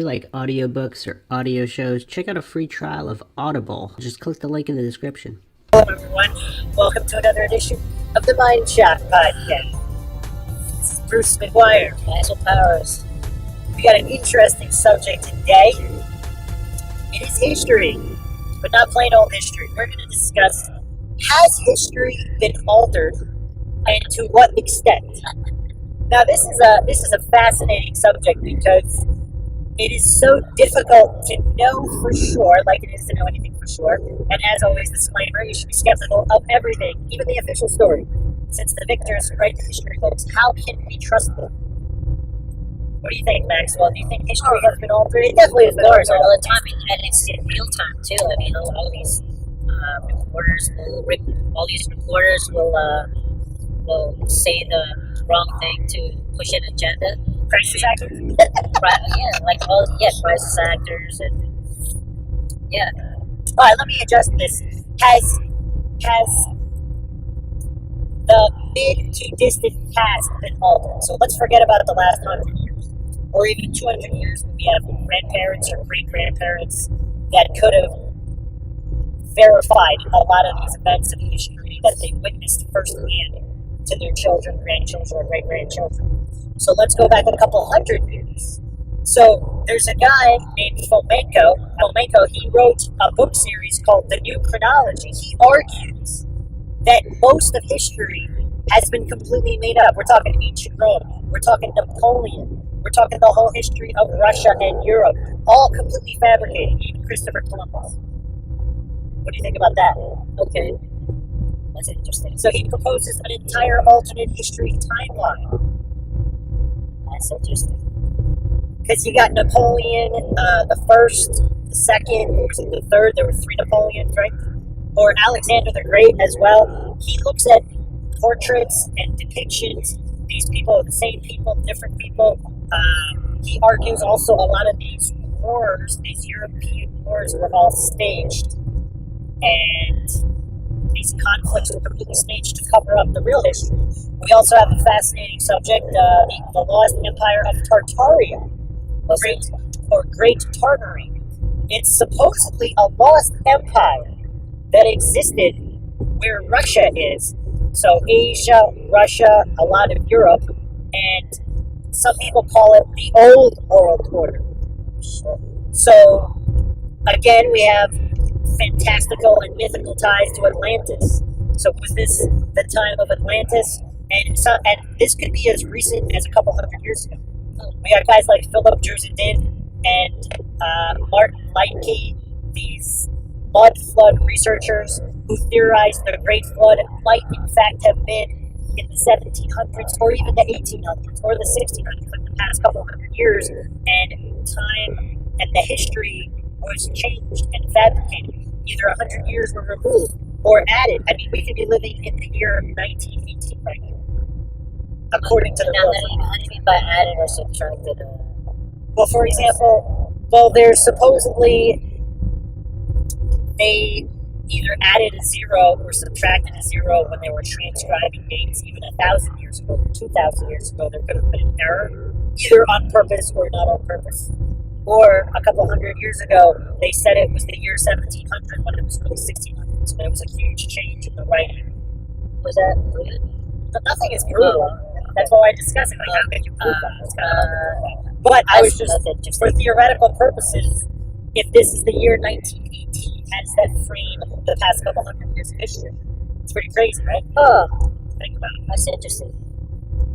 you like audiobooks or audio shows, check out a free trial of Audible. Just click the link in the description. Hello, everyone. Welcome to another edition of the MINDSHOCK podcast. This is Bruce McGuire, Basil Powers. We got an interesting subject today. It is history, but not plain old history. We're going to discuss, has history been altered, and to what extent? Now, this is a fascinating subject because it is so difficult to know for sure, like it is to know anything for sure. And as always, disclaimer, you should be skeptical of everything, even the official story. Since the victors write the history books, how can we trust them? What do you think, Maxwell? Do you think history has been altered? It definitely has been altered all the time, and it's in real time too. I mean, all these reporters will say the wrong thing to push an agenda. Crisis actors? Crisis actors, and yeah. All right, let me adjust this. Has the mid to distant past been altered? So let's forget about the last 100 years, or even 200 years when we have grandparents or great-grandparents that could have verified a lot of these events in history that they witnessed firsthand to their children, grandchildren, or great-grandchildren. So let's go back a couple hundred years. So there's a guy named Fomenko. He wrote a book series called The New Chronology. He argues that most of history has been completely made up. We're talking ancient Rome. We're talking Napoleon. We're talking the whole history of Russia and Europe. All completely fabricated, even Christopher Columbus. What do you think about that? Okay. That's interesting. So he proposes an entire alternate history timeline. That's interesting. Because you got Napoleon, the first, the second, or was it the third? There were 3 Napoleons, right? Or Alexander the Great as well. He looks at portraits and depictions. These people are the same people, different people. He argues also a lot of these wars, these European wars, were all staged. And these conflicts were completely staged to cover up the real history. We also have a fascinating subject, the lost empire of Tartaria, Great Tartary. It's supposedly a lost empire that existed where Russia is. So Asia, Russia, a lot of Europe, and some people call it the old world order. So, again, we have fantastical and mythical ties to Atlantis. So was this the time of Atlantis? And this could be as recent as a couple hundred years ago. We got guys like Philip Druzendin and Martin Liedtke, these mud flood researchers who theorized the Great Flood might in fact have been in the 1700s or even the 1800s or the 1600s, like the past couple hundred years, and time and the history was changed and fabricated. Either 100 years were removed or added. I mean, we could be living in the year 1918 right now, according to the book. How do you mean by added or subtracted? Well, for example, there's supposedly they either added a 0 or subtracted a 0 when they were transcribing dates. Even 1,000 years ago or 2,000 years ago, there could have been an error, either on purpose or not on purpose. Or a couple hundred years ago, they said it was the year 1700 when it was really 1600. So there was a huge change in the writing. Was that proven? But nothing is proven. That's why I discuss it. Like, how could you prove that? But I was just, for theoretical purposes, if this is the year 1918, how does that frame the past couple hundred years of history? It's pretty crazy, right? Oh, Think about it. that's interesting.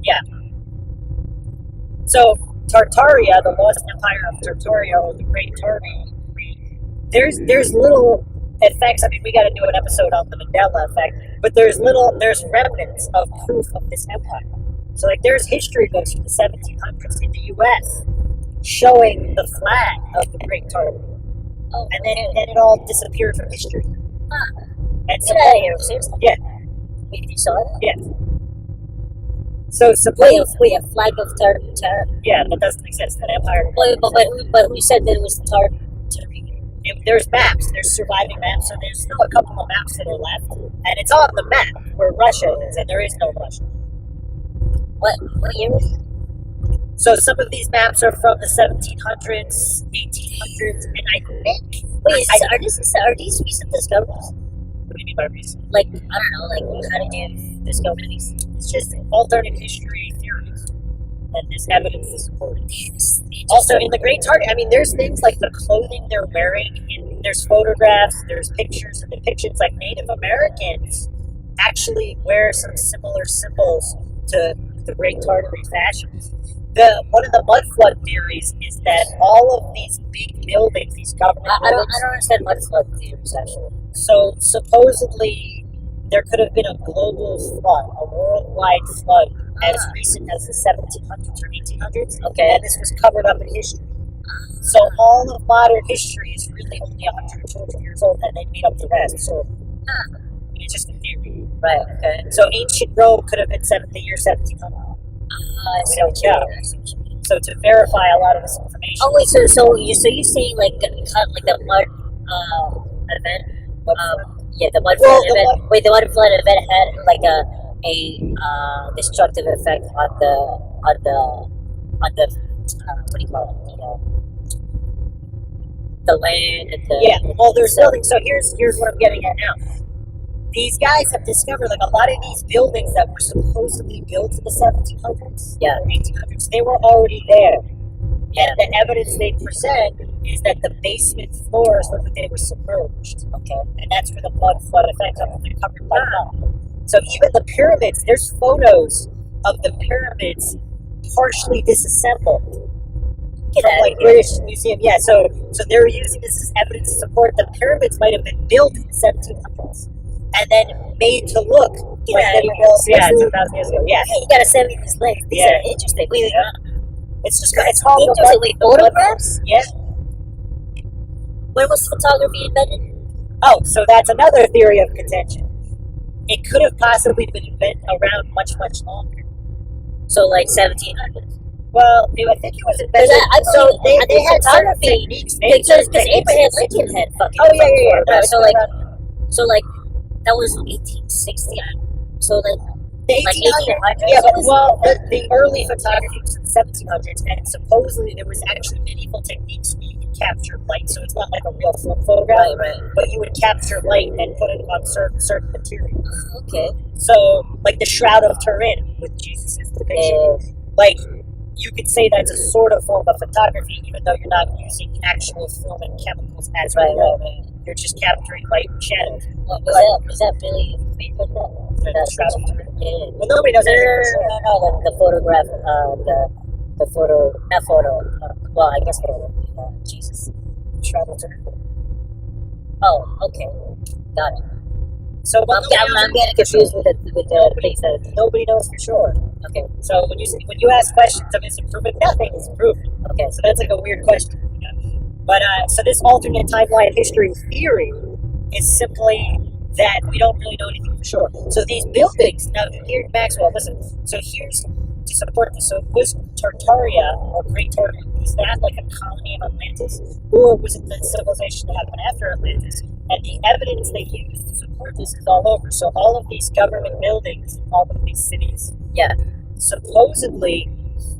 Yeah. So, Tartaria, the lost empire of Tartaria, or the Great Tartary, there's little effects. I mean, we got to do an episode on the Mandela effect, but there's remnants of proof of this empire. So, like, there's history books from the 1700s in the U.S. showing the flag of the Great Tartary. Oh, and then it all disappeared from history. Huh. And so, Get out of here, seriously? yeah, You saw it? yeah. So Wait, a flag of yeah, that doesn't exist. That empire. but who said that it was Tartary? There's maps. There's surviving maps. So there's still a couple of maps that are left, and it's on the map where Russia is, and there is no Russia. What year was it? So some of these maps are from the 1700s, 1800s, and I think. Wait, are these recent discoveries? What do you mean by recent? Like, I don't know, like, how did you discover these? It's just alternate history theories, and there's evidence to support it. Also, in the Great Target, I mean, there's things like the clothing they're wearing, and there's photographs, there's pictures and depictions like Native Americans actually wear some similar symbols to the Great Tartary fashions. One of the mud flood theories is that all of these big buildings, these government I don't buildings, understand mud flood theories, actually. so supposedly there could have been a global flood, a worldwide flood, as recent as the 1700s or 1800s. Okay. And this was covered up in history. So all of modern history is really only 100 or 200 years old, and they made up the rest. So it's just a theory. Right, okay. So ancient Rome could have been the year 1700. I see don't what you know. mean, I see what you mean. So to verify a lot of this information. Oh, wait, so you're saying, like, the mud event? Yeah, the mud flood event. Wait, the mud flood event had, like, a destructive effect on the what do you call it, the land and the Yeah, well, there's buildings. So here's what I'm getting at now. These guys have discovered like a lot of these buildings that were supposedly built in the 1700s, Yeah. 1800s. They were already there, and the evidence they present is that the basement floors look like they were submerged. Okay, and that's where the mud flood effect comes. They're covered by mud. So even the pyramids, there's photos of the pyramids partially disassembled. From like British Museum, yeah. So they're using this as evidence to support the pyramids might have been built in the 1700s and then made to look like they were built 2,000 years ago. Yeah, you gotta send me these links. These are interesting. Wait, it's called interesting. Wait, photographs? Yeah. When was photography invented? Oh, so that's another theory of contention. It could have possibly been invented around much longer. So like 1700s. Well, I think it was invented. They had certain techniques. Because Abraham Lincoln had fucking. Oh yeah. No, so like that was 1860. So like the 1800s. Yeah, but the early photography was in the 1700s, and supposedly there was actually medieval techniques where you could capture light. So it's not like a real film photograph, right. But you would capture light and put it on certain materials. Okay. So like the Shroud of Turin with Jesus' depiction, like. You could say that's a sort of form of photography, even though you're not using actual film and chemicals as well. You're just capturing light and shadows. Was that really made like that? Yeah. Well, nobody knows anything. No, the photograph, the photo, not photo. Well, I guess photo. Jesus. Shroud of Turin. Oh, okay, got it. So I'm getting confused with the place that nobody knows for sure. Okay. So when you ask questions of is it proven, nothing is proven. Okay. So that's like a weird question. But so this alternate timeline history theory is simply that we don't really know anything for sure. So these buildings now here, Maxwell, listen. So here's to support this. So was Tartaria or Great Tartaria, was that like a colony of Atlantis, or was it the civilization that happened after Atlantis? And the evidence they used to support this is all over. So all of these government buildings in all of these cities, supposedly,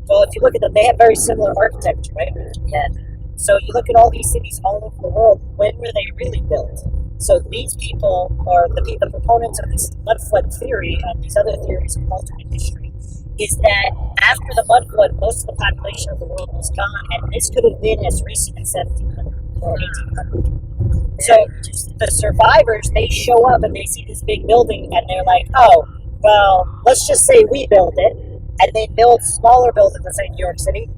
well, if you look at them, they have very similar architecture, right? Yeah. So you look at all these cities all over the world, when were they really built? So these people are the proponents of this mud flood theory and these other theories of alternate history, is that after the mud flood, most of the population of the world was gone, and this could have been as recent as 1700 or 1800. So the survivors, they show up and they see this big building and they're like, oh, well, let's just say we built it. And they build smaller buildings, let's say New York City.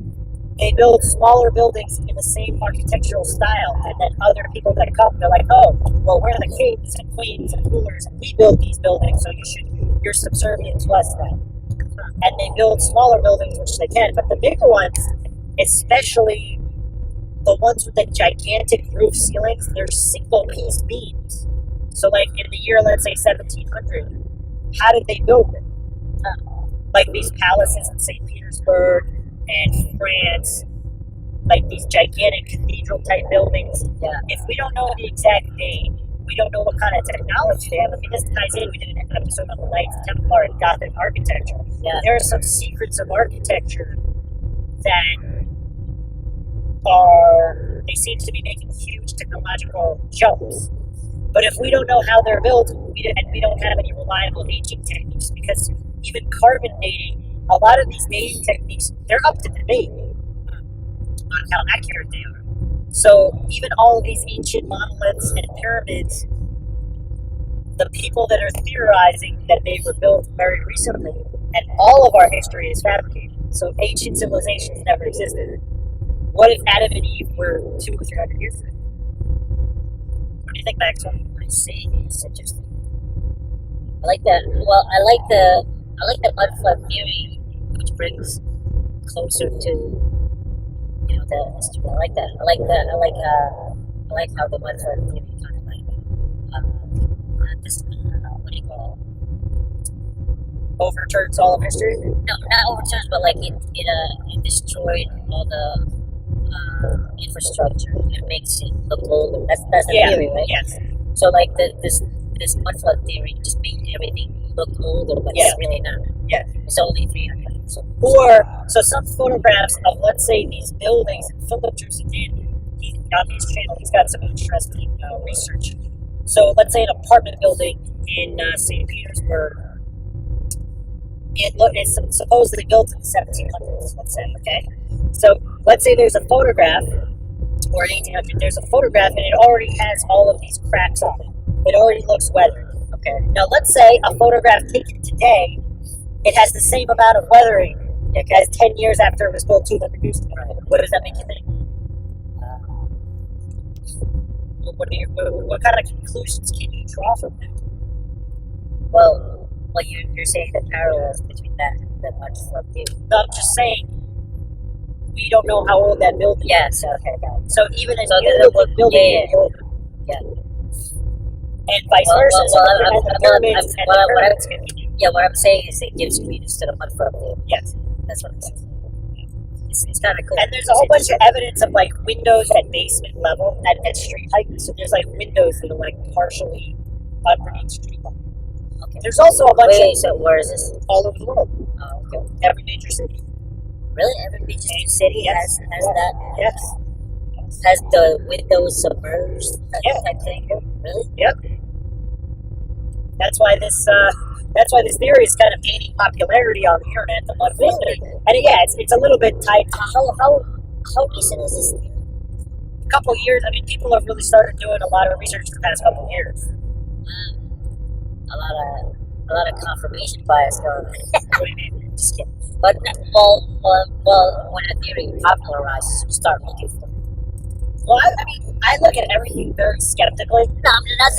They build smaller buildings in the same architectural style. And then other people that come, they're like, oh, well, we're the kings and queens and rulers and we build these buildings, so you're subservient to us now. And they build smaller buildings, which they can, but the bigger ones, especially the ones with the gigantic roof ceilings, they're single piece beams. So like in the year, let's say 1700, how did they build it? Like these palaces in St. Petersburg and France, like these gigantic cathedral type buildings. Yeah. If we don't know the exact date, we don't know what kind of technology they have. I mean, this ties in. We did an episode on the Knights Templar and Gothic architecture. Yeah. There are some secrets of architecture that they seem to be making huge technological jumps. But if we don't know how they're built, and we don't have any reliable aging techniques, because even carbon dating, a lot of these dating techniques, they're up to debate on how accurate they are. So even all of these ancient monoliths and pyramids, the people that are theorizing that they were built very recently, and all of our history is fabricated. So ancient civilizations never existed. What if Adam and Eve were 200 or 300 years ago? What do you think, Maxwell? I see. It's interesting. I like that. Well, I like the mud flood theory, which brings closer to the history. I like that. I like how the mud flood theory kind of like what do you call it? Overturns all of history? No, not overturns, but like it destroyed all the infrastructure. It makes it look older. That's the theory, right? Yes. So like this mud flood theory just made everything look older, but it's really not. Yeah. It's only 300. So some photographs of, let's say, these buildings, and Philip Drusen on his channel, he's got some interesting research. So let's say an apartment building in St. Petersburg, it's supposedly built in the 1700s, let's say, okay? So let's say there's a photograph, or in 1800, there's a photograph, and it already has all of these cracks on it. It already looks weathered, okay? Now let's say a photograph taken today, it has the same amount of weathering as 10 years after it was built to the produced it. Right. What does that make you think? What kind of conclusions can you draw from that? Well, you're saying the parallels between that and the mud flood theory. No, I'm just saying, we don't know how old that building is. Yes, okay, got it. So even a So Neolithic building may be older. Yeah. And vice versa. What I'm saying is it gives credence to the mud flood theory. Yes. That's what I'm saying. It's kind of cool. And there's a whole bunch of evidence of like windows at basement level at street height. So there's like windows that are like partially underneath street level. Okay. There's also a bunch of so where is this? all over the world. Oh, okay. Every major city. Really? Every major city has that? Yes. Has the windows submerged? That type thing? Really? Yep. That's why this theory is kind of gaining popularity on the internet. The mud flood theory. And it's a little bit tight. How recent is this? A couple of years. I mean, people have really started doing a lot of research the past couple of years. A lot of confirmation bias going on. What do you mean? Just kidding. But well, when a theory popularizes, you start looking for it. Well, I mean, I look at everything very skeptically. No, I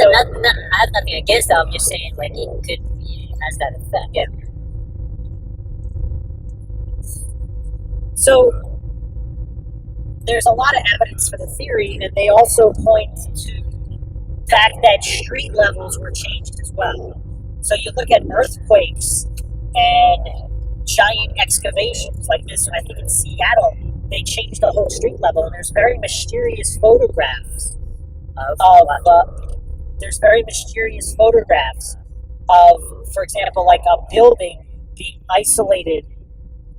have nothing against that. I'm just saying, like, it has that effect. Yeah. So there's a lot of evidence for the theory, and they also point to the fact that street levels were changed as well. So you look at earthquakes and giant excavations like this, I think in Seattle, they changed the whole street level, and there's very mysterious photographs there's very mysterious photographs of, for example, like a building being isolated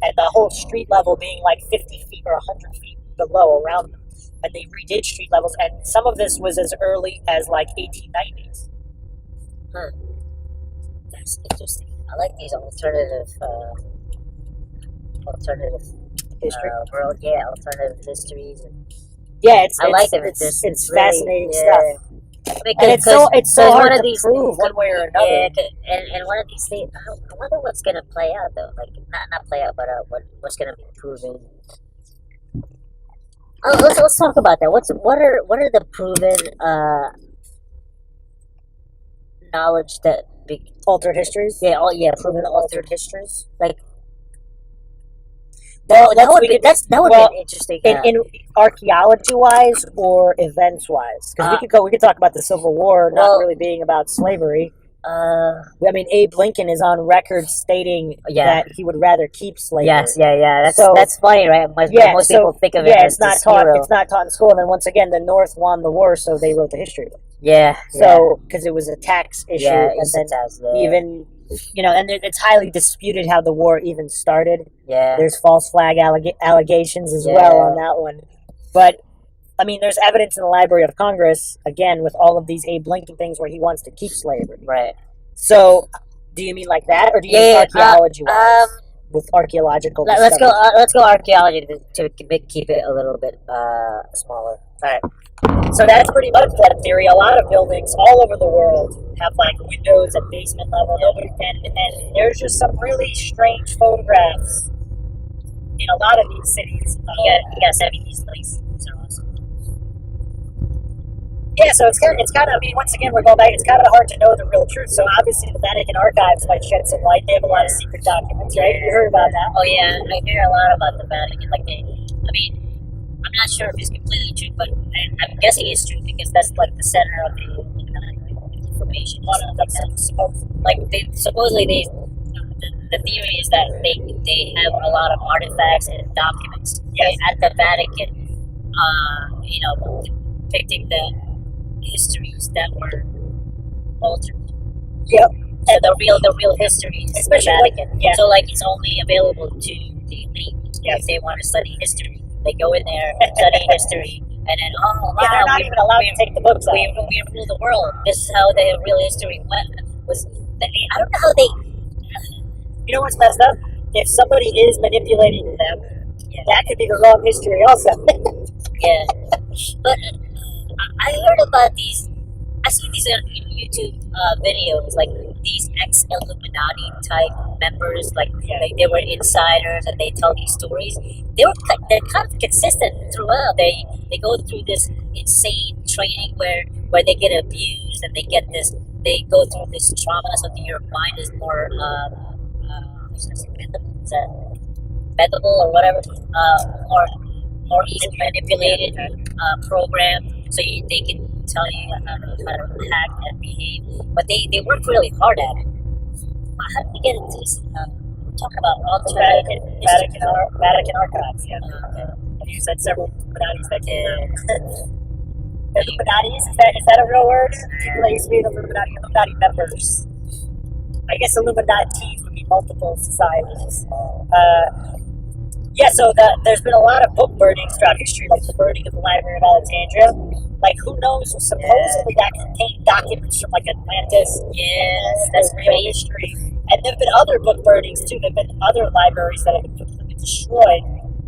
and the whole street level being like 50 feet or 100 feet below around them. And they redid street levels, and some of this was as early as like 1890s. That's interesting. I like these alternative History? World, yeah, alternative histories. It's It's really, fascinating stuff. Because, And it's so hard to prove one way or another. Yeah, and one of these things, I wonder what's gonna play out though. Like not play out, but what's gonna be proven. Oh, let's talk about that. What are the proven knowledge that Altered histories? proven altered histories? Like Well, that would be interesting. In archaeology-wise or events-wise, because we could talk about the Civil War not really being about slavery. I mean, Abe Lincoln is on record stating that he would rather keep slavery. Yes, That's funny, right? Most people think of it as it's not taught. It's not taught in school. And then once again, the North won the war, so they wrote the history book. Yeah. So because it was a tax issue, and then even and it's highly disputed how the war even started. Yeah. There's false flag allegations as well on that one. But, I mean, there's evidence in the Library of Congress, again, with all of these Abe Lincoln things where he wants to keep slavery. Right. So, do you mean like that, or do you mean archaeology-wise? With archaeological let's go archaeology to keep it a little bit smaller. All right. So that's pretty much that theory. A lot of buildings all over the world have like windows at basement level. Nobody can, and there's just some really strange photographs in a lot of these cities. You gotta send me these places. These are awesome. Yeah, so it's kind of. I mean, once again, we're going back. It's kind of hard to know the real truth. So obviously, the Vatican archives might shed some light. They have a lot of secret documents, right? You heard about that? Oh yeah, I hear a lot about the Vatican. I'm not sure if it's completely true, but I'm guessing it's true because that's like the center of the information. Supposedly the theory is that they have a lot of artifacts and documents at the Vatican, depicting the histories that were altered. Yep. So the real history, especially the Vatican. Yeah. So it's only available to the elite if they want to study history. They go in there, study history, and then they're not even allowed to take the books out. We rule the world. This is how the real history went. I don't know how they. You know what's messed up? If somebody is manipulating them, that could be the wrong history also. Yeah, but I heard about these. I see these on YouTube videos, like these ex-Illuminati type members, they were insiders and they tell these stories. They're kind of consistent throughout. They go through this insane training where they get abused and they go through this trauma, so that your mind is more bendable or whatever, more easily manipulated, programmed, so they can tell you how to act and behave. But they work really hard at it. How did we get into this? We're talking about all the Vatican archives. Yeah. Okay. You said several Illuminatis that came out. Illuminatis? Is that a real word? People that used to be Illuminati members. I guess Illuminatis would be multiple societies. So there's been a lot of book burnings throughout history, like the burning of the Library of Alexandria. Like, who knows? Supposedly that contained documents from like Atlantis. Yes, that's real history. And there've been other book burnings too. There've been other libraries that have been completely destroyed,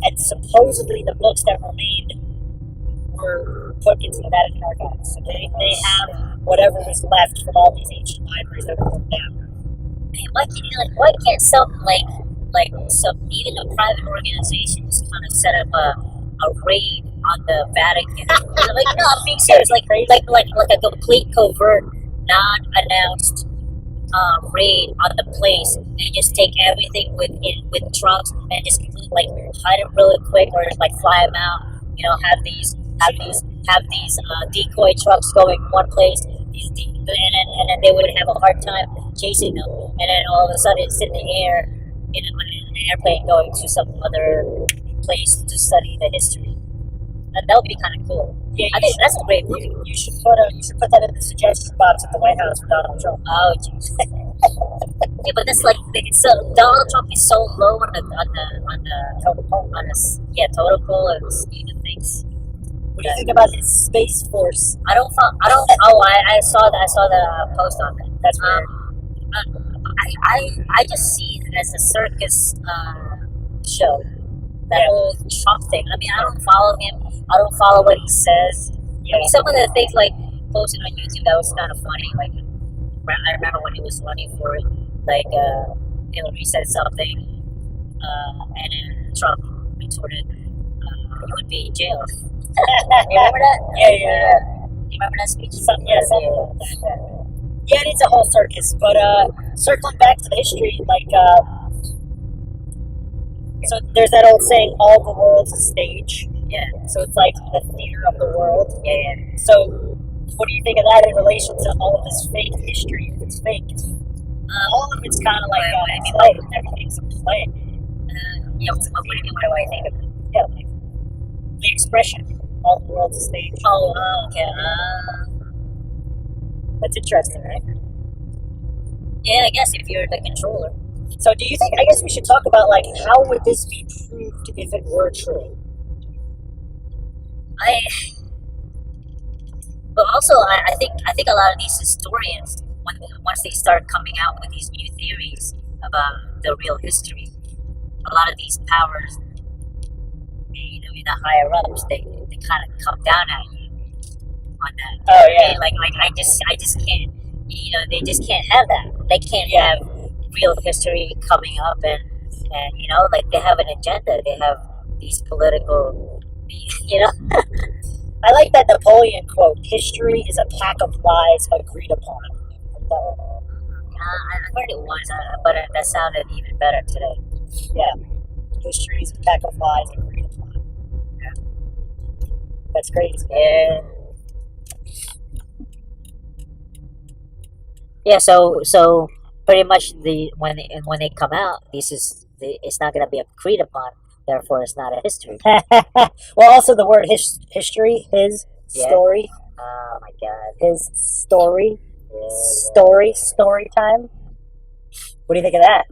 and supposedly the books that remained were put into the Vatican archives. So they have whatever was left from all these ancient libraries that were burned down. Why can't some even a private organization just kind of set up a raid on the Vatican? No, I'm being serious. Like a complete covert, non-announced raid on the place, and just take everything with trucks and just hide them really quick, or just fly them out. Have these decoy trucks going one place, and then they would have a hard time chasing them, and then all of a sudden it's in the air in an airplane going to some other place to study the history. And that would be kind of cool. Yeah, I think that's a great movie. You should put that in the suggestion box at the White House for Donald Trump. Oh, jeez. Yeah, but that's so Donald Trump is so low on the totem pole and the scheme of things. What do you think about his Space Force? I saw the post on that. That's weird. I just see it as a circus show. That whole Trump thing. I mean, I don't follow him. I don't follow what he says. Yeah. I mean, some of the things posted on YouTube that was kind of funny. I remember when he was running for it. Hillary said something, and then Trump retorted, "You would be in jail." You remember that? Yeah. You remember that speech? Something like that. Yeah, it's a whole circus. But circling back to the history, so there's that old saying, all the world's a stage. Yeah. So it's like the theater of the world. Yeah. So what do you think of that in relation to all of this fake history? If it's fake, all of it's kind of like a play. Everything's a play. What do you mean? What do I think of it? Yeah, the expression, all the world's a stage. Oh, okay. That's interesting, right? Yeah, I guess if you're the controller. So do you think, I guess we should talk about, like, how would this be proved if it were true? But also, I think a lot of these historians, once they start coming out with these new theories about the real history, a lot of these powers, you know, in the higher ups, they kind of come down at you on that. Oh, yeah. Like I just can't, you know, they just can't have that. They can't have real history coming up and you know, like they have an agenda. They have these political, you know. I like that Napoleon quote, history is a pack of lies agreed upon. I heard it once, but that sounded even better today. Yeah. History is a pack of lies agreed upon. Yeah. That's crazy. Yeah. Yeah. So pretty much when they come out, it's not gonna be agreed upon. Therefore, it's not a history. Well, also the word history, his story. Oh my god. His story. Yeah. Story time. What do you think of that?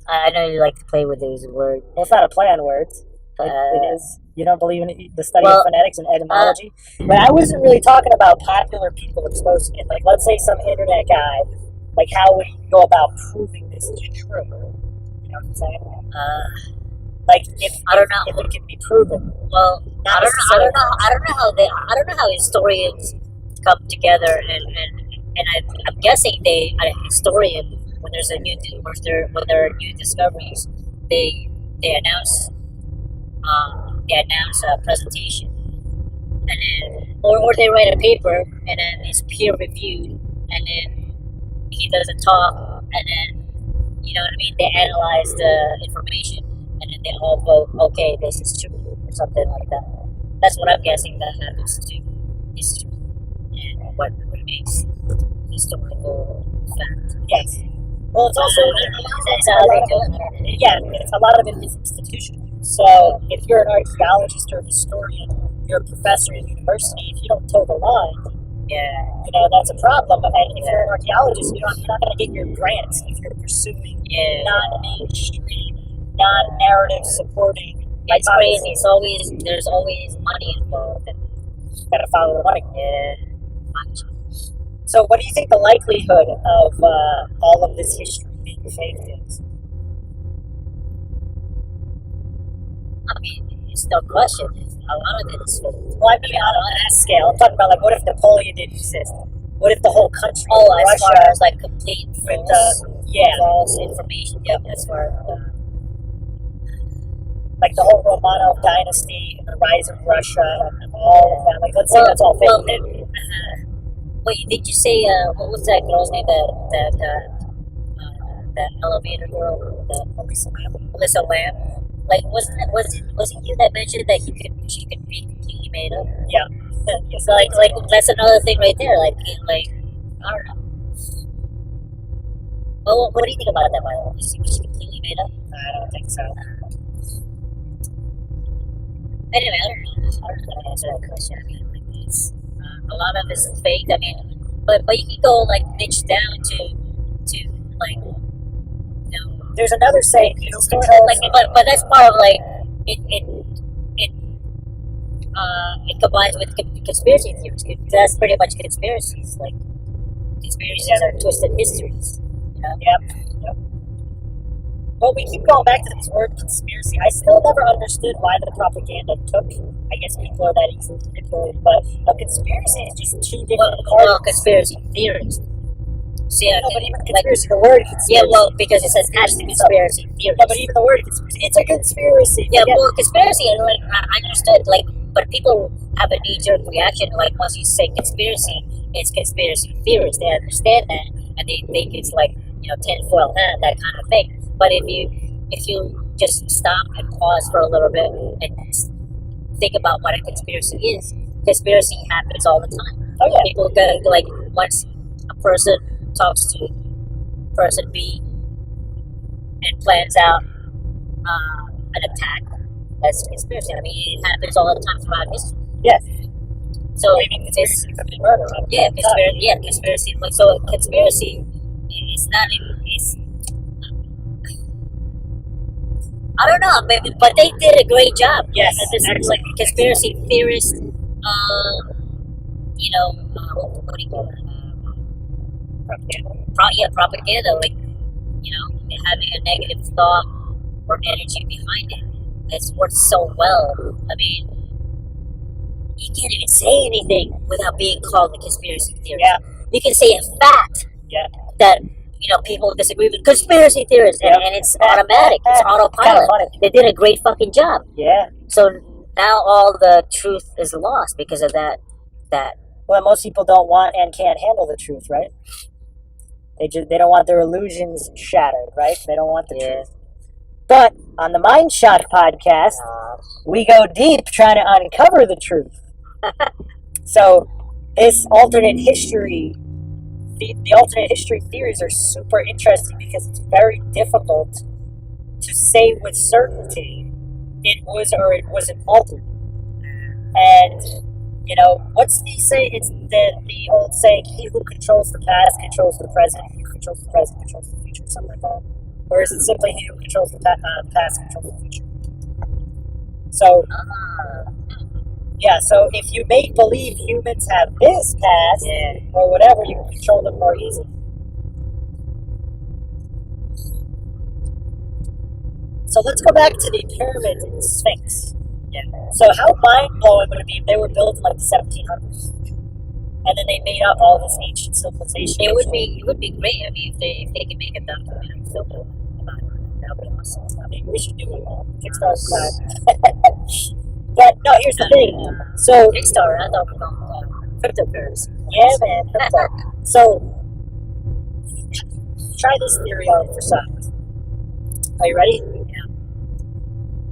I know you like to play with these words. Well, it's not a play on words. It is. You don't believe in the study of phonetics and etymology? But I wasn't really talking about popular people exposing it. Like, let's say some internet guy. Like, how would he go about proving this is true? You know what I'm saying? Like, if it can be proven. Well, I don't know how historians come together and I'm guessing a historian when there are new discoveries they announce a presentation and then or they write a paper and then it's peer reviewed and then he does a talk and then you know what I mean, they analyze the information and then they all vote, okay, this is true or something like that. That's what I'm guessing that happens to history and what makes historical fact. Yes. Well, it's also it's how they do it. Yeah, it's a lot of it is institutional. So if you're an archaeologist or a historian, you're a professor at university. If you don't toe the line, you know that's a problem. And if you're an archaeologist, you're not going to get your grants if you're pursuing non-mainstream, non-narrative supporting. It's crazy. There's always money involved. And got to follow the money. Much. So, what do you think the likelihood of all of this history being fake is? I mean, it's no question. A lot of it is fake. Well, I mean, on that scale, I'm talking about like, what if Napoleon didn't exist? What if the whole country? Oh, Russia, as far as like complete false information. Yep, as far as like the whole Romanov dynasty and the rise of Russia and all of that. Like, let's say that's all fake. Wait, did you say what was that girl's name? That elevator girl, Alyssa Lamb. Like, wasn't it you that mentioned that she could be completely made up? Yeah. So like that's another thing right there. Like I don't know. Well, what do you think about that? By the way, was she completely made up? I don't think so. Anyway, I don't know how to answer that question. I mean, like it's a lot of it's fake. I mean, but you can go like niche down to like there's another saying, like, but that's part of like it combines with conspiracy theories. That's pretty much conspiracies. Like conspiracies are twisted histories. You know? Yep. Well, we keep going back to this word conspiracy. I still never understood why the propaganda took. I guess people are that easily manipulated, but a conspiracy is just two different well, conspiracy theories. See, no, but even conspiracy, the word conspiracy. Yeah, well, because it says attached to conspiracy theories. Yeah, but even the word conspiracy, it's a conspiracy. Yeah, well, conspiracy, like, I understood, like, but people have a knee-jerk reaction, like, once you say conspiracy, it's conspiracy theories. They understand that, and they think it's like, you know, tinfoil hat, that kind of thing. But if you just stop and pause for a little bit and think about what a conspiracy is, conspiracy happens all the time. Oh, yeah. People go, like, once a person talks to person B and plans out an attack, that's conspiracy. I mean, it happens all the time throughout history. Yes. So it's murder. Conspiracy. Like, so conspiracy it's not. It's I don't know, but they did a great job. Yes, This is like conspiracy theorists. What do you call it? Propaganda. Like having a negative thought or energy behind it. It's worked so well. I mean, you can't even say anything without being called a conspiracy theorist. Yeah. You can say a fact that people disagree with conspiracy theorists, and it's automatic. It's autopilot. They did a great fucking job. Yeah. So now all the truth is lost because of that. Well, most people don't want and can't handle the truth, right? They don't want their illusions shattered, right? They don't want the truth. But on the MINDSHOCK podcast, we go deep trying to uncover the truth. So this alternate history, the alternate history theories are super interesting because it's very difficult to say with certainty it was or it wasn't altered. And what's the say? It's the old saying: "He who controls the past controls the present. He who controls the present controls the future." Something like that. Or is it simply he who controls the past controls the future? So, so if you make believe humans have this past or whatever, you can control them more easily. So let's go back to the pyramids and the Sphinx. So how mind-blowing would it be if they were built in like the 1700s? And then they made up all this ancient civilization. It would be great. I mean, if they can make a documentary film about it, that would be awesome. I mean, we should do it. Kickstarter time. But no, here's the thing. So Kickstarter, I thought we were going cryptocurrency. Yeah, man. So try this theory out for size. Are you ready? Yeah.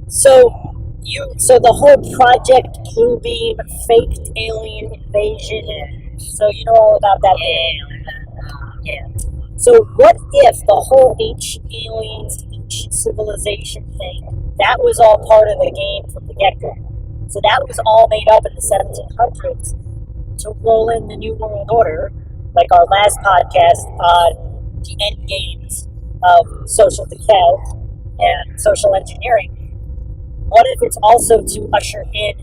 So the whole Project Bluebeam faked alien invasion. So you know all about that. Yeah. So what if the whole ancient aliens, ancient civilization thing, that was all part of the game from the get-go? So that was all made up in the 1700s to roll in the New World Order, like our last podcast on the end games of social decay and social engineering. What if it's also to usher in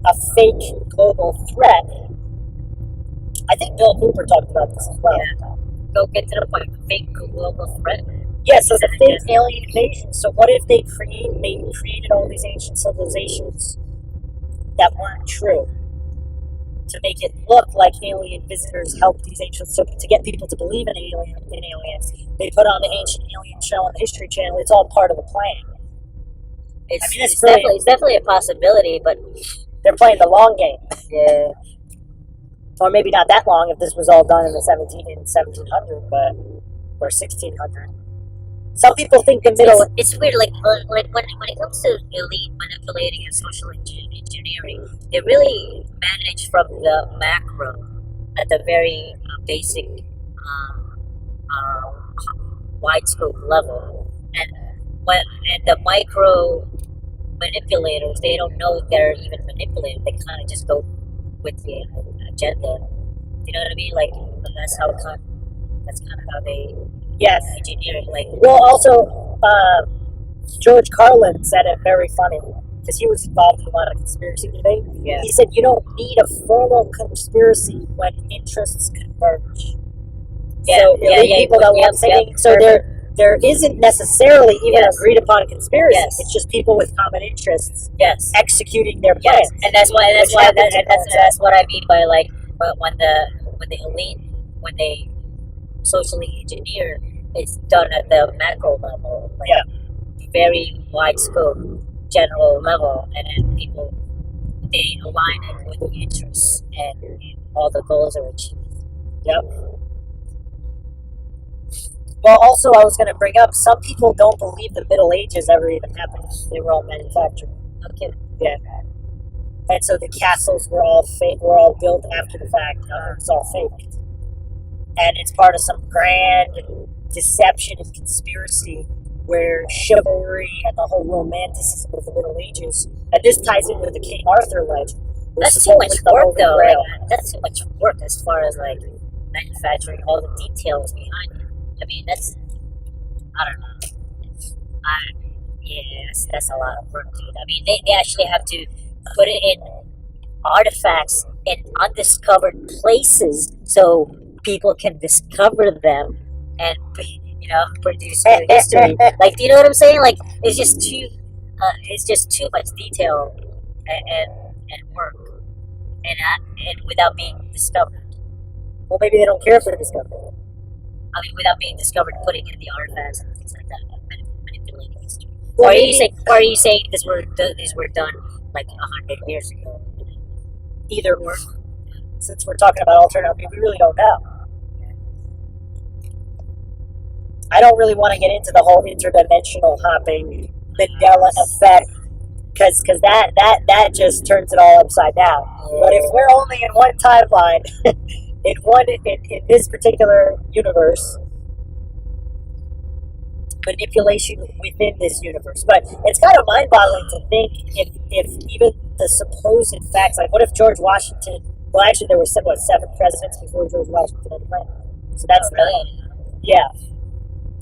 a fake global threat? I think Bill Cooper talked about this as well. Yeah. Go get to the point. Fake global threat. Yeah, so the fake alien invasion. So what if they created all these ancient civilizations that weren't true to make it look like alien visitors helped these ancient? So to get people to believe in aliens, they put on the Ancient Alien show on the History Channel. It's all part of the plan. It's definitely a possibility, but they're playing the long game. Yeah. Or maybe not that long if this was all done in the 1700, but or 1600. Some people think the middle. It's weird, like when it comes to elite manipulating and social engineering, they really manage from the macro at the very basic, wide scope level, and the micro manipulators, they don't know they're even manipulated. They kind of just go with the agenda. You know what I mean? Like that's kind of how they engineer it. Like also George Carlin said it very funny because he was involved in a lot of conspiracy debate. Yeah. He said you don't need a formal conspiracy when interests converge. People that want something. So there isn't necessarily even agreed upon conspiracy. Yes. It's just people with common interests. Yes. Executing their plans. Yes. And that's what I mean by like when the elite, when they socially engineer, it's done at the macro level, like very wide scope, general level, and then people they align it with the interests, and all the goals are achieved. Yep. Well, also, I was going to bring up, some people don't believe the Middle Ages ever even happened. They were all manufactured. Okay. Yeah. And so the castles were all fake, were all built after the fact. It's all faked. And it's part of some grand deception and conspiracy where chivalry and the whole romanticism of the Middle Ages, and this ties in with the King Arthur legend. That's too much work, though. Like, that's too much work as far as like manufacturing all the details behind it. I mean, I don't know. That's a lot of work, dude. I mean, they actually have to put it in artifacts in undiscovered places so people can discover them and produce new history. Like, do you know what I'm saying? Like, it's just too much detail and work, and without being discovered. Well, maybe they don't care if they're discovered. I mean, without being discovered, putting in the artifacts and things like that, manipulating history. Well, Or are you saying these were done like 100 years ago? Either or. Since we're talking about alternate, I mean, we really don't know. I don't really want to get into the whole interdimensional hopping Mandela effect, because that just turns it all upside down. But if we're only in one timeline, in this particular universe, manipulation within this universe. But it's kind of mind-boggling to think if even the supposed facts, like what if George Washington, well actually there were 7 presidents before George Washington anyway. So that's yeah.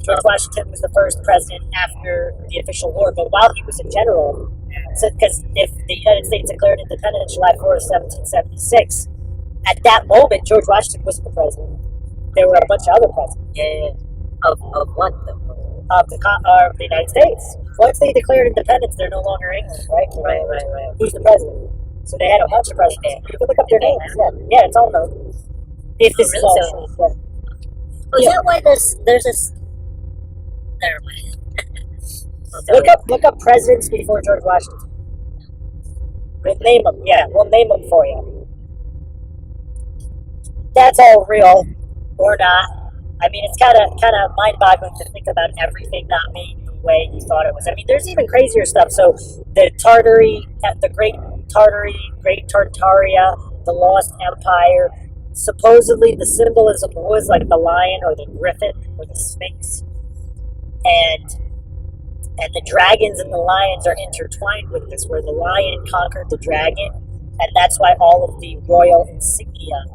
George Washington was the first president after the official war, but while he was a general, because if the United States declared independence July 4th, 1776, at that moment George Washington was the president. There were a bunch of other presidents. Yeah. Of what though? Of the United States. Once they declared independence, they're no longer England, right? Right. Who's the president? So they had a bunch of presidents. You can look up their names. Yeah, it's all known. If this is all true. Is that why there's this? Never mind. Look up presidents before George Washington. We'll name them. Yeah, we'll name them for you. That's all real or not. I mean, it's kind of mind-boggling to think about everything not being the way you thought it was. I mean, there's even crazier stuff. So the Great Tartaria, the Lost Empire. Supposedly, the symbolism was like the lion or the griffin or the sphinx, and the dragons and the lions are intertwined with this, where the lion conquered the dragon, and that's why all of the royal insignia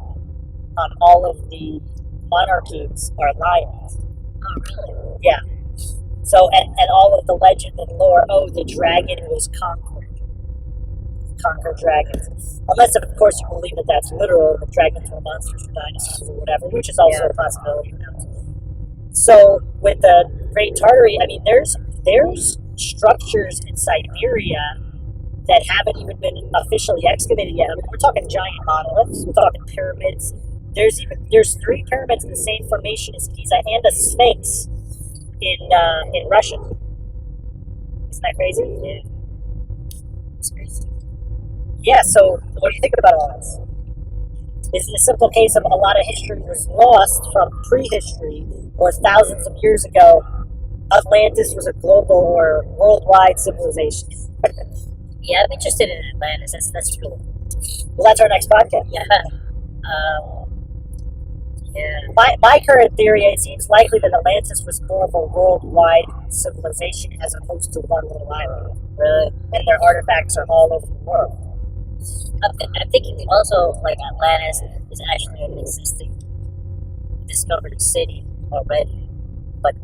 on all of the monarchies are lions. Oh, really? Yeah. So, and all of the legend and lore, the dragon was conquered. Conquer dragons. Unless, of course, you believe that that's literal, the dragons were monsters or dinosaurs or whatever, which is also a possibility. So, with the Great Tartary, I mean, there's structures in Siberia that haven't even been officially excavated yet. I mean, we're talking giant monoliths, we're talking pyramids. There's 3 pyramids in the same formation as Giza and a Sphinx in Russia. Isn't that crazy? Yeah. It's crazy. Yeah, so what do you think about all this? Is it a simple case of a lot of history was lost from prehistory, or thousands of years ago, Atlantis was a global or worldwide civilization? Yeah, I'm interested in Atlantis. That's true. Well, that's our next podcast. Yeah. Yeah. My current theory, it seems likely that Atlantis was more of a worldwide civilization as opposed to one little island. Really? And their artifacts are all over the world. I'm thinking also like Atlantis is actually an existing discovered city already, but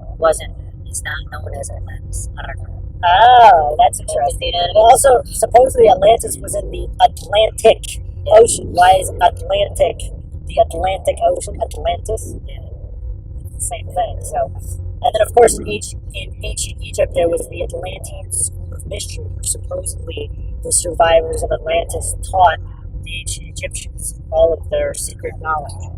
it's not known as Atlantis. I don't know. Oh, that's interesting. Well, also, supposedly Atlantis was in the Atlantic Ocean. Why is Atlantic the Atlantic Ocean? Atlantis? Yeah, it's the same thing. So, and then of course in ancient Egypt there was the Atlantean School of Mystery, where supposedly the survivors of Atlantis taught the ancient Egyptians all of their secret knowledge.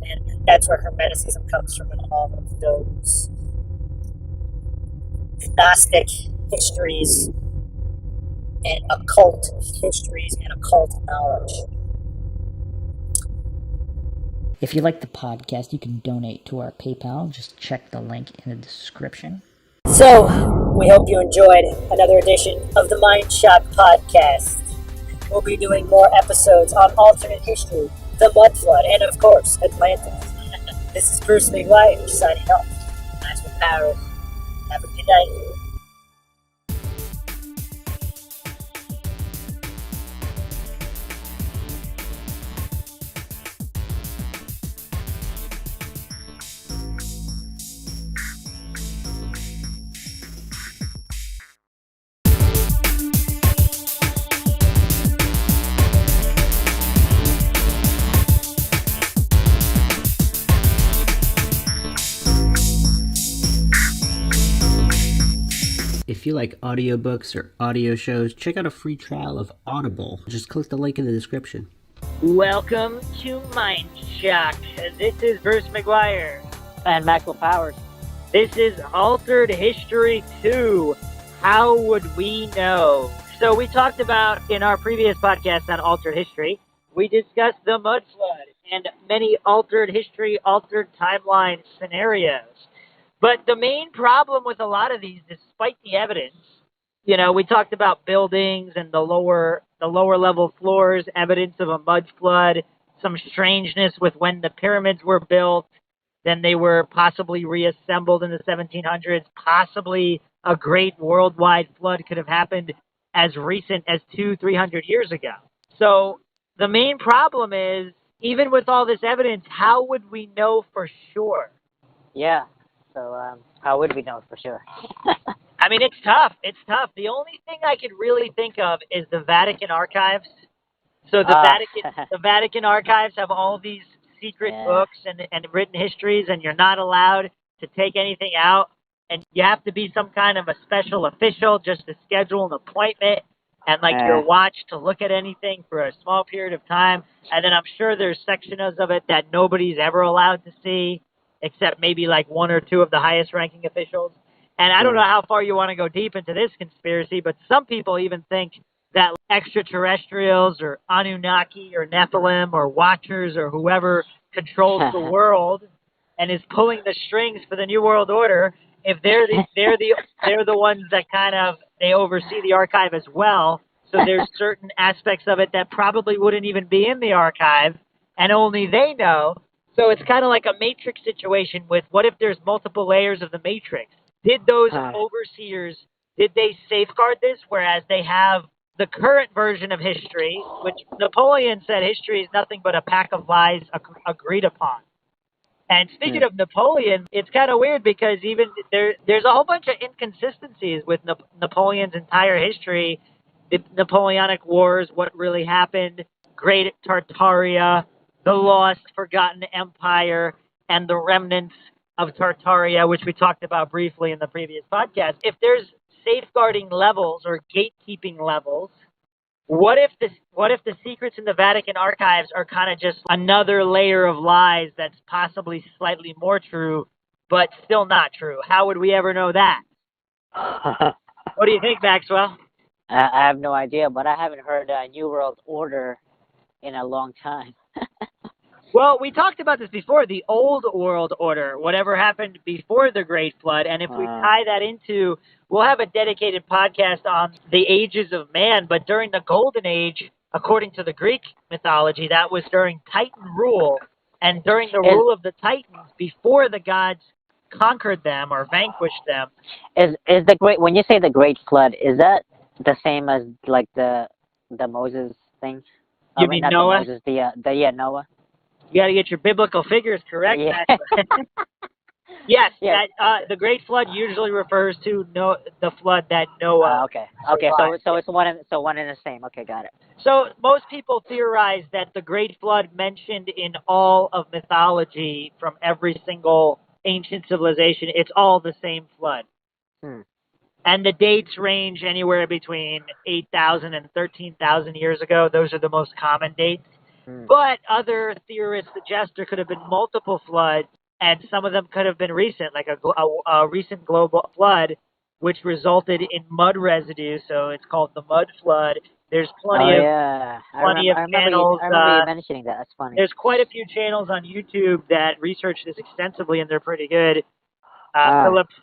And that's where Hermeticism comes from, and all of those Gnostic histories and occult histories and occult knowledge. If you like the podcast, you can donate to our PayPal. Just check the link in the description. So, we hope you enjoyed another edition of the MindShock podcast. We'll be doing more episodes on alternate history, the Mud Flood, and of course, Atlantis. This is Bruce Lee White signing off. Master Power. Have a good night. you like audiobooks or audio shows, check out a free trial of Audible. Just click the link in the description. Welcome to MINDSHOCK. This is Bruce McGuire. And Maxwell Powers. This is Altered History 2. How would we know? So we talked about in our previous podcast on Altered History, we discussed the mud flood and many altered history, altered timeline scenarios. But the main problem with a lot of these, despite the evidence, we talked about buildings and the lower level floors, evidence of a mud flood, some strangeness with when the pyramids were built, then they were possibly reassembled in the 1700s, possibly a great worldwide flood could have happened as recent as 200-300 years ago. So the main problem is, even with all this evidence, how would we know for sure? Yeah. So how would we know for sure? I mean, it's tough. It's tough. The only thing I could really think of is the Vatican archives. So the Vatican archives have all these secret books and written histories, and you're not allowed to take anything out. And you have to be some kind of a special official just to schedule an appointment and your watch to look at anything for a small period of time. And then I'm sure there's sections of it that nobody's ever allowed to see, except maybe one or two of the highest ranking officials. And I don't know how far you want to go deep into this conspiracy, but some people even think that extraterrestrials or Anunnaki or Nephilim or Watchers or whoever controls the world and is pulling the strings for the New World Order, if they're the ones that they oversee the archive as well. So there's certain aspects of it that probably wouldn't even be in the archive, and only they know. So it's kind of like a matrix situation with what if there's multiple layers of the matrix? Did those overseers, did they safeguard this, whereas they have the current version of history, which Napoleon said history is nothing but a pack of lies agreed upon. And speaking of Napoleon, it's kind of weird because even there's a whole bunch of inconsistencies with Napoleon's entire history, the Napoleonic Wars, what really happened, Great Tartaria, the lost, forgotten empire, and the remnants of Tartaria, which we talked about briefly in the previous podcast. If there's safeguarding levels or gatekeeping levels, what if the secrets in the Vatican archives are kind of just another layer of lies that's possibly slightly more true, but still not true? How would we ever know that? What do you think, Maxwell? I have no idea, but I haven't heard New World Order in a long time. Well, we talked about this before, the old world order, whatever happened before the Great Flood. And if we tie that into, we'll have a dedicated podcast on the ages of man. But during the Golden Age, according to the Greek mythology, that was during Titan rule. And during the rule of the Titans, before the gods conquered them or vanquished them. Is the when you say the Great Flood, is that the same as the Moses thing? You mean Noah? Noah. You got to get your biblical figures correct. Yeah. Yes, the Great Flood usually refers to the flood that Noah. Okay. So it's one and the same. Okay, got it. So most people theorize that the Great Flood mentioned in all of mythology from every single ancient civilization, it's all the same flood. And the dates range anywhere between 8,000 and 13,000 years ago. Those are the most common dates. But other theorists suggest there could have been multiple floods, and some of them could have been recent, like a recent global flood, which resulted in mud residue. So it's called the mud flood. There's plenty of channels. I remember you mentioning that. That's funny. There's quite a few channels on YouTube that research this extensively, and they're pretty good.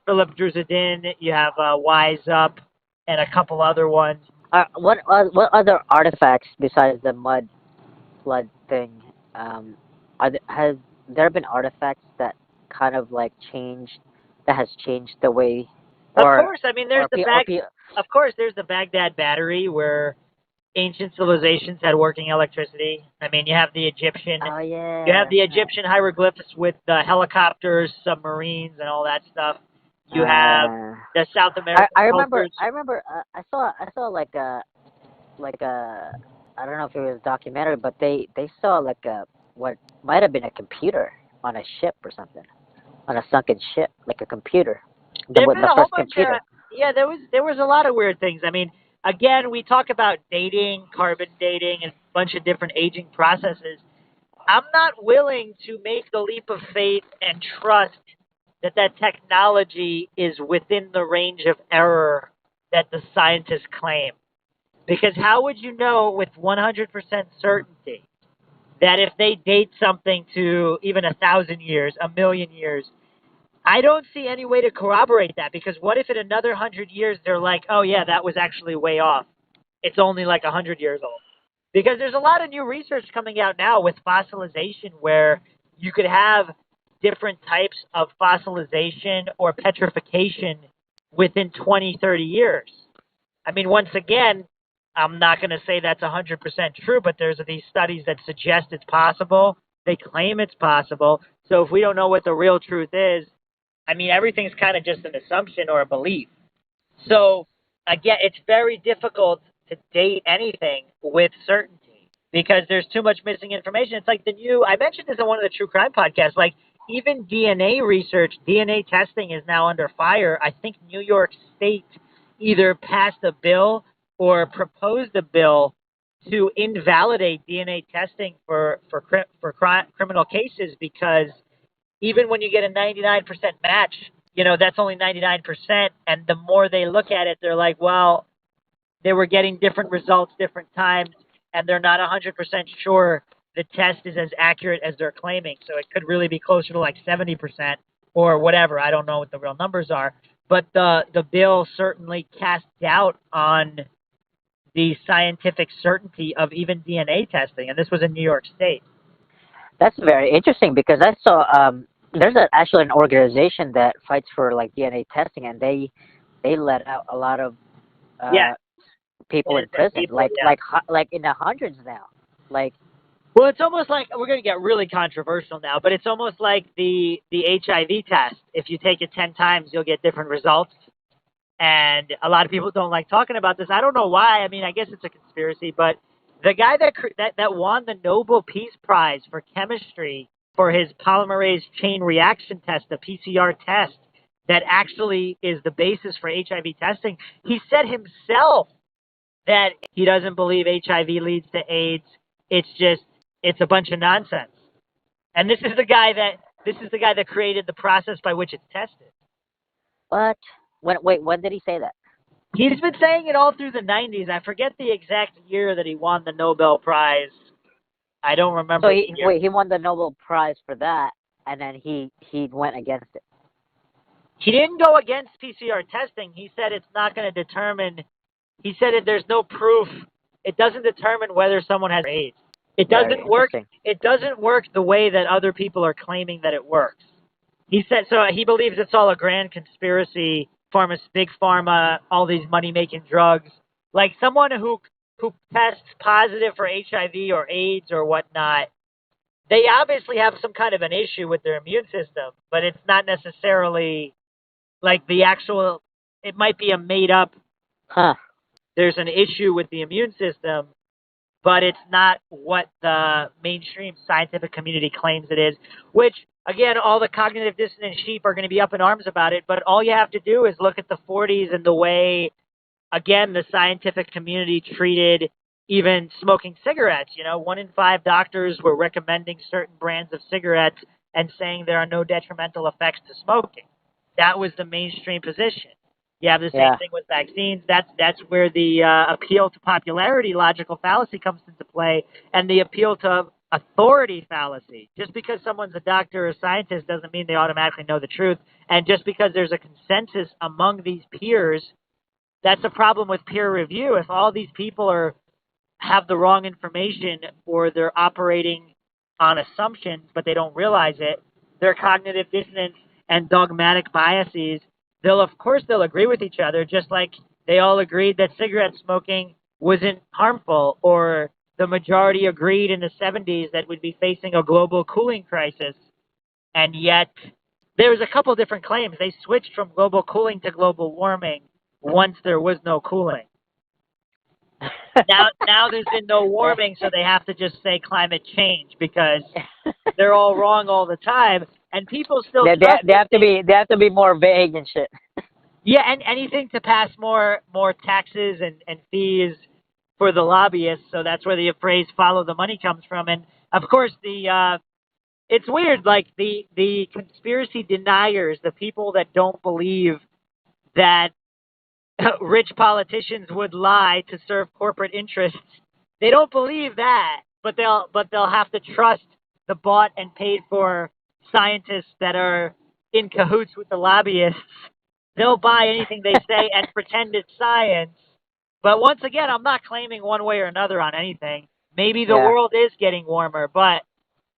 Philip Druzadin, you have Wise Up, and a couple other ones. What other artifacts besides the mud flood thing? Has there been artifacts that kind of changed the way? Of course, I mean there's there's the Baghdad Battery where ancient civilizations had working electricity. I mean, you have the Egyptian. Oh yeah. You have the Egyptian hieroglyphs with the helicopters, submarines, and all that stuff. You have the South American. I remember. I saw I don't know if it was a documentary, but they saw what might have been a computer on a ship or something, on a sunken ship, like a computer. There's been a whole bunch of Yeah, there was a lot of weird things. I mean, again, we talk about dating, carbon dating, and a bunch of different aging processes. I'm not willing to make the leap of faith and trust that that technology is within the range of error that the scientists claim. Because how would you know with 100% certainty that if they date something to even 1,000 years, 1,000,000 years, I don't see any way to corroborate that. Because what if in another 100 years they're like, oh yeah, that was actually way off. It's only like 100 years old. Because there's a lot of new research coming out now with fossilization where you could have different types of fossilization or petrification within 20, 30 years. I mean, once again, I'm not going to say that's 100% true, but there's these studies that suggest it's possible. They claim it's possible. So if we don't know what the real truth is, I mean, everything's kind of just an assumption or a belief. So again, it's very difficult to date anything with certainty because there's too much missing information. It's like I mentioned this in one of the true crime podcasts, like even DNA research, DNA testing is now under fire. I think New York State either passed a bill or proposed a bill to invalidate DNA testing for criminal cases because even when you get a 99% match, that's only 99%. And the more they look at it, they're like, well, they were getting different results different times, and they're not 100% sure the test is as accurate as they're claiming. So it could really be closer to like 70% or whatever. I don't know what the real numbers are. But the bill certainly cast doubt on the scientific certainty of even DNA testing. And this was in New York State. That's very interesting because I saw there's actually an organization that fights for like DNA testing, and they let out a lot of people in prison, people, like in the hundreds now. Like, well, it's almost like we're going to get really controversial now, but it's almost like the HIV test. If you take it 10 times, you'll get different results. And a lot of people don't like talking about this. I don't know why. I mean, I guess it's a conspiracy, but the guy that won the Nobel Peace Prize for chemistry for his polymerase chain reaction test, the PCR test, that actually is the basis for HIV testing, he said himself that he doesn't believe HIV leads to AIDS. It's a bunch of nonsense. And this is the guy that created the process by which it's tested. what? When did he say that? He's been saying it all through the 90s. I forget the exact year that he won the Nobel Prize. I don't remember. So he won the Nobel Prize for that, and then he went against it. He didn't go against PCR testing. He said it's not going to determine. He said there's no proof. It doesn't determine whether someone has AIDS. It doesn't work. It doesn't work the way that other people are claiming that it works. He said so. He believes it's all a grand conspiracy. Big pharma, all these money-making drugs. Like someone who tests positive for HIV or AIDS or whatnot, they obviously have some kind of an issue with their immune system, but it's not necessarily like the actual. It might be a made-up. There's an issue with the immune system, but it's not what the mainstream scientific community claims it is, which, again, all the cognitive dissonant sheep are going to be up in arms about it, but all you have to do is look at the 40s and the way, again, the scientific community treated even smoking cigarettes. 1 in 5 doctors were recommending certain brands of cigarettes and saying there are no detrimental effects to smoking. That was the mainstream position. You have the same thing with vaccines. That's where the appeal to popularity logical fallacy comes into play, and the appeal to authority fallacy. Just because someone's a doctor or a scientist doesn't mean they automatically know the truth. And just because there's a consensus among these peers, that's a problem with peer review. If all these people have the wrong information or they're operating on assumptions, but they don't realize it, their cognitive dissonance and dogmatic biases, they'll agree with each other, just like they all agreed that cigarette smoking wasn't harmful, or the majority agreed in the 70s that we'd be facing a global cooling crisis. And yet there was a couple different claims. They switched from global cooling to global warming once there was no cooling. Now there's been no warming, so they have to just say climate change because they're all wrong all the time. And people still they have to be more vague and shit. Yeah, and anything to pass more taxes and fees for the lobbyists. So that's where the phrase "follow the money" comes from. And of course, it's weird. Like the conspiracy deniers, the people that don't believe that rich politicians would lie to serve corporate interests. They don't believe that, but they'll have to trust the bought and paid for scientists that are in cahoots with the lobbyists. They'll buy anything they say and pretend it's science. But once again, I'm not claiming one way or another on anything. Maybe the Yeah. world is getting warmer, but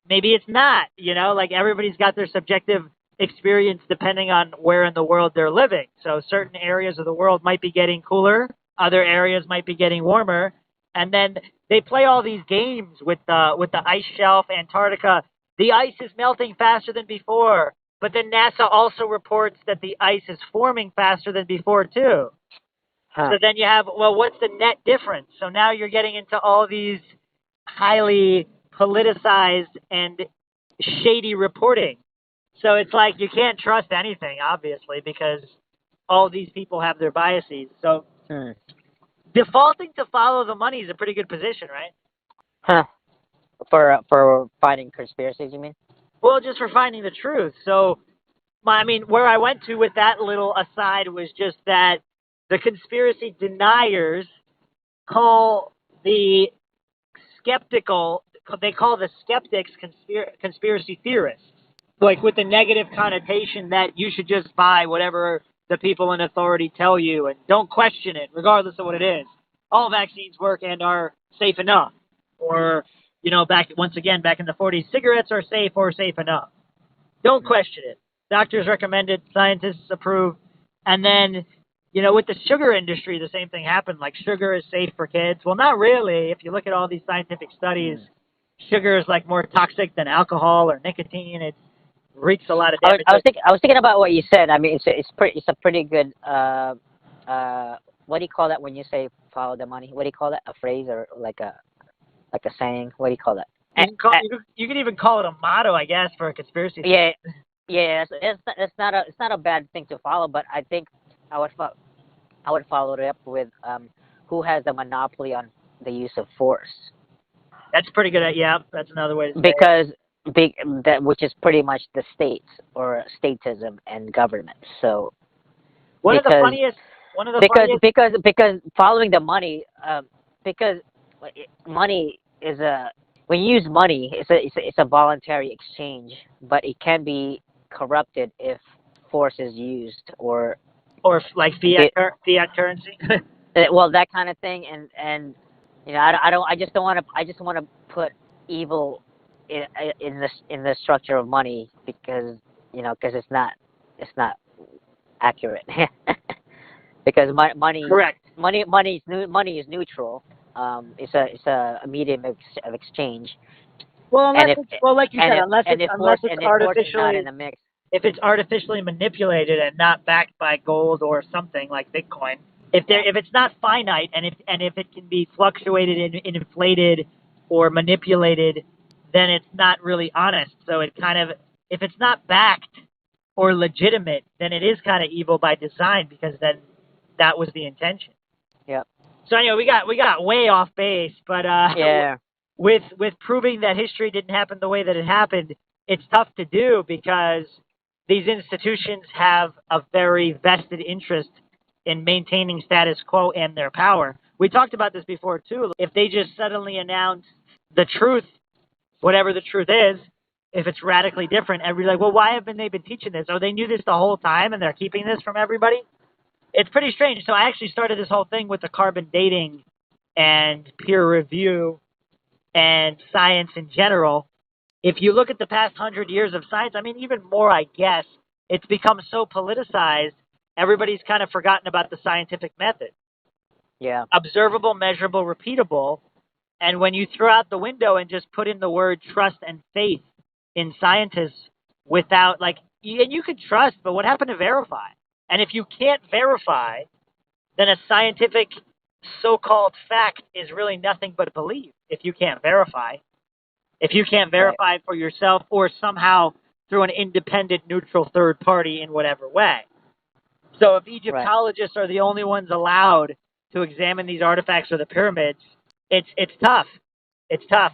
maybe it's not. Like everybody's got their subjective experience depending on where in the world they're living. So certain areas of the world might be getting cooler, other areas might be getting warmer, and then they play all these games with the ice shelf, Antarctica. The ice is melting faster than before, but then NASA also reports that the ice is forming faster than before too. Huh. So then you have, well, what's the net difference? So now you're getting into all these highly politicized and shady reporting. So it's like you can't trust anything, obviously, because all these people have their biases. So Hmm. defaulting to follow the money is a pretty good position, right? Huh. For finding conspiracies, you mean? Well, just for finding the truth. So, where I went to with that little aside was just that the conspiracy deniers call the skeptical, they call the skeptics conspiracy theorists, like with the negative connotation that you should just buy whatever the people in authority tell you and don't question it, regardless of what it is. All vaccines work and are safe enough. Or, back in the 40s, cigarettes are safe or safe enough. Don't question it. Doctors recommend it, scientists approve. And then, with the sugar industry, the same thing happened. Like, sugar is safe for kids. Well, not really. If you look at all these scientific studies, sugar is like more toxic than alcohol or nicotine. It wreaks a lot of damage. I was thinking about what you said. I mean, it's a pretty good what do you call that when you say follow the money? What do you call that? A phrase or like a saying? What do you call that? You can even call it a motto, I guess, for a conspiracy. Yeah, yeah. It's not a bad thing to follow, but I think I would follow it up with who has the monopoly on the use of force. That's pretty good. Yeah, that's another way to say Because which is pretty much the states or statism and government. So one of the funniest because following the money, because money is when you use money, it's a voluntary exchange, but it can be corrupted if force is used or like fiat currency. well, that kind of thing, and I just want to put evil in the structure of money because because it's not accurate. Because money Correct. money is neutral. It's a medium of exchange. Well, And like you said, unless it's force is not in artificially, the mix. if it's artificially manipulated and not backed by gold or something like Bitcoin, if it's not finite and if it can be fluctuated and inflated or manipulated, then it's not really honest. So it kind of, if it's not backed or legitimate, then it is kind of evil by design because then that was the intention. Yeah. So anyway, we got way off base, but Yeah. with proving that history didn't happen the way that it happened, it's tough to do because these institutions have a very vested interest in maintaining status quo and their power. We talked about this before too. If they just suddenly announce the truth, whatever the truth is, if it's radically different, everybody's like, well, why haven't they been teaching this? Oh, they knew this the whole time and they're keeping this from everybody? It's pretty strange. So I actually started this whole thing with the carbon dating and peer review and science in general. If you look at the past 100 years of science, even more, I guess, it's become so politicized, everybody's kind of forgotten about the scientific method. Yeah. Observable, measurable, repeatable. And when you throw out the window and just put in the word trust and faith in scientists without, and you could trust, but what happened to verify? And if you can't verify, then a scientific so-called fact is really nothing but belief if you can't verify. If you can't verify it for yourself or somehow through an independent, neutral third party in whatever way. So if Right. Egyptologists are the only ones allowed to examine these artifacts or the pyramids, it's tough. It's tough.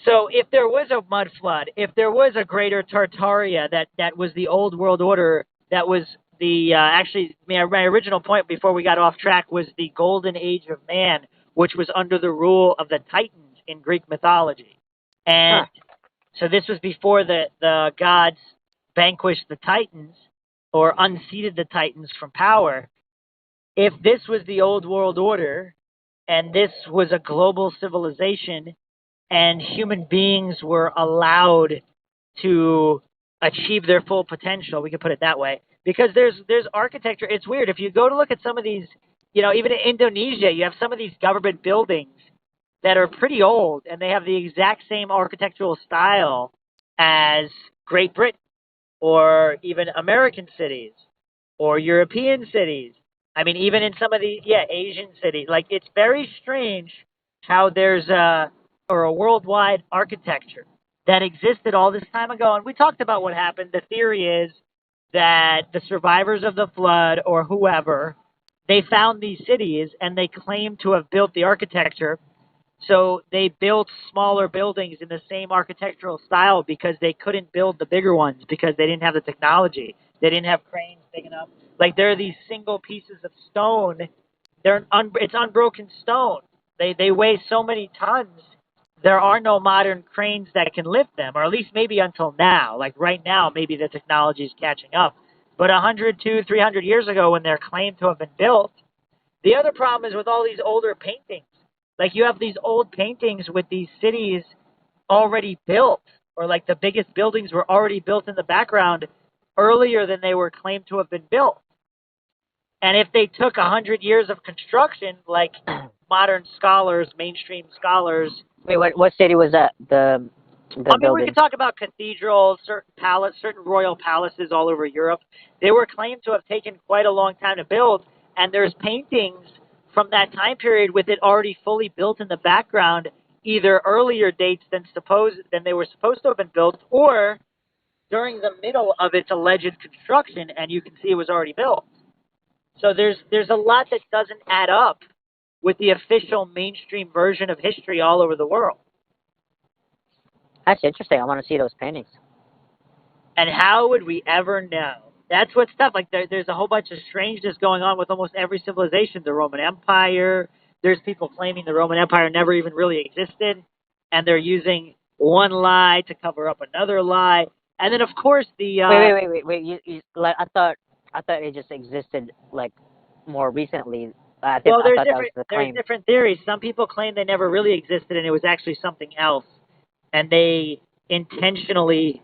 So if there was a mud flood, if there was a greater Tartaria that was the old world order, that was the actually my original point before we got off track was the golden age of man, which was under the rule of the Titans in Greek mythology. And so this was before the gods vanquished the Titans or unseated the Titans from power. If this was the old world order and this was a global civilization and human beings were allowed to achieve their full potential, we could put it that way. Because there's architecture. It's weird. If you go to look at some of these, even in Indonesia, you have some of these government buildings that are pretty old and they have the exact same architectural style as Great Britain or even American cities or European cities. I mean, even in some of the Asian cities, like it's very strange how there's a worldwide architecture that existed all this time ago. And we talked about what happened. The theory is that the survivors of the flood or whoever, they found these cities and they claim to have built the architecture, so they built smaller buildings in the same architectural style because they couldn't build the bigger ones because they didn't have the technology. They didn't have cranes big enough. Like there are these single pieces of stone. It's unbroken stone. They weigh so many tons. There are no modern cranes that can lift them, or at least maybe until now. Like right now, maybe the technology is catching up. But 100, 200, 300 years ago, when they're claimed to have been built, the other problem is with all these older paintings. Like you have these old paintings with these cities already built, or like the biggest buildings were already built in the background earlier than they were claimed to have been built. And if they took 100 years of construction, like modern scholars, mainstream scholars. Wait, what city was that? The We building. could talk about cathedrals, certain royal palaces all over Europe. They were claimed to have taken quite a long time to build, and there's paintings from that time period with it already fully built in the background, either earlier dates than they were supposed to have been built, or during the middle of its alleged construction, and you can see it was already built. So there's a lot that doesn't add up with the official mainstream version of history all over the world. That's interesting. I want to see those paintings. And how would we ever know? That's what's tough. Like there's a whole bunch of strangeness going on with almost every civilization. The Roman Empire. There's people claiming the Roman Empire never even really existed, and they're using one lie to cover up another lie. And then, of course, the Wait. Like, I thought it just existed like more recently. I thought that was the claim. There's different theories. Some people claim they never really existed, and it was actually something else, and they intentionally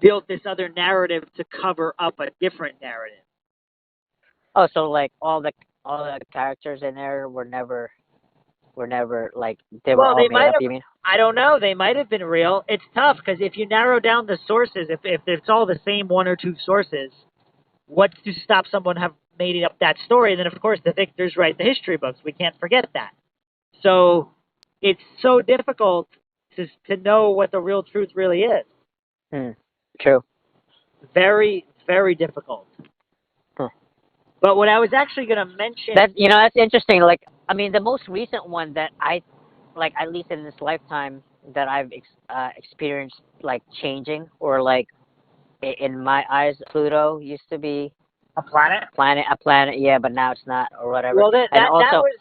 built this other narrative to cover up a different narrative. Oh, so like all the characters in there were never like they were all made up. You mean? I don't know. They might have been real. It's tough because if you narrow down the sources, if it's all the same one or two sources, what's to stop someone have made up that story? And then of course the victors write the history books. We can't forget that. So it's so difficult to know what the real truth really is. True. Very, very difficult. But what I was actually going to mention... That's interesting. Like, I mean, the most recent one that I, like, at least in this lifetime, that I've experienced, like, changing, or, like, in my eyes, Pluto used to be... A planet? A planet, yeah, but now it's not, or whatever. Well,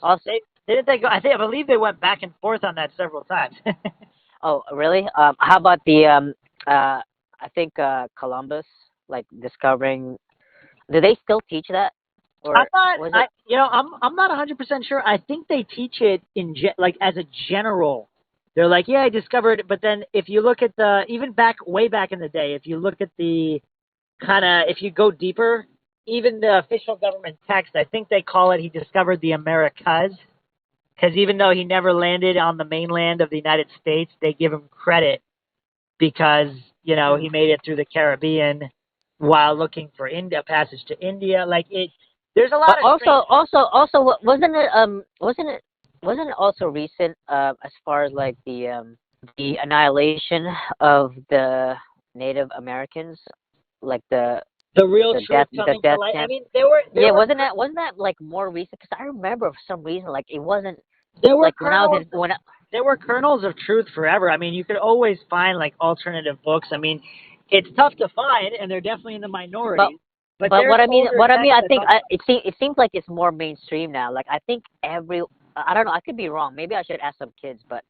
also, didn't they go... I believe they went back and forth on that several times. Oh, really? How about the, I think, Columbus, like, discovering... Do they still teach that? Or I'm not 100% sure. I think they teach it like as a general. They're like, yeah, I discovered it. But then if you look at way back in the day, if you look at the if you go deeper, even the official government text, I think they call it, he discovered the Americas. Because even though he never landed on the mainland of the United States, they give him credit because, he made it through the Caribbean while looking for a passage to India. Like there's a lot of also wasn't it also recent as far as like the annihilation of the Native Americans, like the The real The truth the coming to death light. I camp. mean, there were Yeah, wasn't that like more recent? Because I remember for some reason like it wasn't there were like when I was kernels in when I, there were kernels of truth forever. I mean, you could always find like alternative books. I mean, it's tough to find, and they're definitely in the but minority. But but there's older what I mean texts I that think talk. it seems like it's more mainstream now. Like I think I don't know, I could be wrong. Maybe I should ask some kids, but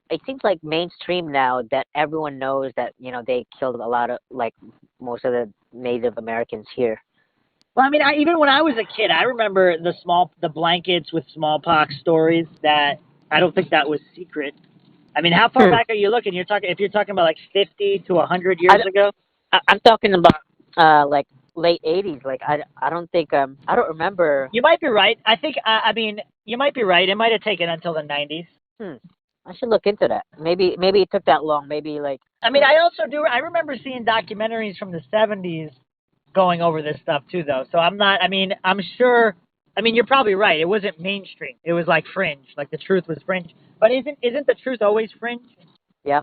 it seems like mainstream now that everyone knows that they killed a lot of like most of the Native Americans here. Well, I mean, even when I was a kid, I remember the blankets with smallpox stories. That I don't think that was secret. I mean, how far Hmm. back are you looking? If you're talking about like 50 to 100 I, years ago. I'm talking about like late '80s. Like I don't think I don't remember. You might be right. I think, I mean, you might be right. It might have taken until the 90s. Hmm. I should look into that. Maybe it took that long. Maybe like I mean, I remember seeing documentaries from the 70s going over this stuff too, though. So I mean, I'm sure, I mean, you're probably right. It wasn't mainstream. It was like fringe, like the truth was fringe. But isn't the truth always fringe? yeah.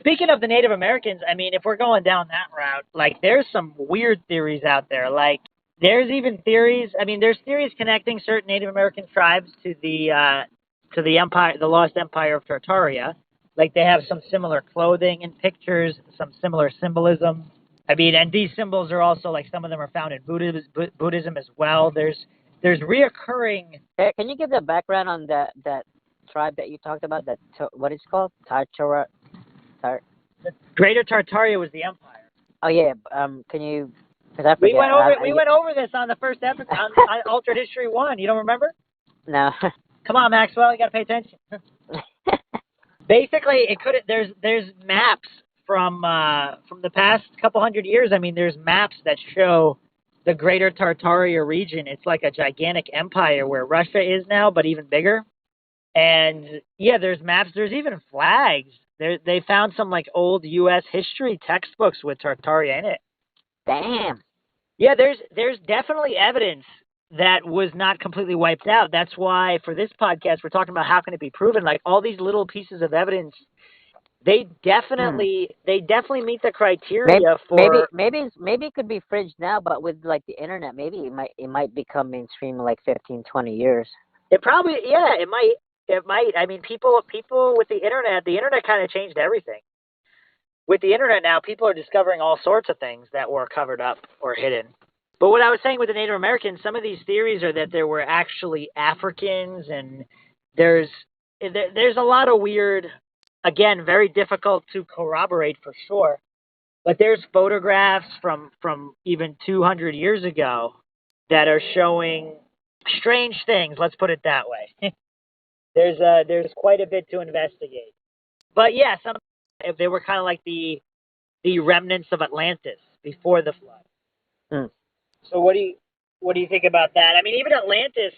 Speaking of the Native Americans, I mean, if we're going down that route, like there's some weird theories out there. Like there's even theories. I mean, there's theories connecting certain Native American tribes to the empire, the lost empire of Tartaria. Like they have some similar clothing and pictures, some similar symbolism. I mean, and these symbols are also like some of them are found in Buddhism as well. There's reoccurring. Can you give the background on that tribe that you talked about? What is it called? Tartara. The Greater Tartaria was the empire. Oh yeah. Can you? Because I forget. We went over this on the first episode on Altered History 1. You don't remember? No. Come on, Maxwell, you got to pay attention. Basically, there's maps from the past couple hundred years. I mean, there's maps that show the Greater Tartaria region. It's like a gigantic empire where Russia is now, but even bigger. And yeah, there's maps. There's even flags. They found some like old U.S. history textbooks with Tartaria in it. Damn. Yeah, there's definitely evidence that was not completely wiped out. That's why for this podcast we're talking about how can it be proven. Like all these little pieces of evidence, they definitely meet the criteria for. Maybe it could be fringe now, but with like the internet, maybe it might become mainstream in like 15, 20 years. It probably it might. I mean, people with the internet kind of changed everything. With the internet now, people are discovering all sorts of things that were covered up or hidden. But what I was saying with the Native Americans, some of these theories are that there were actually Africans, and there's a lot of weird, again, very difficult to corroborate for sure. But there's photographs from even 200 years ago that are showing strange things. Let's put it that way. There's quite a bit to investigate. But yeah, some they were kind of like the remnants of Atlantis before the flood. Hmm. So what do you think about that? I mean, even Atlantis,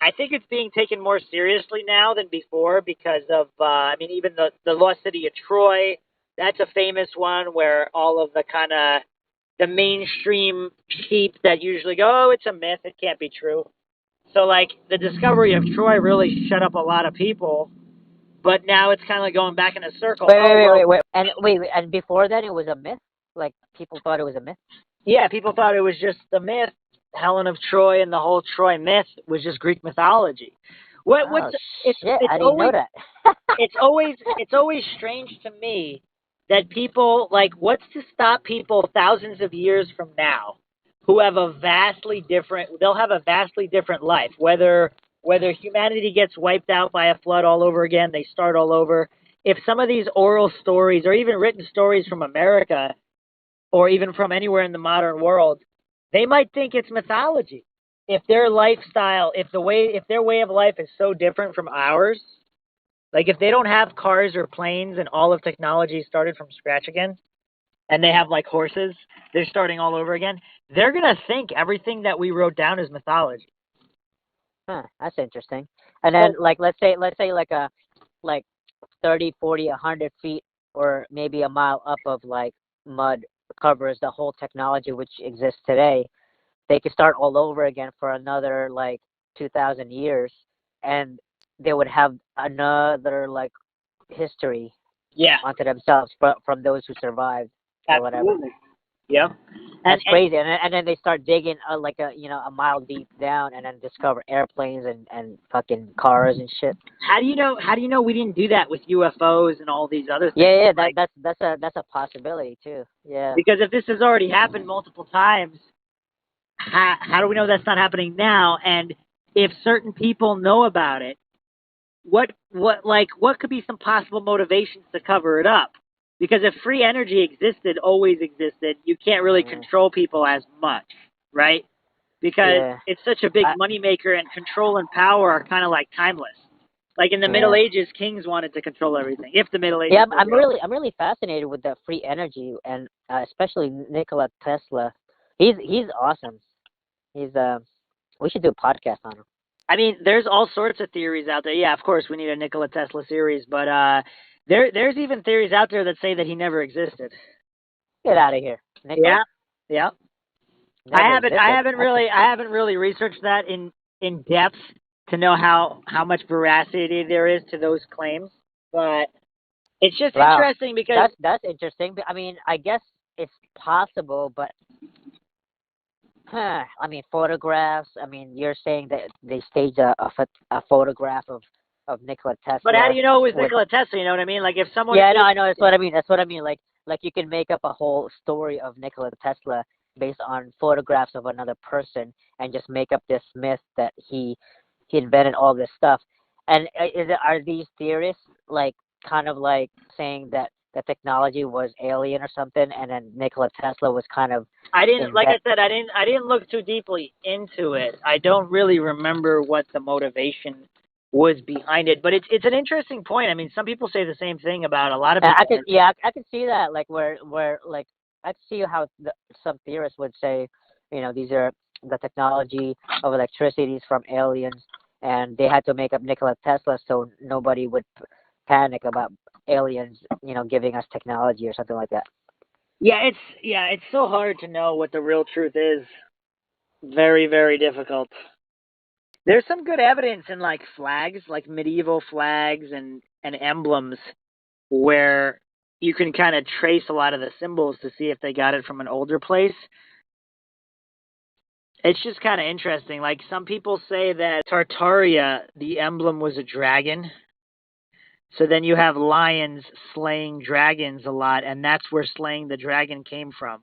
I think it's being taken more seriously now than before because of I mean, even the lost city of Troy. That's a famous one where all of the kind of the mainstream sheep that usually go, oh, it's a myth, it can't be true. So like the discovery of Troy really shut up a lot of people, but now it's kind of like going back in a circle. And before that, it was a myth. Like people thought it was a myth. Yeah, people thought it was just the myth. Helen of Troy and the whole Troy myth was just Greek mythology. Shit! I didn't know that. it's always strange to me that people like what's to stop people thousands of years from now who have they'll have a vastly different life, whether humanity gets wiped out by a flood all over again, they start all over. If some of these oral stories or even written stories from America or even from anywhere in the modern world, they might think it's mythology. If their lifestyle, if their way of life is so different from ours, like if they don't have cars or planes and all of technology started from scratch again, and they have like horses, they're starting all over again, they're going to think everything that we wrote down is mythology. Huh, that's interesting. And then like let's say like 30, 40, 100 feet or maybe a mile up of like mud covers the whole technology which exists today. They could start all over again for another like 2,000 years, and they would have another like history Yeah, onto themselves from those who survived or whatever. absolutely. Yep. That's crazy. And then they start digging like a mile deep down, and then discover airplanes and fucking cars and shit. How do you know? How do you know we didn't do that with UFOs and all these other things? Yeah, Like, that's a possibility too. Yeah. because if this has already happened multiple times, how do we know that's not happening now? And if certain people know about it, what could be some possible motivations to cover it up? Because if free energy always existed, you can't really control people as much, right? Because Yeah. it's such a big moneymaker, and control and power are kind of like timeless. Like in the Yeah. Middle Ages, kings wanted to control everything. If the Middle Ages, Yeah, were I'm real. really fascinated with the free energy, and especially Nikola Tesla. He's awesome. He's we should do a podcast on him. I mean, there's all sorts of theories out there. Yeah, of course, we need a Nikola Tesla series, but there's even theories out there that say that he never existed. Get out of here, Nikola. Yeah. Never I existed. haven't really researched that in depth to know how much veracity there is to those claims, but it's just Wow. interesting because That's interesting. I mean, I guess it's possible, but I mean, photographs. I mean, you're saying that they staged a photograph of Nikola Tesla. But how do you know it was Nikola Tesla? You know what I mean? Like if someone. Yeah, no, I know. That's what I mean. That's what I mean. Like you can make up a whole story of Nikola Tesla based on photographs of another person, and just make up this myth that he invented all this stuff. And are these theorists like kind of like saying that the technology was alien or something, and then Nikola Tesla was kind of I didn't, like I said, I didn't look too deeply into it. I don't really remember what the motivation was behind it, but it's an interesting point. I mean, some people say the same thing about a lot of people. I could see that, like where like I could see how some theorists would say, these are the technology of electricity is from aliens, and they had to make up Nikola Tesla so nobody would panic about aliens, giving us technology or something like that. Yeah, it's so hard to know what the real truth is. Very, very difficult. There's some good evidence in like flags, like medieval flags and emblems, where you can kind of trace a lot of the symbols to see if they got it from an older place. It's just kind of interesting. Like some people say that Tartaria, the emblem was a dragon. So then you have lions slaying dragons a lot, and that's where slaying the dragon came from.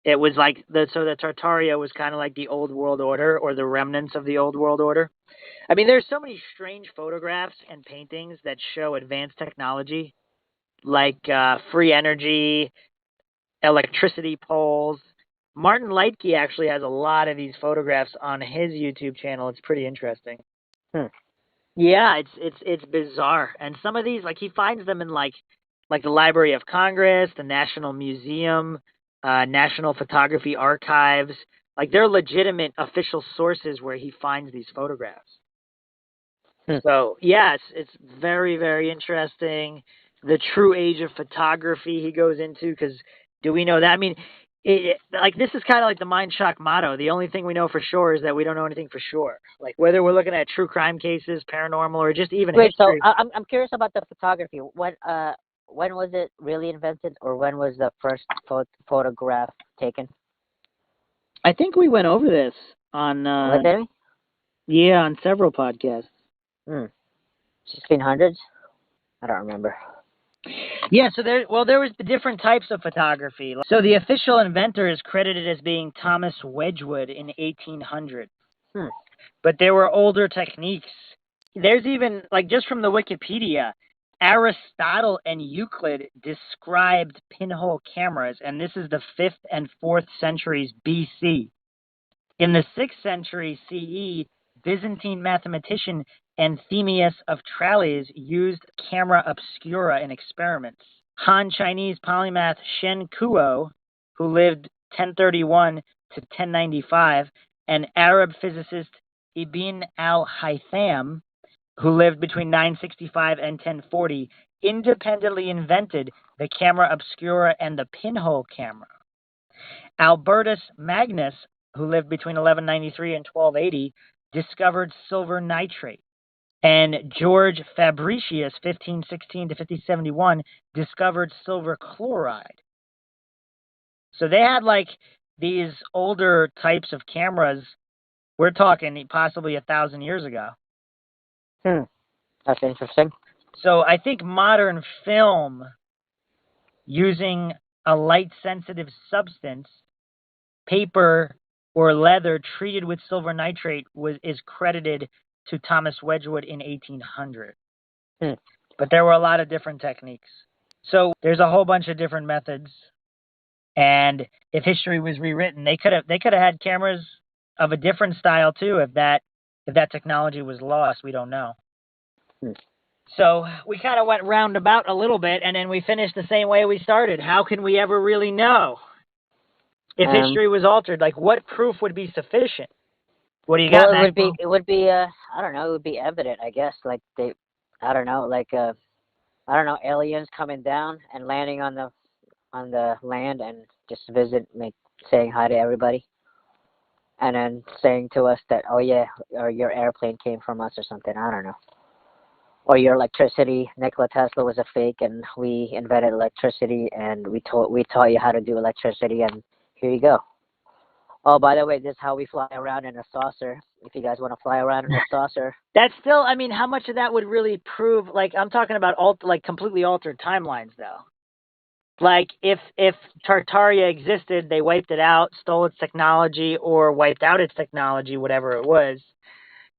It was like the Tartaria was kind of like the old world order, or the remnants of the old world order. I mean, there's so many strange photographs and paintings that show advanced technology, like free energy, electricity poles. Martin Leitke actually has a lot of these photographs on his YouTube channel. It's pretty interesting. Yeah, it's bizarre. And some of these, like he finds them in like the Library of Congress, the National Museum, National Photography Archives. Like they're legitimate official sources where he finds these photographs. So yeah, it's very, very interesting. The true age of photography he goes into, because do we know that? I mean, like this is kind of like the MINDSHOCK motto. The only thing we know for sure is that we don't know anything for sure. Like whether we're looking at true crime cases, paranormal, or just even Wait, history. so I'm curious about the photography. When was it really invented, or when was the first photograph taken? I think we went over this on What did we? yeah, on several podcasts. 1600s? I don't remember. Yeah, so there was the different types of photography. So the official inventor is credited as being Thomas Wedgwood in 1800. But there were older techniques. There's even, like, just from the Wikipedia, Aristotle and Euclid described pinhole cameras, and this is the 5th and 4th centuries BC. In the 6th century CE, Byzantine mathematician Anthemius of Tralles used camera obscura in experiments. Han Chinese polymath Shen Kuo, who lived 1031 to 1095, and Arab physicist Ibn al-Haytham, who lived between 965 and 1040, independently invented the camera obscura and the pinhole camera. Albertus Magnus, who lived between 1193 and 1280, discovered silver nitrate. And George Fabricius, 1516 to 1571, discovered silver chloride. So they had like these older types of cameras. We're talking possibly 1,000 years ago. That's interesting. So I think modern film using a light-sensitive substance, paper or leather treated with silver nitrate is credited to Thomas Wedgwood in 1800. But there were a lot of different techniques. So there's a whole bunch of different methods. And if history was rewritten, they could have had cameras of a different style too. If that technology was lost, we don't know. So we kind of went roundabout a little bit, and then we finished the same way we started. How can we ever really know if history was altered? Like, what proof would be sufficient? What do you got? Well, it would be I don't know, it would be evident, I guess. Like I don't know, aliens coming down and landing on the land and just saying hi to everybody, and then saying to us that, oh yeah, or your airplane came from us or something. I don't know. Or your electricity, Nikola Tesla was a fake, and we invented electricity, and we taught you how to do electricity, and here you go. Oh, by the way, this is how we fly around in a saucer. If you guys want to fly around in a saucer. That's still, I mean, how much of that would really prove, like, I'm talking about completely altered timelines, though. Like, if Tartaria existed, they wiped it out, stole its technology, or wiped out its technology, whatever it was.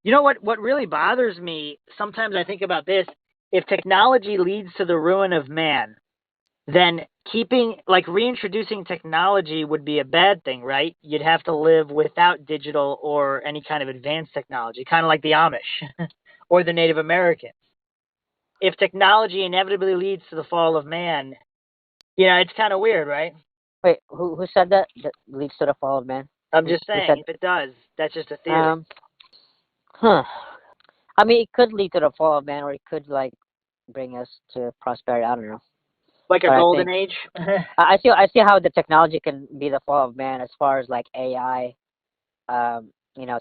You know what really bothers me? Sometimes I think about this. If technology leads to the ruin of man, then reintroducing technology would be a bad thing, right? You'd have to live without digital or any kind of advanced technology, kind of like the Amish or the Native Americans. If technology inevitably leads to the fall of man, it's kind of weird, right? Wait, who said that? That leads to the fall of man? I'm just saying, if it does, that's just a theory. I mean, it could lead to the fall of man, or it could bring us to prosperity. I don't know. Like a golden age. I see how the technology can be the fall of man, as far as AI,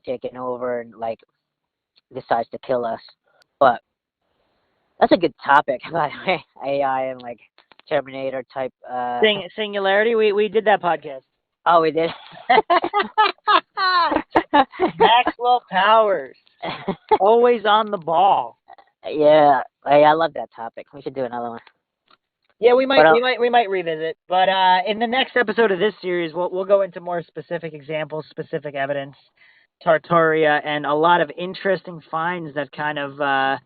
taking over and decides to kill us. But that's a good topic, by the way. AI and Terminator type. Singularity. We did that podcast. Oh, we did. Maxwell Powers, always on the ball. Yeah, I love that topic. We should do another one. Yeah, we might revisit. But in the next episode of this series, we'll go into more specific examples, specific evidence, Tartaria, and a lot of interesting finds that kind of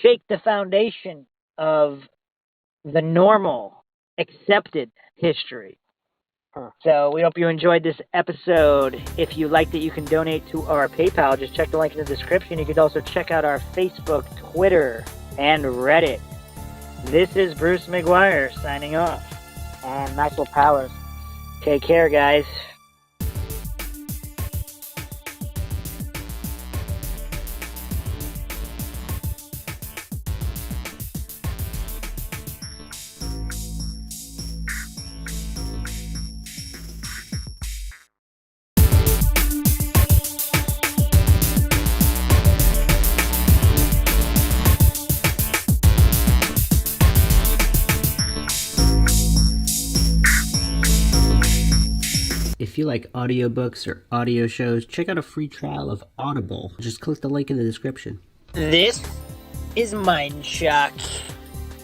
shake the foundation of the normal, accepted history. So we hope you enjoyed this episode. If you liked it, you can donate to our PayPal. Just check the link in the description. You could also check out our Facebook, Twitter, and Reddit. This is Bruce McGuire signing off. And Maxwell Powers. Take care, guys. If you like audiobooks or audio shows, check out a free trial of Audible. Just click the link in the description. This is MINDSHOCK.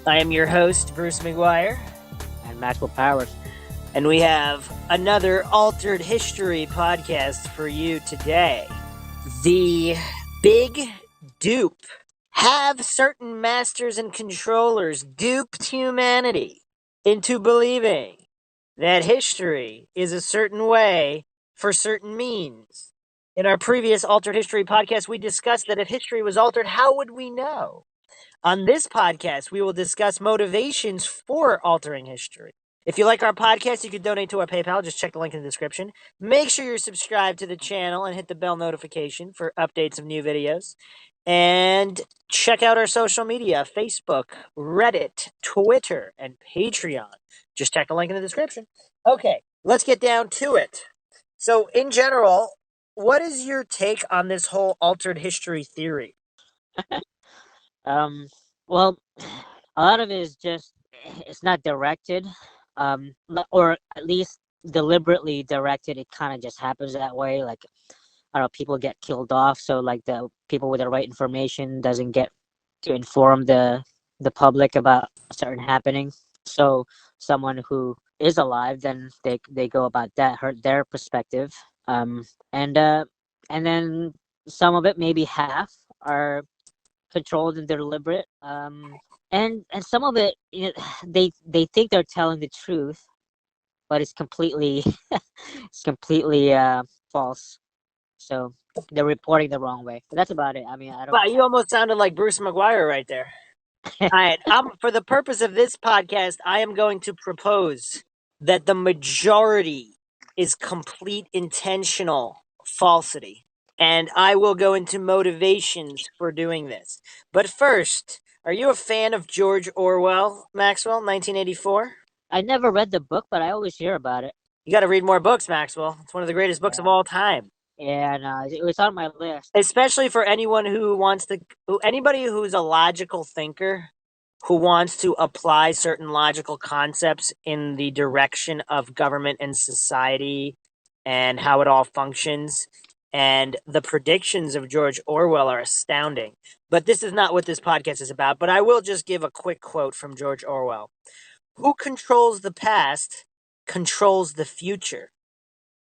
I am your host, Bruce McGuire. And Maxwell Powers. And we have another Altered History podcast for you today. The Big Dupe. Have certain masters and controllers duped humanity into believing that history is a certain way for certain means. In our previous Altered History podcast, we discussed that if history was altered, how would we know? On this podcast, we will discuss motivations for altering history. If you like our podcast, you can donate to our PayPal. Just check the link in the description. Make sure you're subscribed to the channel and hit the bell notification for updates of new videos. And check out our social media, Facebook, Reddit, Twitter, and Patreon. Just check the link in the description. Okay, let's get down to it. So, in general, what is your take on this whole altered history theory? Well, a lot of it is just, it's not directed, or at least deliberately directed. It kind of just happens that way. Like, I don't know, people get killed off, so like the people with the right information doesn't get to inform the public about a certain happening. So someone who is alive, then they go about that, hurt their perspective. Um, and then some of it, maybe half, are controlled and deliberate. And some of it, they think they're telling the truth, but it's completely it's completely false. So they're reporting the wrong way. But that's about it. I mean, I don't. Wow, you almost sounded like Bruce McGuire right there. All right, for the purpose of this podcast, I am going to propose that the majority is complete intentional falsity. And I will go into motivations for doing this. But first, are you a fan of George Orwell, Maxwell, 1984? I never read the book, but I always hear about it. You got to read more books, Maxwell. It's one of the greatest books of all time. Yeah, no, it was on my list. Especially for anyone who wants to, anybody who's a logical thinker who wants to apply certain logical concepts in the direction of government and society and how it all functions. And the predictions of George Orwell are astounding. But this is not what this podcast is about. But I will just give a quick quote from George Orwell. Who controls the past controls the future.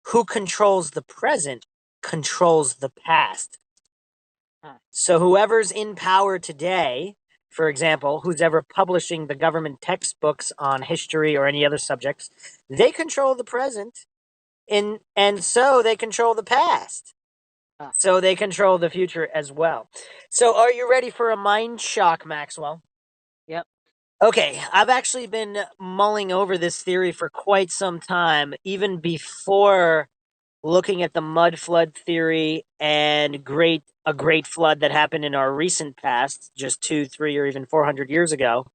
Who controls the present controls the past. So whoever's in power today, for example, who's ever publishing the government textbooks on history or any other subjects, they control the present, and so they control the past. So they control the future as well. So are you ready for a mind shock, Maxwell? Yep. Okay, I've actually been mulling over this theory for quite some time, even before looking at the mud flood theory and a great flood that happened in our recent past, just 2, 3, or even 400 years ago,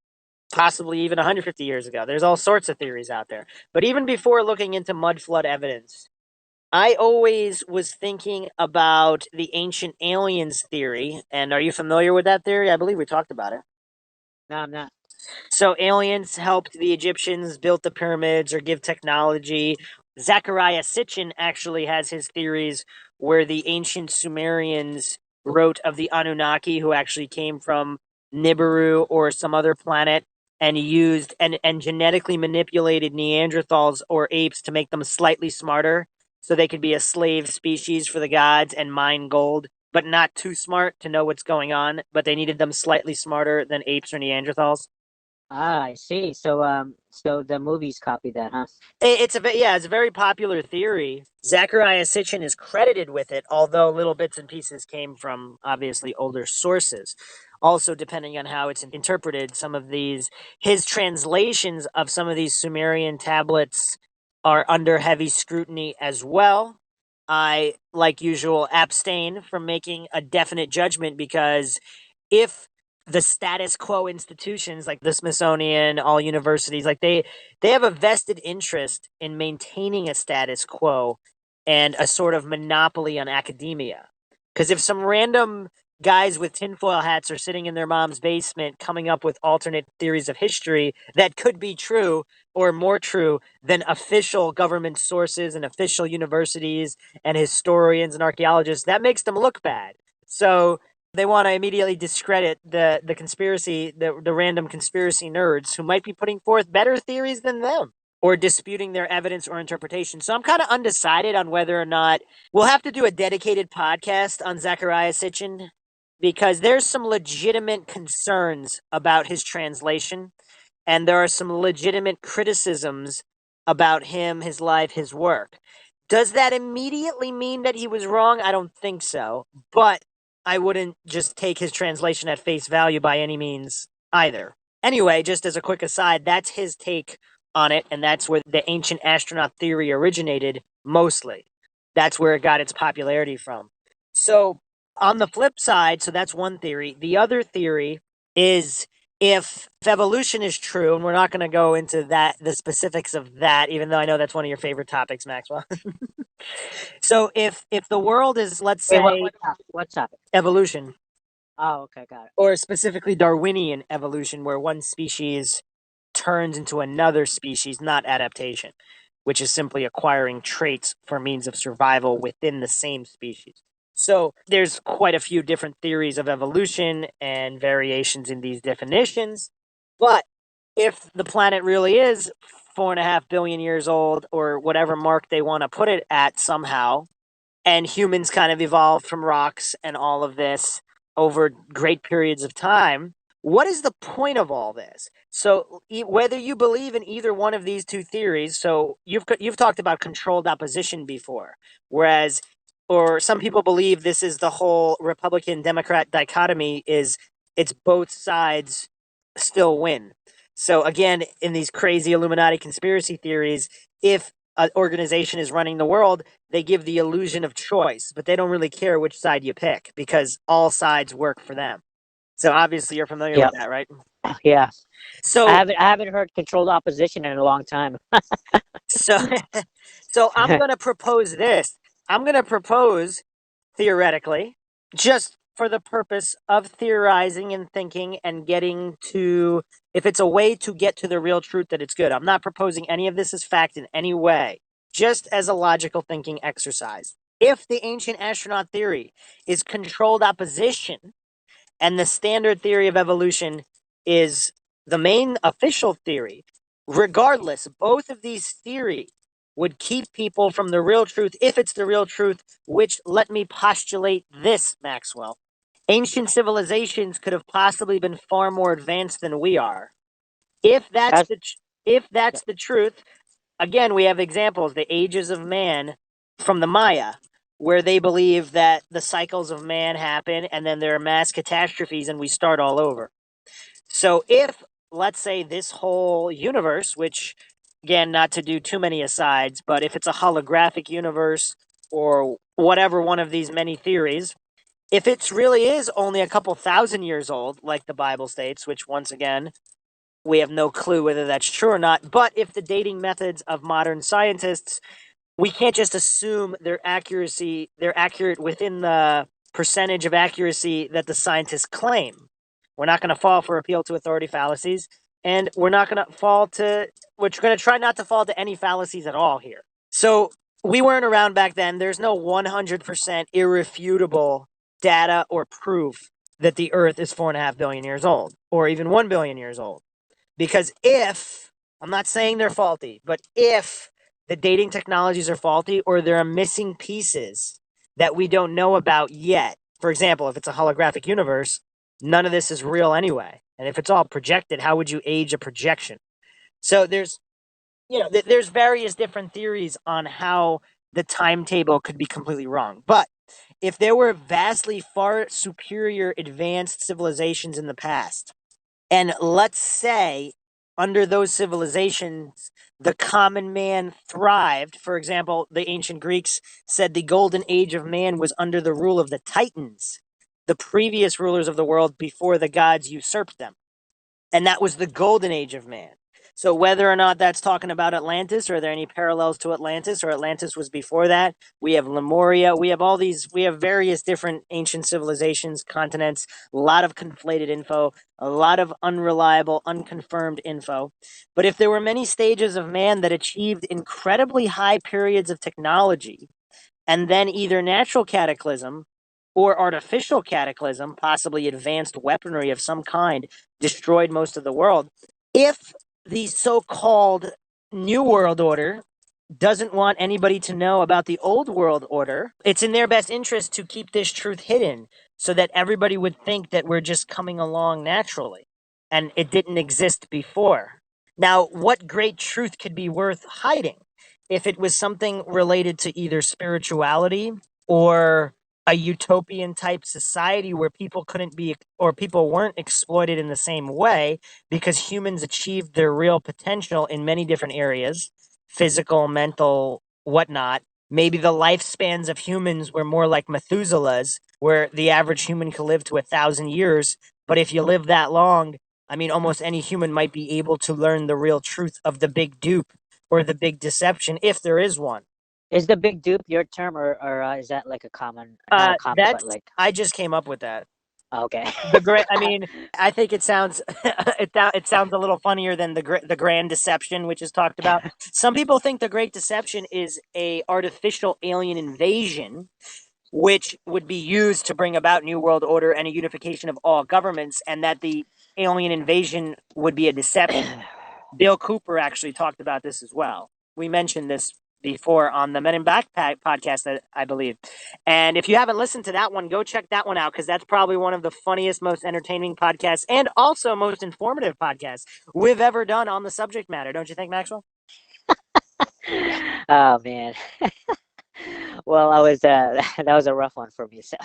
possibly even 150 years ago. There's all sorts of theories out there. But even before looking into mud flood evidence, I always was thinking about the ancient aliens theory. And are you familiar with that theory? I believe we talked about it. No, I'm not. So aliens helped the Egyptians build the pyramids or give technology. Zechariah Sitchin actually has his theories where the ancient Sumerians wrote of the Anunnaki who actually came from Nibiru or some other planet and used and genetically manipulated Neanderthals or apes to make them slightly smarter so they could be a slave species for the gods and mine gold, but not too smart to know what's going on, but they needed them slightly smarter than apes or Neanderthals. Ah, I see. So the movies copy that, huh? It's a very popular theory. Zechariah Sitchin is credited with it, although little bits and pieces came from obviously older sources. Also, depending on how it's interpreted, his translations of some of these Sumerian tablets are under heavy scrutiny as well. I, like usual, abstain from making a definite judgment because if the status quo institutions like the Smithsonian, all universities, like they have a vested interest in maintaining a status quo and a sort of monopoly on academia. Because if some random guys with tinfoil hats are sitting in their mom's basement coming up with alternate theories of history that could be true or more true than official government sources and official universities and historians and archaeologists, that makes them look bad. So they want to immediately discredit the conspiracy, the random conspiracy nerds who might be putting forth better theories than them or disputing their evidence or interpretation. So I'm kind of undecided on whether or not we'll have to do a dedicated podcast on Zechariah Sitchin because there's some legitimate concerns about his translation and there are some legitimate criticisms about him, his life, his work. Does that immediately mean that he was wrong? I don't think so. But I wouldn't just take his translation at face value by any means either. Anyway, just as a quick aside, that's his take on it, and that's where the ancient astronaut theory originated mostly. That's where it got its popularity from. So, on the flip side, so that's one theory. The other theory is if evolution is true, and we're not going to go into the specifics of that, even though I know that's one of your favorite topics, Maxwell. So if the world is, let's say, What topic? evolution, Oh, okay, got it. or specifically Darwinian evolution, where one species turns into another species, not adaptation. which is simply acquiring traits for means of survival within the same species. So there's quite a few different theories of evolution and variations in these definitions. But if the planet really is 4.5 billion years old, or whatever mark they want to put it at somehow, and humans kind of evolved from rocks and all of this over great periods of time, what is the point of all this? So whether you believe in either one of these two theories, so you've talked about controlled opposition before, whereas or some people believe this is the whole Republican Democrat dichotomy, is it's both sides still win. So again, in these crazy Illuminati conspiracy theories, if an organization is running the world, they give the illusion of choice, but they don't really care which side you pick because all sides work for them. So obviously you're familiar Yeah. with that, right? Yeah. So I haven't heard controlled opposition in a long time. so so I'm going to propose this. I'm going to propose theoretically, just for the purpose of theorizing and thinking and getting to, if it's a way to get to the real truth, that it's good. I'm not proposing any of this as fact in any way, just as a logical thinking exercise. If the ancient astronaut theory is controlled opposition and the standard theory of evolution is the main official theory, regardless, both of these theories would keep people from the real truth, if it's the real truth, which, let me postulate this, Maxwell. Ancient civilizations could have possibly been far more advanced than we are. If that's the truth, again, we have examples, the ages of man from the Maya, where they believe that the cycles of man happen and then there are mass catastrophes and we start all over. So if, let's say, this whole universe, which, again, not to do too many asides, but if it's a holographic universe or whatever one of these many theories, if it really is only a couple thousand years old, like the Bible states, which once again, we have no clue whether that's true or not, but if the dating methods of modern scientists, we can't just assume they're accurate within the percentage of accuracy that the scientists claim. We're not going to fall for appeal to authority fallacies, and we're going to try not to fall to any fallacies at all here. So we weren't around back then. There's no 100% irrefutable data or proof that the Earth is 4.5 billion years old, or even 1 billion years old. Because if, I'm not saying they're faulty, but if the dating technologies are faulty or there are missing pieces that we don't know about yet, for example, if it's a holographic universe, none of this is real anyway. And if it's all projected, how would you age a projection? So there's various different theories on how the timetable could be completely wrong. But if there were vastly far superior advanced civilizations in the past, and let's say under those civilizations, the common man thrived. For example, the ancient Greeks said the golden age of man was under the rule of the Titans, the previous rulers of the world before the gods usurped them. And that was the golden age of man. So whether or not that's talking about Atlantis, or are there any parallels to Atlantis, or Atlantis was before that, we have Lemuria, we have various different ancient civilizations, continents, a lot of conflated info, a lot of unreliable, unconfirmed info. But if there were many stages of man that achieved incredibly high periods of technology, and then either natural cataclysm or artificial cataclysm, possibly advanced weaponry of some kind, destroyed most of the world. If the so-called New World Order doesn't want anybody to know about the Old World Order, it's in their best interest to keep this truth hidden so that everybody would think that we're just coming along naturally and it didn't exist before. Now, what great truth could be worth hiding? If it was something related to either spirituality or a utopian type society where people couldn't be, or people weren't exploited in the same way because humans achieved their real potential in many different areas, physical, mental, whatnot. Maybe the lifespans of humans were more like Methuselah's, where the average human could live to 1,000 years. But if you live that long, I mean, almost any human might be able to learn the real truth of the big dupe or the big deception, if there is one. Is the big dupe your term, or is that like a common, not a common, but like I just came up with that. Okay. I mean, I think it sounds it sounds a little funnier than the Grand Deception, which is talked about. Some people think the Great Deception is a artificial alien invasion, which would be used to bring about New World Order and a unification of all governments, and that the alien invasion would be a deception. Bill Cooper actually talked about this as well. We mentioned this before on the Men in Black podcast, I believe. And if you haven't listened to that one, go check that one out, because that's probably one of the funniest, most entertaining podcasts and also most informative podcasts we've ever done on the subject matter. Don't you think, Maxwell? Oh man. Well, I was that was a rough one for me. So.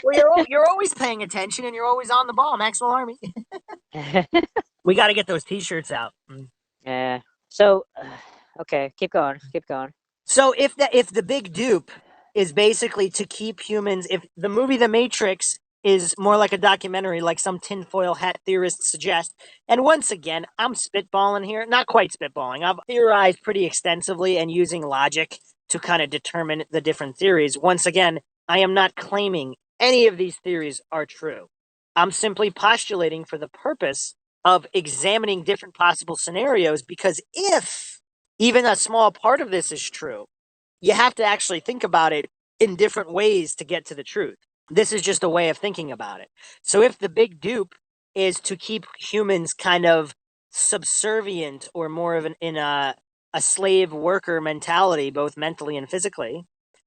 Well, you're always paying attention and you're always on the ball, Maxwell Army. We got to get those T-shirts out. Yeah. So, okay, keep going. Keep going. So if the big dupe is basically to keep humans, if the movie The Matrix is more like a documentary, like some tinfoil hat theorists suggest, and once again, I'm spitballing here, not quite spitballing. I've theorized pretty extensively and using logic to kind of determine the different theories. Once again, I am not claiming any of these theories are true. I'm simply postulating for the purpose of examining different possible scenarios, because if even a small part of this is true, you have to actually think about it in different ways to get to the truth. This is just a way of thinking about it. So if the big dupe is to keep humans kind of subservient or more of in a slave worker mentality, both mentally and physically,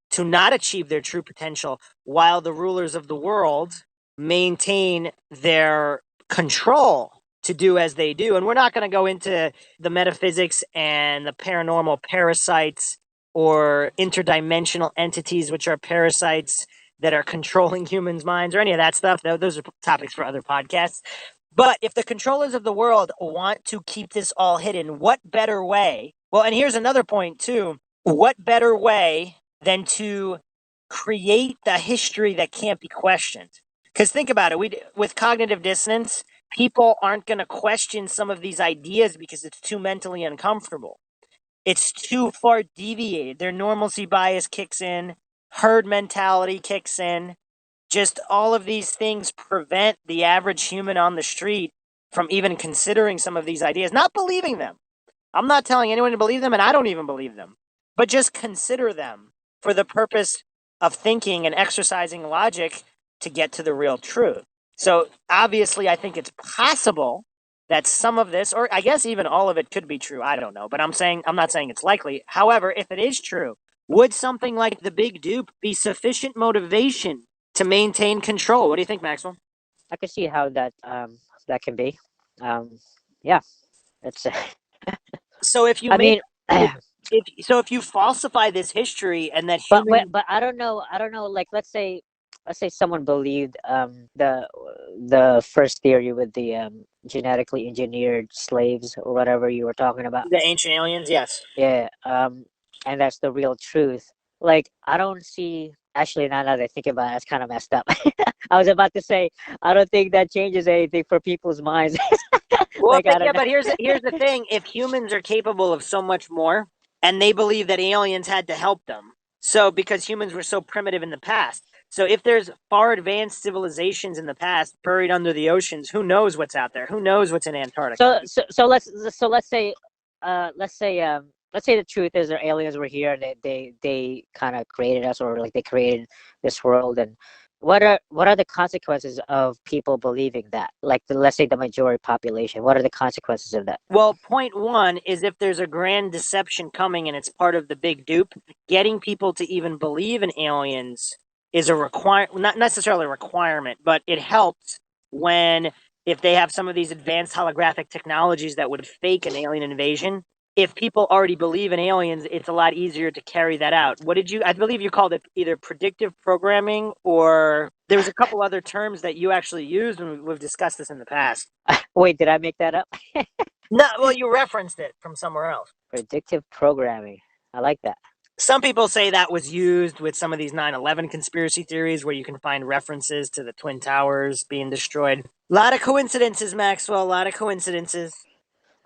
to not achieve their true potential, while the rulers of the world maintain their control to do as they do. And we're not going to go into the metaphysics and the paranormal parasites or interdimensional entities, which are parasites that are controlling humans' minds, or any of that stuff. Those are topics for other podcasts. But if the controllers of the world want to keep this all hidden, what better way? Well, and here's another point too. What better way than to create the history that can't be questioned? Because think about it, with cognitive dissonance, people aren't going to question some of these ideas because it's too mentally uncomfortable. It's too far deviated. Their normalcy bias kicks in, herd mentality kicks in. Just all of these things prevent the average human on the street from even considering some of these ideas, not believing them. I'm not telling anyone to believe them, and I don't even believe them, but just consider them for the purpose of thinking and exercising logic to get to the real truth. So obviously, I think it's possible that some of this, or I guess even all of it, could be true. I don't know, but I'm not saying it's likely. However, if it is true, would something like the big dupe be sufficient motivation to maintain control? What do you think, Maxwell? I can see how that can be. Yeah, it's. So if you I mean, if you falsify this history and that but human, but I don't know. I don't know. Like, let's say someone believed the first theory with the genetically engineered slaves or whatever you were talking about. the ancient aliens, yes. Yeah. And that's the real truth. Like, I don't see. Actually, now that I think about it, it's kind of messed up. I was about to say, I don't think that changes anything for people's minds. Well, Like, I don't know. but here's the thing: if humans are capable of so much more, and they believe that aliens had to help them, so because humans were so primitive in the past, so if there's far advanced civilizations in the past buried under the oceans, who knows what's out there? Who knows what's in Antarctica? So let's say the truth is that aliens were here and they kind of created us, or like they created this world. And what are the consequences of people believing that? Like, let's say the majority population, what are the consequences of that? Well, point one is, if there's a grand deception coming and it's part of the big dupe, getting people to even believe in aliens is not necessarily a requirement, but it helps when, if they have some of these advanced holographic technologies that would fake an alien invasion. If people already believe in aliens, it's a lot easier to carry that out. I believe you called it either predictive programming, or there was a couple other terms that you actually used, and we've discussed this in the past. Wait, did I make that up? No, well, you referenced it from somewhere else. Predictive programming. I like that. Some people say that was used with some of these 9/11 conspiracy theories, where you can find references to the Twin Towers being destroyed. A lot of coincidences, Maxwell, a lot of coincidences.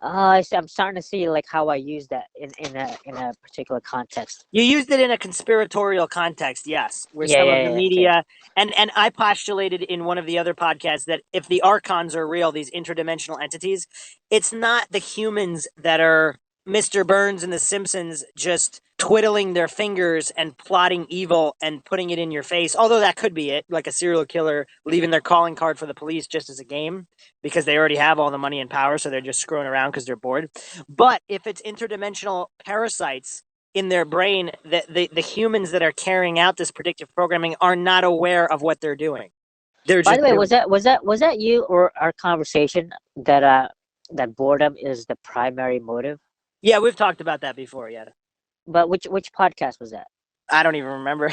I'm starting to see like how I use that in a particular context. You used it in a conspiratorial context, yes, where Yeah, some of yeah, the yeah. Okay. media and I postulated in one of the other podcasts that if the archons are real, these interdimensional entities, it's not the humans that are Mr. Burns and the Simpsons just twiddling their fingers and plotting evil and putting it in your face. Although that could be it, like a serial killer leaving their calling card for the police just as a game because they already have all the money and power, so they're just screwing around because they're bored. But if it's interdimensional parasites in their brain, that the humans that are carrying out this predictive programming are not aware of what they're doing. They're By just the way, doing. was that you or our conversation that boredom is the primary motive? Yeah, we've talked about that before. Yeah, But which podcast was that? I don't even remember.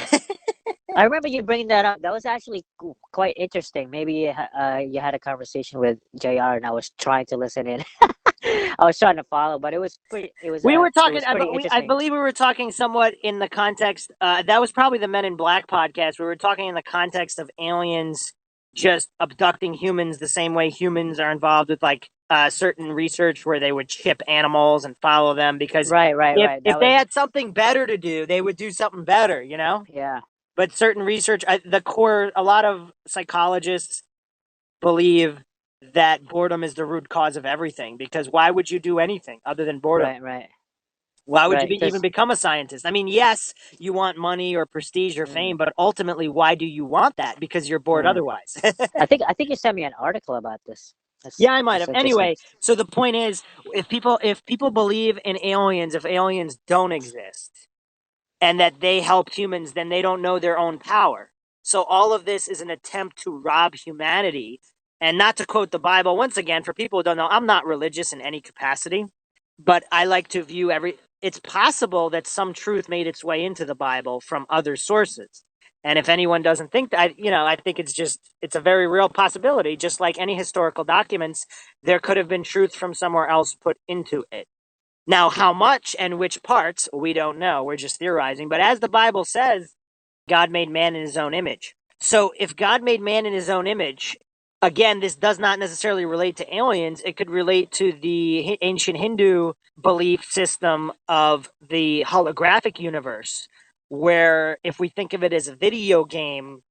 I remember you bringing that up. That was actually quite interesting. Maybe you had a conversation with JR, and I was trying to listen in. I was trying to follow, but We were it talking. was pretty I interesting. believe we were talking somewhat in the context. That was probably the Men in Black podcast. We were talking in the context of aliens just abducting humans the same way humans are involved with like certain research where they would chip animals and follow them because Right, right, right. if That they was had something better to do, they would do something better. You know. yeah. But certain research, the core, a lot of psychologists believe that boredom is the root cause of everything because why would you do anything other than boredom? Right, right, Why would you right. even Because become a scientist? I mean, yes, you want money or prestige or fame, but ultimately, why do you want that? Because you're bored otherwise. I think you sent me an article about this. Yeah, I might That's have. interesting. Anyway, so the point is, if people believe in aliens, if aliens don't exist, and that they help humans, then they don't know their own power. So all of this is an attempt to rob humanity. And not to quote the Bible, once again, for people who don't know, I'm not religious in any capacity, but I like to view it's possible that some truth made its way into the Bible from other sources. And if anyone doesn't think that, I think it's a very real possibility. Just like any historical documents, there could have been truth from somewhere else put into it. Now, how much and which parts, we don't know. We're just theorizing. But as the Bible says, God made man in his own image. So if God made man in his own image, again, this does not necessarily relate to aliens. It could relate to the ancient Hindu belief system of the holographic universe, where if we think of it as a video game,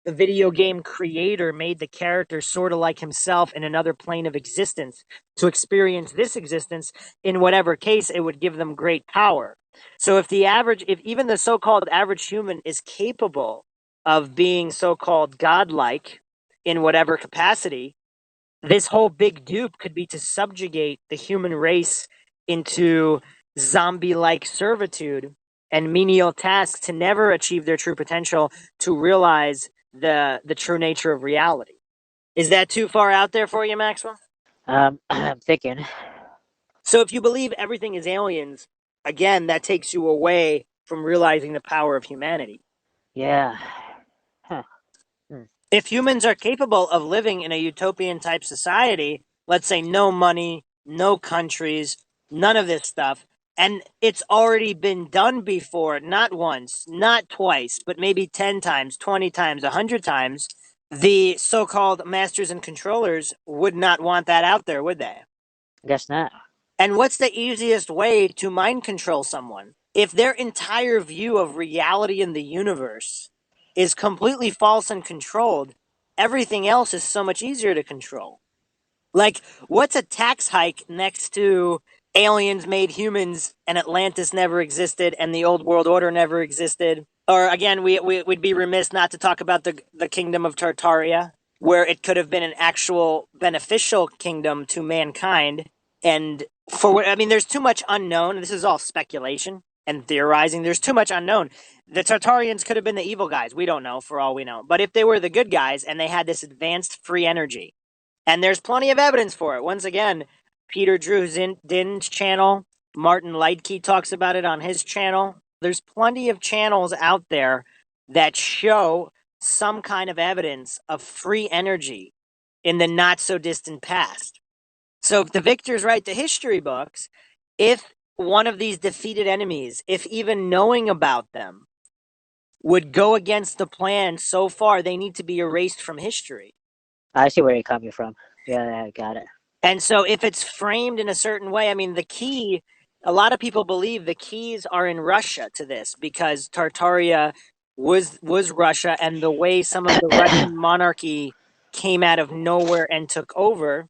the video game creator made the character sort of like himself in another plane of existence to experience this existence. In whatever case, it would give them great power. So if even the so-called average human is capable of being so-called godlike in whatever capacity, this whole big dupe could be to subjugate the human race into zombie-like servitude and menial tasks to never achieve their true potential to realize the true nature of reality. Is that too far out there for you, Maxwell? I'm thinking. So if you believe everything is aliens, again, that takes you away from realizing the power of humanity. Yeah. Huh. If humans are capable of living in a utopian type society, let's say no money, no countries, none of this stuff, and it's already been done before, not once, not twice, but maybe 10 times, 20 times, 100 times, the so called masters and controllers would not want that out there, would they? Guess not. And what's the easiest way to mind control someone? If their entire view of reality in the universe is completely false and controlled, everything else is so much easier to control. Like, what's a tax hike next to aliens made humans and Atlantis never existed and the old world order never existed? Or again, we'd be remiss not to talk about the kingdom of Tartaria, where it could have been an actual beneficial kingdom to mankind. And there's too much unknown. This is all speculation and theorizing. There's too much unknown. The Tartarians could have been the evil guys. We don't know, for all we know. But if they were the good guys and they had this advanced free energy, and there's plenty of evidence for it. Once again, Peter Drew Din's channel, Martin Lightke talks about it on his channel. There's plenty of channels out there that show some kind of evidence of free energy in the not so distant past. So if the victors write the history books, if one of these defeated enemies, if even knowing about them, would go against the plan so far, they need to be erased from history. I see where you're coming from. Yeah, I got it. And so if it's framed in a certain way, I mean, a lot of people believe the keys are in Russia to this because Tartaria was Russia, and the way some of the Russian monarchy came out of nowhere and took over,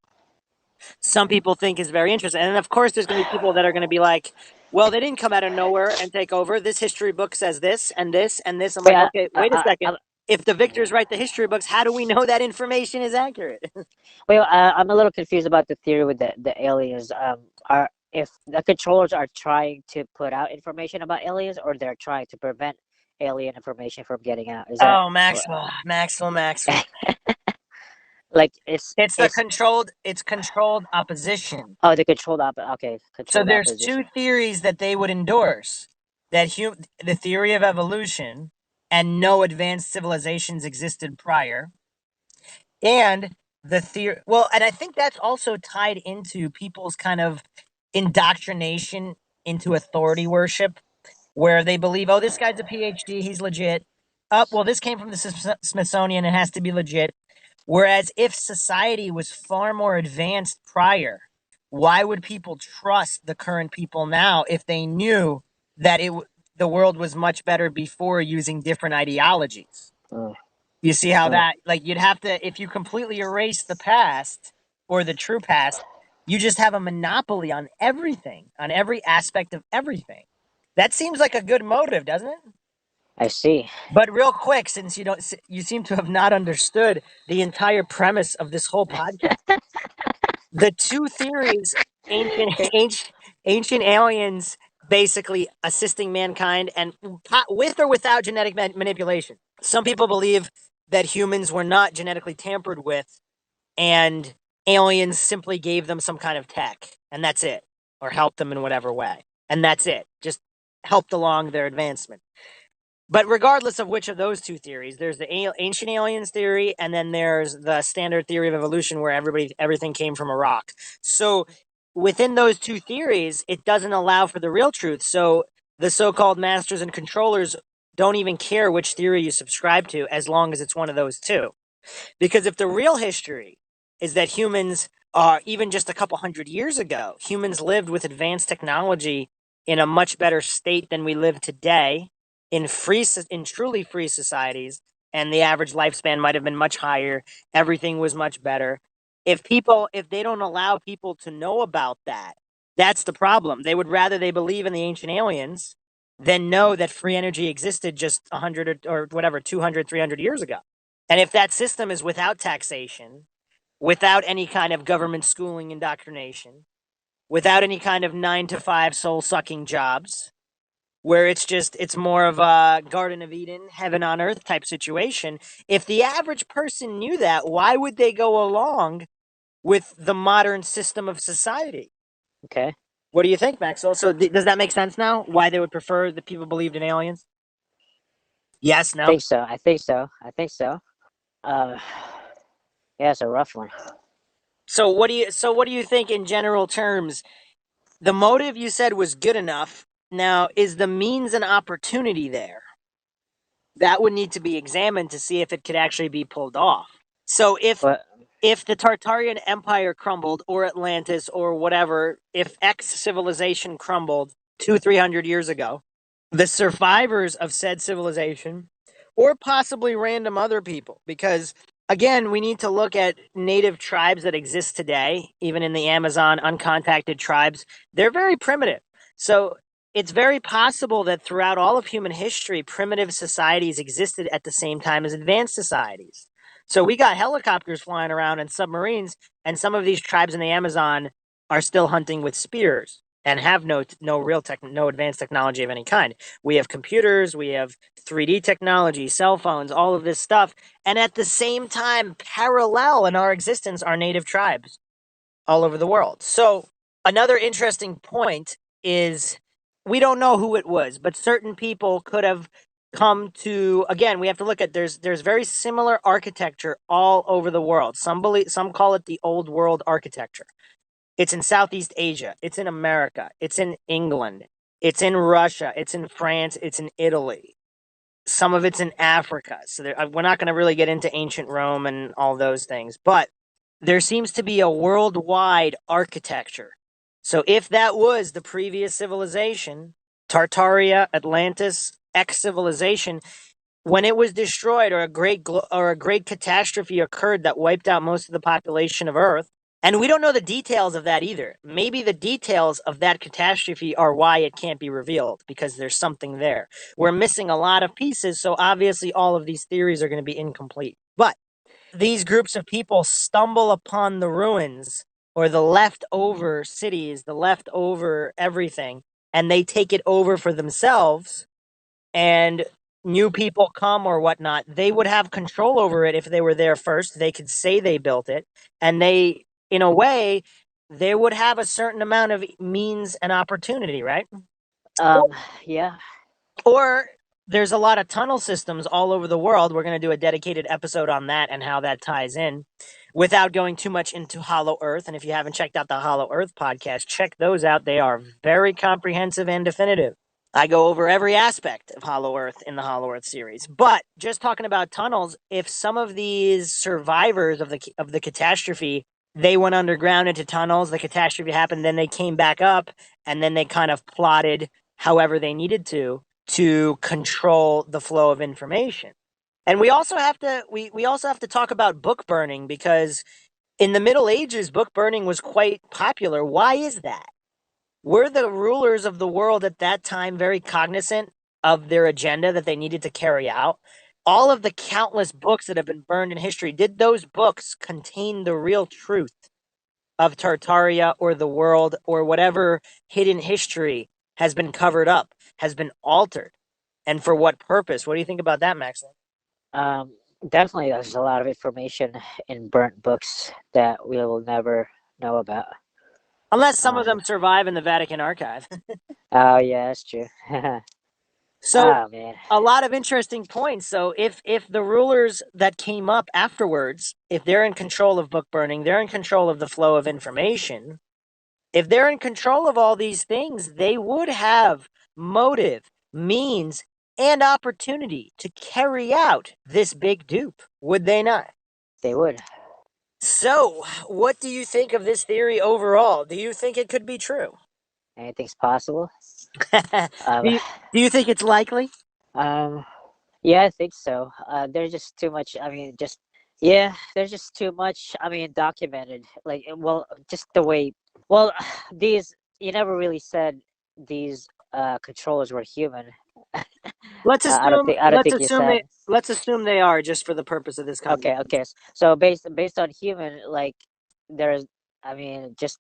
some people think is very interesting. And of course, there's going to be people that are going to be like, well, they didn't come out of nowhere and take over. This history book says this and this and this. I'm like, okay, wait a second. If the victors write the history books, how do we know that information is accurate? Well, I'm a little confused about the theory with the aliens. Are if the controllers are trying to put out information about aliens, or they're trying to prevent alien information from getting out? Is that Maxwell. like It's controlled opposition. oh, the controlled okay, So controlled there's two opposition. theories that they would endorse: the theory of evolution and no advanced civilizations existed prior, and the theory. Well, and I think that's also tied into people's kind of indoctrination into authority worship, where they believe, oh, this guy's a PhD, he's legit. Well, this came from the Smithsonian, it has to be legit. Whereas if society was far more advanced prior, why would people trust the current people now if they knew that the world was much better before using different ideologies? Mm. You see how Mm. that, like, you'd have to, if you completely erase the past or the true past, you just have a monopoly on everything, on every aspect of everything. That seems like a good motive, doesn't it? I see. But real quick, since you seem to have not understood the entire premise of this whole podcast, the two theories, ancient aliens basically assisting mankind, and with or without genetic manipulation. Some people believe that humans were not genetically tampered with, and aliens simply gave them some kind of tech, and that's it, or helped them in whatever way, and that's it. Just helped along their advancement. But regardless of which of those two theories, there's the ancient aliens theory, and then there's the standard theory of evolution, where everything came from a rock. So within those two theories, it doesn't allow for the real truth. So the so-called masters and controllers don't even care which theory you subscribe to, as long as it's one of those two. Because if the real history is that humans are, even just a couple hundred years ago, humans lived with advanced technology in a much better state than we live today, in truly free societies, and the average lifespan might have been much higher. Everything was much better. If they don't allow people to know about that, that's the problem. They would rather they believe in the ancient aliens than know that free energy existed just 100 or whatever, 200, 300 years ago. And if that system is without taxation, without any kind of government schooling indoctrination, without any kind of 9-to-5 soul sucking jobs, where it's more of a Garden of Eden, heaven on earth type situation. If the average person knew that, why would they go along with the modern system of society? Okay. What do you think, Maxwell? So does that make sense now? Why they would prefer that people believed in aliens? Yes, I no? think so. I think so. I think so. Uh, yeah, it's a rough one. So what do you think in general terms? The motive you said was good enough. Now, is the means and opportunity there? That would need to be examined to see if it could actually be pulled off. So But if the Tartarian Empire crumbled, or Atlantis, or whatever, if X civilization crumbled 300 years ago, the survivors of said civilization, or possibly random other people, because again, we need to look at native tribes that exist today, even in the Amazon, uncontacted tribes. They're very primitive. So it's very possible that throughout all of human history, primitive societies existed at the same time as advanced societies. So we got helicopters flying around and submarines, and some of these tribes in the Amazon are still hunting with spears and have no advanced technology of any kind. We have computers, we have 3D technology, cell phones, all of this stuff, and at the same time, parallel in our existence are native tribes all over the world. So another interesting point is, we don't know who it was, but certain people could have come to, again, we have to look at, there's very similar architecture all over the world. Some call it the old world architecture. It's in Southeast Asia, it's in America, it's in England, it's in Russia, it's in France, it's in Italy. Some of it's in Africa. So we're not going to really get into ancient Rome and all those things, but there seems to be a worldwide architecture. So if that was the previous civilization, Tartaria, Atlantis, X civilization, when it was destroyed or a great catastrophe occurred that wiped out most of the population of Earth, and we don't know the details of that either. Maybe the details of that catastrophe are why it can't be revealed, because there's something there. We're missing a lot of pieces, so obviously all of these theories are going to be incomplete. But these groups of people stumble upon the ruins or the leftover cities, the leftover everything, and they take it over for themselves, and new people come or whatnot, they would have control over it if they were there first. They could say they built it, and they, in a way, they would have a certain amount of means and opportunity, right? Yeah. Or there's a lot of tunnel systems all over the world. We're going to do a dedicated episode on that and how that ties in without going too much into Hollow Earth. And if you haven't checked out the Hollow Earth podcast, check those out. They are very comprehensive and definitive. I go over every aspect of Hollow Earth in the Hollow Earth series. But just talking about tunnels, if some of these survivors of the catastrophe, they went underground into tunnels, the catastrophe happened, then they came back up, and then they kind of plotted however they needed to control the flow of information. And we also have to talk about book burning, because in the Middle Ages, book burning was quite popular. Why is that? Were the rulers of the world at that time very cognizant of their agenda that they needed to carry out? All of the countless books that have been burned in history, did those books contain the real truth of Tartaria or the world, or whatever hidden history has been covered up, has been altered? And for what purpose? What do you think about that, Maxwell? Definitely, there's a lot of information in burnt books that we will never know about. Unless some of them survive in the Vatican archive. Oh, yeah, that's true. So, Oh, man. a lot of interesting points. So if the rulers that came up afterwards, if they're in control of book burning, they're in control of the flow of information. If they're in control of all these things, they would have motive, means, and opportunity to carry out this big dupe, would they not? They would. So, what do you think of this theory overall? Do you think it could be true? Anything's possible. do you think it's likely? Yeah, I think so. There's just too much. I mean, there's just too much. I mean, documented. Like, well, just the way. Well, these you never really said these controllers were human. Let's I don't think you said. Let's assume they are, just for the purpose of this conversation. Okay. So based on human, like there's. I mean, just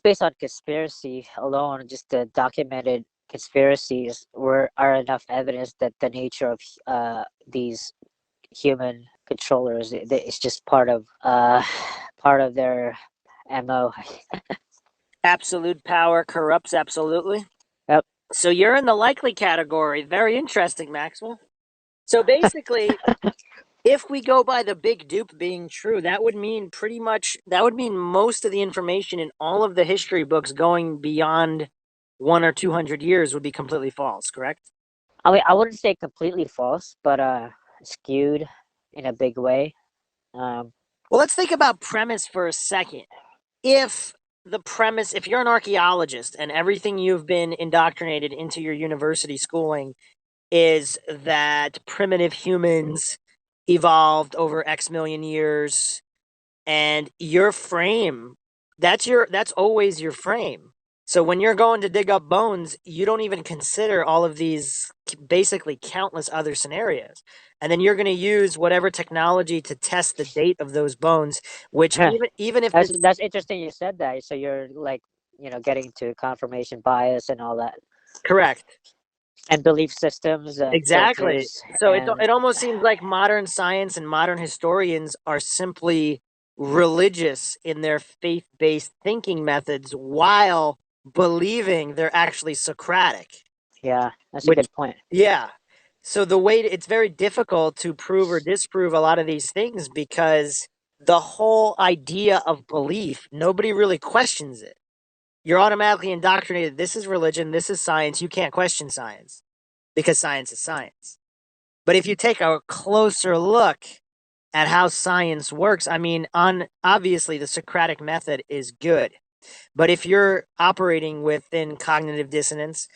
based on conspiracy alone, just the documented conspiracies are enough evidence that the nature of these human controllers, it's just part of their MO. Absolute power corrupts absolutely. Yep. So you're in the likely category. Very interesting, Maxwell. So basically, if we go by the big dupe being true, that would mean most of the information in all of the history books going beyond 100 or 200 years would be completely false, correct? I mean, I wouldn't say completely false, but skewed in a big way. Well, let's think about premise for a second. If you're an archaeologist and everything you've been indoctrinated into your university schooling is that primitive humans evolved over X million years, and your frame, that's always your frame. So when you're going to dig up bones, you don't even consider all of these basically countless other scenarios. And then you're going to use whatever technology to test the date of those bones, which even if that's interesting you said that. So you're like, getting to confirmation bias and all that. Correct. And belief systems. Exactly. So and... it almost seems like modern science and modern historians are simply religious in their faith-based thinking methods while believing they're actually Socratic. Yeah, that's a good point. Yeah. So it's very difficult to prove or disprove a lot of these things, because the whole idea of belief, nobody really questions it. You're automatically indoctrinated. This is religion. This is science. You can't question science, because science is science. But if you take a closer look at how science works, I mean, obviously the Socratic method is good. But if you're operating within cognitive dissonance,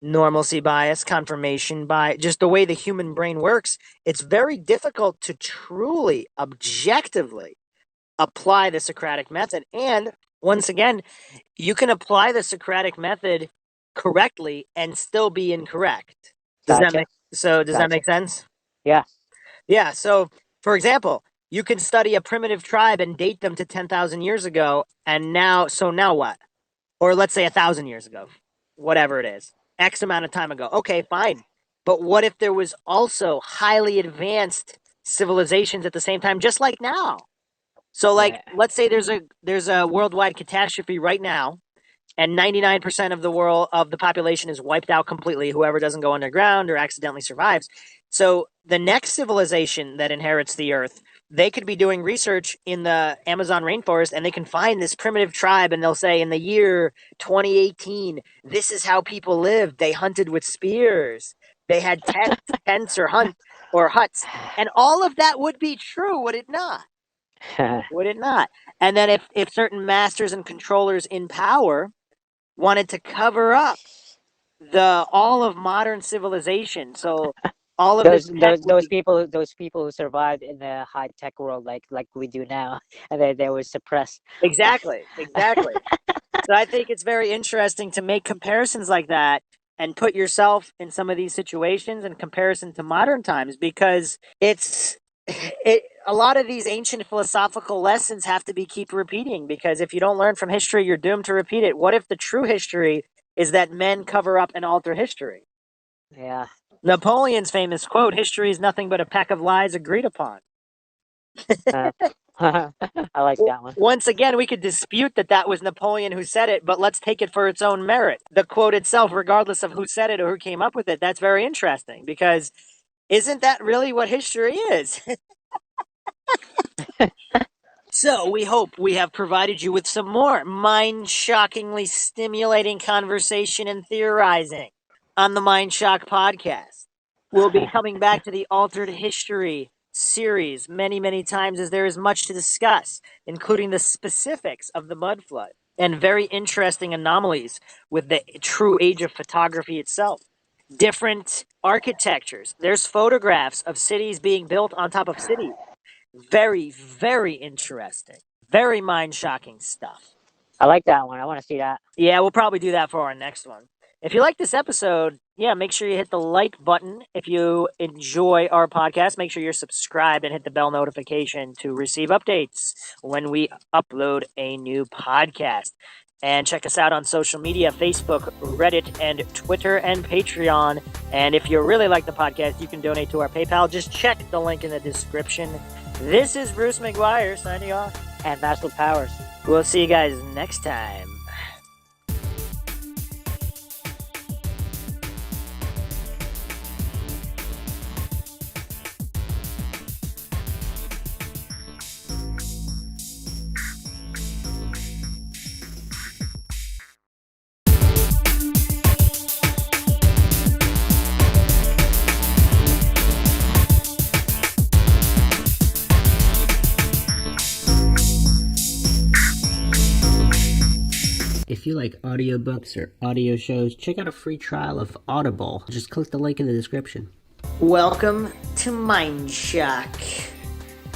normalcy bias, confirmation bias, just the way the human brain works, it's very difficult to truly, objectively apply the Socratic method. And once again, you can apply the Socratic method correctly and still be incorrect. Does that make sense? Yeah. Yeah. So, for example, you can study a primitive tribe and date them to 10,000 years ago, and now what? Or let's say 1,000 years ago, whatever it is, X amount of time ago. Okay, fine. But what if there was also highly advanced civilizations at the same time, just like now? So, like, let's say there's a worldwide catastrophe right now, and 99% of the population is wiped out completely. Whoever doesn't go underground or accidentally survives. So, the next civilization that inherits the Earth, they could be doing research in the Amazon rainforest, and they can find this primitive tribe, and they'll say, in the year 2018, this is how people lived. They hunted with spears. They had tents or huts, and all of that would be true, would it not? Would it not? And then if certain masters and controllers in power wanted to cover up all of modern civilization, so all of those people who survived in the high tech world like we do now, and they were suppressed. Exactly. So I think it's very interesting to make comparisons like that and put yourself in some of these situations in comparison to modern times, because a lot of these ancient philosophical lessons have to be keep repeating, because if you don't learn from history, you're doomed to repeat it. What if the true history is that men cover up and alter history? Yeah. Napoleon's famous quote, "History is nothing but a pack of lies agreed upon." I like that one. Once again, we could dispute that was Napoleon who said it, but let's take it for its own merit. The quote itself, regardless of who said it or who came up with it, that's very interesting, because isn't that really what history is? So we hope we have provided you with some more mind-shockingly stimulating conversation and theorizing on the Mind Shock podcast. We'll be coming back to the Altered History series many, many times, as there is much to discuss, including the specifics of the mud flood and very interesting anomalies with the true age of photography itself. Different architectures. There's photographs of cities being built on top of cities. Very, very interesting. Very mind-shocking stuff. I like that one. I want to see that. Yeah, we'll probably do that for our next one. If you like this episode, make sure you hit the like button. If you enjoy our podcast, make sure you're subscribed and hit the bell notification to receive updates when we upload a new podcast. And check us out on social media, Facebook, Reddit, and Twitter, and Patreon. And if you really like the podcast, you can donate to our PayPal. Just check the link in the description. This is Bruce McGuire signing off. And Master Powers. We'll see you guys next time. If you like audiobooks or audio shows, check out a free trial of Audible. Just click the link in the description. Welcome to MindShock.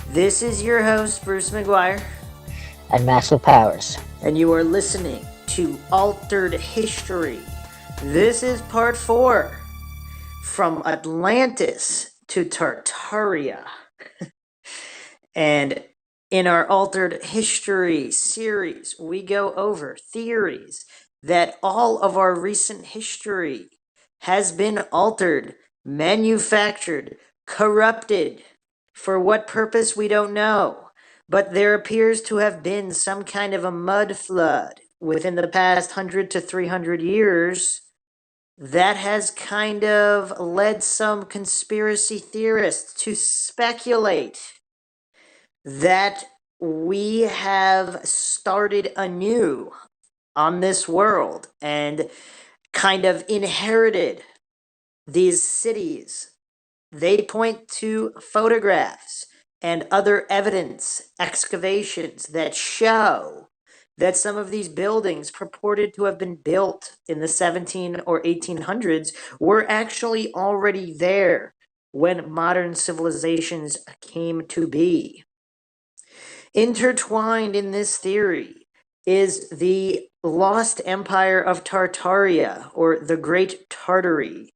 This is your host, Bruce McGuire. And Master Powers. And you are listening to Altered History. This is part 4. From Atlantis to Tartaria. And in our Altered History series, we go over theories that all of our recent history has been altered, manufactured, corrupted. For what purpose, we don't know. But there appears to have been some kind of a mud flood within the past 100 to 300 years that has kind of led some conspiracy theorists to speculate that we have started anew on this world and kind of inherited these cities. They point to photographs and other evidence, excavations that show that some of these buildings purported to have been built in the 17 or 1800s were actually already there when modern civilizations came to be. Intertwined in this theory is the lost empire of Tartaria, or the Great Tartary.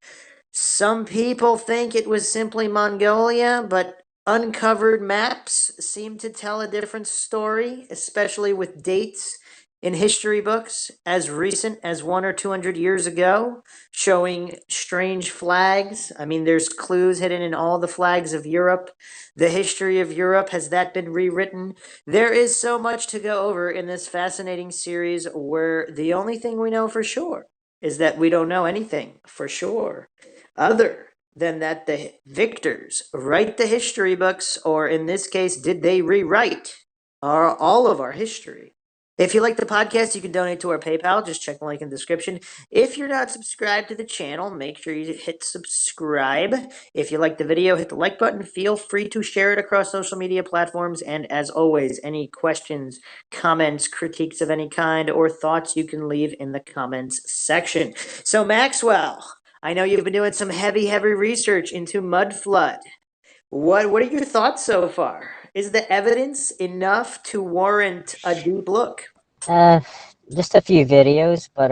Some people think it was simply Mongolia, but uncovered maps seem to tell a different story, especially with dates in history books as recent as 100 or 200 years ago, showing strange flags. I mean, there's clues hidden in all the flags of Europe. The history of Europe, has that been rewritten? There is so much to go over in this fascinating series where the only thing we know for sure is that we don't know anything for sure other than that the victors write the history books, or in this case, did they rewrite all of our history? If you like the podcast, you can donate to our PayPal. Just check the link in the description. If you're not subscribed to the channel, make sure you hit subscribe. If you like the video, hit the like button. Feel free to share it across social media platforms. And as always, any questions, comments, critiques of any kind, or thoughts you can leave in the comments section. So, Maxwell, I know you've been doing some heavy research into mud flood. What are your thoughts so far? Is the evidence enough to warrant a deep look? Uh, just a few videos, but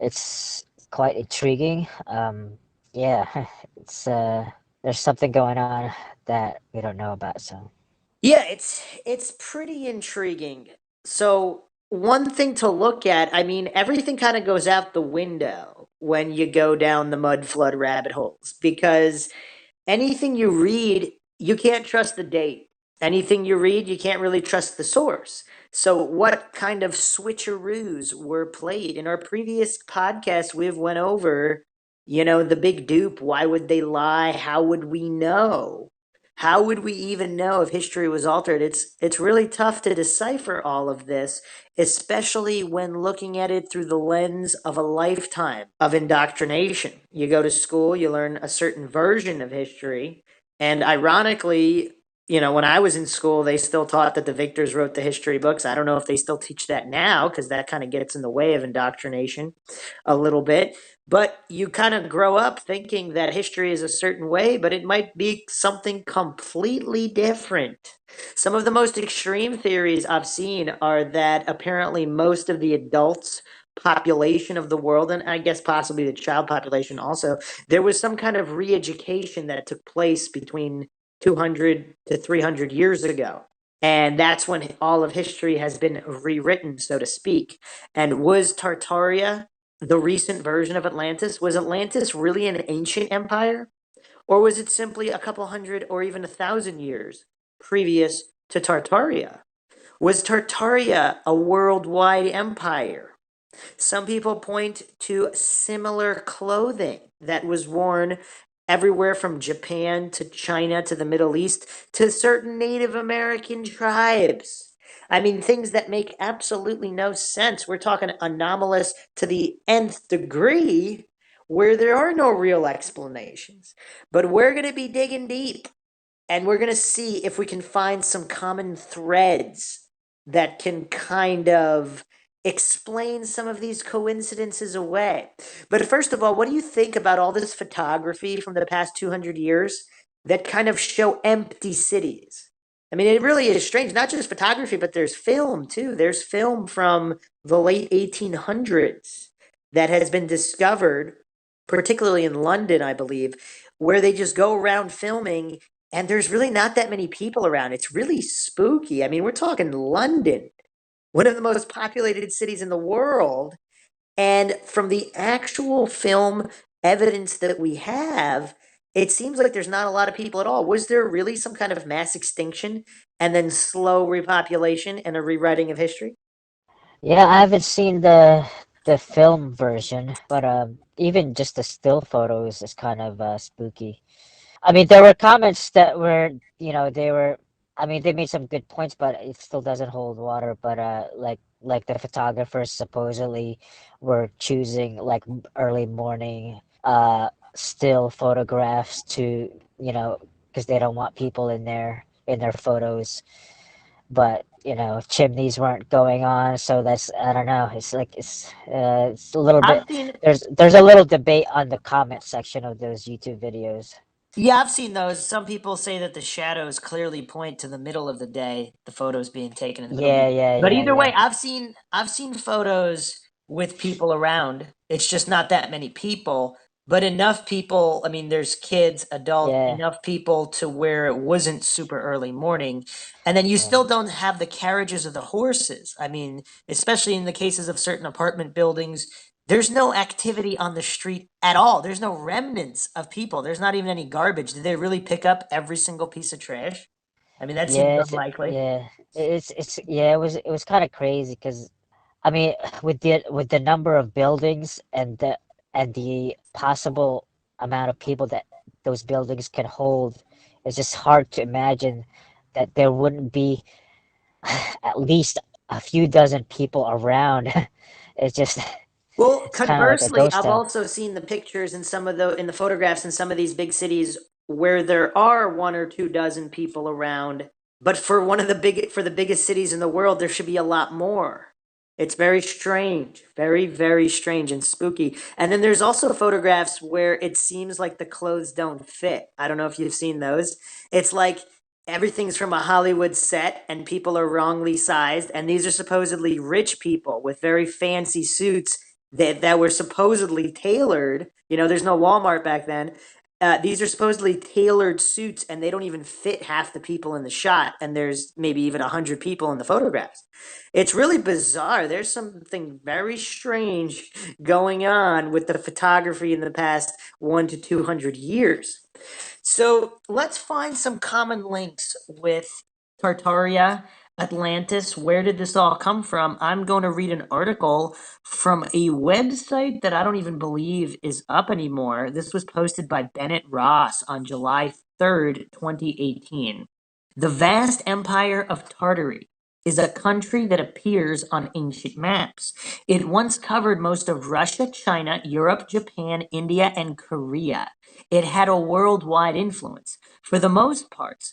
it's quite intriguing. Yeah, it's there's something going on that we don't know about. So Yeah, it's pretty intriguing. So, one thing to look at, I mean, everything kind of goes out the window when you go down the mud flood rabbit holes, because anything you read, you can't trust the date. Anything you read, you can't really trust the source. So, what kind of switcheroos were played? In our previous podcast, we've went over, the big dupe. Why would they lie? How would we know? How would we even know if history was altered? It's really tough to decipher all of this, especially when looking at it through the lens of a lifetime of indoctrination. You go to school, you learn a certain version of history, and ironically, when I was in school, they still taught that the victors wrote the history books. I don't know if they still teach that now, because that kind of gets in the way of indoctrination a little bit. But you kind of grow up thinking that history is a certain way, but it might be something completely different. Some of the most extreme theories I've seen are that apparently most of the adults population of the world, and I guess possibly the child population also, there was some kind of re-education that took place between 200 to 300 years ago. And that's when all of history has been rewritten, so to speak. And was Tartaria the recent version of Atlantis? Was Atlantis really an ancient empire? Or was it simply a couple hundred or even 1,000 years previous to Tartaria? Was Tartaria a worldwide empire? Some people point to similar clothing that was worn everywhere from Japan to China to the Middle East to certain Native American tribes. I mean, things that make absolutely no sense. We're talking anomalous to the nth degree where there are no real explanations. But we're going to be digging deep and we're going to see if we can find some common threads that can kind of explain some of these coincidences away. But first of all, what do you think about all this photography from the past 200 years that kind of show empty cities? I mean, it really is strange. Not just photography, but there's film too. There's film from the late 1800s that has been discovered, particularly in London, I believe, where they just go around filming and there's really not that many people around. It's really spooky. I mean, we're talking London, one of the most populated cities in the world. And from the actual film evidence that we have, it seems like there's not a lot of people at all. Was there really some kind of mass extinction and then slow repopulation and a rewriting of history? yeah, I haven't seen the film version, but even just the still photos is kind of spooky. I mean, there were comments that were, they were, I mean, they made some good points, but it still doesn't hold water. But like the photographers supposedly were choosing like early morning still photographs to, because they don't want people in their photos. But chimneys weren't going on, so that's, I don't know. It's like it's a little I've bit. seen There's a little debate on the comment section of those YouTube videos. Yeah, I've seen those. Some people say that the shadows clearly point to the middle of the day, the photos being taken in the middle of the Yeah, day. yeah, But yeah, either way, yeah, I've seen photos with people around. It's just not that many people, but enough people. I mean, there's kids, adults, yeah, enough people to where it wasn't super early morning. And then you yeah, still don't have the carriages of the horses. I mean, especially in the cases of certain apartment buildings, there's no activity on the street at all. There's no remnants of people. There's not even any garbage. Did they really pick up every single piece of trash? I mean, that seems unlikely. yeah. It's yeah. It was kind of crazy because I mean, with the number of buildings and the possible amount of people that those buildings can hold, it's just hard to imagine that there wouldn't be at least a few dozen people around. It's just Well, it's kind of like a conversely, ghost I've town. also seen the pictures in in the photographs in some of these big cities where there are one or two dozen people around, but for the biggest cities in the world, there should be a lot more. It's very strange, very, very strange and spooky. And then there's also photographs where it seems like the clothes don't fit. I don't know if you've seen those. It's like everything's from a Hollywood set and people are wrongly sized, and these are supposedly rich people with very fancy suits that were supposedly tailored. There's no Walmart back then. These are supposedly tailored suits, and they don't even fit half the people in the shot. And there's maybe even 100 people in the photographs. It's really bizarre. There's something very strange going on with the photography in the past 1 to 200 years. So let's find some common links with Tartaria, Atlantis. Where did this all come from? I'm going to read an article from a website that I don't even believe is up anymore. This was posted by Bennett Ross on July 3rd, 2018. The vast empire of Tartary is a country that appears on ancient maps. It once covered most of Russia, China, Europe, Japan, India, and Korea. It had a worldwide influence. For the most part,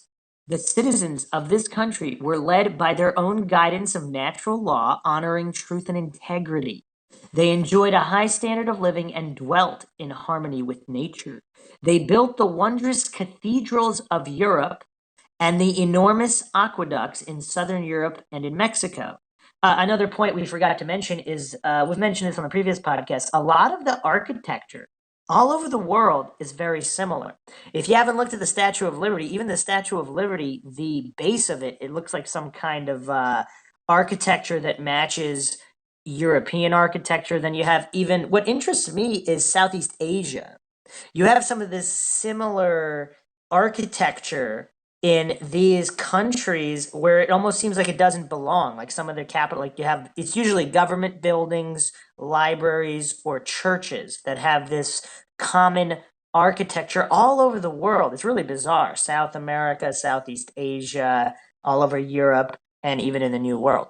the citizens of this country were led by their own guidance of natural law, honoring truth and integrity. They enjoyed a high standard of living and dwelt in harmony with nature. They built the wondrous cathedrals of Europe and the enormous aqueducts in southern Europe and in Mexico. Another point we forgot to mention is we've mentioned this on a previous podcast. A lot of the architecture all over the world is very similar. If you haven't looked at the Statue of Liberty, even the Statue of Liberty, the base of it looks like some kind of architecture that matches European architecture. Then you have even what interests me is Southeast Asia. You have some of this similar architecture in these countries where it almost seems like it doesn't belong. Like some of the capital, like it's usually government buildings, libraries, or churches that have this common architecture all over the world. It's really bizarre. South America, Southeast Asia, all over Europe, and even in the New World.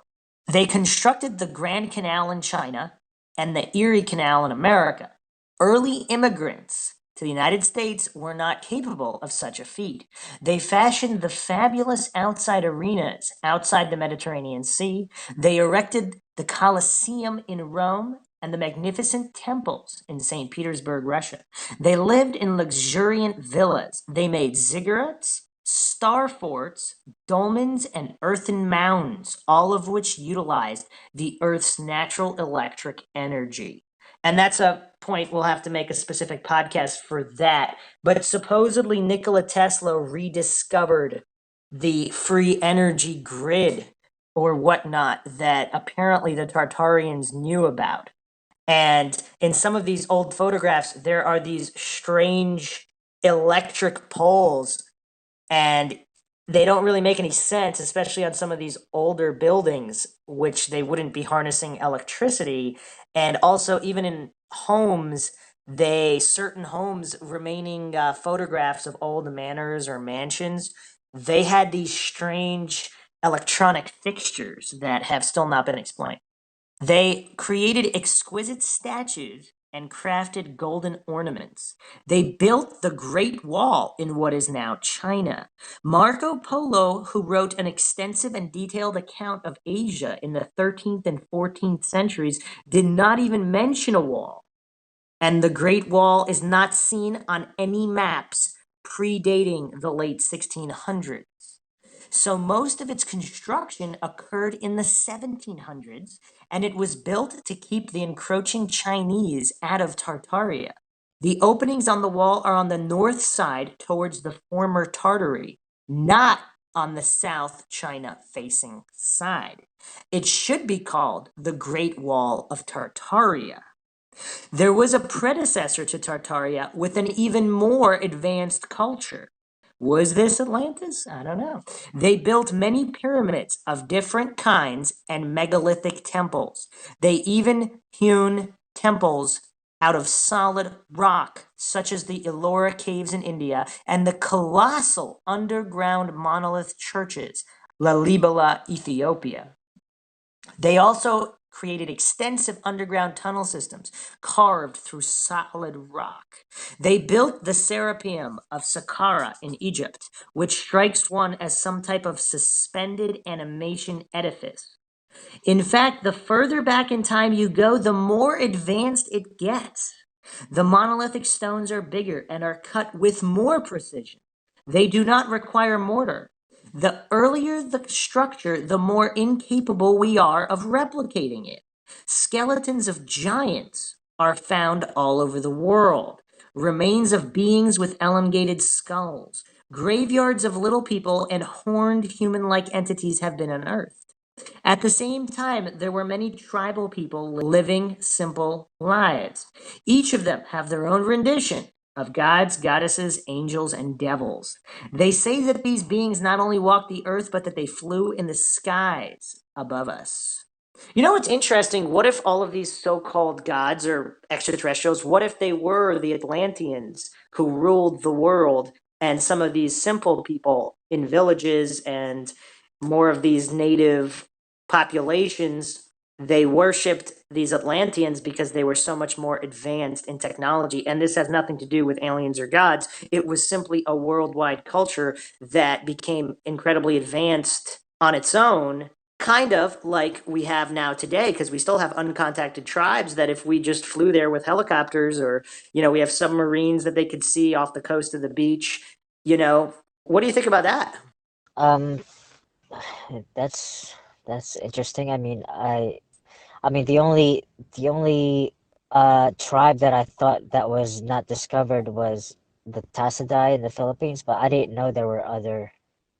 They constructed the Grand Canal in China and the Erie Canal in America. Early immigrants to the United States were not capable of such a feat. They fashioned the fabulous outside arenas outside the Mediterranean Sea. They erected the Colosseum in Rome and the magnificent temples in St. Petersburg, Russia. They lived in luxuriant villas. They made ziggurats, star forts, dolmens, and earthen mounds, all of which utilized the Earth's natural electric energy. And that's a point we'll have to make a specific podcast for that. But supposedly Nikola Tesla rediscovered the free energy grid or whatnot that apparently the Tartarians knew about. And in some of these old photographs, there are these strange electric poles, and they don't really make any sense, especially on some of these older buildings, which they wouldn't be harnessing electricity. And also, even in homes, certain homes remaining photographs of old manors or mansions, they had these strange electronic fixtures that have still not been explained. They created exquisite statues and crafted golden ornaments. They built the Great Wall in what is now China. Marco Polo, who wrote an extensive and detailed account of Asia in the 13th and 14th centuries, did not even mention a wall. And the Great Wall is not seen on any maps predating the late 1600s. So most of its construction occurred in the 1700s, and it was built to keep the encroaching Chinese out of Tartaria. The openings on the wall are on the north side towards the former Tartary, not on the South China-facing side. It should be called the Great Wall of Tartaria. There was a predecessor to Tartaria with an even more advanced culture. Was this Atlantis? I don't know. They built many pyramids of different kinds and megalithic temples. They even hewn temples out of solid rock, such as the Ellora caves in India and the colossal underground monolith churches, Lalibela, Ethiopia. They also created extensive underground tunnel systems carved through solid rock. They built the Serapeum of Saqqara in Egypt, which strikes one as some type of suspended animation edifice. In fact, the further back in time you go, the more advanced it gets. The monolithic stones are bigger and are cut with more precision. They do not require mortar. The earlier the structure, the more incapable we are of replicating it. Skeletons of giants are found all over the world. Remains of beings with elongated skulls. Graveyards of little people and horned human-like entities have been unearthed. At the same time, there were many tribal people living simple lives. Each of them have their own rendition of gods, goddesses, angels, and devils. They say that these beings not only walked the earth, but that they flew in the skies above us. You know what's interesting? What if all of these so-called gods or extraterrestrials, what if they were the Atlanteans who ruled the world, and some of these simple people in villages and more of these native populations, they worshipped these Atlanteans because they were so much more advanced in technology. And this has nothing to do with aliens or gods. It was simply a worldwide culture that became incredibly advanced on its own, kind of like we have now today, because we still have uncontacted tribes that if we just flew there with helicopters, or, we have submarines that they could see off the coast of the beach, what do you think about that? Um, that's interesting. I mean, the only tribe that I thought that was not discovered was the Tassadai in the Philippines, but I didn't know there were other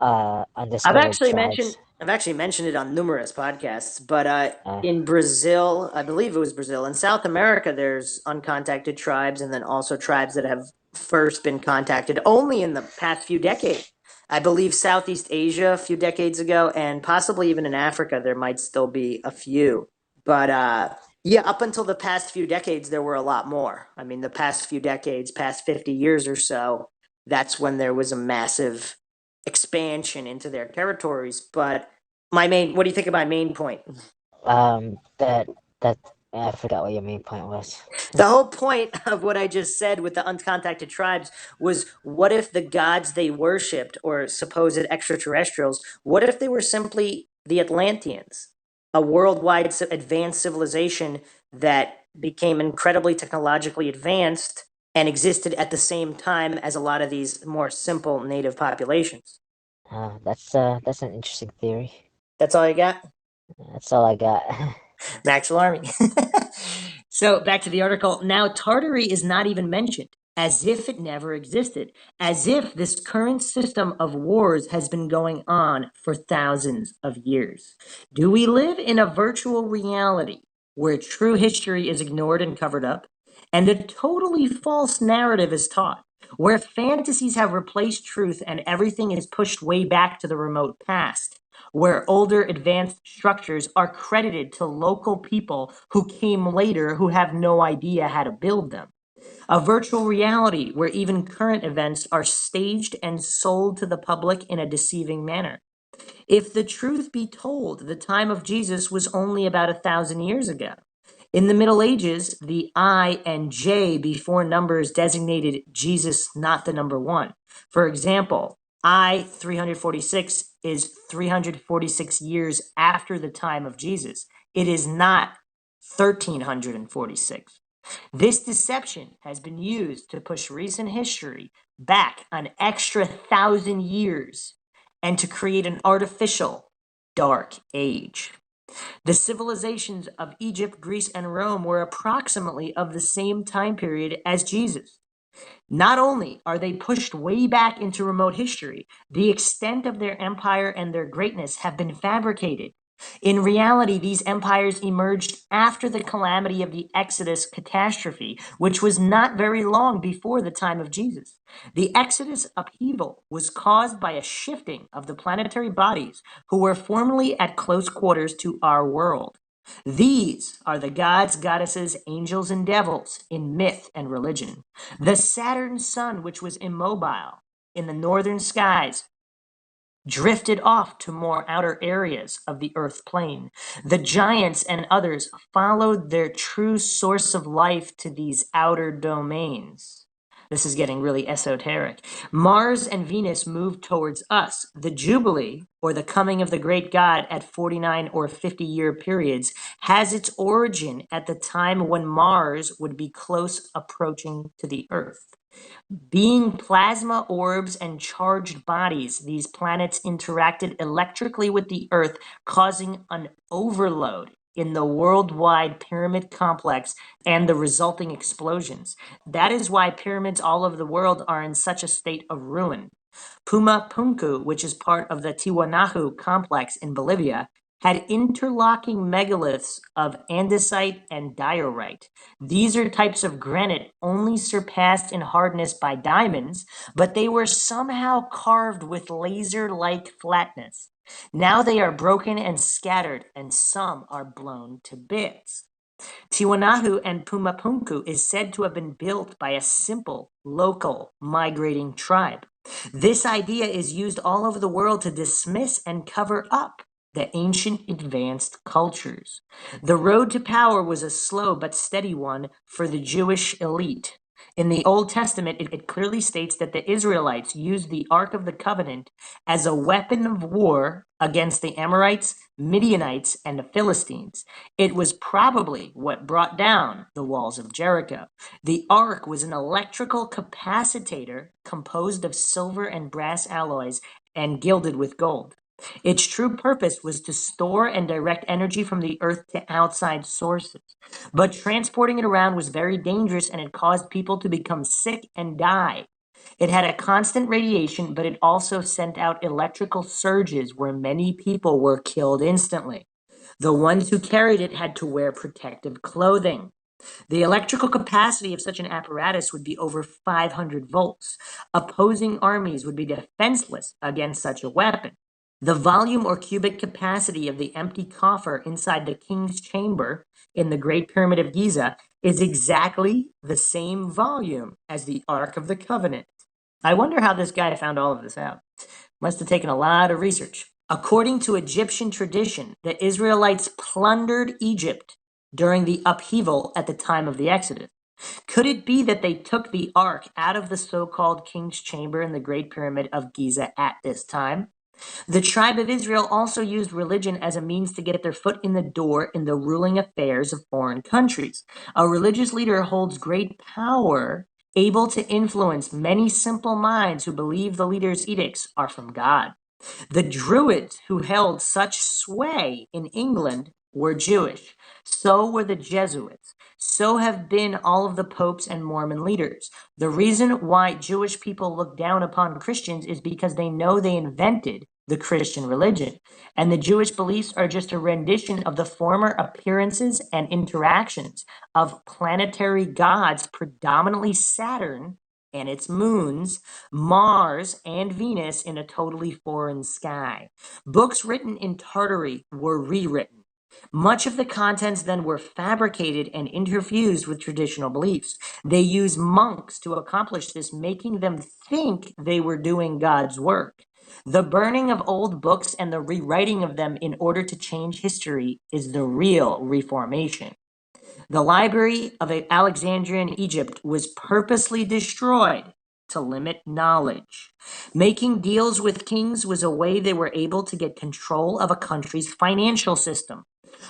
undiscovered tribes. I've actually mentioned it on numerous podcasts, but Uh, in Brazil, I believe it was Brazil, in South America, there's uncontacted tribes, and then also tribes that have first been contacted only in the past few decades. I believe Southeast Asia a few decades ago, and possibly even in Africa, there might still be a few. But yeah, up until the past few decades, there were a lot more. I mean, the past few decades, past 50 years or so, that's when there was a massive expansion into their territories. But what do you think of my main point? that that I forgot what your main point was. The whole point of what I just said with the uncontacted tribes was, what if the gods they worshipped, or supposed extraterrestrials, what if they were simply the Atlanteans, a worldwide advanced civilization that became incredibly technologically advanced and existed at the same time as a lot of these more simple native populations? That's an interesting theory. That's all you got? That's all I got. Max alarming. So back to the article. Now, Tartary is not even mentioned, as if it never existed, as if this current system of wars has been going on for thousands of years. Do we live in a virtual reality where true history is ignored and covered up, and a totally false narrative is taught, where fantasies have replaced truth and everything is pushed way back to the remote past, where older advanced structures are credited to local people who came later who have no idea how to build them? A virtual reality where even current events are staged and sold to the public in a deceiving manner. If the truth be told, the time of Jesus was only about 1,000 years ago. In the Middle Ages, the I and J before numbers designated Jesus not the number one. For example, I 346 is 346 years after the time of Jesus. It is not 1346. This deception has been used to push recent history back an extra 1,000 years and to create an artificial dark age. The civilizations of Egypt, Greece, and Rome were approximately of the same time period as Jesus. Not only are they pushed way back into remote history, the extent of their empire and their greatness have been fabricated. In reality, these empires emerged after the calamity of the Exodus catastrophe, which was not very long before the time of Jesus. The Exodus upheaval was caused by a shifting of the planetary bodies who were formerly at close quarters to our world. These are the gods, goddesses, angels, and devils in myth and religion. The Saturn sun, which was immobile in the northern skies, drifted off to more outer areas of the earth plane. The giants and others followed their true source of life to these outer domains. This is getting really esoteric. Mars and Venus moved towards us. The Jubilee, or the coming of the great God at 49 or 50-year periods, has its origin at the time when Mars would be close approaching to the Earth. Being plasma orbs and charged bodies, these planets interacted electrically with the Earth, causing an overload in the worldwide pyramid complex and the resulting explosions. That is why pyramids all over the world are in such a state of ruin. Puma Punku, which is part of the Tiwanaku complex in Bolivia, had interlocking megaliths of andesite and diorite. These are types of granite only surpassed in hardness by diamonds, but they were somehow carved with laser-like flatness. Now they are broken and scattered, and some are blown to bits. Tiwanaku and Pumapunku is said to have been built by a simple, local, migrating tribe. This idea is used all over the world to dismiss and cover up the ancient advanced cultures. The road to power was a slow but steady one for the Jewish elite. In the Old Testament, it clearly states that the Israelites used the Ark of the Covenant as a weapon of war against the Amorites, Midianites, and the Philistines. It was probably what brought down the walls of Jericho. The Ark was an electrical capacitator composed of silver and brass alloys and gilded with gold. Its true purpose was to store and direct energy from the earth to outside sources. But transporting it around was very dangerous and it caused people to become sick and die. It had a constant radiation, but it also sent out electrical surges where many people were killed instantly. The ones who carried it had to wear protective clothing. The electrical capacity of such an apparatus would be over 500 volts. Opposing armies would be defenseless against such a weapon. The volume or cubic capacity of the empty coffer inside the king's chamber in the Great Pyramid of Giza is exactly the same volume as the Ark of the Covenant. I wonder how this guy found all of this out. Must have taken a lot of research. According to Egyptian tradition, the Israelites plundered Egypt during the upheaval at the time of the Exodus. Could it be that they took the Ark out of the so-called King's Chamber in the Great Pyramid of Giza at this time? The tribe of Israel also used religion as a means to get their foot in the door in the ruling affairs of foreign countries. A religious leader holds great power, able to influence many simple minds who believe the leader's edicts are from God. The Druids who held such sway in England were Jewish. So were the Jesuits. So have been all of the popes and Mormon leaders. The reason why Jewish people look down upon Christians is because they know they invented the Christian religion. And the Jewish beliefs are just a rendition of the former appearances and interactions of planetary gods, predominantly Saturn and its moons, Mars and Venus in a totally foreign sky. Books written in Tartary were rewritten. Much of the contents then were fabricated and interfused with traditional beliefs. They used monks to accomplish this, making them think they were doing God's work. The burning of old books and the rewriting of them in order to change history is the real Reformation. The Library of Alexandria in Egypt was purposely destroyed to limit knowledge. Making deals with kings was a way they were able to get control of a country's financial system.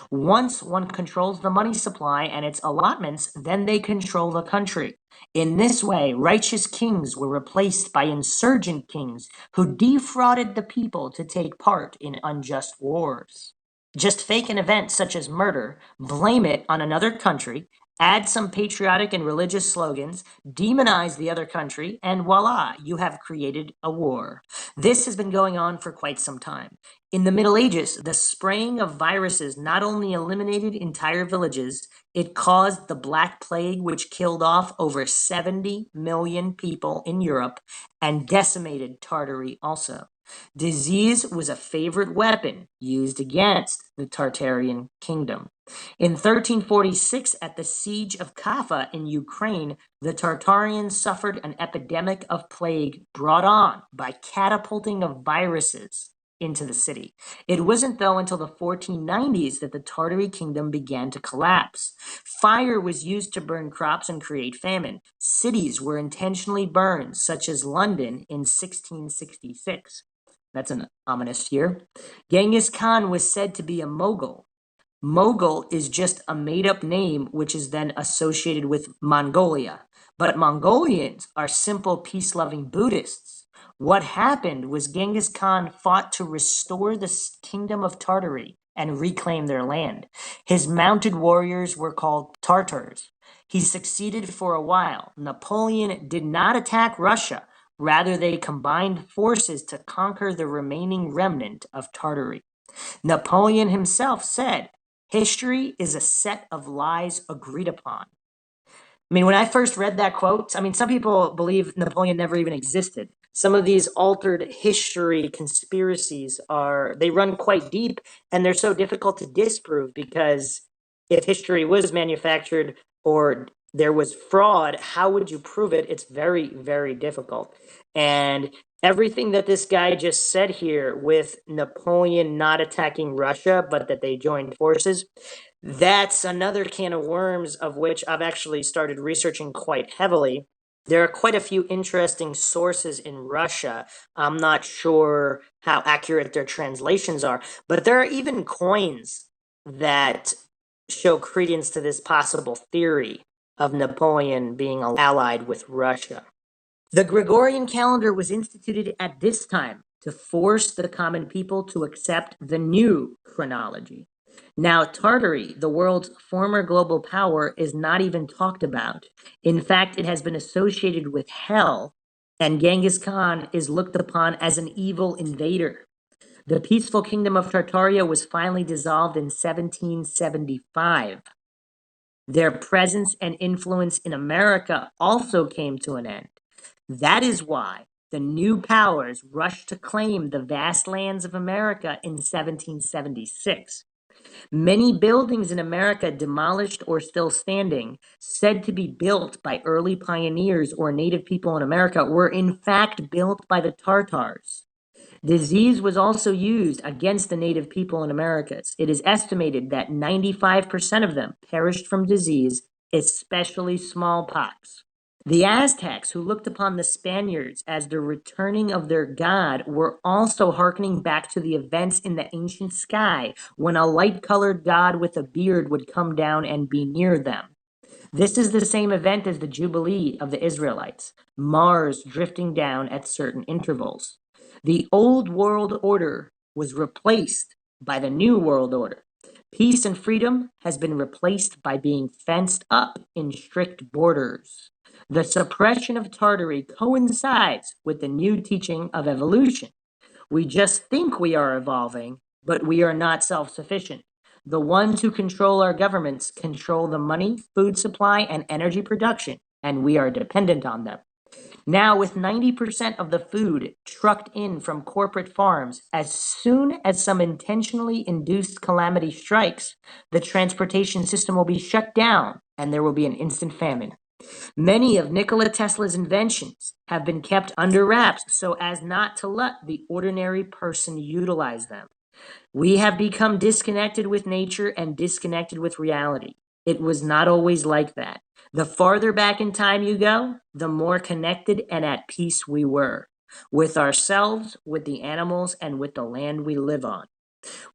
Once one controls the money supply and its allotments, then they control the country. In this way, righteous kings were replaced by insurgent kings who defrauded the people to take part in unjust wars. Just fake an event such as murder, blame it on another country, add some patriotic and religious slogans, demonize the other country, and voila, you have created a war. This has been going on for quite some time. In the Middle Ages, the spraying of viruses not only eliminated entire villages, it caused the Black Plague, which killed off over 70 million people in Europe and decimated Tartary also. Disease was a favorite weapon used against the Tartarian kingdom. In 1346, at the siege of Kaffa in Ukraine, the Tartarians suffered an epidemic of plague brought on by catapulting of viruses into the city. It wasn't, though, until the 1490s that the Tartary kingdom began to collapse. Fire was used to burn crops and create famine. Cities were intentionally burned, such as London in 1666. That's an ominous year. Genghis Khan was said to be a Mughal. Mughal is just a made-up name which is then associated with Mongolia. But Mongolians are simple peace-loving Buddhists. What happened was Genghis Khan fought to restore the kingdom of Tartary and reclaim their land. His mounted warriors were called Tartars. He succeeded for a while. Napoleon did not attack Russia. Rather, they combined forces to conquer the remaining remnant of Tartary. Napoleon himself said, "History is a set of lies agreed upon." I mean, when I first read that quote, I mean, some people believe Napoleon never even existed. Some of these altered history conspiracies they run quite deep, and they're so difficult to disprove because if history was manufactured or there was fraud, how would you prove it? It's very, very difficult. And everything that this guy just said here with Napoleon not attacking Russia, but that they joined forces, that's another can of worms of which I've actually started researching quite heavily. There are quite a few interesting sources in Russia. I'm not sure how accurate their translations are, but there are even coins that show credence to this possible theory of Napoleon being allied with Russia. The Gregorian calendar was instituted at this time to force the common people to accept the new chronology. Now, Tartary, the world's former global power, is not even talked about. In fact, it has been associated with hell, and Genghis Khan is looked upon as an evil invader. The peaceful kingdom of Tartaria was finally dissolved in 1775. Their presence and influence in America also came to an end. That is why the new powers rushed to claim the vast lands of America in 1776. Many buildings in America demolished or still standing, said to be built by early pioneers or native people in America, were in fact built by the Tartars. Disease was also used against the native people in Americas. It is estimated that 95% of them perished from disease, especially smallpox. The Aztecs, who looked upon the Spaniards as the returning of their god, were also hearkening back to the events in the ancient sky when a light-colored god with a beard would come down and be near them. This is the same event as the Jubilee of the Israelites, Mars drifting down at certain intervals. The old world order was replaced by the new world order. Peace and freedom has been replaced by being fenced up in strict borders. The suppression of Tartary coincides with the new teaching of evolution. We just think we are evolving, but we are not self-sufficient. The ones who control our governments control the money, food supply, and energy production, and we are dependent on them. Now, with 90% of the food trucked in from corporate farms, as soon as some intentionally induced calamity strikes, the transportation system will be shut down and there will be an instant famine. Many of Nikola Tesla's inventions have been kept under wraps so as not to let the ordinary person utilize them. We have become disconnected with nature and disconnected with reality. It was not always like that. The farther back in time you go, the more connected and at peace we were with ourselves, with the animals, and with the land we live on.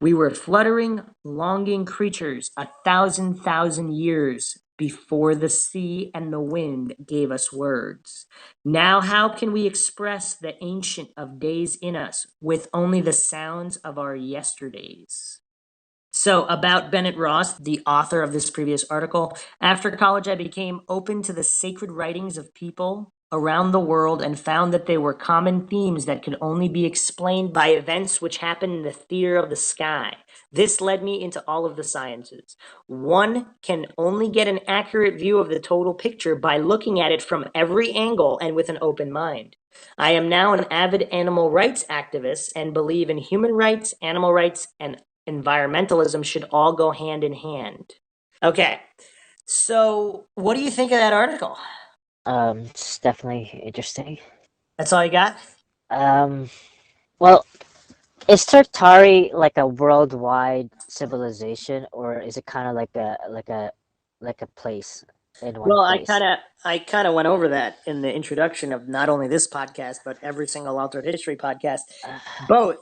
We were fluttering, longing creatures 1,000 years before the sea and the wind gave us words. Now, how can we express the ancient of days in us with only the sounds of our yesterdays? So, about Bennett Ross, the author of this previous article, after college, I became open to the sacred writings of people around the world and found that they were common themes that could only be explained by events which happen in the theater of the sky. This led me into all of the sciences. One can only get an accurate view of the total picture by looking at it from every angle and with an open mind. I am now an avid animal rights activist and believe in human rights, animal rights, and environmentalism should all go hand in hand. Okay, so what do you think of that article? It's definitely interesting. That's all you got? Well, is Tartari like a worldwide civilization, or is it kind of like a place in one Well, place? I kind of went over that in the introduction of not only this podcast but every single Altered History podcast. Both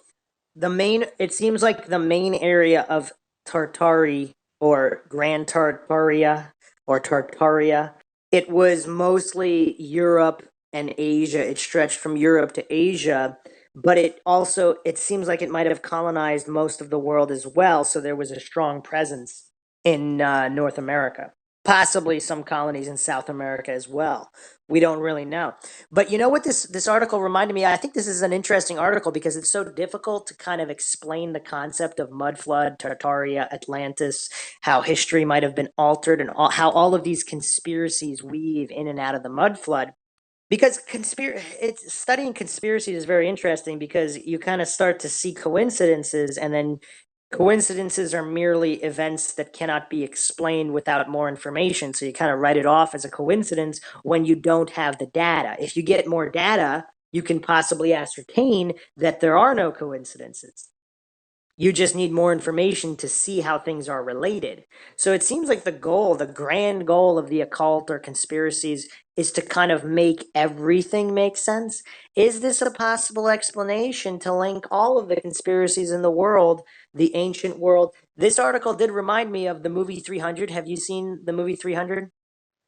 it seems like the main area of Tartari or Grand Tartaria or Tartaria, it was mostly Europe and Asia. It stretched from Europe to Asia, but it seems like it might have colonized most of the world as well. So there was a strong presence in North America, possibly some colonies in South America as well. We don't really know. But you know what this article reminded me? I think this is an interesting article because it's so difficult to kind of explain the concept of mud flood, Tartaria, Atlantis, how history might have been altered, and how all of these conspiracies weave in and out of the mud flood. Because studying conspiracies is very interesting because you kind of start to see coincidences, and then coincidences are merely events that cannot be explained without more information. So you kind of write it off as a coincidence when you don't have the data. If you get more data, you can possibly ascertain that there are no coincidences. You just need more information to see how things are related. So it seems like the grand goal of the occult or conspiracies is to kind of make everything make sense. Is this a possible explanation to link all of the conspiracies in the world, the ancient world? This article did remind me of the movie 300. Have you seen the movie 300?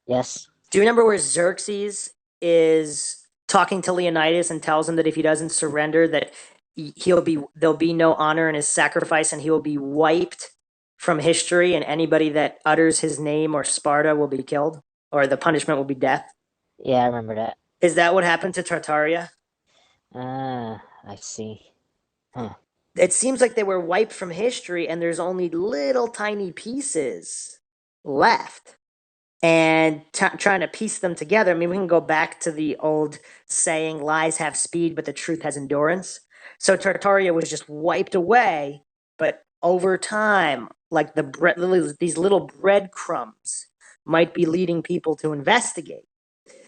Yes. Do you remember where Xerxes is talking to Leonidas and tells him that if he doesn't surrender, that there'll be no honor in his sacrifice, and he will be wiped from history, and anybody that utters his name or Sparta will be killed, or the punishment will be death? Yeah, I remember that. Is that what happened to Tartaria? I see. Huh. It seems like they were wiped from history, and there's only little tiny pieces left. And trying to piece them together. I mean, we can go back to the old saying, lies have speed, but the truth has endurance. So Tartaria was just wiped away, but over time, like these little breadcrumbs might be leading people to investigate.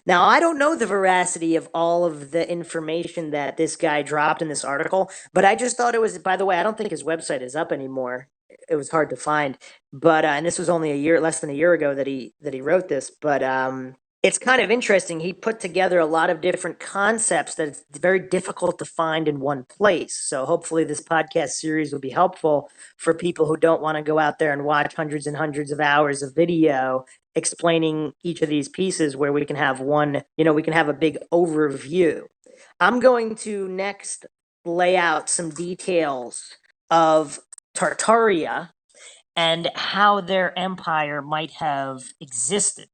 Now, I don't know the veracity of all of the information that this guy dropped in this article, but I just thought it was, by the way, I don't think his website is up anymore. It was hard to find. But and this was only less than a year ago that he wrote this, but it's kind of interesting. He put together a lot of different concepts that it's very difficult to find in one place. So hopefully this podcast series will be helpful for people who don't want to go out there and watch hundreds and hundreds of hours of video explaining each of these pieces, where we can have we can have a big overview. I'm going to next lay out some details of Tartaria and how their empire might have existed.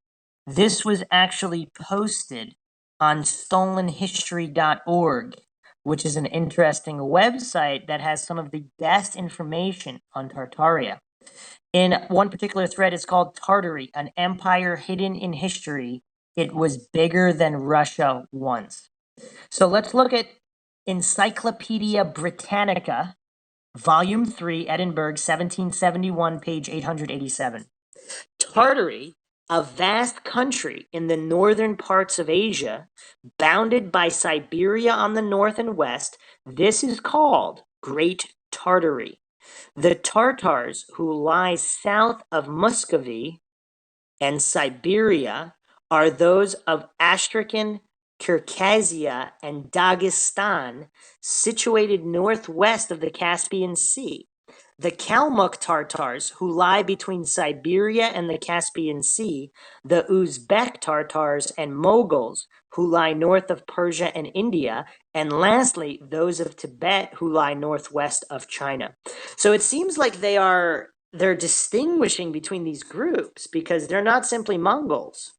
This was actually posted on stolenhistory.org, which is an interesting website that has some of the best information on Tartaria. In one particular thread, it's called Tartary, an empire hidden in history. It was bigger than Russia once. So let's look at Encyclopedia Britannica, Volume 3, Edinburgh, 1771, page 887. Tartary, a vast country in the northern parts of Asia, bounded by Siberia on the north and west, this is called Great Tartary. The Tartars, who lie south of Muscovy, and Siberia are those of Astrakhan, Circassia, and Dagestan, situated northwest of the Caspian Sea. The Kalmuk Tartars, who lie between Siberia and the Caspian Sea, the Uzbek Tartars and Moguls, who lie north of Persia and India, and lastly, those of Tibet, who lie northwest of China. So it seems like they're distinguishing between these groups because they're not simply Mongols.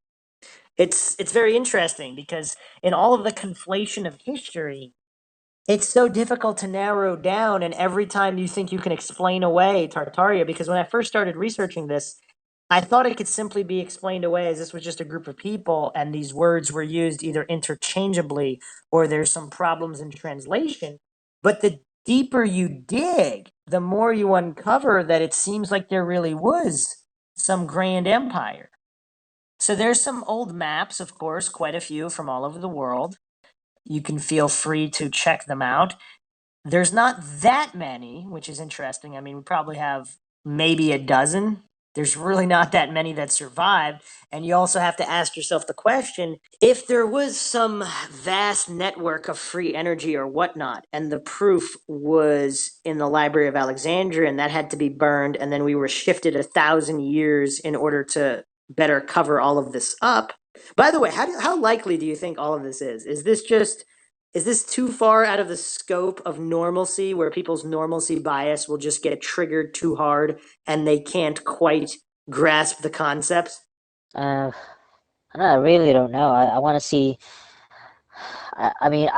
It's very interesting because in all of the conflation of history, it's so difficult to narrow down, and every time you think you can explain away Tartaria, because when I first started researching this, I thought it could simply be explained away as this was just a group of people and these words were used either interchangeably or there's some problems in translation. But the deeper you dig, the more you uncover that it seems like there really was some grand empire. So there's some old maps, of course, quite a few from all over the world. You can feel free to check them out. There's not that many, which is interesting. I mean, we probably have maybe a dozen. There's really not that many that survived. And you also have to ask yourself the question, if there was some vast network of free energy or whatnot, and the proof was in the Library of Alexandria, and that had to be burned, and then we were shifted 1,000 years in order to better cover all of this up. By the way, how likely do you think all of this is? Is this too far out of the scope of normalcy where people's normalcy bias will just get triggered too hard and they can't quite grasp the concepts? Uh, I really don't know. I want to see. I mean,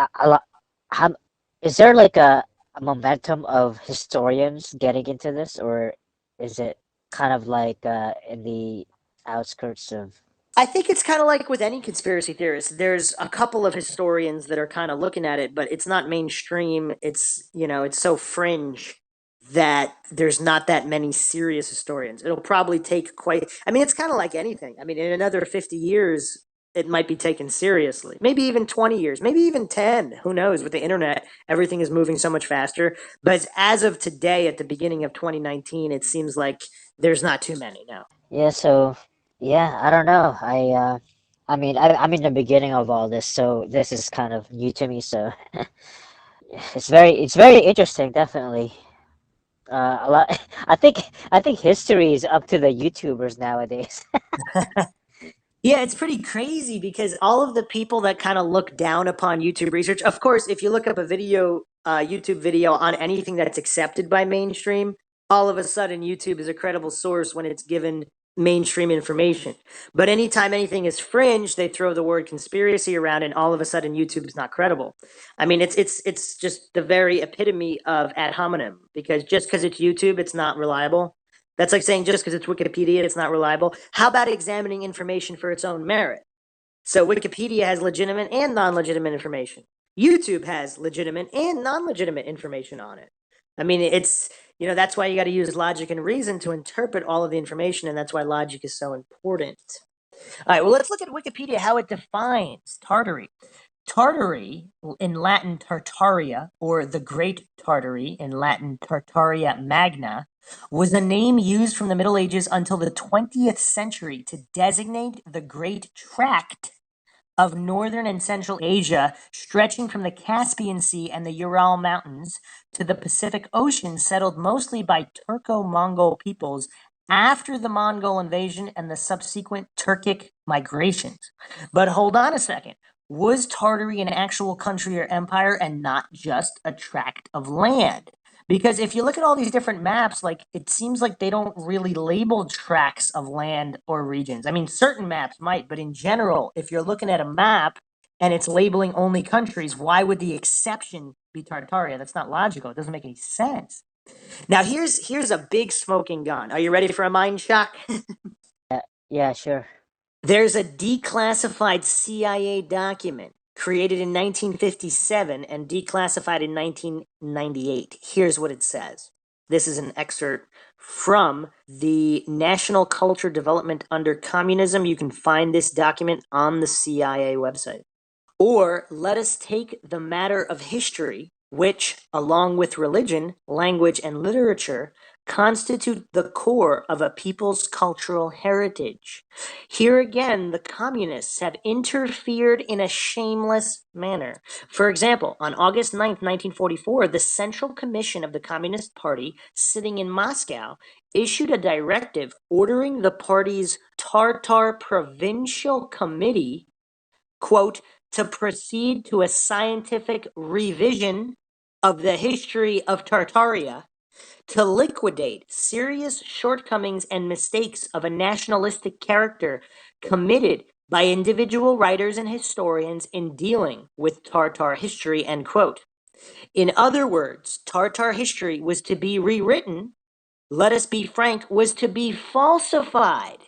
how, is there like a momentum of historians getting into this, or is it kind of like in the outskirts of? I think it's kind of like with any conspiracy theorist. There's a couple of historians that are kind of looking at it, but it's not mainstream. It's so fringe that there's not that many serious historians. It'll probably take quite, I mean, it's kind of like anything. I mean, in another 50 years, it might be taken seriously. Maybe even 20 years, maybe even 10. Who knows? With the internet, everything is moving so much faster. But as of today, at the beginning of 2019, it seems like there's not too many now. Yeah, so yeah, I don't know. I mean, I'm in the beginning of all this, so this is kind of new to me. So it's very interesting, definitely. A lot. I think history is up to the YouTubers nowadays. Yeah, it's pretty crazy because all of the people that kind of look down upon YouTube research, of course, if you look up a YouTube video on anything that's accepted by mainstream, all of a sudden YouTube is a credible source when it's given mainstream information. But anytime anything is fringe, they throw the word conspiracy around, and all of a sudden YouTube is not credible. I mean, it's just the very epitome of ad hominem because just because it's YouTube, it's not reliable. That's like saying just because it's Wikipedia, it's not reliable. How about examining information for its own merit? So Wikipedia has legitimate and non-legitimate information. YouTube has legitimate and non-legitimate information on it. I mean, that's why you got to use logic and reason to interpret all of the information, and that's why logic is so important. All right, well, let's look at Wikipedia, how it defines Tartary. Tartary, in Latin Tartaria, or the Great Tartary, in Latin Tartaria Magna, was a name used from the Middle Ages until the 20th century to designate the Great Tract of northern and central Asia, stretching from the Caspian Sea and the Ural Mountains to the Pacific Ocean, settled mostly by Turco-Mongol peoples after the Mongol invasion and the subsequent Turkic migrations. But hold on a second. Was Tartary an actual country or empire and not just a tract of land? Because if you look at all these different maps, like it seems like they don't really label tracts of land or regions. I mean, certain maps might, but in general, if you're looking at a map and it's labeling only countries, why would the exception be Tartaria? That's not logical. It doesn't make any sense. Now, here's a big smoking gun. Are you ready for a mind shock? Yeah, sure. There's a declassified CIA document created in 1957 and declassified in 1998. Here's what it says. This is an excerpt from the National Culture Development Under Communism. You can find this document on the CIA website. Or let us take the matter of history, which, along with religion, language, and literature, constitute the core of a people's cultural heritage. Here again, the communists have interfered in a shameless manner. For example, on August 9th, 1944, the Central Commission of the Communist Party, sitting in Moscow, issued a directive ordering the party's Tartar Provincial Committee, quote, to proceed to a scientific revision of the history of Tartaria, to liquidate serious shortcomings and mistakes of a nationalistic character committed by individual writers and historians in dealing with Tartar history, end quote. In other words, Tartar history was to be rewritten, let us be frank, was to be falsified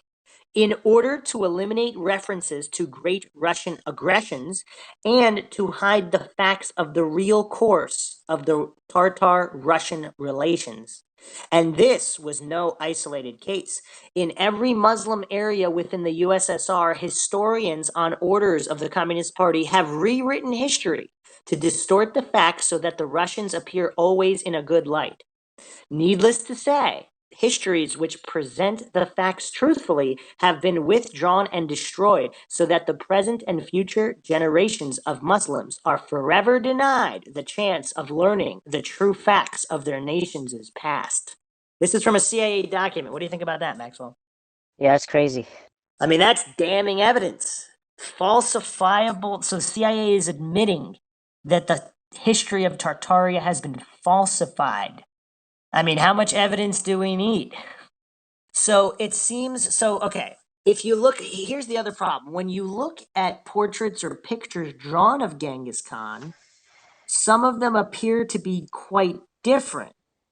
in order to eliminate references to great Russian aggressions and to hide the facts of the real course of the Tartar-Russian relations. And this was no isolated case. In every Muslim area within the USSR, historians on orders of the Communist Party have rewritten history to distort the facts so that the Russians appear always in a good light. Needless to say, histories which present the facts truthfully have been withdrawn and destroyed so that the present and future generations of Muslims are forever denied the chance of learning the true facts of their nation's past. This is from a CIA document. What do you think about that, Maxwell? Yeah, that's crazy. I mean, that's damning evidence. Falsifiable. So CIA is admitting that the history of Tartaria has been falsified. I mean, how much evidence do we need? So it seems, okay, if you look, here's the other problem. When you look at portraits or pictures drawn of Genghis Khan, some of them appear to be quite different.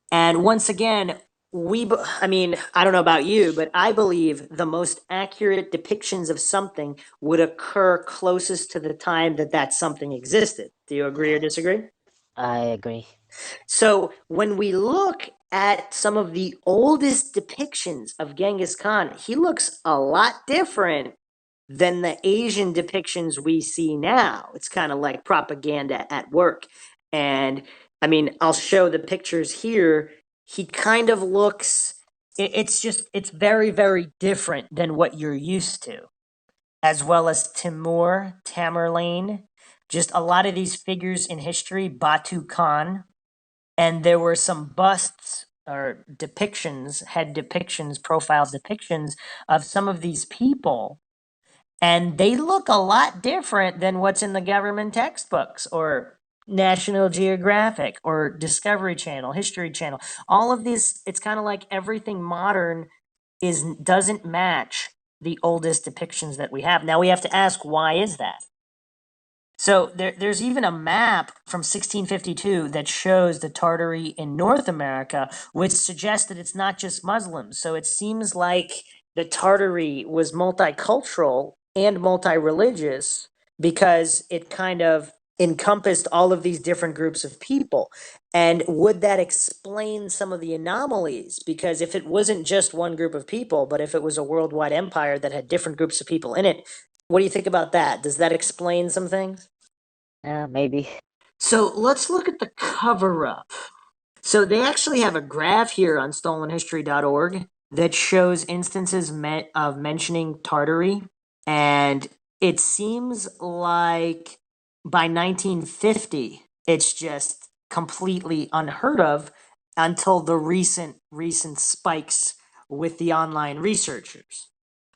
And once again, I mean, I don't know about you, but I believe the most accurate depictions of something would occur closest to the time that that something existed. Do you agree or disagree? I agree. So when we look at some of the oldest depictions of Genghis Khan, he looks a lot different than the Asian depictions we see now. It's kind of like propaganda at work. And I mean, I'll show the pictures here. He kind of looks, it's very, very different than what you're used to. As well as Timur, Tamerlane, just a lot of these figures in history, Batu Khan, and there were some busts or depictions, profile depictions of some of these people, and they look a lot different than what's in the government textbooks or National Geographic or Discovery Channel, History Channel. All of these, it's kind of like everything modern doesn't match the oldest depictions that we have. Now we have to ask, why is that? So there's even a map from 1652 that shows the Tartary in North America, which suggests that it's not just Muslims. So it seems like the Tartary was multicultural and multi-religious because it kind of encompassed all of these different groups of people. And would that explain some of the anomalies? Because if it wasn't just one group of people, but if it was a worldwide empire that had different groups of people in it, what do you think about that? Does that explain some things? Yeah, maybe. So let's look at the cover up. So they actually have a graph here on stolenhistory.org that shows instances of mentioning Tartary. And it seems like by 1950, it's just completely unheard of until the recent spikes with the online researchers.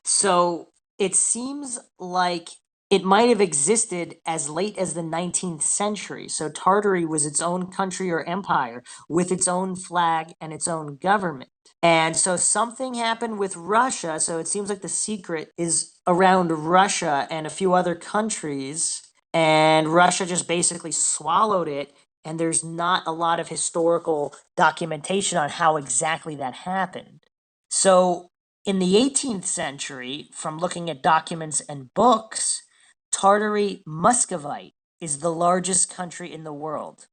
So it seems like it might have existed as late as the 19th century. So Tartary was its own country or empire with its own flag and its own government. And so something happened with Russia. So it seems like the secret is around Russia and a few other countries. And Russia just basically swallowed it. And there's not a lot of historical documentation on how exactly that happened. So in the 18th century, from looking at documents and books, Tartary Muscovite is the largest country in the world,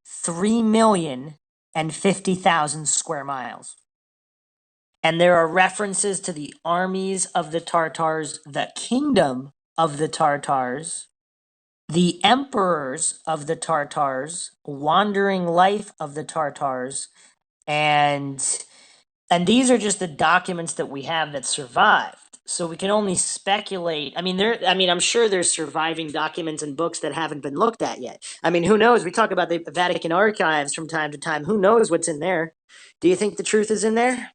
3,050,000 square miles. And there are references to the armies of the Tartars, the kingdom of the Tartars, the emperors of the Tartars, wandering life of the Tartars, and these are just the documents that we have that survived. So we can only speculate. I mean, I'm sure there's surviving documents and books that haven't been looked at yet. I mean, who knows? We talk about the Vatican archives from time to time. Who knows what's in there? Do you think the truth is in there?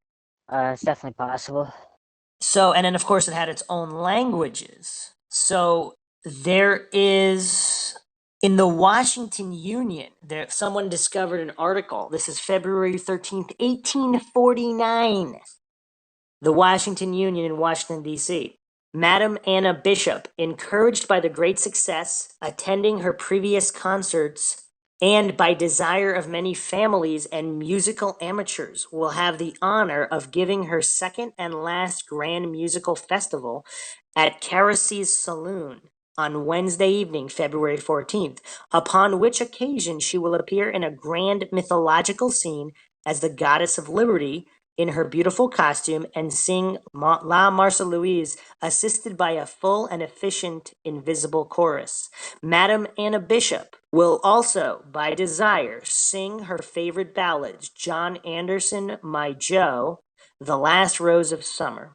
It's definitely possible. So, and then of course it had its own languages. So there is in the Washington Union, there someone discovered an article. This is February 13th, 1849. The Washington Union in Washington, D.C. Madam Anna Bishop, encouraged by the great success attending her previous concerts and by desire of many families and musical amateurs, will have the honor of giving her second and last grand musical festival at Caris's Saloon on Wednesday evening, February 14th, upon which occasion she will appear in a grand mythological scene as the goddess of liberty in her beautiful costume and sing La Marseillaise, assisted by a full and efficient invisible chorus. Madam Anna Bishop will also, by desire, sing her favorite ballads, John Anderson, My Joe, The Last Rose of Summer.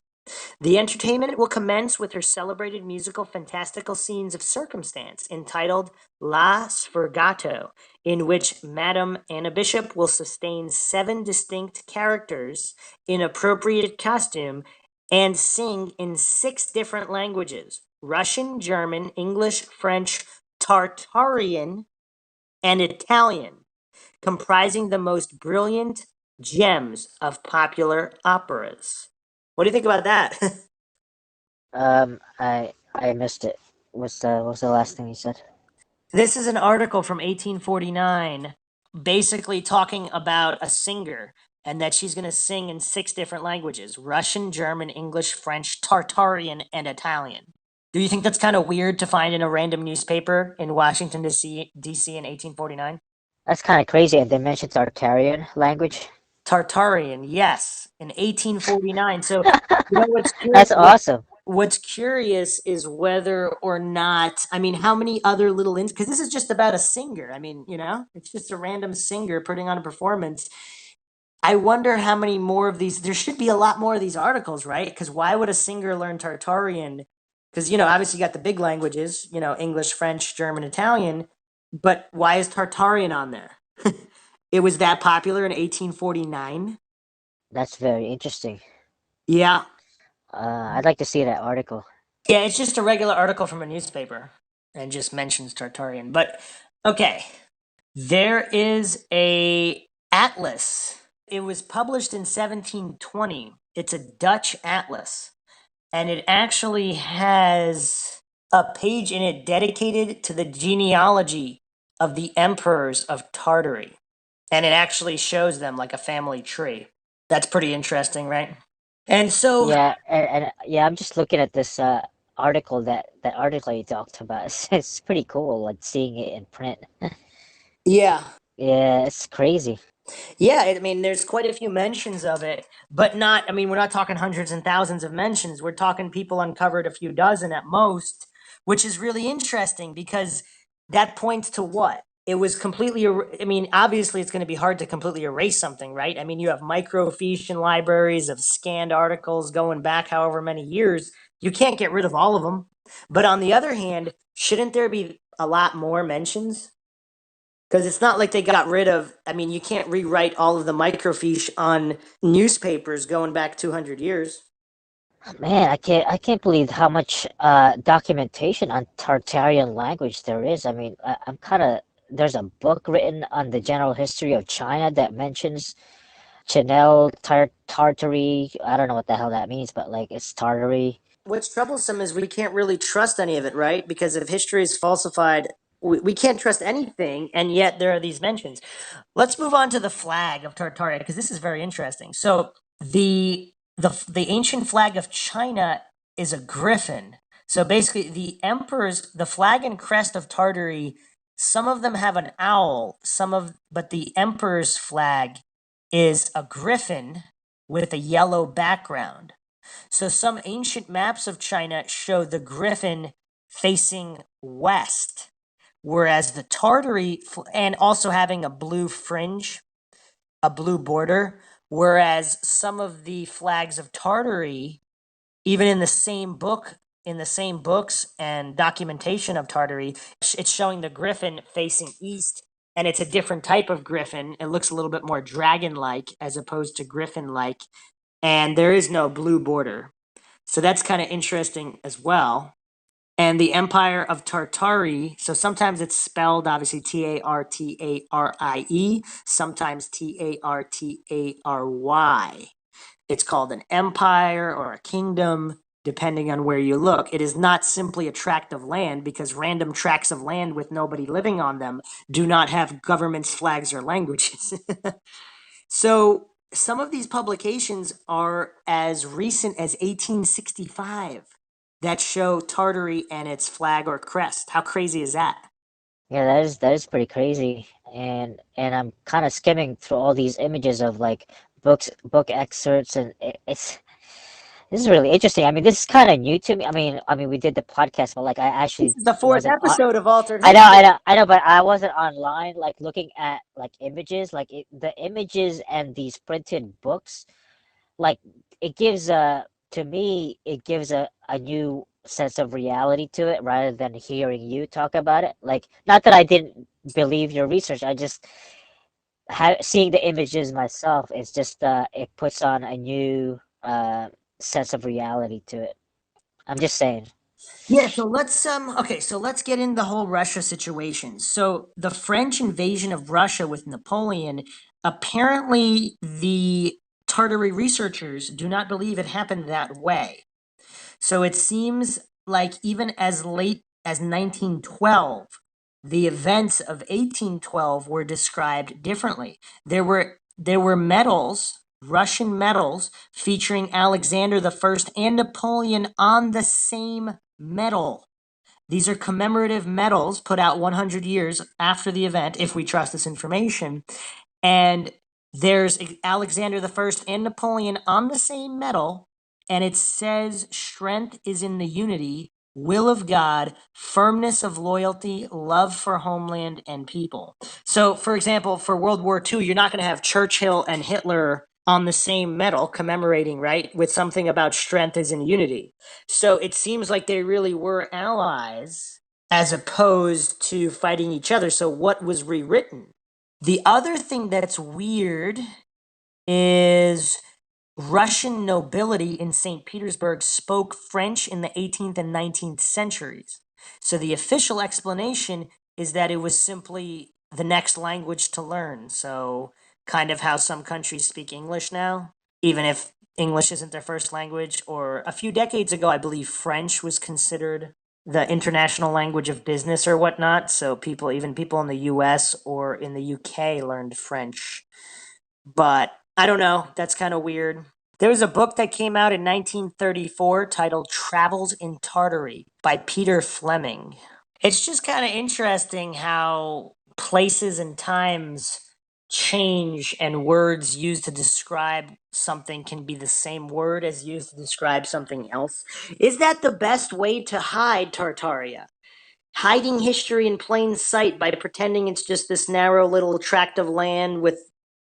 The entertainment will commence with her celebrated musical fantastical scenes of circumstance entitled La Sfurgato, in which Madame Anna Bishop will sustain 7 distinct characters in appropriate costume and sing in 6 different languages: Russian, German, English, French, Tartarian, and Italian, comprising the most brilliant gems of popular operas. What do you think about that? I missed it. What's the last thing you said? This is an article from 1849, basically talking about a singer and that she's going to sing in 6 different languages: Russian, German, English, French, Tartarian, and Italian. Do you think that's kind of weird to find in a random newspaper in Washington, D.C. in 1849? That's kind of crazy. And they mentioned Tartarian language. Tartarian, yes, in 1849. So, what's curious? That's awesome. What's curious is whether or not, I mean, how many other little because this is just about a singer. I mean, it's just a random singer putting on a performance. I wonder how many more of these. There should be a lot more of these articles, right? Because why would a singer learn Tartarian? Because obviously you got the big languages, English, French, German, Italian. But why is Tartarian on there? It was that popular in 1849. That's very interesting. Yeah, I'd like to see that article. yeah, it's just a regular article from a newspaper and just mentions Tartarian. But okay, there is a atlas. It was published in 1720. It's a Dutch atlas, and it actually has a page in it dedicated to the genealogy of the emperors of Tartary. And it actually shows them like a family tree. That's pretty interesting, right? And so, Yeah, and yeah, I'm just looking at this article that article you talked about. It's pretty cool, like seeing it in print. yeah, Yeah, it's crazy. yeah, I mean, there's quite a few mentions of it, but not, I mean, we're not talking hundreds and thousands of mentions. We're talking people uncovered a few dozen at most, which is really interesting because that points to what? It was completely, I mean, obviously it's going to be hard to completely erase something, right? I mean, you have microfiche and libraries of scanned articles going back however many years. You can't get rid of all of them. But on the other hand, shouldn't there be a lot more mentions? Because it's not like they got rid of, I mean, you can't rewrite all of the microfiche on newspapers going back 200 years. Man, I can't believe how much documentation on Tartarian language there is. I mean, I'm kind of there's a book written on the general history of China that mentions Tartary. I don't know what the hell that means, but like it's Tartary. What's troublesome is we can't really trust any of it, right? Because if history is falsified, we can't trust anything, and yet there are these mentions. Let's move on to the flag of Tartaria because this is very interesting. So the ancient flag of China is a griffin. So basically, the flag and crest of Tartary, some of them have an owl, but the emperor's flag is a griffin with a yellow background. So some ancient maps of China show the griffin facing west. whereas the Tartary, and also having a blue fringe, a blue border, whereas some of the flags of Tartary, even in the same book, in the same books and documentation of Tartary, it's showing the griffin facing east, and it's a different type of griffin. It looks a little bit more dragon-like as opposed to griffin-like, and there is no blue border. So that's kind of interesting as well. And the Empire of Tartary, so sometimes it's spelled obviously Tartarie, sometimes Tartary. It's called an empire or a kingdom, depending on where you look. It is not simply a tract of land, because random tracts of land with nobody living on them do not have governments, flags, or languages. So some of these publications are as recent as 1865 that show Tartary and its flag or crest. How crazy is that? Yeah, that is pretty crazy. And I'm kind of skimming through all these images of like book excerpts, and it's this is really interesting. I mean, this is kind of new to me. I mean, we did the podcast, but like I This actually is the fourth wasn't on. episode of Altered I know, History. I know, I know, but I wasn't online like looking at like images, like the images and these printed books, like it gives to me it gives a new sense of reality to it rather than hearing you talk about it. Like, not that I didn't believe your research, I just seeing the images myself, it's just it puts on a new sense of reality to it. I'm just saying. Yeah, so let's get into the whole Russia situation. So the French invasion of Russia with Napoleon, apparently the Tartary researchers do not believe it happened that way. So it seems like even as late as 1912, the events of 1812 were described differently. There were medals, Russian medals, featuring Alexander the First and Napoleon on the same medal. These are commemorative medals put out 100 years after the event, if we trust this information. And there's Alexander the First and Napoleon on the same medal, and it says strength is in the unity, will of God, firmness of loyalty, love for homeland and people. So, for example, for World War II, you're not going to have Churchill and Hitler on the same medal commemorating, right, with something about strength is in unity. So it seems like they really were allies as opposed to fighting each other. So what was rewritten? The other thing that's weird is Russian nobility in St. Petersburg spoke French in the 18th and 19th centuries. So the official explanation is that it was simply the next language to learn. So, kind of how some countries speak English now, even if English isn't their first language. Or a few decades ago, I believe French was considered the international language of business or whatnot. So even people in the US or in the UK learned French. But I don't know, that's kind of weird. There was a book that came out in 1934 titled Travels in Tartary by Peter Fleming. It's just kind of interesting how places and times change, and words used to describe something can be the same word as used to describe something else. Is that the best way to hide Tartaria? Hiding history in plain sight by pretending it's just this narrow little tract of land with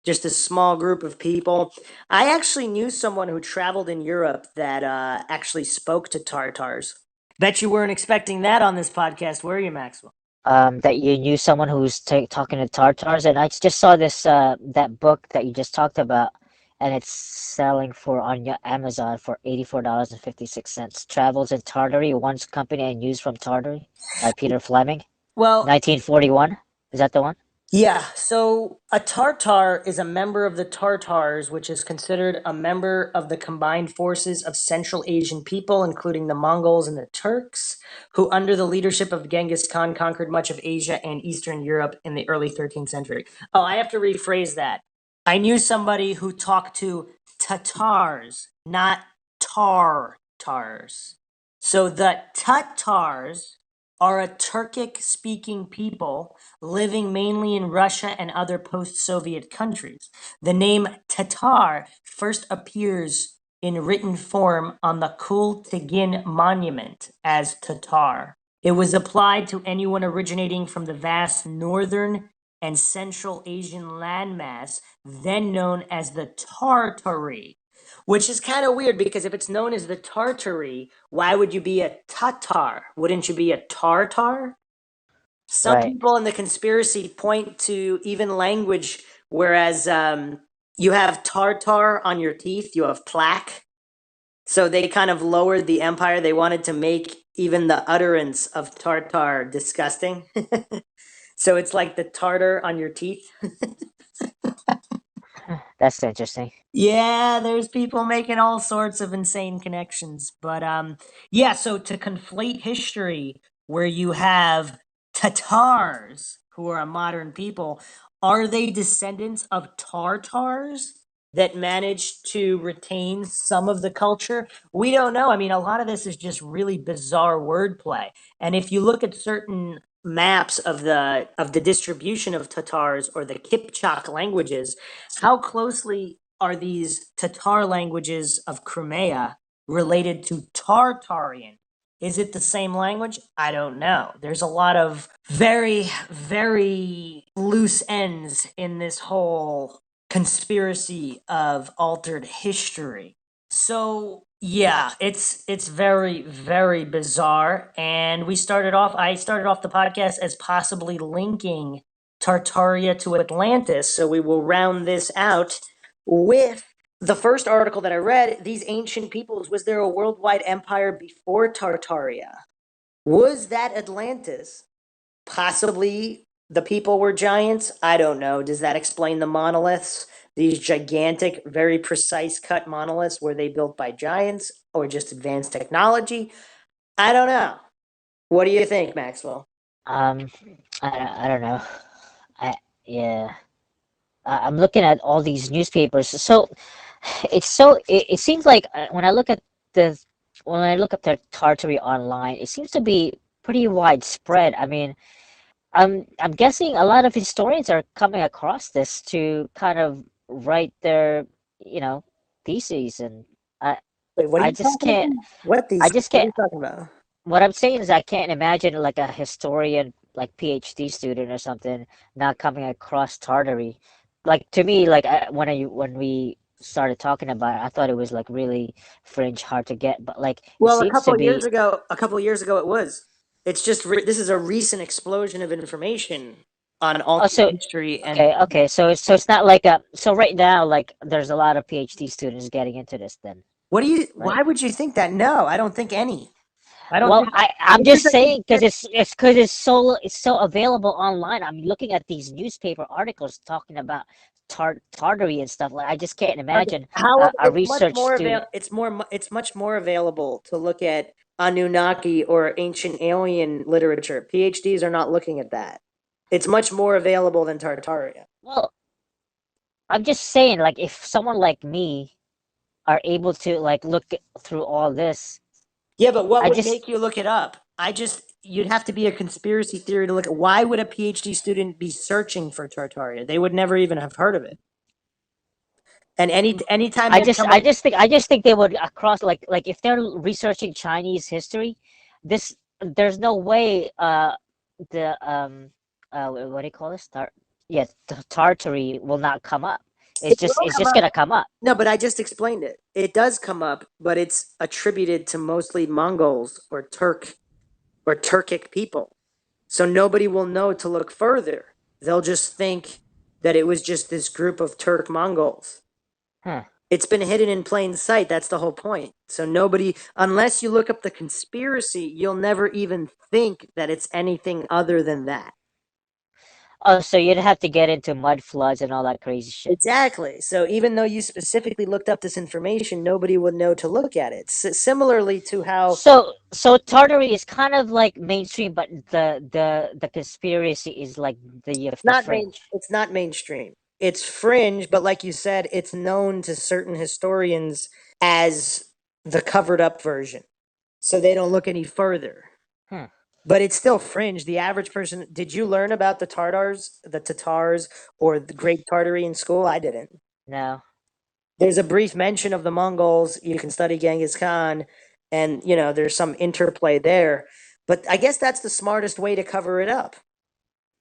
just a small group of people. I actually knew someone who traveled in Europe that actually spoke to Tartars. Bet you weren't expecting that on this podcast, were you, Maxwell? That you knew someone who's talking to Tartars, and I just saw this that book that you just talked about, and it's selling for on Amazon for $84.56. Travels in Tartary, One's Company and News from Tartary by Peter Fleming, Well, 1941. Is that the one? yeah, so a Tartar is a member of the Tartars, which is considered a member of the combined forces of Central Asian people, including the Mongols and the Turks, who, under the leadership of Genghis Khan, conquered much of Asia and Eastern Europe in the early 13th century. Oh, I have to rephrase that. I knew somebody who talked to Tatars, not Tartars. So the Tatars are a Turkic speaking people living mainly in Russia and other post-Soviet countries. The name Tatar first appears in written form on the Kul Tigin monument as Tatar. It was applied to anyone originating from the vast northern and central Asian landmass, then known as the Tartary. Which is kind of weird because if it's known as the Tartary, why would you be a Tatar? Wouldn't you be a Tartar? Some Right. people in the conspiracy point to even language, whereas you have tartar on your teeth, you have plaque. So they kind of lowered the empire. They wanted to make even the utterance of tartar disgusting. So it's like the tartar on your teeth. That's interesting. Yeah, there's people making all sorts of insane connections. But yeah, so to conflate history where you have Tatars who are a modern people, are they descendants of Tartars that managed to retain some of the culture? We don't know. I mean, a lot of this is just really bizarre wordplay. And if you look at certain maps of the distribution of Tatars or the Kipchak languages, how closely are these Tatar languages of Crimea related to Tartarian? Is it the same language? I don't know. There's a lot of very, very loose ends in this whole conspiracy of altered history. So yeah, it's very, very bizarre. And I started off the podcast as possibly linking Tartaria to Atlantis. So we will round this out with the first article that I read. These ancient peoples, was there a worldwide empire before Tartaria? Was that Atlantis? Possibly the people were giants. I don't know. Does that explain the monoliths? These gigantic, very precise cut monoliths, were they built by giants or just advanced technology? I don't know. What do you think, Maxwell? Um, I don't know. I yeah. I'm looking at all these newspapers. It seems like the when I look at the Tartary online, it seems to be pretty widespread. I mean, I'm guessing a lot of historians are coming across this to kind of write their, you know, theses, and I Wait, what are I you just talking can't about? What I these? just What are can't you talking about? what I'm saying is I can't imagine like a historian, like PhD student or something, not coming across Tartary. Like to me, like when we started talking about it, I thought it was like really fringe, hard to get, but like it Well, seems to be. a couple years ago, it was. It's just this is a recent explosion of information on Oh, alternate so history, and okay, so it's not like a so right now like there's a lot of PhD students getting into this then, what do you? right? Why would you think that? No, I don't think any. I don't Well, think. I'm Here's just a saying because conspiracy. it's so available online. I'm looking at these newspaper articles talking about Tartary and stuff. Like I just can't Okay, imagine how a it's much research more student. it's much more available to look at Anunnaki or ancient alien literature. PhDs are not looking at that. It's much more available than Tartaria. Well, I'm just saying like if someone like me are able to like through all this, Yeah, but what I would just make you look it up? You'd have to be a conspiracy theory to look at why would a PhD student be searching for Tartaria? They would never even have heard of it. And anytime they come up, I just think they would across like if they're researching Chinese history, this there's no way the what do you call this? Yes, the Tartary will not come up. it will It's come just up. gonna come up. No, but I just explained it. It does come up, but it's attributed to mostly Mongols or Turkic people. So nobody will know to look further. They'll just think that it was just this group of Turk Mongols. Huh. It's been hidden in plain sight. That's the whole point. So nobody, unless you look up the conspiracy, you'll never even think that it's anything other than that. Oh, so you'd have to get into mud floods and all that crazy shit. Exactly. So even though you specifically looked up this information, nobody would know to look at it. Similarly to how So Tartary is kind of like mainstream, but the conspiracy is like the fringe. it's not mainstream. It's fringe, but like you said, it's known to certain historians as the covered up version. So they don't look any further. Hmm. But it's still fringe. The average person, did you learn about the Tatars, or the Great Tartary in school? I didn't. No. There's a brief mention of the Mongols. You can study Genghis Khan, and there's some interplay there. But I guess that's the smartest way to cover it up,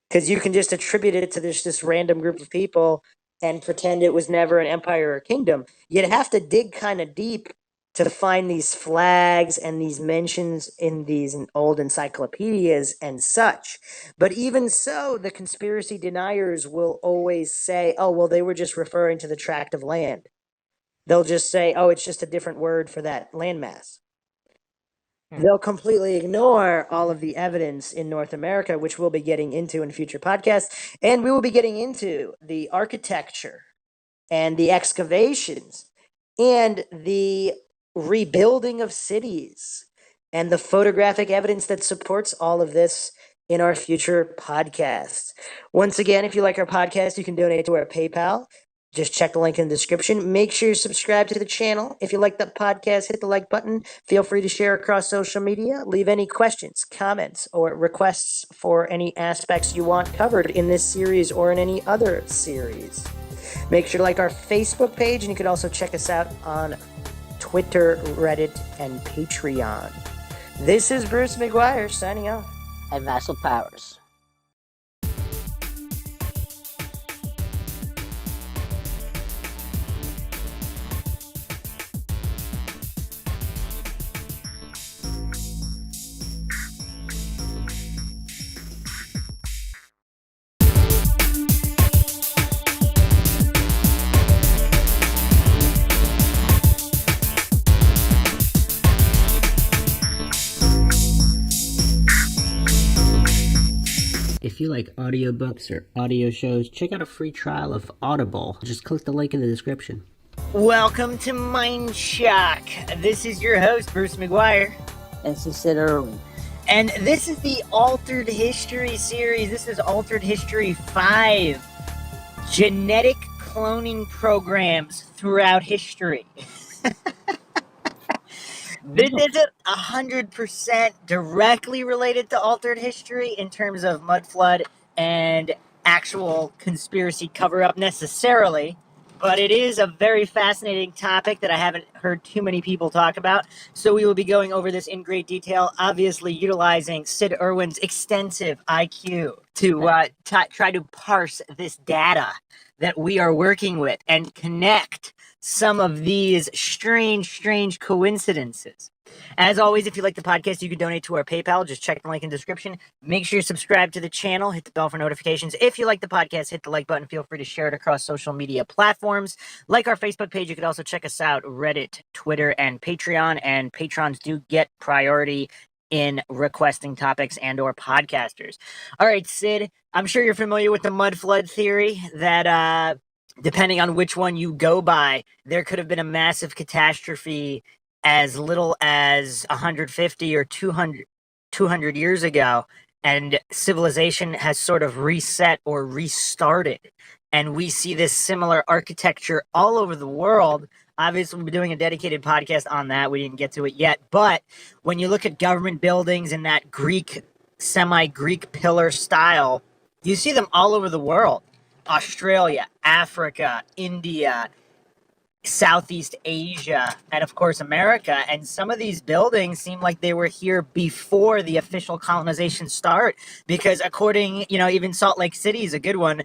because you can just attribute it to this random group of people and pretend it was never an empire or kingdom. You'd have to dig kind of deep to find these flags and these mentions in these old encyclopedias and such. But even so, the conspiracy deniers will always say, oh, well, they were just referring to the tract of land. They'll just say, oh, it's just a different word for that landmass. They'll completely ignore all of the evidence in North America, which we'll be getting into in future podcasts. And we will be getting into the architecture and the excavations and the rebuilding of cities and the photographic evidence that supports all of this in our future podcasts. Once again, if you like our podcast, you can donate to our PayPal. Just check the link in the description. Make sure you subscribe to the channel. If you like the podcast, hit the like button. Feel free to share across social media. Leave any questions, comments, or requests for any aspects you want covered in this series or in any other series. Make sure to like our Facebook page, and you can also check us out on Twitter, Reddit, and Patreon. This is Bruce McGuire signing off. And Vassal Powers. If you like audiobooks or audio shows, check out a free trial of Audible. Just click the link in the description. Welcome to MINDSHOCK. This is your host, Bruce McGuire. And Sid Irwin. And this is the Altered History series. This is Altered History 5. Genetic cloning programs throughout history. This isn't 100% directly related to Altered History in terms of mud flood and actual conspiracy cover-up necessarily, but it is a very fascinating topic that I haven't heard too many people talk about, so we will be going over this in great detail, obviously utilizing Sid Irwin's extensive IQ to try to parse this data that we are working with and connect some of these strange coincidences. As always, if you like the podcast, you can donate to our PayPal. Just check the link in the description. Make sure you subscribe to the channel. Hit the bell for notifications. If you like the podcast, hit the like button. Feel free to share it across social media platforms. Like our Facebook page, you could also check us out, Reddit, Twitter, and Patreon. And patrons do get priority in requesting topics and or podcasters. All right, Sid, I'm sure you're familiar with the mud flood theory that depending on which one you go by, there could have been a massive catastrophe as little as 150 or 200 years ago, and civilization has sort of reset or restarted. And we see this similar architecture all over the world. Obviously, we'll be doing a dedicated podcast on that. We didn't get to it yet. But when you look at government buildings in that Greek, semi-Greek pillar style, you see them all over the world. Australia, Africa, India, Southeast Asia, and of course America. And some of these buildings seem like they were here before the official colonization start, because according, even Salt Lake City is a good one.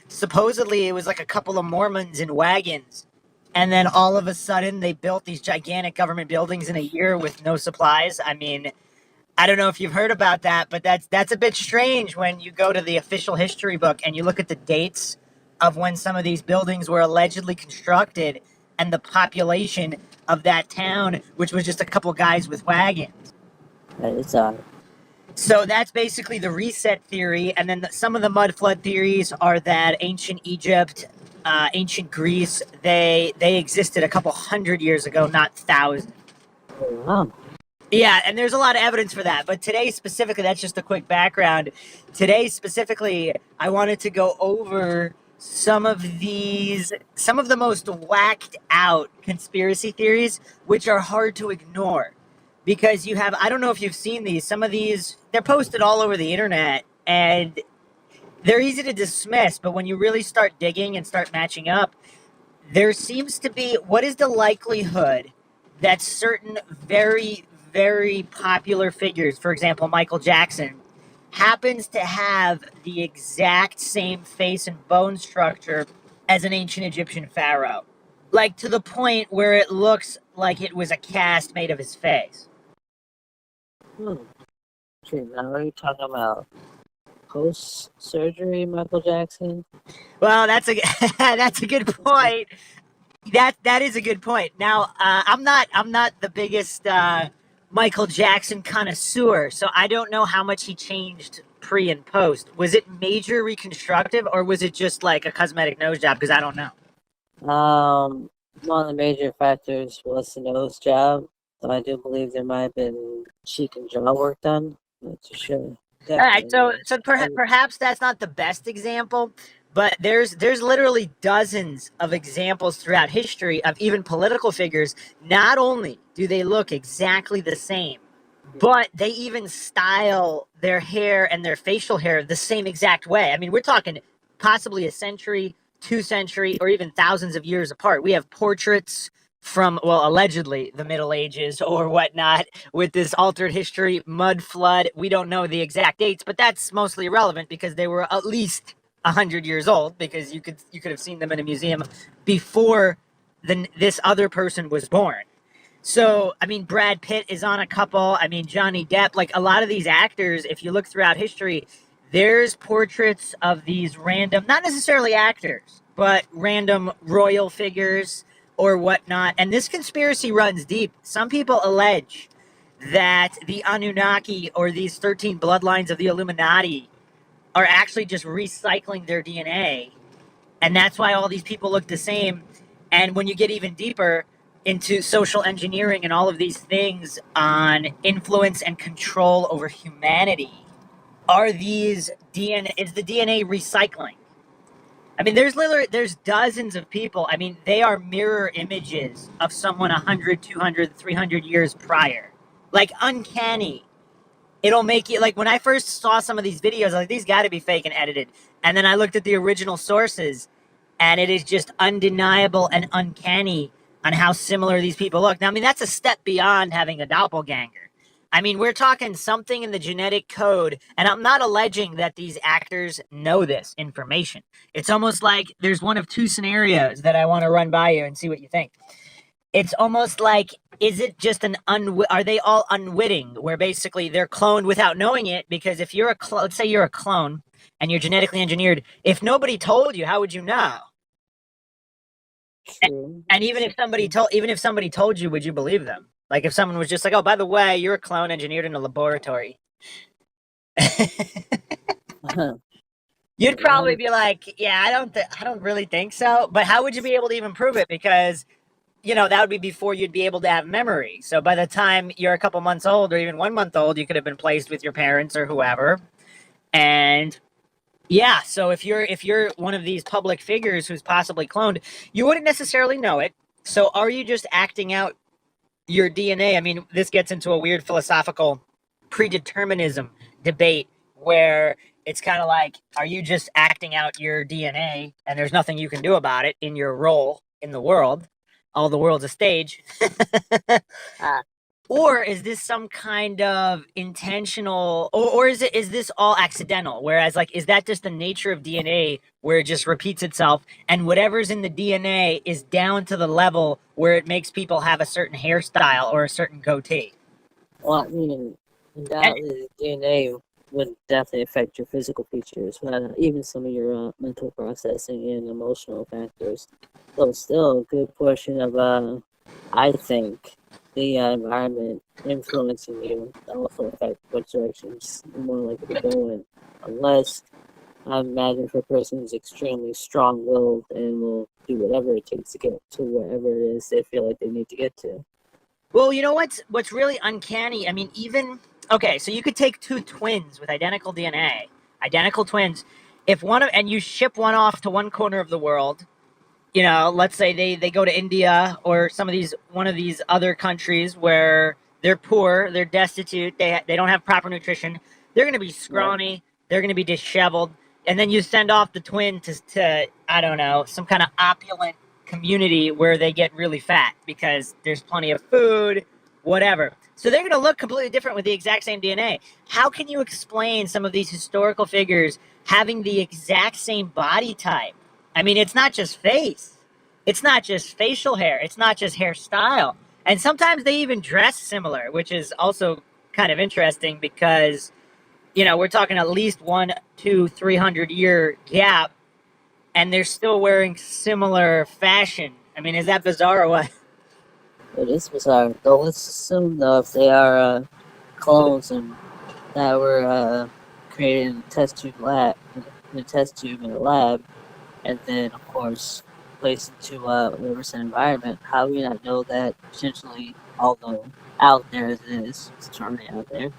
Supposedly it was like a couple of Mormons in wagons, and then all of a sudden they built these gigantic government buildings in a year with no supplies. I mean, I don't know if you've heard about that, but that's a bit strange when you go to the official history book and you look at the dates of when some of these buildings were allegedly constructed and the population of that town, which was just a couple guys with wagons. It's So that's basically the reset theory. And then some of the mud flood theories are that ancient Egypt, ancient Greece, they existed a couple hundred years ago, not thousands. wow. Yeah, and there's a lot of evidence for that. But today specifically, that's just a quick background. Today specifically, I wanted to go over some of the most whacked out conspiracy theories, which are hard to ignore. Because you have, I don't know if you've seen these, some of these, they're posted all over the internet, and they're easy to dismiss, but when you really start digging and start matching up, there seems to be, what is the likelihood that certain very, very popular figures, for example, Michael Jackson, happens to have the exact same face and bone structure as an ancient Egyptian pharaoh. Like to the point where it looks like it was a cast made of his face. Okay, now are you talking about post-surgery Michael Jackson? Well, that's a that's a good point. That is a good point. Now, I'm not the biggest Michael Jackson connoisseur, so I don't know how much he changed pre and post. Was it major reconstructive, or was it just like a cosmetic nose job? Because I don't know. One of the major factors was the nose job. So I do believe there might have been cheek and jaw work done. Not too sure. All right, so Definitely. perhaps that's not the best example, but there's literally dozens of examples throughout history of even political figures. Not only do they look exactly the same, but they even style their hair and their facial hair the same exact way. I mean, we're talking possibly a century, 2 century, or even thousands of years apart. We have portraits from, well, allegedly the Middle Ages or whatnot with this altered history, mud flood. We don't know the exact dates, but that's mostly irrelevant because they were at least 100 years old, because you could have seen them in a museum before this other person was born. So, I mean, Brad Pitt is on a couple. I mean, Johnny Depp, like a lot of these actors, if you look throughout history, there's portraits of these random, not necessarily actors, but random royal figures or whatnot. And this conspiracy runs deep. Some people allege that the Anunnaki, or these 13 bloodlines of the Illuminati, are actually just recycling their DNA. And that's why all these people look the same. And when you get even deeper into social engineering and all of these things on influence and control over humanity, are these DNA, is the DNA recycling? I mean, there's dozens of people. I mean, they are mirror images of someone 100, 200, 300 years prior. Like uncanny. It'll make you, like when I first saw some of these videos, I was like, these got to be fake and edited. And then I looked at the original sources, and it is just undeniable and uncanny on how similar these people look. Now, I mean, that's a step beyond having a doppelganger. I mean, we're talking something in the genetic code, and I'm not alleging that these actors know this information. It's almost like there's one of two scenarios that I want to run by you and see what you think. It's almost like, is it just are they all unwitting, where basically they're cloned without knowing it? Because if you're let's say you're a clone and you're genetically engineered, if nobody told you, how would you know? True. And even if somebody told you, would you believe them? Like if someone was just like, "Oh, by the way, you're a clone engineered in a laboratory," you'd probably be like, "Yeah, I don't really think so." But how would you be able to even prove it? Because that would be before you'd be able to have memory. So by the time you're a couple months old or even 1 month old, you could have been placed with your parents or whoever. And yeah, so if you're one of these public figures who's possibly cloned, you wouldn't necessarily know it. So are you just acting out your DNA? I mean, this gets into a weird philosophical predeterminism debate where it's kind of like, are you just acting out your DNA and there's nothing you can do about it in your role in the world? All the world's a stage. Or is this some kind of intentional, or is this all accidental? Whereas, like, is that just the nature of DNA where it just repeats itself, and whatever's in the DNA is down to the level where it makes people have a certain hairstyle or a certain goatee? Well, I mean, undoubtedly, DNA would definitely affect your physical features, but even some of your mental processing and emotional factors. So, still, a good portion of, I think, the environment influencing you also affect what directions you're more likely to go in. Unless, I imagine, if a person is extremely strong-willed and will do whatever it takes to get to wherever it is they feel like they need to get to. Well, you know what's really uncanny? I mean, even okay, so you could take two twins with identical DNA, identical twins. If and you ship one off to one corner of the world, let's say they go to India or one of these other countries where they're poor, they're destitute, they don't have proper nutrition. They're going to be scrawny, they're going to be disheveled, and then you send off the twin to I don't know, some kind of opulent community where they get really fat because there's plenty of food, whatever. So they're going to look completely different with the exact same DNA. How can you explain some of these historical figures having the exact same body type? I mean, it's not just face. It's not just facial hair. It's not just hairstyle. And sometimes they even dress similar, which is also kind of interesting because, we're talking at least 300 year gap, and they're still wearing similar fashion. I mean, is that bizarre or what? It is bizarre. Though let's assume though if they are clones and that were created in a test tube in a lab, and then of course placed into a recent environment, how do we not know that potentially, although out there as it is, it's already out there,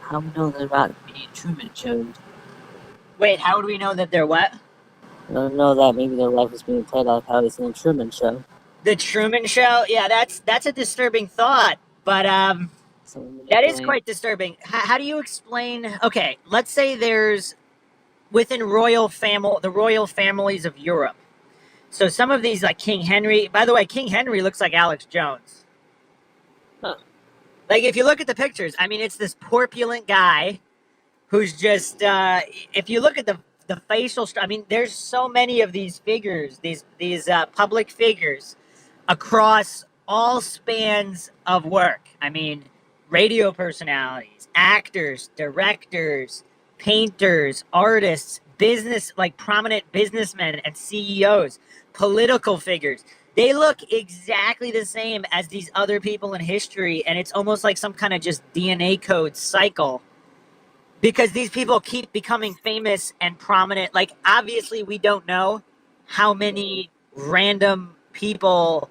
how do we know they're not being Truman shows? Wait, how do we know that they're what? I don't know that maybe their life is being played out how it's in the Truman Show. The Truman Show? Yeah, that's a disturbing thought, but that is quite disturbing. How do you explain? Okay, let's say there's within the royal families of Europe. So some of these, like King Henry. By the way, King Henry looks like Alex Jones. Huh. Like if you look at the pictures, I mean, it's this corpulent guy who's just. If you look at the facial, I mean, there's so many of these figures, these public figures across all spans of work. I mean, radio personalities, actors, directors, painters, artists, prominent businessmen and CEOs, political figures. They look exactly the same as these other people in history, and it's almost like some kind of just DNA code cycle because these people keep becoming famous and prominent. Like, obviously, we don't know how many random people,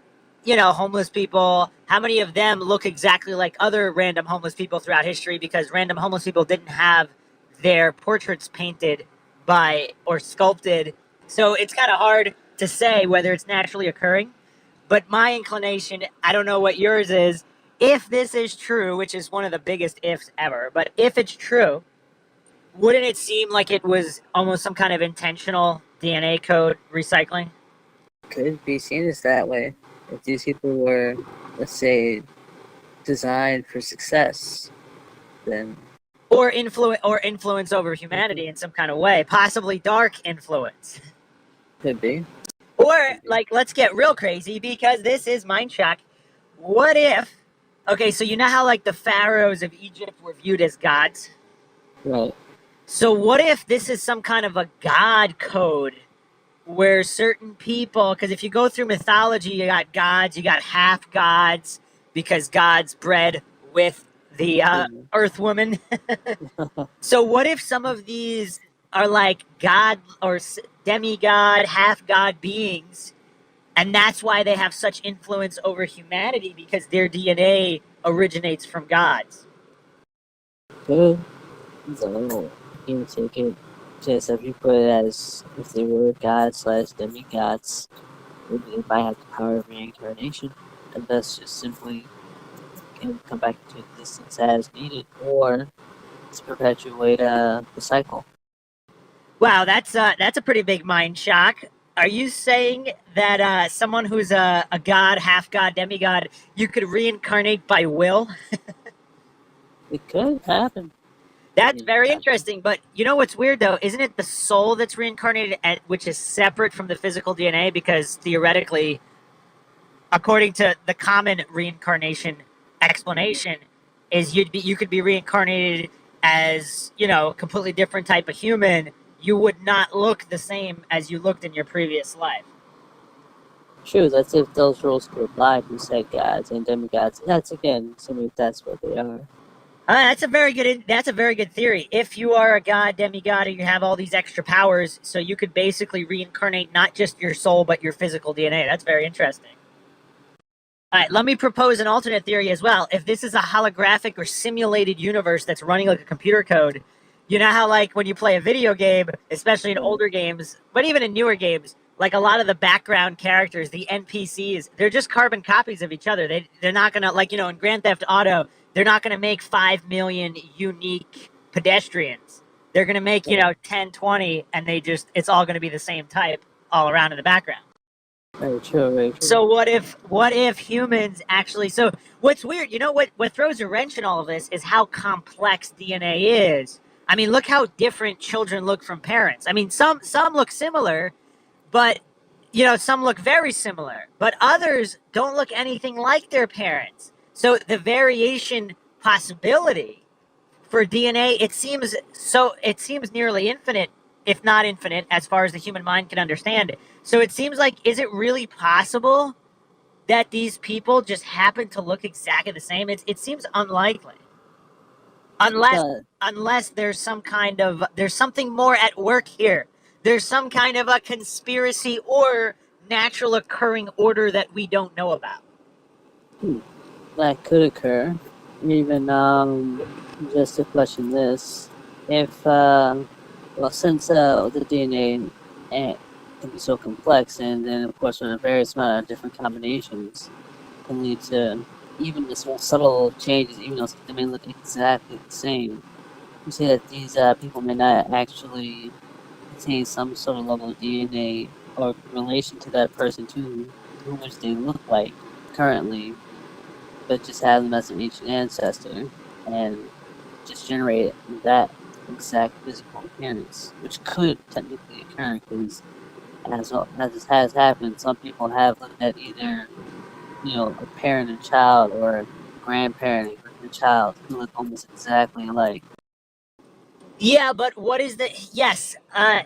homeless people, how many of them look exactly like other random homeless people throughout history because random homeless people didn't have their portraits painted by or sculpted. So it's kind of hard to say whether it's naturally occurring. But my inclination, I don't know what yours is, if this is true, which is one of the biggest ifs ever, but if it's true, wouldn't it seem like it was almost some kind of intentional DNA code recycling? Could be seen as that way. If these people were, let's say, designed for success, then Or influence over humanity in some kind of way, possibly dark influence. could be. Or like, let's get real crazy because this is MindShock. What if? Okay, so you know how like the pharaohs of Egypt were viewed as gods. Right. So what if this is some kind of a god code where certain people, because if you go through mythology, you got gods, you got half gods, because gods bred with the earth woman. So what if some of these are like god or demigod, half god beings, and that's why they have such influence over humanity because their DNA originates from gods? Good. So, you take it just if you put it as if they were gods / demigods, maybe they might have the power of reincarnation, and thus just simply can come back into existence as needed, or to perpetuate the cycle. Wow, that's a pretty big mind shock. Are you saying that someone who's a god, half god, demigod, you could reincarnate by will? It could happen. That's very interesting. But you know what's weird though? Isn't it the soul that's reincarnated, which is separate from the physical DNA? Because theoretically, according to the common reincarnation explanation, is you could be reincarnated as completely different type of human. You would not look the same as you looked in your previous life. True, that's if those rules could apply to said gods and demigods. That's again, assuming that's what they are. That's a very good theory. If you are a god, demigod, and you have all these extra powers, so you could basically reincarnate not just your soul but your physical DNA. That's very interesting. All right, let me propose an alternate theory as well. If this is a holographic or simulated universe that's running like a computer code, you know how like when you play a video game, especially in older games, but even in newer games, like a lot of the background characters, the NPCs, they're just carbon copies of each other. They're not gonna like in Grand Theft Auto, they're not gonna make 5 million unique pedestrians. They're gonna make 10, 20, and it's all gonna be the same type all around in the background. Very true. Very true. So what if humans actually? So what's weird? You know what throws a wrench in all of this is how complex DNA is. I mean, look how different children look from parents. I mean, some look similar, but some look very similar, but others don't look anything like their parents. So the variation possibility for DNA, it seems nearly infinite, if not infinite, as far as the human mind can understand it. So it seems like, is it really possible that these people just happen to look exactly the same? It seems unlikely, unless But unless there's something more at work here. There's some kind of a conspiracy or natural occurring order that we don't know about. that could occur. Even just to question this, if since the DNA can be so complex, and then of course with a various amount of different combinations, can lead to even the small subtle changes, even though they may look exactly the same. You say that these people may not actually contain some sort of level of DNA or relation to that person to who which they look like currently, but just have them as an ancient ancestor and just generate that exact physical appearance, which could technically occur because as this has happened, some people have looked at either a parent and child or a grandparent and child who look almost exactly alike. Yeah, but what is the yes?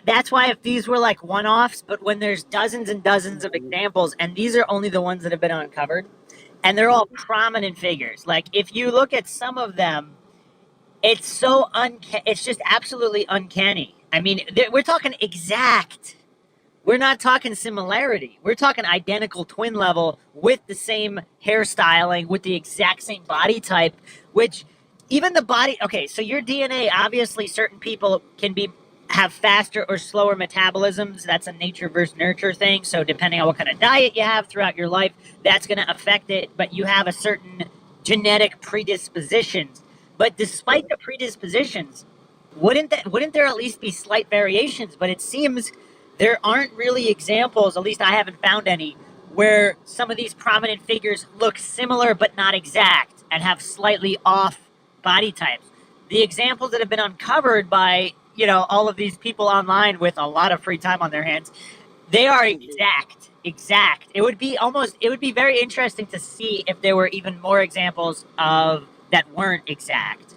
That's why if these were like one-offs, but when there's dozens and dozens of examples, and these are only the ones that have been uncovered, and they're all prominent figures. Like if you look at some of them, it's just absolutely uncanny. I mean, we're talking exact. We're not talking similarity. We're talking identical twin level with the same hairstyling, with the exact same body type, which even the body. Okay, so your DNA, obviously, certain people have faster or slower metabolisms. That's a nature versus nurture thing. So depending on what kind of diet you have throughout your life, that's going to affect it. But you have a certain genetic predispositions. But despite the predispositions, wouldn't there at least be slight variations? But it seems there aren't really examples, at least I haven't found any, where some of these prominent figures look similar but not exact and have slightly off body types. The examples that have been uncovered by, all of these people online with a lot of free time on their hands, they are exact. It would be very interesting to see if there were even more examples of that weren't exact.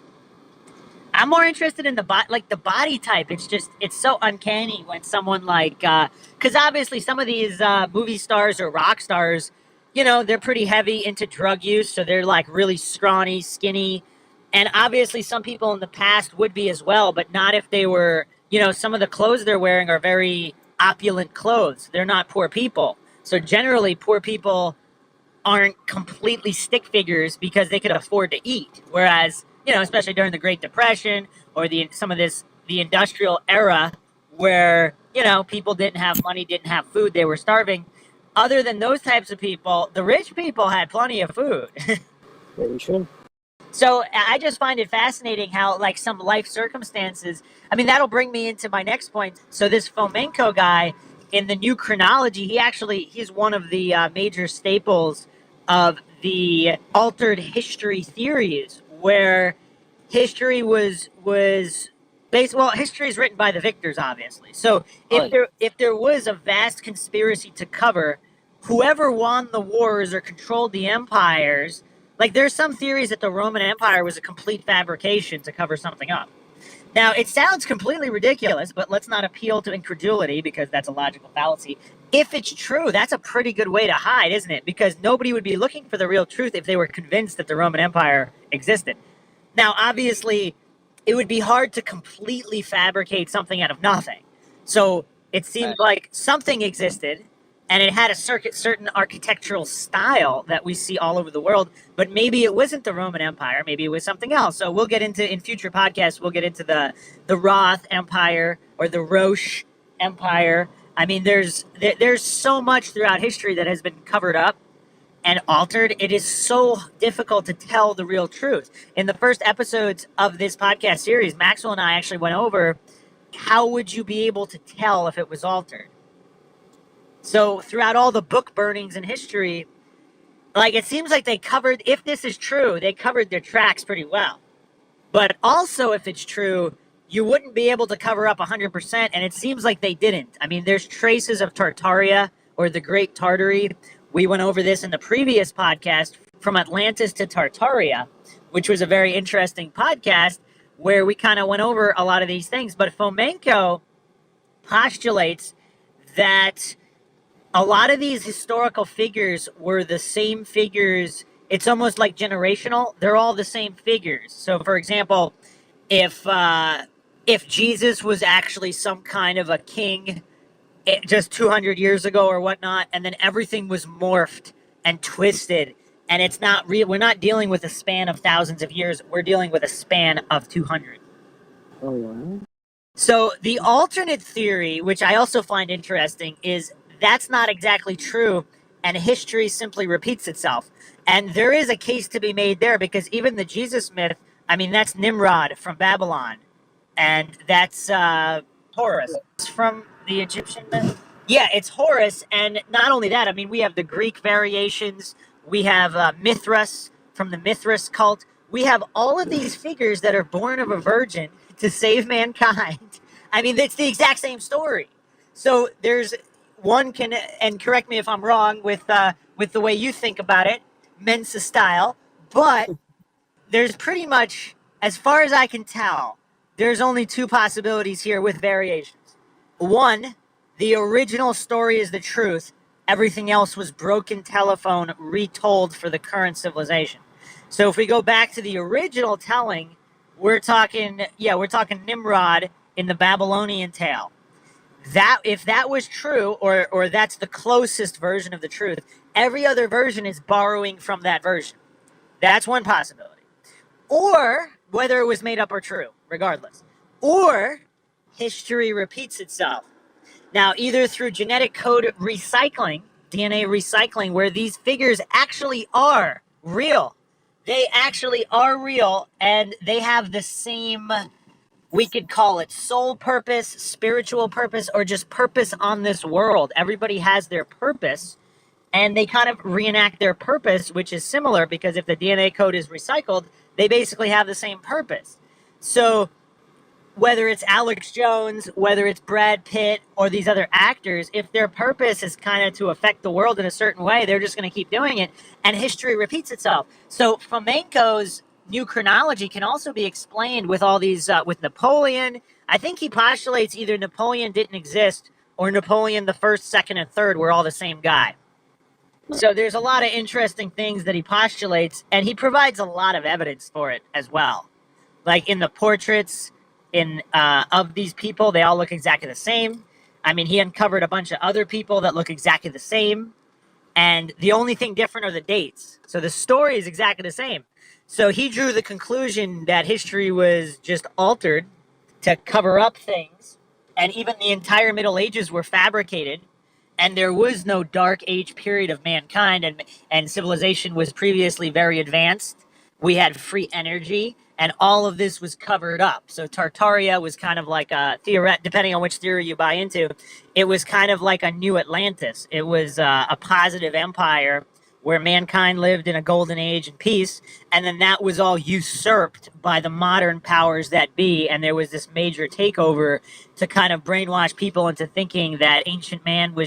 I'm more interested in the body type. It's so uncanny when someone because obviously some of these movie stars or rock stars, they're pretty heavy into drug use, so they're like really scrawny, skinny, and obviously some people in the past would be as well, but not if they were, some of the clothes they're wearing are very opulent clothes. They're not poor people. So generally, poor people aren't completely stick figures because they could afford to eat. Whereas, especially during the Great Depression or the industrial era where, people didn't have money, didn't have food, they were starving. Other than those types of people, the rich people had plenty of food. Very true. So I just find it fascinating how, like, some life circumstances. I mean, that'll bring me into my next point. So this Fomenko guy in the new chronology, he's one of the major staples of the altered history theories, where history was based. Well, history is written by the victors, obviously. So if there was a vast conspiracy to cover, whoever won the wars or controlled the empires. Like, there's some theories that the Roman Empire was a complete fabrication to cover something up. Now, it sounds completely ridiculous, but let's not appeal to incredulity because that's a logical fallacy. If it's true, that's a pretty good way to hide, isn't it? Because nobody would be looking for the real truth if they were convinced that the Roman Empire existed. Now, obviously, it would be hard to completely fabricate something out of nothing. So it seems like something existed, and it had a certain architectural style that we see all over the world, but maybe it wasn't the Roman Empire, maybe it was something else. So we'll get into, in future podcasts, we'll get into the Roth Empire or the Roche Empire. I mean, there's so much throughout history that has been covered up and altered. It is so difficult to tell the real truth. In the first episodes of this podcast series, Maxwell and I actually went over how would you be able to tell if it was altered? So throughout all the book burnings in history, like it seems like they covered, if this is true, they covered their tracks pretty well. But also, if it's true, you wouldn't be able to cover up 100%, and it seems like they didn't. I mean, there's traces of Tartaria or the Great Tartary. We went over this in the previous podcast, from Atlantis to Tartaria, which was a very interesting podcast where we kind of went over a lot of these things. But Fomenko postulates that a lot of these historical figures were the same figures. It's almost like generational. They're all the same figures. So, for example, if Jesus was actually some kind of a king just 200 years ago or whatnot, and then everything was morphed and twisted, and it's not real. We're not dealing with a span of thousands of years. We're dealing with a span of 200. Oh, yeah. So the alternate theory, which I also find interesting, is that's not exactly true, and history simply repeats itself. And there is a case to be made there, because even the Jesus myth, I mean, that's Nimrod from Babylon, and that's Horus from the Egyptian myth. Yeah, it's Horus, and not only that, I mean, we have the Greek variations, we have Mithras from the Mithras cult. We have all of these figures that are born of a virgin to save mankind. I mean, it's the exact same story. So there's one can, and correct me if I'm wrong with the way you think about it, Mensa style, but there's pretty much, as far as I can tell, there's only two possibilities here with variations. One, the original story is the truth. Everything else was broken telephone retold for the current civilization. So if we go back to the original telling, we're talking Nimrod in the Babylonian tale. That, if that was true, or that's the closest version of the truth, every other version is borrowing from that version. That's one possibility. Or whether it was made up or true, regardless. Or history repeats itself. Now, either through genetic code recycling, DNA recycling, where these figures actually are real. They actually are real, and they have the same, we could call it soul purpose, spiritual purpose, or just purpose on this world. Everybody has their purpose, and they kind of reenact their purpose, which is similar, because if the DNA code is recycled, they basically have the same purpose. So whether it's Alex Jones, whether it's Brad Pitt, or these other actors, if their purpose is kind of to affect the world in a certain way, they're just going to keep doing it, and history repeats itself. So Fomenko's new chronology can also be explained with all these, with Napoleon. I think he postulates either Napoleon didn't exist, or Napoleon the first, second, and third were all the same guy. So there's a lot of interesting things that he postulates, and he provides a lot of evidence for it as well. Like in the portraits of these people, they all look exactly the same. I mean, he uncovered a bunch of other people that look exactly the same, and the only thing different are the dates. So the story is exactly the same. So he drew the conclusion that history was just altered to cover up things, and even the entire Middle Ages were fabricated, and there was no dark age period of mankind, and civilization was previously very advanced. We had free energy, and all of this was covered up. So Tartaria was kind of like a depending on which theory you buy into, it was kind of like a new Atlantis. It was a positive empire where mankind lived in a golden age and peace, and then that was all usurped by the modern powers that be, and there was this major takeover to kind of brainwash people into thinking that ancient man were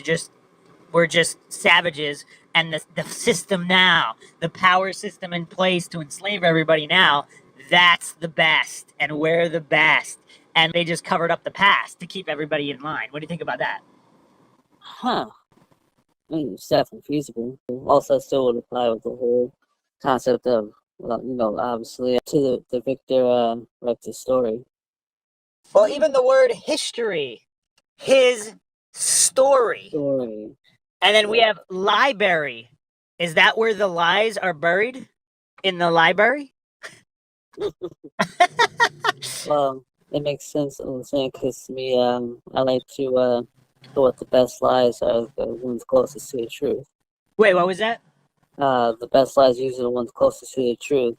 just savages, and the system now, the power system in place to enslave everybody now, that's the best, and we're the best. And they just covered up the past to keep everybody in line. What do you think about that? Huh. I mean, it's definitely feasible. Also, still would apply with the whole concept of, well, obviously, to the Victor Rector story. Well, even the word history, his story. And then we have library. Is that where the lies are buried? In the library? Well, it makes sense what I'm saying, because to me, I like to thought the best lies are the ones closest to the truth. Wait, what was that? The best lies usually the ones closest to the truth.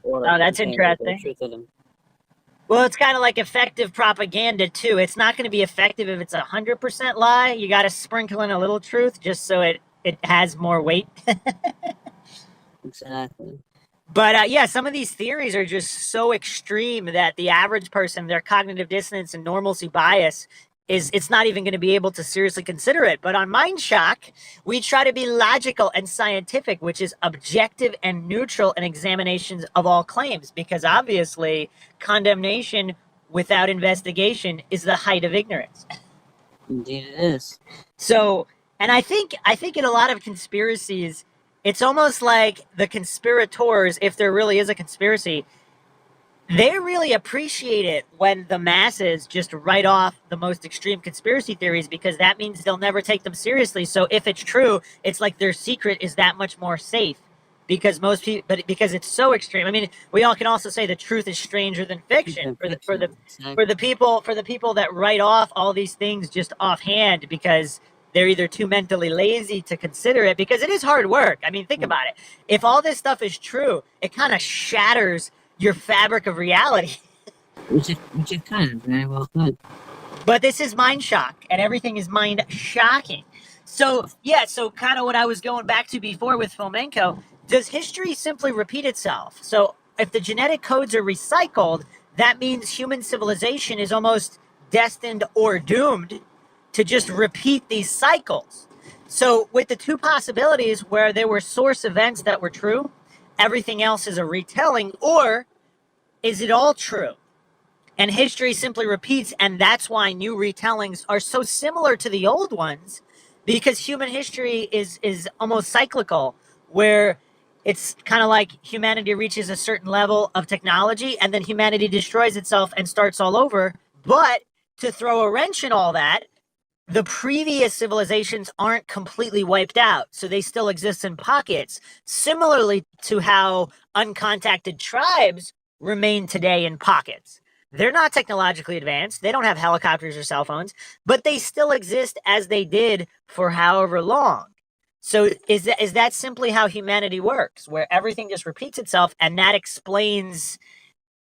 Oh, that's interesting. Truth in them. Well, it's kind of like effective propaganda too. It's not going to be effective if it's 100% lie. You got to sprinkle in a little truth just so it has more weight. Exactly. But yeah, some of these theories are just so extreme that the average person, their cognitive dissonance and normalcy bias is it's not even going to be able to seriously consider it. But on MindShock, we try to be logical and scientific, which is objective and neutral in examinations of all claims, because obviously condemnation without investigation is the height of ignorance. Indeed, it is. So, and I think in a lot of conspiracies, it's almost like the conspirators, if there really is a conspiracy, they really appreciate it when the masses just write off the most extreme conspiracy theories because that means they'll never take them seriously. So if it's true, it's like their secret is that much more safe because most people, but because it's so extreme. I mean, we all can also say the truth is stranger than fiction for the people that write off all these things just offhand because they're either too mentally lazy to consider it because it is hard work. I mean, think about it. If all this stuff is true, it kind of shatters your fabric of reality. Which it could very well could. But this is mind shock, and everything is mind shocking. So yeah, so kind of what I was going back to before with Fomenko. Does history simply repeat itself? So if the genetic codes are recycled, that means human civilization is almost destined or doomed to just repeat these cycles. So with the two possibilities where there were source events that were true, everything else is a retelling, or is it all true? And history simply repeats, and that's why new retellings are so similar to the old ones, because human history is almost cyclical, where it's kind of like humanity reaches a certain level of technology, and then humanity destroys itself and starts all over. But to throw a wrench in all that, the previous civilizations aren't completely wiped out, so they still exist in pockets, similarly to how uncontacted tribes remain today in pockets. They're not technologically advanced, they don't have helicopters or cell phones, but they still exist as they did for however long. So is that simply how humanity works, where everything just repeats itself, and that explains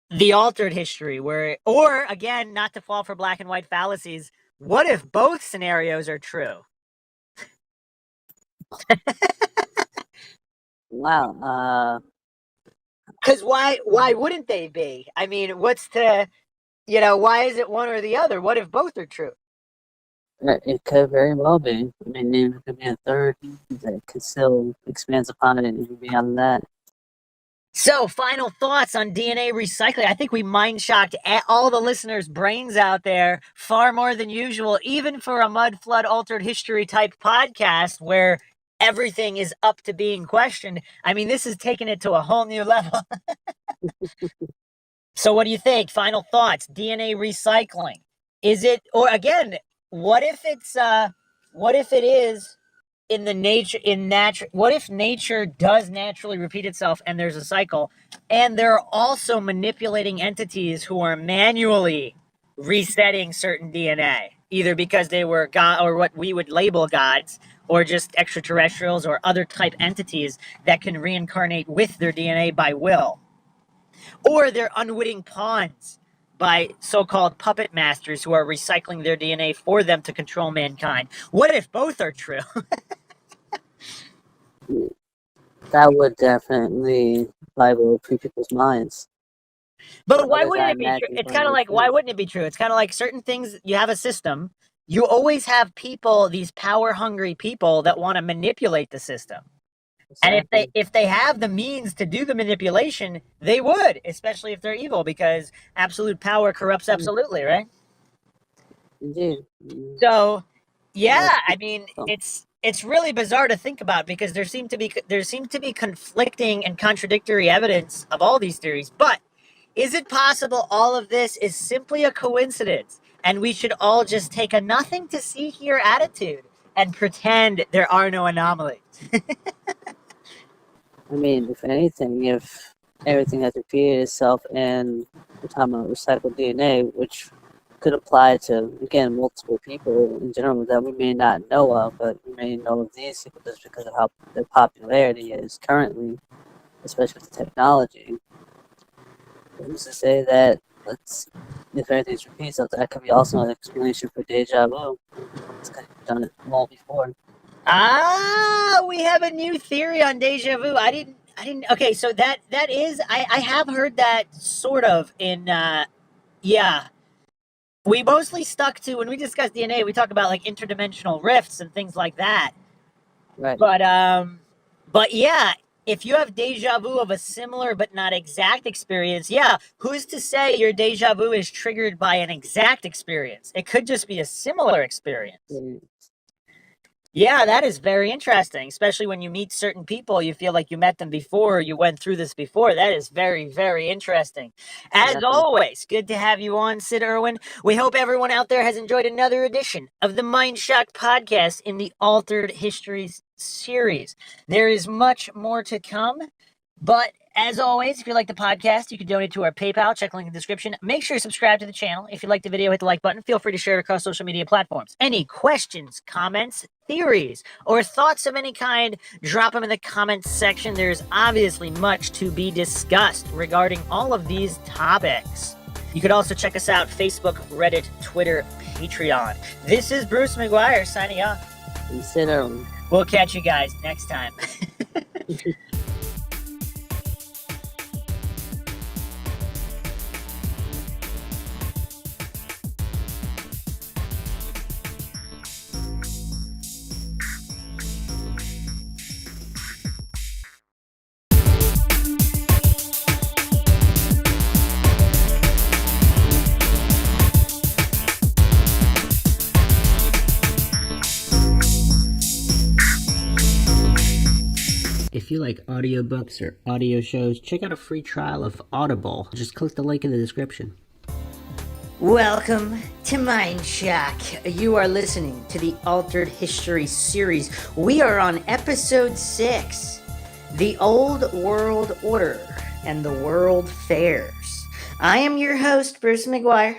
the altered history where, or again, not to fall for black and white fallacies, what if both scenarios are true? Wow. Because why wouldn't they be? I mean, why is it one or the other? What if both are true? It could very well be. I mean, there could be a third that could still expand upon it even beyond that. So, final thoughts on DNA recycling. I think we mind shocked all the listeners' brains out there far more than usual, even for a mud flood altered history type podcast where everything is up to being questioned. I mean, this is taking it to a whole new level. So, what do you think? Final thoughts. DNA recycling. Is it, or again, what if it is what if nature does naturally repeat itself and there's a cycle, and there are also manipulating entities who are manually resetting certain DNA, either because they were god or what we would label gods, or just extraterrestrials or other type entities that can reincarnate with their DNA by will, or they're unwitting pawns by so-called puppet masters who are recycling their DNA for them to control mankind. What if both are true? That would definitely viable people's minds. But why wouldn't it be true? It's kind of like, why wouldn't it be true? It's kind of like certain things, you have a system, you always have people, these power-hungry people that want to manipulate the system. And if they have the means to do the manipulation, they would, especially if they're evil, because absolute power corrupts absolutely, right? Indeed. So, yeah, I mean, it's really bizarre to think about because there seem to be conflicting and contradictory evidence of all these theories. But is it possible all of this is simply a coincidence and we should all just take a nothing to see here attitude and pretend there are no anomalies? I mean, if anything, if everything has repeated itself and we're talking about recycled DNA, which could apply to, again, multiple people in general that we may not know of, but we may know of these people just because of how their popularity is currently, especially with the technology. Who's to say that But if everything's repeated, so that could be also an explanation for deja vu. It's kind of done it all before. We have a new theory on deja vu. I didn't. Okay, so that is. I have heard that sort of in. Yeah, we mostly stuck to when we discuss DNA. We talk about like interdimensional rifts and things like that. Right. But yeah, if you have deja vu of a similar but not exact experience, yeah, who's to say your deja vu is triggered by an exact experience? It could just be a similar experience. Yeah, that is very interesting, especially when you meet certain people, you feel like you met them before, you went through this before. That is very, very interesting. As always, good to have you on, Sid Irwin. We hope everyone out there has enjoyed another edition of the MindShock podcast in the Altered Histories series. There is much more to come, but as always, if you like the podcast, you can donate to our PayPal. Check the link in the description. Make sure you subscribe to the channel. If you like the video, hit the like button. Feel free to share it across social media platforms. Any questions, comments, theories, or thoughts of any kind, drop them in the comments section. There's obviously much to be discussed regarding all of these topics. You could also check us out Facebook, Reddit, Twitter, Patreon. This is Bruce McGuire signing off. And Sid Irwin. We'll catch you guys next time. If you like audiobooks or audio shows, check out a free trial of Audible. Just click the link in the description. Welcome to MindShock. You are listening to the Altered History series. We are on episode 6, The Old World Order and the World Fairs. I am your host, Bruce McGuire.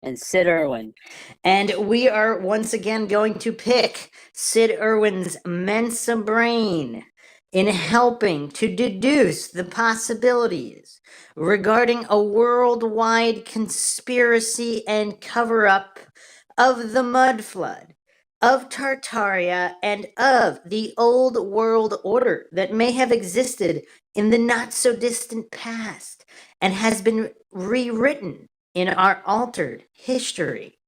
And Sid Irwin. And we are once again going to pick Sid Irwin's Mensa brain in helping to deduce the possibilities regarding a worldwide conspiracy and cover-up of the mud flood, of Tartaria, and of the old world order that may have existed in the not-so-distant past and has been rewritten in our altered history,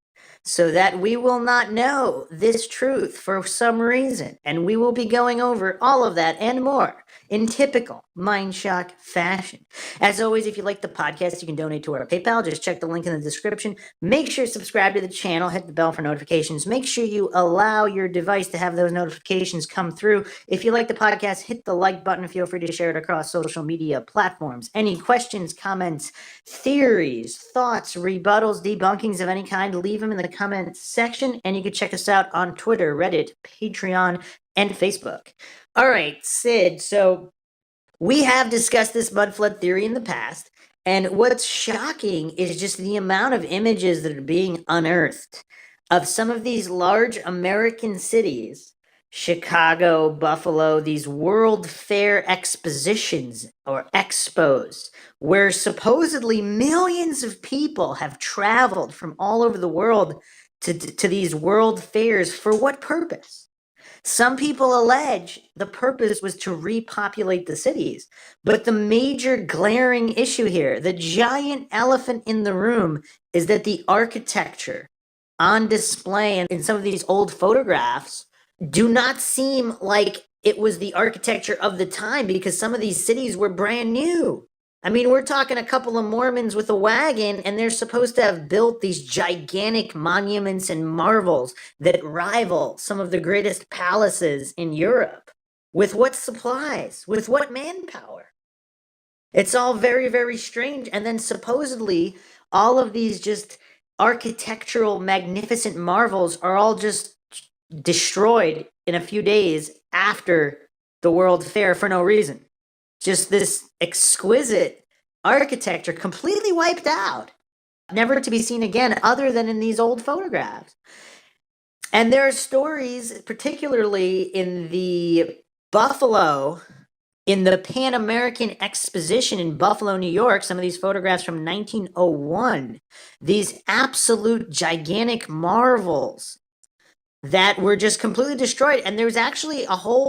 so that we will not know this truth for some reason. And we will be going over all of that and more in typical MindShock fashion. As always, if you like the podcast, you can donate to our PayPal. Just check the link in the description. Make sure to subscribe to the channel, hit the bell for notifications. Make sure you allow your device to have those notifications come through. If you like the podcast, hit the like button. Feel free to share it across social media platforms. Any questions, comments, theories, thoughts, rebuttals, debunkings of any kind, leave them in the comments section. And you can check us out on Twitter, Reddit, Patreon, and Facebook. All right, Sid, so we have discussed this mud flood theory in the past, and what's shocking is just the amount of images that are being unearthed of some of these large American cities, Chicago, Buffalo, these World Fair expositions or expos, where supposedly millions of people have traveled from all over the world to these world fairs. For what purpose? Some people allege the purpose was to repopulate the cities, but the major glaring issue here, the giant elephant in the room, is that the architecture on display in some of these old photographs do not seem like it was the architecture of the time, because some of these cities were brand new. I mean, we're talking a couple of Mormons with a wagon, and they're supposed to have built these gigantic monuments and marvels that rival some of the greatest palaces in Europe. With what supplies? With what manpower? It's all very, very strange. And then supposedly, all of these just architectural magnificent marvels are all just destroyed in a few days after the World Fair for no reason. Just this exquisite architecture completely wiped out, never to be seen again other than in these old photographs. And there are stories, particularly in the Buffalo In the Pan American Exposition in Buffalo, New York, some of these photographs from 1901, these absolute gigantic marvels that were just completely destroyed. And there's actually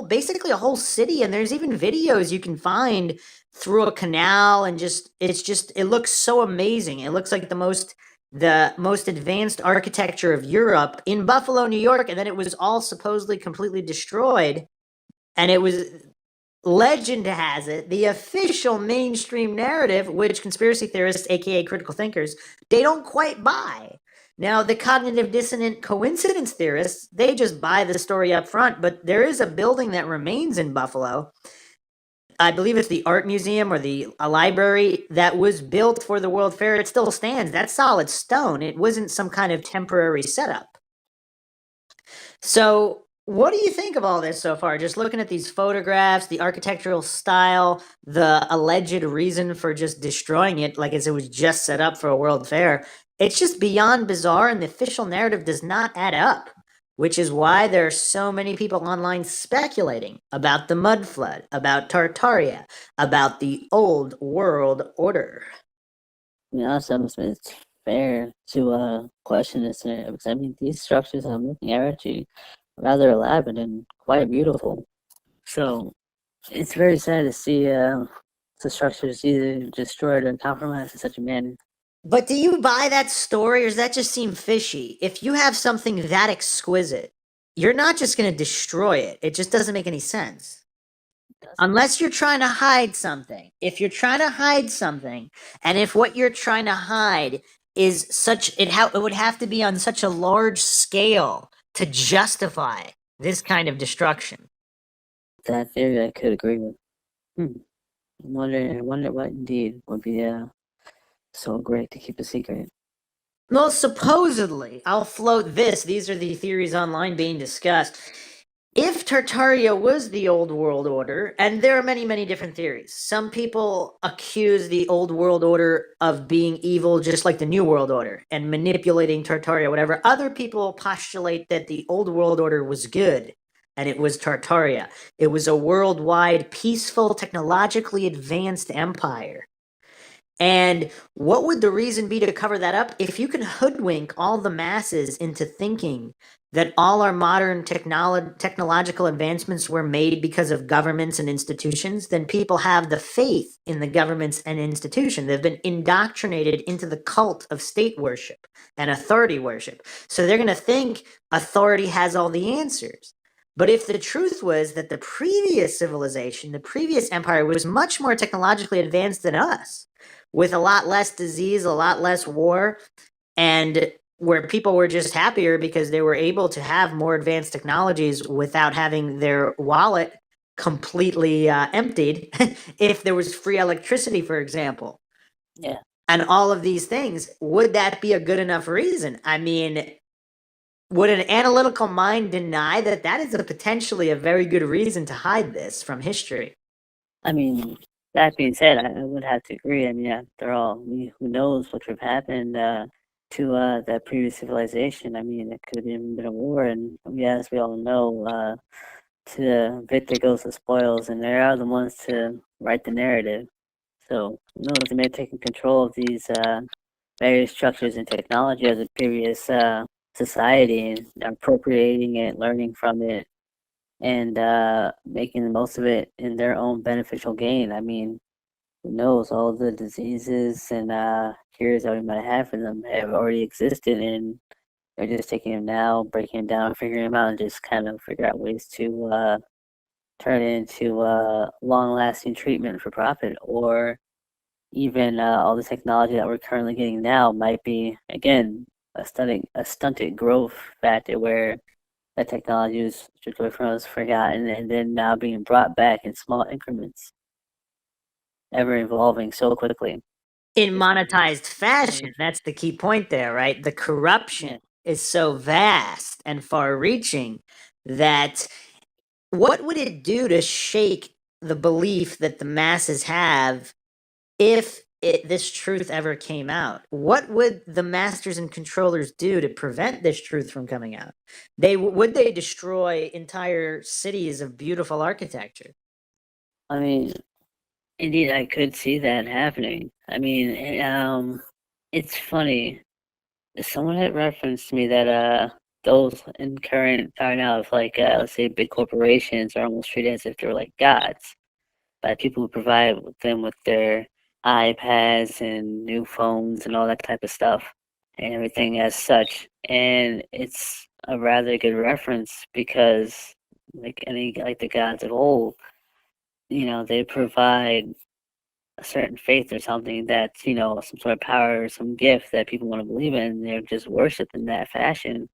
basically a whole city, and there's even videos you can find through a canal, and it looks so amazing. It looks like the most advanced architecture of Europe in Buffalo, New York, and then it was all supposedly completely destroyed. And it was, legend has it, the official mainstream narrative, which conspiracy theorists, aka critical thinkers, they don't quite buy. Now, the cognitive dissonant coincidence theorists, they just buy the story up front, but there is a building that remains in Buffalo. I believe it's the art museum or a library that was built for the World Fair. It still stands. That's solid stone. It wasn't some kind of temporary setup. So, what do you think of all this so far? Just looking at these photographs, the architectural style, the alleged reason for just destroying it, like as it was just set up for a World Fair. It's just beyond bizarre, and the official narrative does not add up, which is why there are so many people online speculating about the mud flood, about Tartaria, about the old world order. Also, it's fair to question this scenario, because I mean, these structures I'm looking at are actually rather elaborate and quite beautiful. So it's very sad to see the structures either destroyed or compromised in such a manner. But do you buy that story, or does that just seem fishy? If you have something that exquisite, you're not just going to destroy it. It just doesn't make any sense. Unless you're trying to hide something. If you're trying to hide something, and if what you're trying to hide is it would have to be on such a large scale to justify this kind of destruction. That theory I could agree with. I wonder what indeed would be so great to keep a secret. Well, supposedly, I'll float this. These are the theories online being discussed. If Tartaria was the old world order, and there are many, many different theories. Some people accuse the old world order of being evil, just like the new world order, and manipulating Tartaria, whatever. Other people postulate that the old world order was good, and it was Tartaria. It was a worldwide, peaceful, technologically advanced empire. And what would the reason be to cover that up? If you can hoodwink all the masses into thinking that all our modern technological advancements were made because of governments and institutions, then people have the faith in the governments and institutions. They've been indoctrinated into the cult of state worship and authority worship. So they're going to think authority has all the answers. But if the truth was that the previous civilization, the previous empire, was much more technologically advanced than us, with a lot less disease, a lot less war, and where people were just happier because they were able to have more advanced technologies without having their wallet completely emptied, if there was free electricity, for example. Yeah. And all of these things, would that be a good enough reason? I mean, would an analytical mind deny that that is potentially a very good reason to hide this from history? I mean, that being said, I would have to agree. I mean, after all, who knows what could have happened to that previous civilization? I mean, it could have even been a war, and as we all know, to the victor goes the spoils, and they are the ones to write the narrative. So, who knows, they may have taken control of these various structures and technology of the previous society, and appropriating it, learning from it, and making the most of it in their own beneficial gain. I mean, who knows, all the diseases and cures that we might have for them have already existed, and they're just taking them now, breaking them down, figuring them out, and just kind of figure out ways to turn it into long-lasting treatment for profit. Or even all the technology that we're currently getting now might be, again, a stunted growth factor, where that technology was stripped away from us, forgotten, and then now being brought back in small increments, ever evolving so quickly. In monetized fashion, that's the key point there, right? The corruption is so vast and far-reaching that what would it do to shake the belief that the masses have if this truth ever came out? What would the masters and controllers do to prevent this truth from coming out? Would they destroy entire cities of beautiful architecture? I mean, indeed, I could see that happening. I mean, it's funny. Someone had referenced to me that those in current power now of like let's say big corporations are almost treated as if they're like gods by people who provide them with their iPads and new phones and all that type of stuff and everything as such. And it's a rather good reference because like the gods of old, they provide a certain faith or something that's, some sort of power or some gift that people want to believe in, and they're just worshipped in that fashion,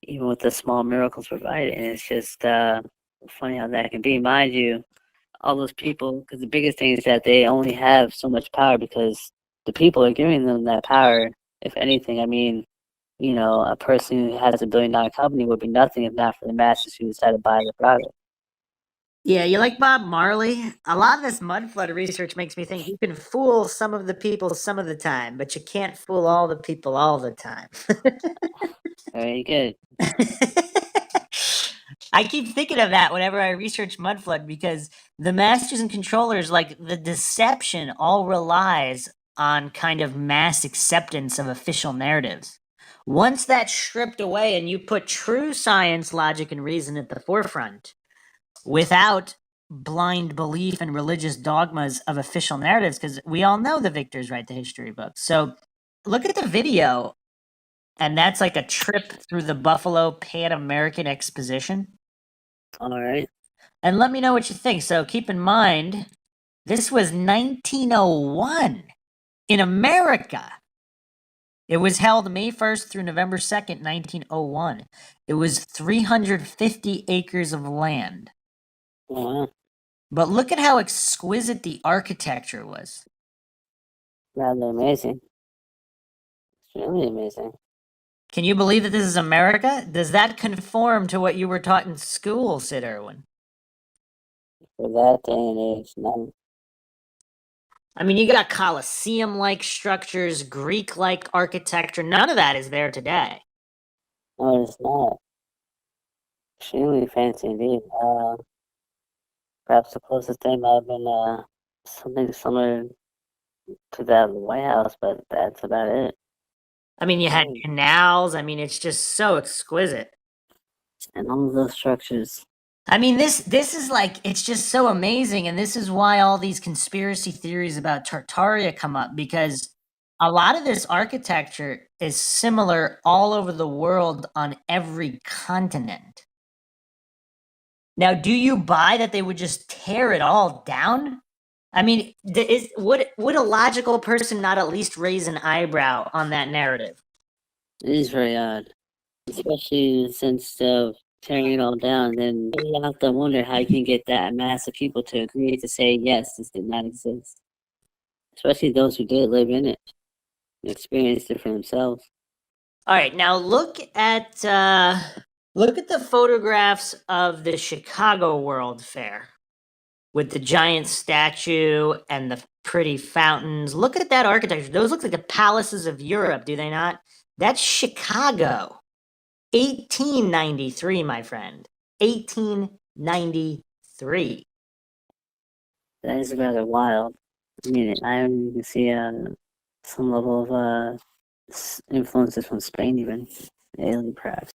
even with the small miracles provided. And it's just funny how that can be. Mind you, all those people, because the biggest thing is that they only have so much power because the people are giving them that power. If anything, I mean, a person who has $1 billion company would be nothing if not for the masses who decide to buy the product. Yeah, you like Bob Marley? A lot of this mud flood research makes me think you can fool some of the people some of the time, but you can't fool all the people all the time. Very good. I keep thinking of that whenever I research mud flood because the masters and controllers, like the deception, all relies on kind of mass acceptance of official narratives. Once that's stripped away and you put true science, logic, and reason at the forefront, without blind belief and religious dogmas of official narratives, because we all know the victors write the history books. So look at the video, and that's like a trip through the Buffalo Pan American Exposition. All right. And let me know what you think. So keep in mind, this was 1901 in America. It was held May 1st through November 2nd, 1901. It was 350 acres of land. Wow. But look at how exquisite the architecture was. Rather amazing. It's really amazing. Can you believe that this is America? Does that conform to what you were taught in school, Sid Irwin? For that day and age, no. I mean, you got Colosseum-like structures, Greek-like architecture. None of that is there today. No, it's not. Extremely fancy indeed. Perhaps the closest thing might have been something similar to that of the White House, but that's about it. I mean, you had canals. I mean, it's just so exquisite. And all of those structures. I mean, this is like, it's just so amazing, and this is why all these conspiracy theories about Tartaria come up, because a lot of this architecture is similar all over the world on every continent. Now, do you buy that they would just tear it all down? I mean, would a logical person not at least raise an eyebrow on that narrative? It is very odd. Especially since tearing it all down, then you have to wonder how you can get that mass of people to agree to say, yes, this did not exist. Especially those who did live in it and experienced it for themselves. All right, now look at the photographs of the Chicago World Fair with the giant statue and the pretty fountains. Look at that architecture. Those look like the palaces of Europe, do they not? That's Chicago. 1893, my friend. 1893. That is rather wild. I mean, I can see some level of influences from Spain, even Italy, perhaps.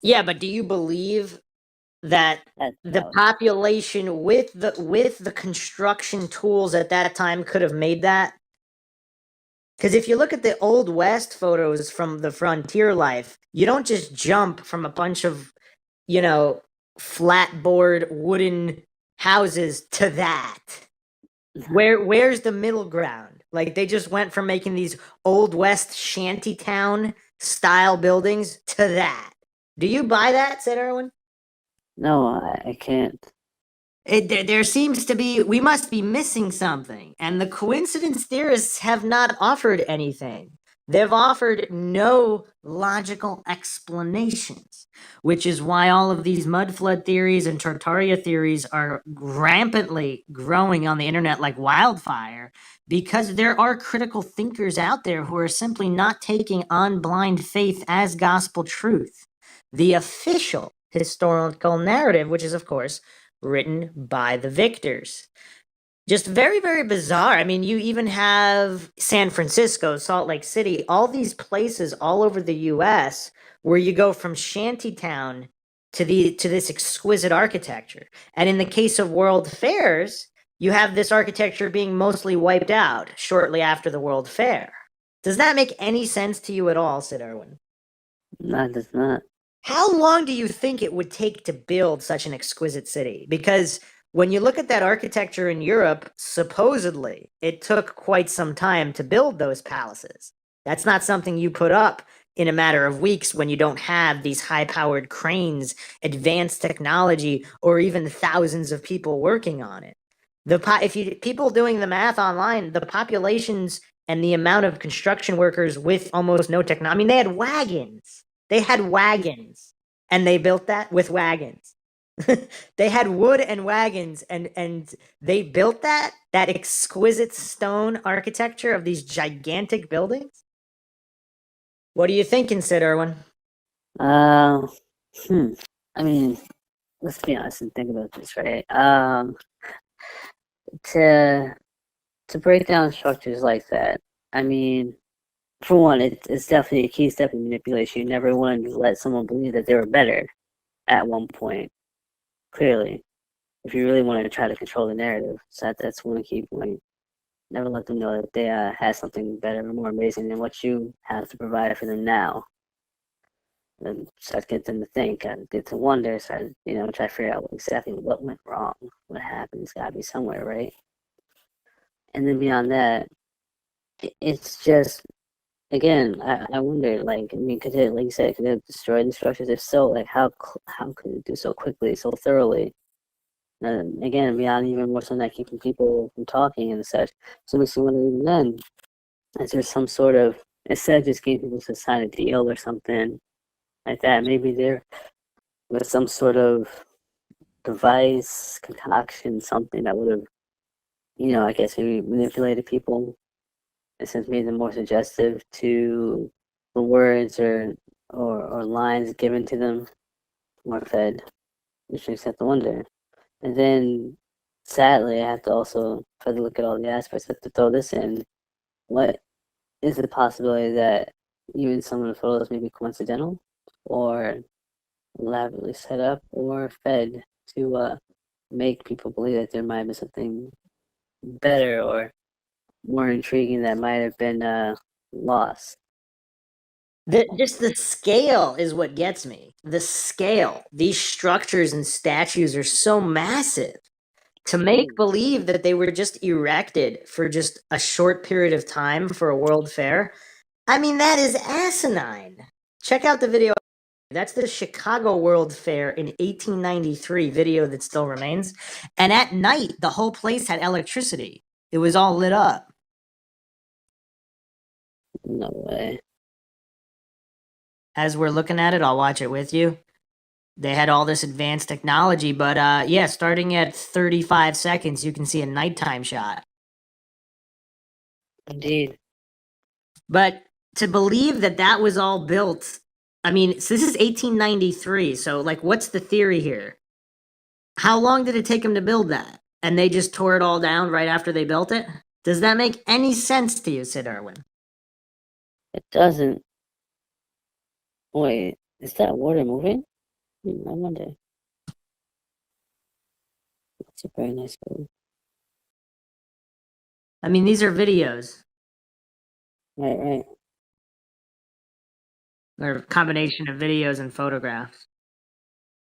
Yeah, but do you believe that the population with the construction tools at that time could have made that? Because if you look at the Old West photos from the frontier life, you don't just jump from a bunch of, flatboard wooden houses to that. Where's the middle ground? Like, they just went from making these Old West shantytown style buildings to that. Do you buy that, said Erwin? No, I can't. There seems to be, we must be missing something, and the coincidence theorists have not offered anything. They've offered no logical explanations, which is why all of these mud flood theories and Tartaria theories are rampantly growing on the internet like wildfire, because there are critical thinkers out there who are simply not taking on blind faith as gospel truth. The official historical narrative, which is, of course, written by the victors. Just very, very bizarre. I mean, you even have San Francisco, Salt Lake City, all these places all over the US where you go from shantytown to this exquisite architecture. And in the case of world fairs, you have this architecture being mostly wiped out shortly after the World Fair. Does that make any sense to you at all, Sid Irwin? No, it does not. How long do you think it would take to build such an exquisite city? Because when you look at that architecture in Europe, supposedly it took quite some time to build those palaces. That's not something you put up in a matter of weeks when you don't have these high-powered cranes, advanced technology, or even thousands of people working on it. People doing the math online, the populations and the amount of construction workers with almost no technology. I mean, they had wagons. They had wagons, and they built that with wagons. They had wood and wagons, and they built that exquisite stone architecture of these gigantic buildings. What are you thinking, Sid Irwin? I mean, let's be honest and think about this, right? To break down structures like that, I mean, for one, it's definitely a key step in manipulation. You never want to let someone believe that they were better at one point. Clearly, if you really want to try to control the narrative, so that's one key point. Never let them know that they had something better or more amazing than what you have to provide for them now. And start to get them to think, get to wonder, start try to figure out exactly what went wrong, what happened. It's got to be somewhere, right? And then beyond that, it's just. Again, I wonder, like, I mean, could it, like you said, could it destroy the structures? If so, like, how could it do so quickly, so thoroughly? And again, beyond even more so not keeping people from talking and such. So it makes me wonder even then, is there some sort of, instead of just getting people to sign a deal or something like that, maybe there was some sort of device, concoction, something that would have, I guess maybe manipulated people. Since made them more suggestive to the words or lines given to them, more fed, which makes have to wonder. And then, sadly, I have to also try to look at all the aspects. I have to throw this in. What is the possibility that even some of the photos may be coincidental, or elaborately set up, or fed to make people believe that there might be something better or more intriguing that might have been lost. Just the scale is what gets me. The scale. These structures and statues are so massive. To make believe that they were just erected for just a short period of time for a world fair, I mean, that is asinine. Check out the video. That's the Chicago World Fair in 1893 video that still remains. And at night, the whole place had electricity. It was all lit up. No way. As we're looking at it, I'll watch it with you. They had all this advanced technology, but yeah, starting at 35 seconds, you can see a nighttime shot. Indeed. But to believe that that was all built, I mean, so this is 1893, so like, what's the theory here? How long did it take them to build that? And they just tore it all down right after they built it? Does that make any sense to you, Sid Irwin? It doesn't. Wait, is that water moving? I wonder. It's a very nice photo. I mean, these are videos. Right. Or a combination of videos and photographs.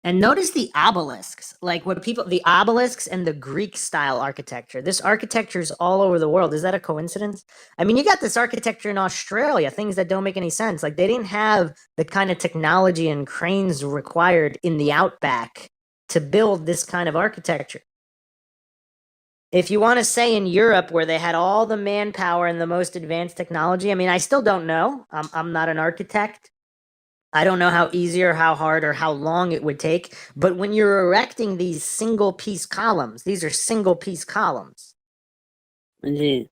And notice the obelisks, like the obelisks and the Greek style architecture. This architecture is all over the world. Is that a coincidence? I mean, you got this architecture in Australia, things that don't make any sense. Like, they didn't have the kind of technology and cranes required in the outback to build this kind of architecture. If you want to say in Europe, where they had all the manpower and the most advanced technology, I mean, I still don't know. I'm not an architect. I don't know how easy or how hard or how long it would take, but when you're erecting these single-piece columns, these are single-piece columns. Indeed.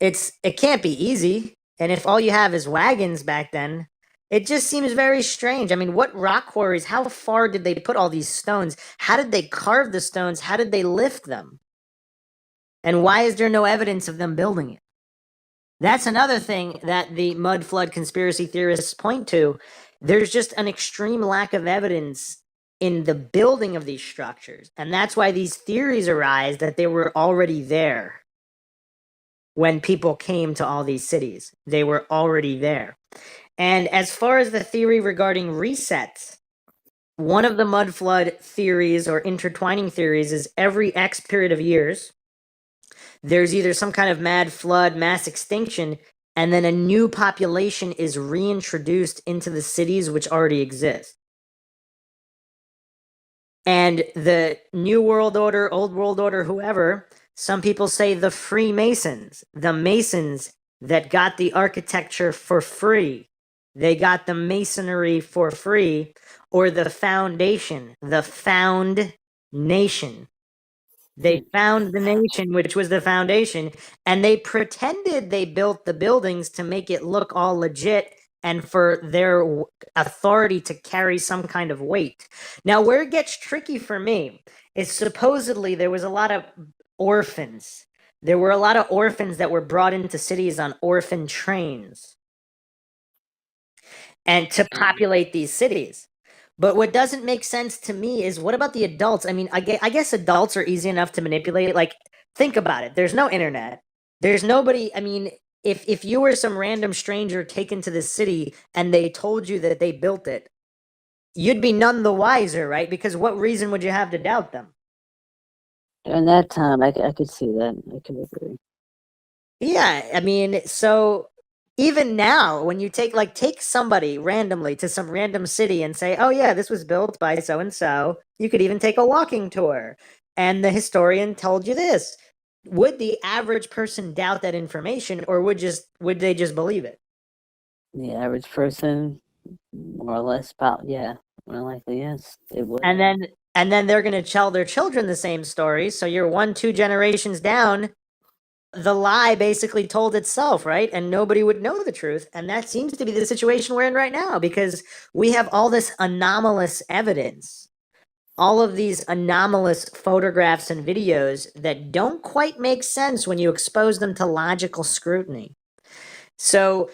It can't be easy, and if all you have is wagons back then, It just seems very strange. I mean, what rock quarries, how far did they put all these stones? How did they carve the stones? How did they lift them? And why is there no evidence of them building it? That's another thing that the mud flood conspiracy theorists point to. There's just an extreme lack of evidence in the building of these structures. And that's why these theories arise that they were already there when people came to all these cities. They were already there. And as far as the theory regarding resets, one of the mud flood theories or intertwining theories is every X period of years, there's either some kind of mad flood, mass extinction, and then a new population is reintroduced into the cities which already exist. And the New World Order, Old World Order, whoever, some people say the Freemasons, the Masons that got the architecture for free. They got the masonry for free, or the foundation, the found nation. They found the nation, which was the foundation, and they pretended they built the buildings to make it look all legit and for their authority to carry some kind of weight. Now, where it gets tricky for me is supposedly there was a lot of orphans. There were a lot of orphans that were brought into cities on orphan trains and to populate these cities. But what doesn't make sense to me is what about the adults? I mean, I guess adults are easy enough to manipulate. Like, think about it. There's no internet. There's nobody. I mean, if you were some random stranger taken to this city and they told you that they built it, you'd be none the wiser, right? Because what reason would you have to doubt them? During that time, I could see that. I could agree. Yeah, I mean, so even now, when you take somebody randomly to some random city and say, "Oh yeah, this was built by so and so," you could even take a walking tour, and the historian told you this. Would the average person doubt that information, or would they just believe it? The average person, more or less, yeah, more likely, yes, it would. And then they're going to tell their children the same story. So you're 1-2 generations down. The lie basically told itself, right? And nobody would know the truth. And that seems to be the situation we're in right now because we have all this anomalous evidence, all of these anomalous photographs and videos that don't quite make sense when you expose them to logical scrutiny. So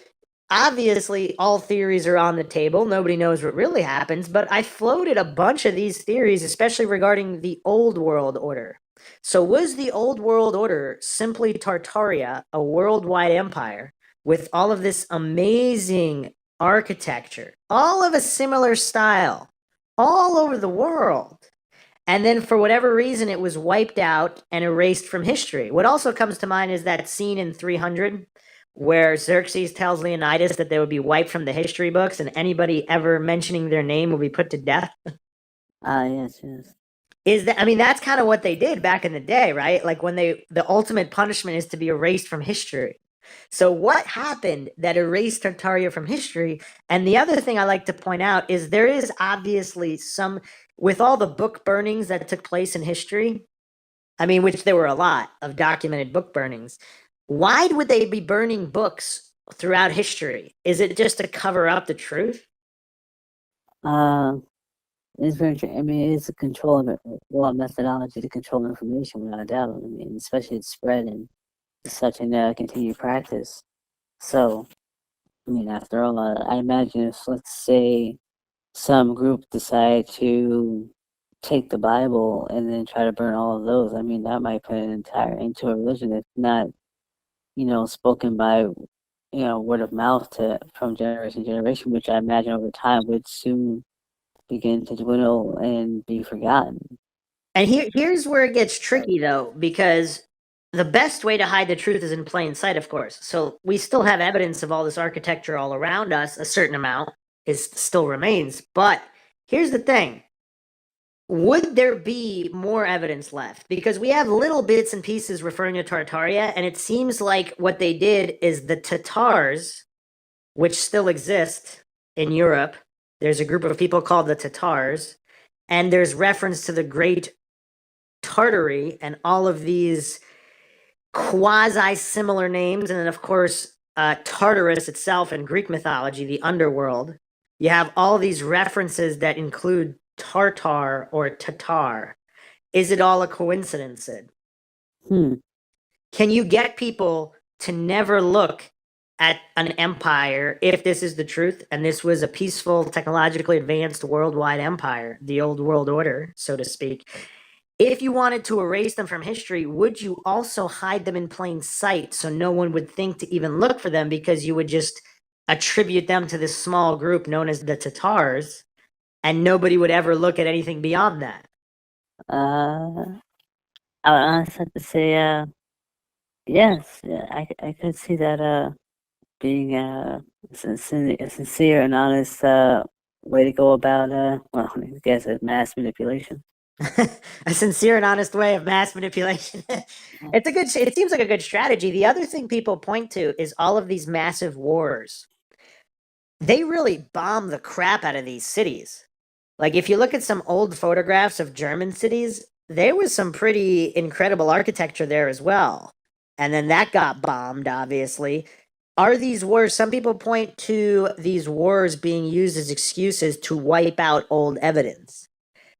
obviously, all theories are on the table. Nobody knows what really happens, but I floated a bunch of these theories, especially regarding the Old World Order. So was the Old World Order simply Tartaria, a worldwide empire, with all of this amazing architecture, all of a similar style, all over the world? And then for whatever reason, it was wiped out and erased from history. What also comes to mind is that scene in 300 where Xerxes tells Leonidas that they would be wiped from the history books and anybody ever mentioning their name will be put to death. Yes. I mean, that's kind of what they did back in the day, right? Like when the ultimate punishment is to be erased from history. So what happened that erased Tartaria from history? And the other thing I like to point out is there is obviously with all the book burnings that took place in history, I mean, which there were a lot of documented book burnings. Why would they be burning books throughout history? Is it just to cover up the truth? It's very. I mean, it's a methodology to control information, without a doubt. I mean, especially its spread and such a continued practice. So, I mean, after all, I imagine if, let's say, some group decide to take the Bible and then try to burn all of those, I mean, that might put an entire into a religion that's not, spoken by, word of mouth from generation to generation, which I imagine over time would soon begin to dwindle and be forgotten. And here's where it gets tricky, though, because the best way to hide the truth is in plain sight, of course. So we still have evidence of all this architecture all around us. A certain amount still remains. But here's the thing. Would there be more evidence left? Because we have little bits and pieces referring to Tartaria, and it seems like what they did is the Tatars, which still exist in Europe, there's a group of people called the Tatars, and there's reference to the Great Tartary and all of these quasi-similar names, and then, of course, Tartarus itself in Greek mythology, the underworld, You have all these references that include Tartar or Tatar. Is it all a coincidence, Sid? Hmm. Can you get people to never look at an empire if this is the truth and this was a peaceful, technologically advanced worldwide empire, the old world order, so to speak? If you wanted to erase them from history, would you also hide them in plain sight so no one would think to even look for them because you would just attribute them to this small group known as the Tatars and nobody would ever look at anything beyond that? I would honestly have to say, yes. Yeah, I could see that being a sincere and honest way to go about well, I guess mass manipulation. A sincere and honest way of mass manipulation. It seems like a good strategy. The other thing people point to is all of these massive wars. They really bomb the crap out of these cities. Like if you look at some old photographs of German cities, there was some pretty incredible architecture there as well. And then that got bombed, obviously. Are these wars, some people point to these wars being used as excuses to wipe out old evidence.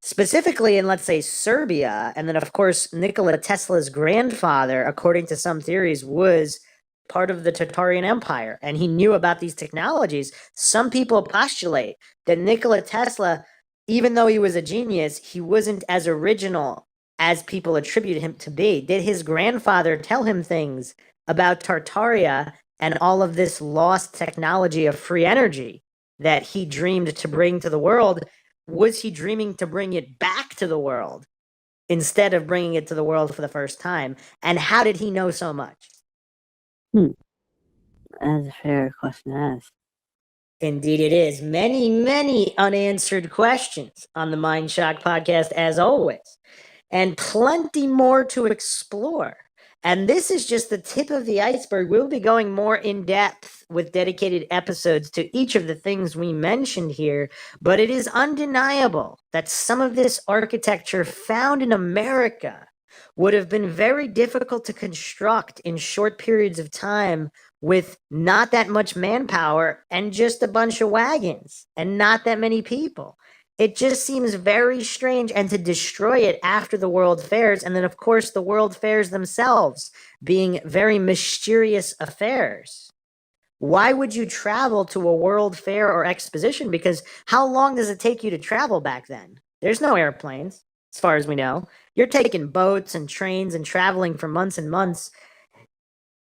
Specifically in, let's say, Serbia, and then of course Nikola Tesla's grandfather, according to some theories, was part of the Tartarian Empire, and he knew about these technologies. Some people postulate that Nikola Tesla, even though he was a genius, he wasn't as original as people attribute him to be. Did his grandfather tell him things about Tartaria and all of this lost technology of free energy that he dreamed to bring to the world? Was he dreaming to bring it back to the world instead of bringing it to the world for the first time? And how did he know so much? That's a fair question to ask. Indeed, it is. Many, many unanswered questions on the MindShock podcast, as always, and plenty more to explore. And this is just the tip of the iceberg. We'll be going more in depth with dedicated episodes to each of the things we mentioned here, but it is undeniable that some of this architecture found in America would have been very difficult to construct in short periods of time with not that much manpower and just a bunch of wagons and not that many people. It just seems very strange, and to destroy it after the World Fairs, and then, of course, the World Fairs themselves being very mysterious affairs. Why would you travel to a World Fair or exposition? Because how long does it take you to travel back then? There's no airplanes, as far as we know. You're taking boats and trains and traveling for months and months.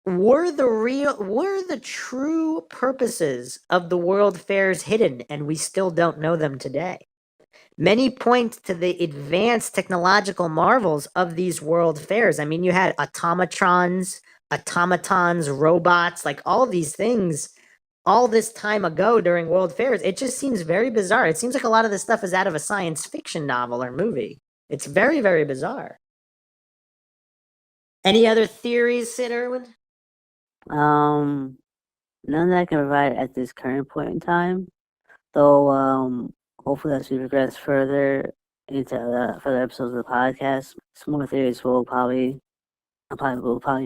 Were the true purposes of the World Fairs hidden, and we still don't know them today? Many point to the advanced technological marvels of these world fairs. I mean, you had automatons, robots, like all these things all this time ago during world fairs. It just seems very bizarre. It seems like a lot of this stuff is out of a science fiction novel or movie. It's very, very bizarre. Any other theories, Sid Irwin? None that I can provide at this current point in time. Though, hopefully, as we progress further into the further episodes of the podcast, some more theories will probably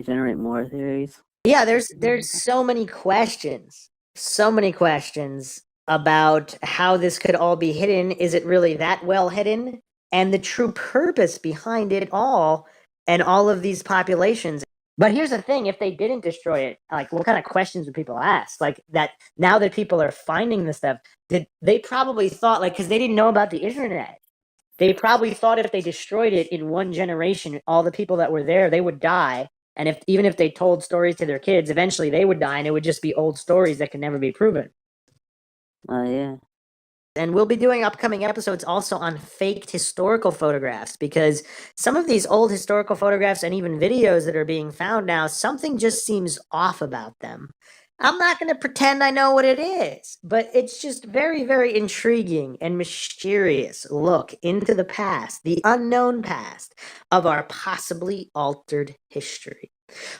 generate more theories. Yeah, there's so many questions about how this could all be hidden. Is it really that well hidden? And the true purpose behind it all and all of these populations. But here's the thing, if they didn't destroy it, like what kind of questions would people ask? Like that now that people are finding this stuff, they probably thought, like, because they didn't know about the internet. They probably thought if they destroyed it in one generation, all the people that were there, they would die. And even if they told stories to their kids, eventually they would die and it would just be old stories that can never be proven. Yeah. And we'll be doing upcoming episodes also on faked historical photographs, because some of these old historical photographs and even videos that are being found now, something just seems off about them. I'm not going to pretend I know what it is, but it's just very, very intriguing and mysterious look into the past, the unknown past of our possibly altered history.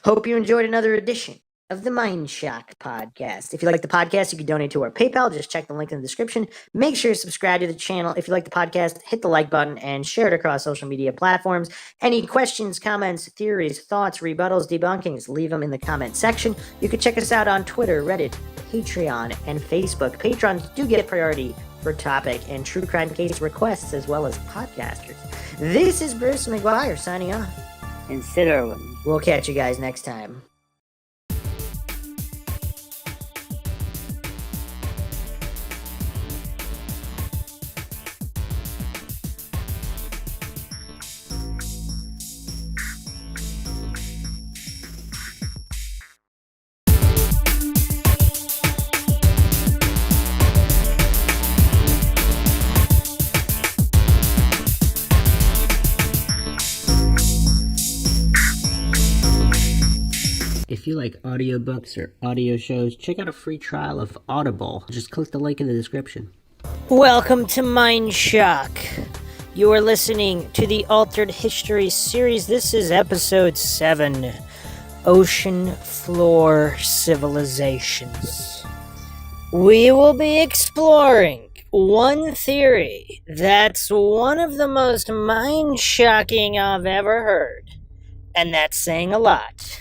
Hope you enjoyed another edition of the MindShock podcast. If you like the podcast, you can donate to our PayPal. Just check the link in the description. Make sure to subscribe to the channel. If you like the podcast, hit the like button and share it across social media platforms. Any questions, comments, theories, thoughts, rebuttals, debunkings, leave them in the comment section. You can check us out on Twitter, Reddit, Patreon, and Facebook. Patrons do get priority for topic and true crime case requests, as well as podcasters. This is Bruce McGuire signing off. And Sid Irwin. We'll catch you guys next time. If you like audiobooks or audio shows, check out a free trial of Audible. Just click the link in the description. Welcome to MindShock. You are listening to the Altered History series. This is episode 7, Ocean Floor Civilizations. We will be exploring one theory that's one of the most mind-shocking I've ever heard. And that's saying a lot.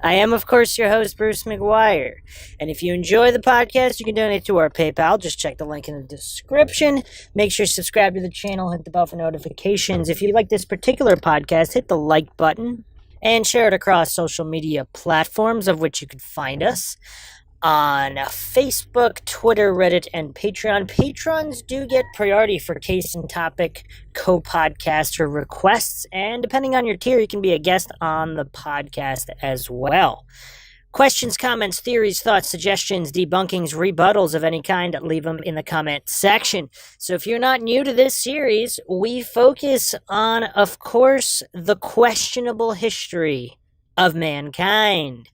I am, of course, your host, Bruce McGuire. And if you enjoy the podcast, you can donate to our PayPal. Just check the link in the description. Make sure to subscribe to the channel. Hit the bell for notifications. If you like this particular podcast, hit the like button. And share it across social media platforms, of which you can find us on Facebook, Twitter, Reddit, and Patreon. Patrons do get priority for case and topic co-podcaster requests, and depending on your tier, you can be a guest on the podcast as well. Questions, comments, theories, thoughts, suggestions, debunkings, rebuttals of any kind, leave them in the comment section. So if you're not new to this series, we focus on, of course, the questionable history of mankind.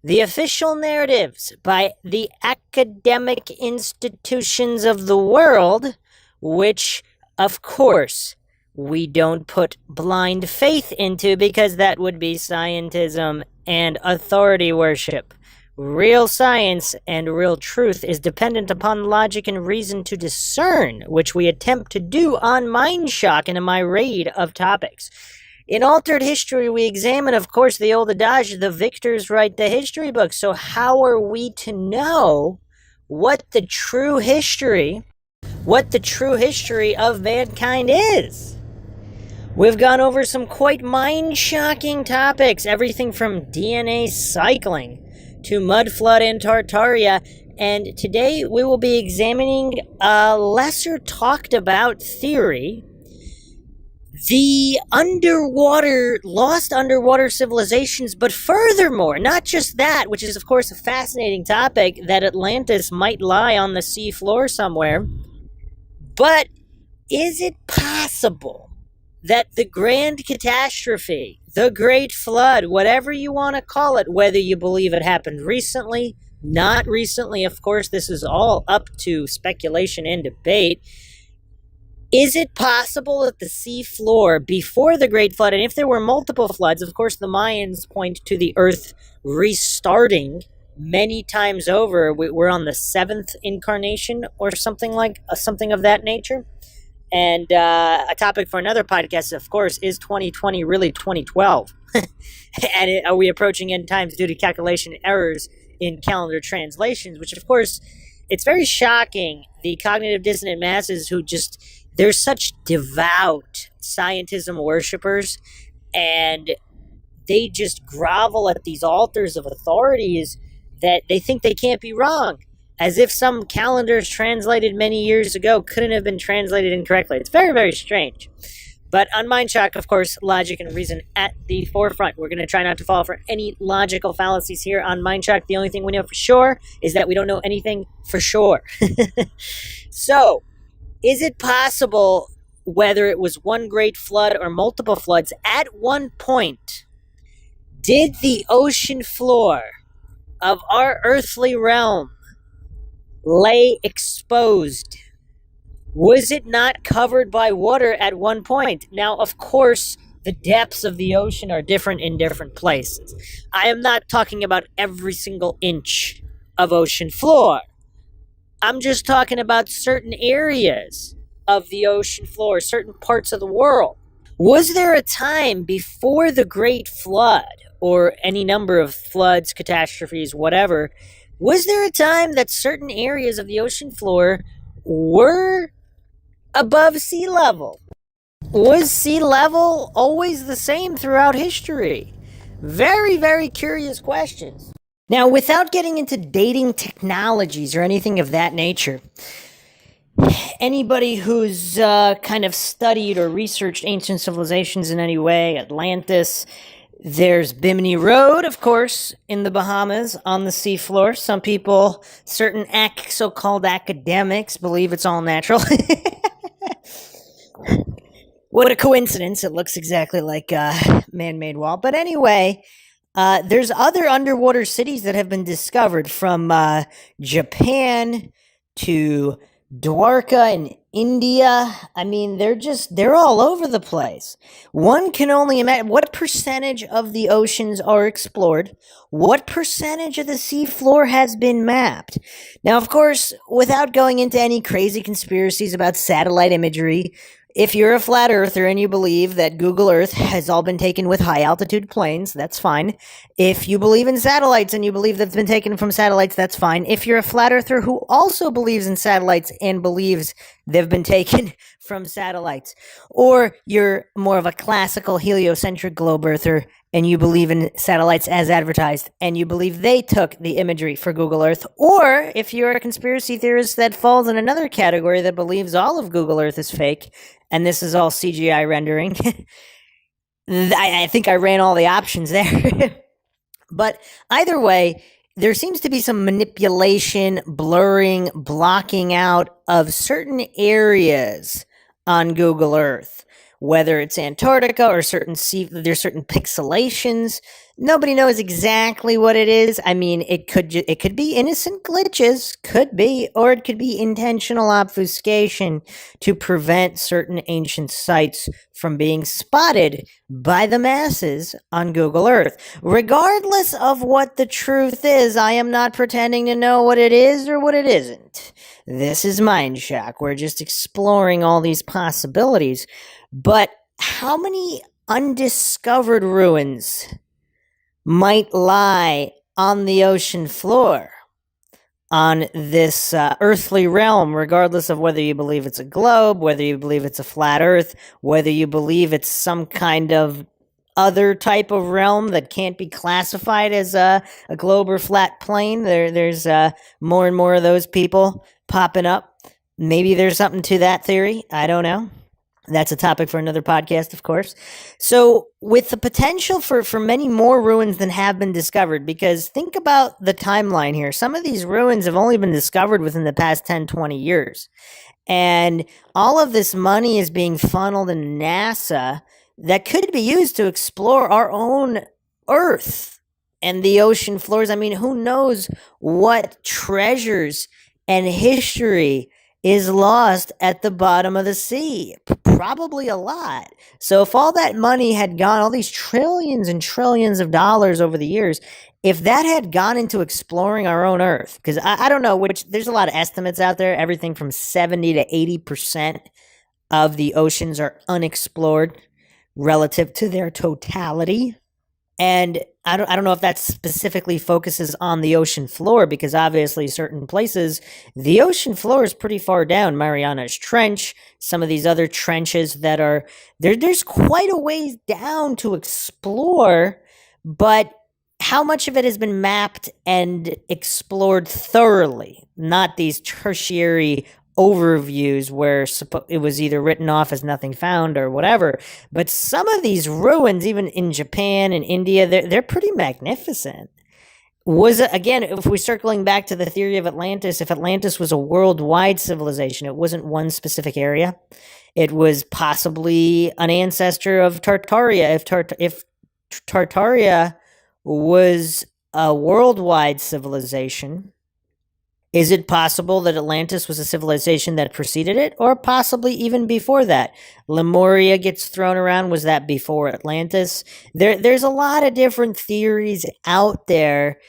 The official narratives by the academic institutions of the world, which, of course, we don't put blind faith into because that would be scientism and authority worship. Real science and real truth is dependent upon logic and reason to discern, which we attempt to do on MindShock in a myriad of topics. In Altered History, we examine, of course, the old adage, the victors write the history books. So how are we to know what the true history of mankind is? We've gone over some quite mind-shocking topics, everything from DNA cycling to mud flood and tartaria. And today we will be examining a lesser talked about theory, the lost underwater civilizations, but furthermore, not just that, which is of course a fascinating topic, that Atlantis might lie on the sea floor somewhere, but is it possible that the grand catastrophe, the great flood, whatever you want to call it, whether you believe it happened recently, not recently, of course, this is all up to speculation and debate, is it possible that the sea floor before the Great Flood, and if there were multiple floods, of course the Mayans point to the Earth restarting many times over. We're on the 7th incarnation or something of that nature. And a topic for another podcast, of course, is 2020 really 2012? And are we approaching end times due to calculation errors in calendar translations? Which, of course, it's very shocking. The cognitive dissonant masses who just... they're such devout scientism worshippers, and they just grovel at these altars of authorities that they think they can't be wrong, as if some calendars translated many years ago couldn't have been translated incorrectly. It's very, very strange. But on MindShock, of course, logic and reason at the forefront. We're going to try not to fall for any logical fallacies here on MindShock. The only thing we know for sure is that we don't know anything for sure. So, is it possible, whether it was one great flood or multiple floods, at one point, did the ocean floor of our earthly realm lay exposed? Was it not covered by water at one point? Now, of course, the depths of the ocean are different in different places. I am not talking about every single inch of ocean floor. I'm just talking about certain areas of the ocean floor, certain parts of the world. Was there a time before the Great Flood, or any number of floods, catastrophes, whatever, was there a time that certain areas of the ocean floor were above sea level? Was sea level always the same throughout history? Very, very curious questions. Now, without getting into dating technologies or anything of that nature, anybody who's kind of studied or researched ancient civilizations in any way, Atlantis, there's Bimini Road, of course, in the Bahamas on the seafloor. Some people, certain so-called academics, believe it's all natural. What a coincidence. It looks exactly like a man-made wall. But anyway, there's other underwater cities that have been discovered, from Japan to Dwarka in India. I mean, they're all over the place. One can only imagine what percentage of the oceans are explored, what percentage of the seafloor has been mapped. Now, of course, without going into any crazy conspiracies about satellite imagery, if you're a flat earther and you believe that Google Earth has all been taken with high altitude planes, that's fine. If you believe in satellites and you believe that's been taken from satellites, that's fine. If you're a flat earther who also believes in satellites and believes they've been taken from satellites, or you're more of a classical heliocentric globe earther and you believe in satellites as advertised and you believe they took the imagery for Google Earth, or if you're a conspiracy theorist that falls in another category that believes all of Google Earth is fake and this is all CGI rendering, I think I ran all the options there. But either way, there seems to be some manipulation, blurring, blocking out of certain areas on Google Earth, whether it's Antarctica or there's certain pixelations. Nobody knows exactly what it is. I mean, it could be innocent glitches, could be, or it could be intentional obfuscation to prevent certain ancient sites from being spotted by the masses on Google Earth. Regardless of what the truth is, I am not pretending to know what it is or what it isn't. This is MindShock. We're just exploring all these possibilities. But how many undiscovered ruins might lie on the ocean floor, on this earthly realm, regardless of whether you believe it's a globe, whether you believe it's a flat earth, whether you believe it's some kind of other type of realm that can't be classified as a globe or flat plane? There's more and more of those people popping up. Maybe there's something to that theory. I don't know. That's a topic for another podcast, of course. So, with the potential for many more ruins than have been discovered, because think about the timeline here. Some of these ruins have only been discovered within the past 10, 20 years. And all of this money is being funneled in NASA that could be used to explore our own Earth and the ocean floors. I mean, who knows what treasures and history is lost at the bottom of the sea? Probably a lot. So if all that money had gone, all these trillions and trillions of dollars over the years, if that had gone into exploring our own Earth, because I don't know, there's a lot of estimates out there, everything from 70 to 80% of the oceans are unexplored relative to their totality. And I don't know if that specifically focuses on the ocean floor, because obviously certain places, the ocean floor is pretty far down. Mariana's Trench, some of these other trenches that are, there's quite a ways down to explore, but how much of it has been mapped and explored thoroughly? Not these tertiary overviews where it was either written off as nothing found or whatever. But some of these ruins, even in Japan and India, they're pretty magnificent. Again, if we're circling back to the theory of Atlantis, if Atlantis was a worldwide civilization, it wasn't one specific area. It was possibly an ancestor of Tartaria. If Tartaria was a worldwide civilization, Is it possible that Atlantis was a civilization that preceded it, or possibly even before that? Lemuria gets thrown around. Was that before Atlantis? There's a lot of different theories out there.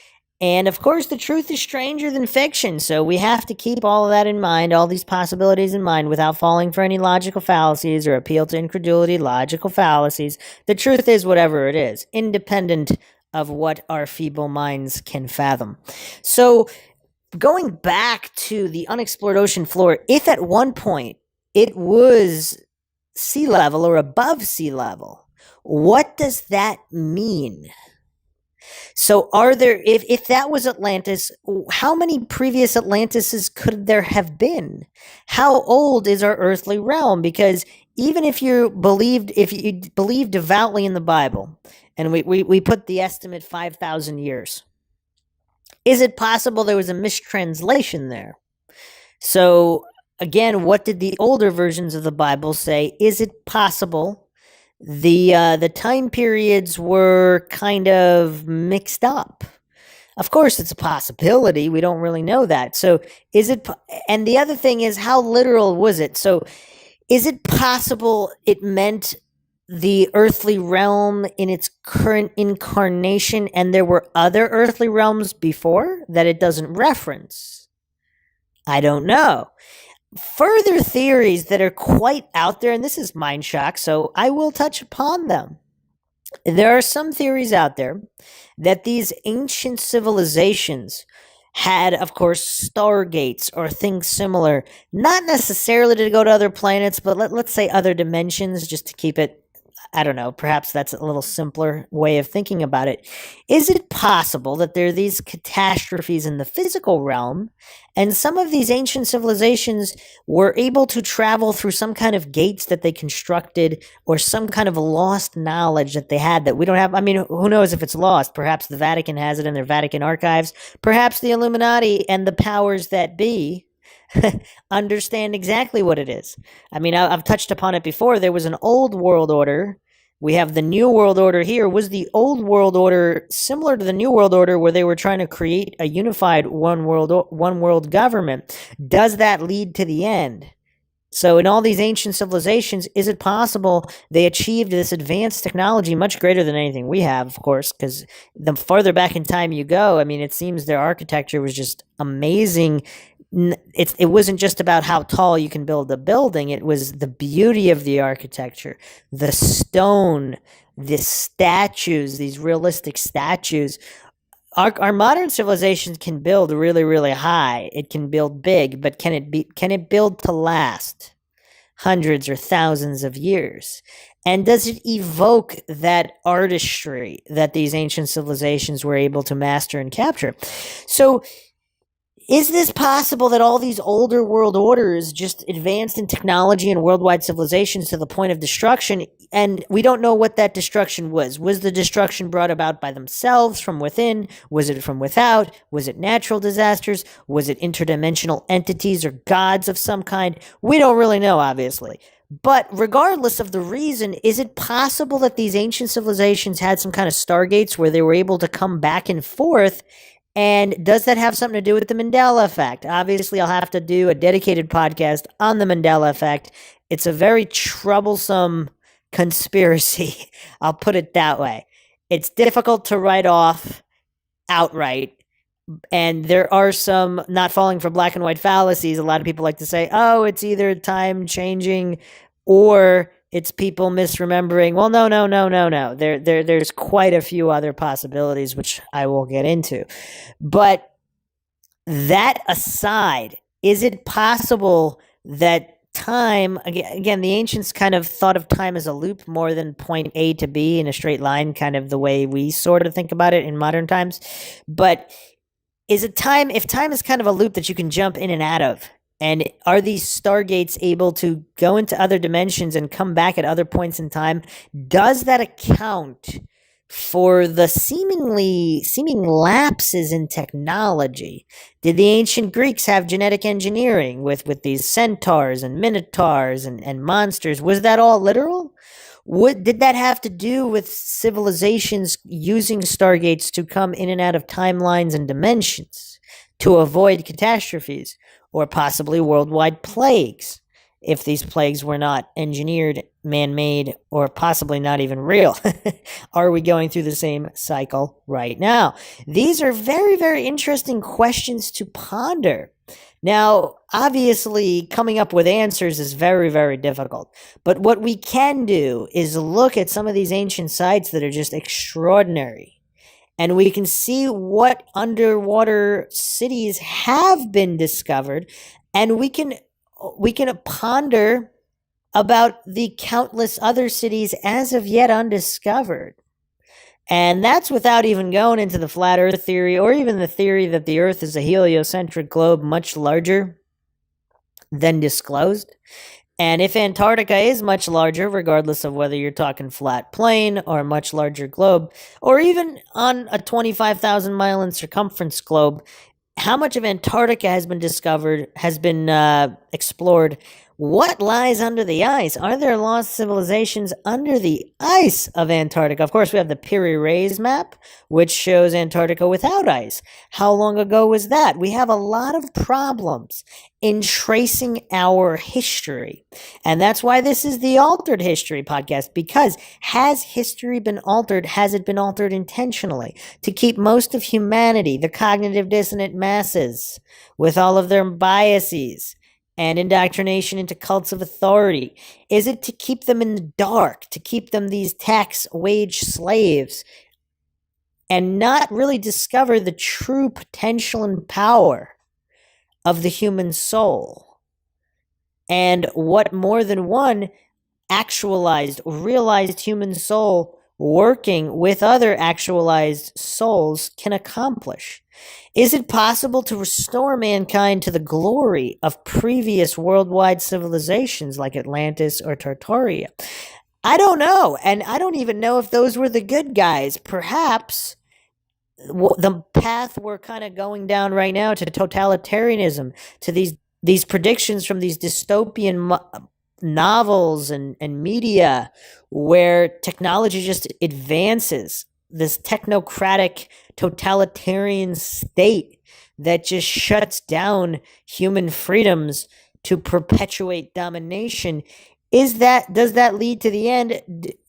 And of course, the truth is stranger than fiction. So we have to keep all of that in mind, all these possibilities in mind, without falling for any logical fallacies or appeal to incredulity, logical fallacies. The truth is whatever it is, independent of what our feeble minds can fathom. So, going back to the unexplored ocean floor, if at one point it was sea level or above sea level, what does that mean? So if that was Atlantis, how many previous Atlantises could there have been? How old is our earthly realm? Because even if you believe devoutly in the Bible, and we put the estimate 5,000 years, is it possible there was a mistranslation there? So again, what did the older versions of the Bible say? Is it possible the time periods were kind of mixed up? Of course, it's a possibility. We don't really know that. So is it? And the other thing is, how literal was it? So is it possible it meant the earthly realm in its current incarnation, and there were other earthly realms before that it doesn't reference? I don't know. Further theories that are quite out there, and this is MINDSHOCK, so I will touch upon them. There are some theories out there that these ancient civilizations had, of course, stargates or things similar, not necessarily to go to other planets, but let's say other dimensions, just to keep it, I don't know, perhaps that's a little simpler way of thinking about it. Is it possible that there are these catastrophes in the physical realm, and some of these ancient civilizations were able to travel through some kind of gates that they constructed, or some kind of lost knowledge that they had that we don't have? I mean, who knows if it's lost? Perhaps the Vatican has it in their Vatican archives. Perhaps the Illuminati and the powers that be understand exactly what it is. I mean, I've touched upon it before. There was an old world order. We have the new world order here. Was the old world order similar to the new world order, where they were trying to create a unified one world government? Does that lead to the end? So in all these ancient civilizations, is it possible they achieved this advanced technology, much greater than anything we have, of course, because the farther back in time you go, I mean, it seems their architecture was just amazing. It wasn't just about how tall you can build a building. It was the beauty of the architecture, the stone, the statues, these realistic statues. Our modern civilization can build really, really high. It can build big, but can it build to last hundreds or thousands of years? And does it evoke that artistry that these ancient civilizations were able to master and capture? So is this possible that all these older world orders just advanced in technology and worldwide civilizations to the point of destruction, and we don't know what that destruction was? Was the destruction brought about by themselves, from within? Was it from without? Was it natural disasters? Was it interdimensional entities or gods of some kind? We don't really know, obviously. But regardless of the reason, is it possible that these ancient civilizations had some kind of stargates where they were able to come back and forth? And does that have something to do with the Mandela effect? Obviously, I'll have to do a dedicated podcast on the Mandela effect. It's a very troublesome conspiracy. I'll put it that way. It's difficult to write off outright. And there are some, not falling for black and white fallacies, a lot of people like to say, oh, it's either time changing or it's people misremembering. Well, no. There's quite a few other possibilities, which I will get into. But that aside, is it possible that time, again, the ancients kind of thought of time as a loop more than point A to B in a straight line, kind of the way we sort of think about it in modern times. But is it time, if time is kind of a loop that you can jump in and out of, and are these stargates able to go into other dimensions and come back at other points in time? Does that account for the seeming lapses in technology? Did the ancient Greeks have genetic engineering with these centaurs and minotaurs and monsters? Was that all literal? Did that have to do with civilizations using stargates to come in and out of timelines and dimensions? to avoid catastrophes or possibly worldwide plagues if these plagues were not engineered, man-made, or possibly not even real. Are we going through the same cycle right now? These are very, very interesting questions to ponder. Now, obviously, coming up with answers is very, very difficult. But what we can do is look at some of these ancient sites that are just extraordinary. And we can see what underwater cities have been discovered, and we can ponder about the countless other cities as of yet undiscovered. And that's without even going into the flat earth theory or even the theory that the earth is a heliocentric globe much larger than disclosed. And if Antarctica is much larger, regardless of whether you're talking flat plane or a much larger globe, or even on a 25,000 mile in circumference globe, how much of Antarctica has been discovered, has been explored? What lies under the ice? Are there lost civilizations under the ice of Antarctica? Of course, we have the Piri-Reis map, which shows Antarctica without ice. How long ago was that? We have a lot of problems in tracing our history. And that's why this is the Altered History podcast, because has history been altered? Has it been altered intentionally to keep most of humanity, the cognitive dissonant masses, with all of their biases and indoctrination into cults of authority? Is it to keep them in the dark, to keep them these tax wage slaves and not really discover the true potential and power of the human soul? And what more than one actualized, realized human soul working with other actualized souls can accomplish? Is it possible to restore mankind to the glory of previous worldwide civilizations like Atlantis or Tartaria? I don't know, and I don't even know if those were the good guys. Perhaps the path we're kind of going down right now to totalitarianism, to these predictions from these dystopian novels and media where technology just advances, this technocratic totalitarian state that just shuts down human freedoms to perpetuate domination. Does that lead to the end?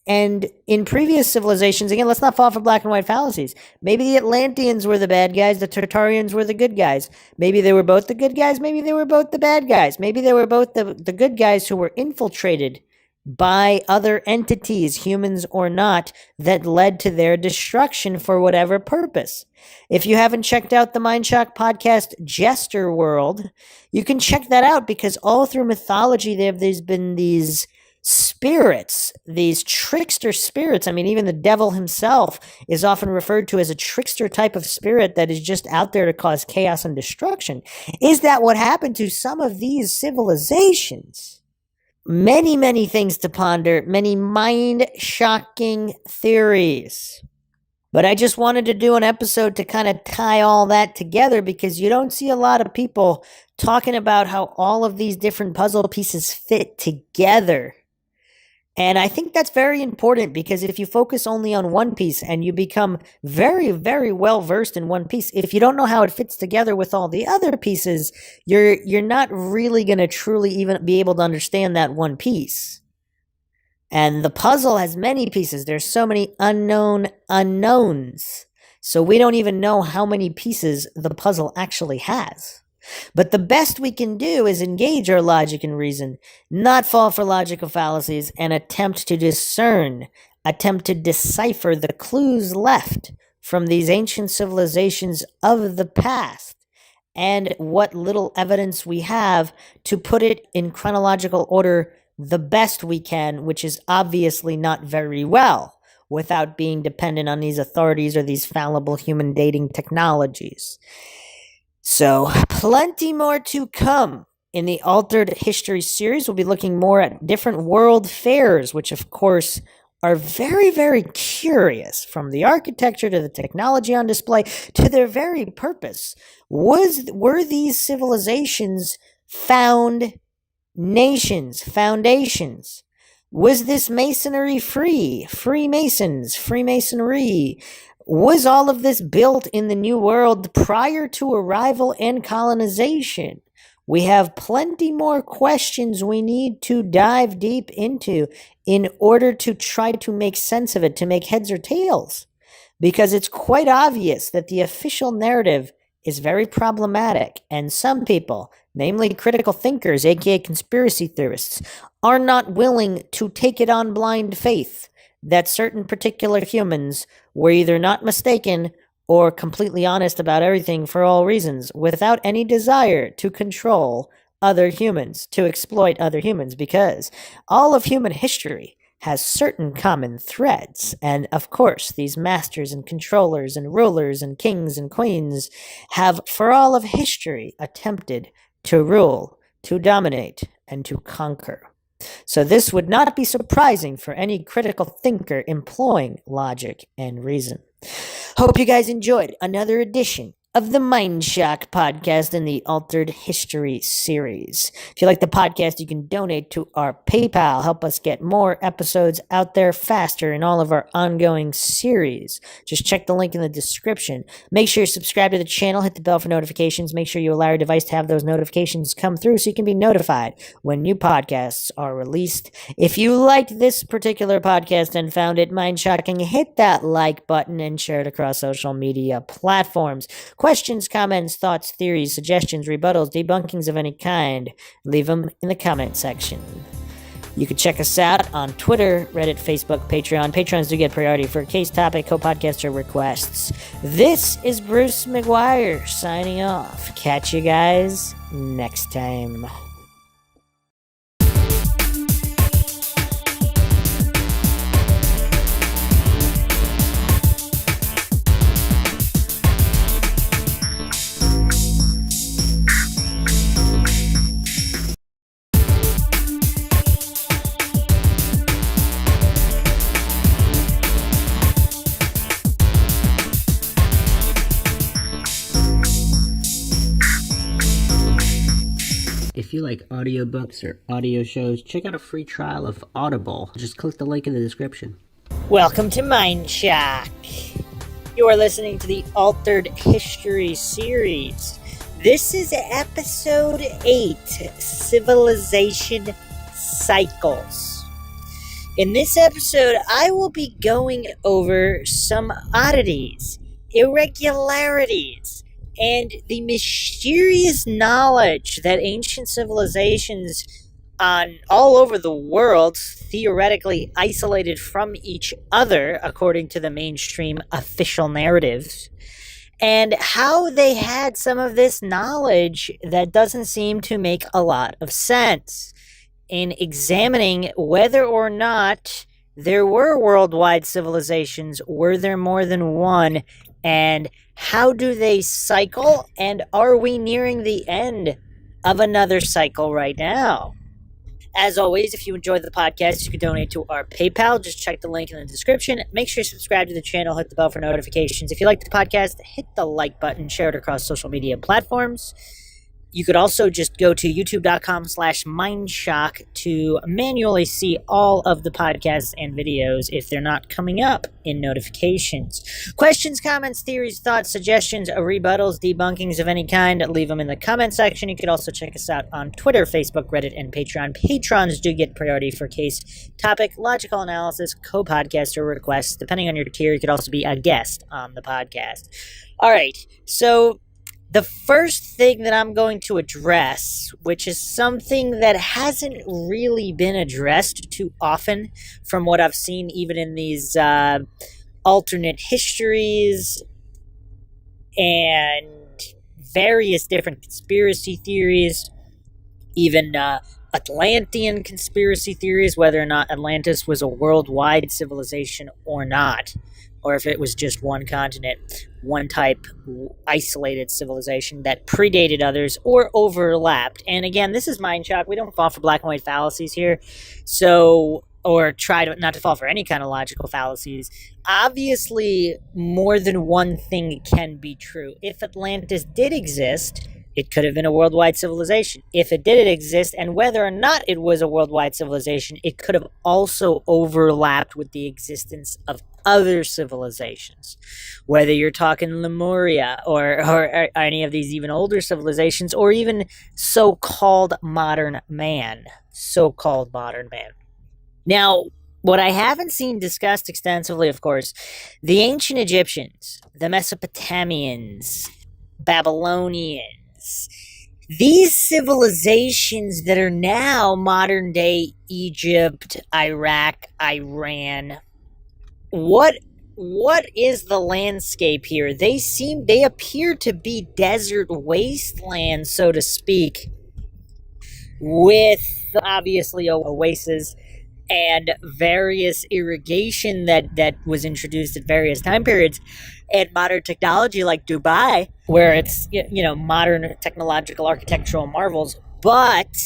And in previous civilizations, again, let's not fall for black and white fallacies. Maybe the Atlanteans were the bad guys, the Tartarians were the good guys. Maybe they were both the good guys, maybe they were both the bad guys. Maybe they were both the good guys who were infiltrated by other entities, humans or not, that led to their destruction for whatever purpose. If you haven't checked out the MINDSHOCK podcast, Jester World, you can check that out, because all through mythology there's been these spirits, these trickster spirits. I mean, even the devil himself is often referred to as a trickster type of spirit that is just out there to cause chaos and destruction. Is that what happened to some of these civilizations? Many, many things to ponder, many mind-shocking theories. But I just wanted to do an episode to kind of tie all that together, because you don't see a lot of people talking about how all of these different puzzle pieces fit together. And I think that's very important, because if you focus only on one piece and you become very, very well versed in one piece, if you don't know how it fits together with all the other pieces, you're not really going to truly even be able to understand that one piece. And the puzzle has many pieces. There's so many unknown unknowns. So we don't even know how many pieces the puzzle actually has. But the best we can do is engage our logic and reason, not fall for logical fallacies, and attempt to discern, attempt to decipher the clues left from these ancient civilizations of the past, and what little evidence we have to put it in chronological order the best we can, which is obviously not very well, without being dependent on these authorities or these fallible human dating technologies. So, plenty more to come. In the Altered History series, we'll be looking more at different world fairs, which of course are very, very curious, from the architecture to the technology on display to their very purpose. Were these civilizations foundations? Was this masonry free? Freemasons, Freemasonry? Was all of this built in the New World prior to arrival and colonization? We have plenty more questions we need to dive deep into in order to try to make sense of it, to make heads or tails. Because it's quite obvious that the official narrative is very problematic, and some people, namely critical thinkers, aka conspiracy theorists, are not willing to take it on blind faith that certain particular humans were either not mistaken or completely honest about everything for all reasons, without any desire to control other humans, to exploit other humans, because all of human history has certain common threads. And of course, these masters and controllers and rulers and kings and queens have, for all of history, attempted to rule, to dominate, and to conquer. So this would not be surprising for any critical thinker employing logic and reason. Hope you guys enjoyed another edition of the MINDSHOCK podcast in the Altered History series. If you like the podcast, you can donate to our PayPal. Help us get more episodes out there faster in all of our ongoing series. Just check the link in the description. Make sure you subscribe to the channel, hit the bell for notifications. Make sure you allow your device to have those notifications come through so you can be notified when new podcasts are released. If you liked this particular podcast and found it mind-shocking, hit that like button and share it across social media platforms. Questions, comments, thoughts, theories, suggestions, rebuttals, debunkings of any kind, leave them in the comment section. You can check us out on Twitter, Reddit, Facebook, Patreon. Patrons do get priority for case topic, co-podcaster requests. This is Bruce McGuire signing off. Catch you guys next time. If you like audiobooks or audio shows, check out a free trial of Audible. Just click the link in the description. Welcome to MINDSHOCK. You are listening to the Altered History series. This is episode 8, Civilization Cycles. In this episode, I will be going over some oddities, irregularities, and the mysterious knowledge that ancient civilizations all over the world theoretically isolated from each other, according to the mainstream official narratives, and how they had some of this knowledge that doesn't seem to make a lot of sense. In examining whether or not there were worldwide civilizations, were there more than one, and how do they cycle, and are we nearing the end of another cycle right now? As always, if you enjoyed the podcast, you can donate to our PayPal. Just check the link in the description. Make sure you subscribe to the channel, hit the bell for notifications. If you like the podcast, hit the like button, share it across social media platforms. You could also just go to youtube.com/MINDSHOCK to manually see all of the podcasts and videos if they're not coming up in notifications. Questions, comments, theories, thoughts, suggestions, rebuttals, debunkings of any kind, leave them in the comment section. You could also check us out on Twitter, Facebook, Reddit, and Patreon. Patrons do get priority for case, topic, logical analysis, co-podcaster requests. Depending on your tier, you could also be a guest on the podcast. All right, so the first thing that I'm going to address, which is something that hasn't really been addressed too often from what I've seen even in these alternate histories and various different conspiracy theories, even Atlantean conspiracy theories, whether or not Atlantis was a worldwide civilization or not, or if it was just one continent, one type isolated civilization that predated others or overlapped. And again, this is MINDSHOCK. We don't fall for black and white fallacies here, or try not to fall for any kind of logical fallacies. Obviously, more than one thing can be true. If Atlantis did exist, it could have been a worldwide civilization. If it did exist, and whether or not it was a worldwide civilization, it could have also overlapped with the existence of other civilizations, whether you're talking Lemuria or any of these even older civilizations, or even so-called modern man. So-called modern man. Now, what I haven't seen discussed extensively, of course, the ancient Egyptians, the Mesopotamians, Babylonians, these civilizations that are now modern day Egypt, Iraq, Iran, what is the landscape here? They appear to be desert wastelands, so to speak, with obviously oases and various irrigation that was introduced at various time periods, and modern technology like Dubai, where it's modern technological architectural marvels. But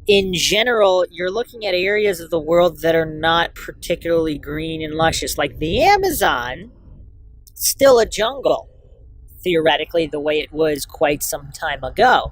in general, you're looking at areas of the world that are not particularly green and luscious, like the Amazon. Still a jungle, theoretically, the way it was quite some time ago.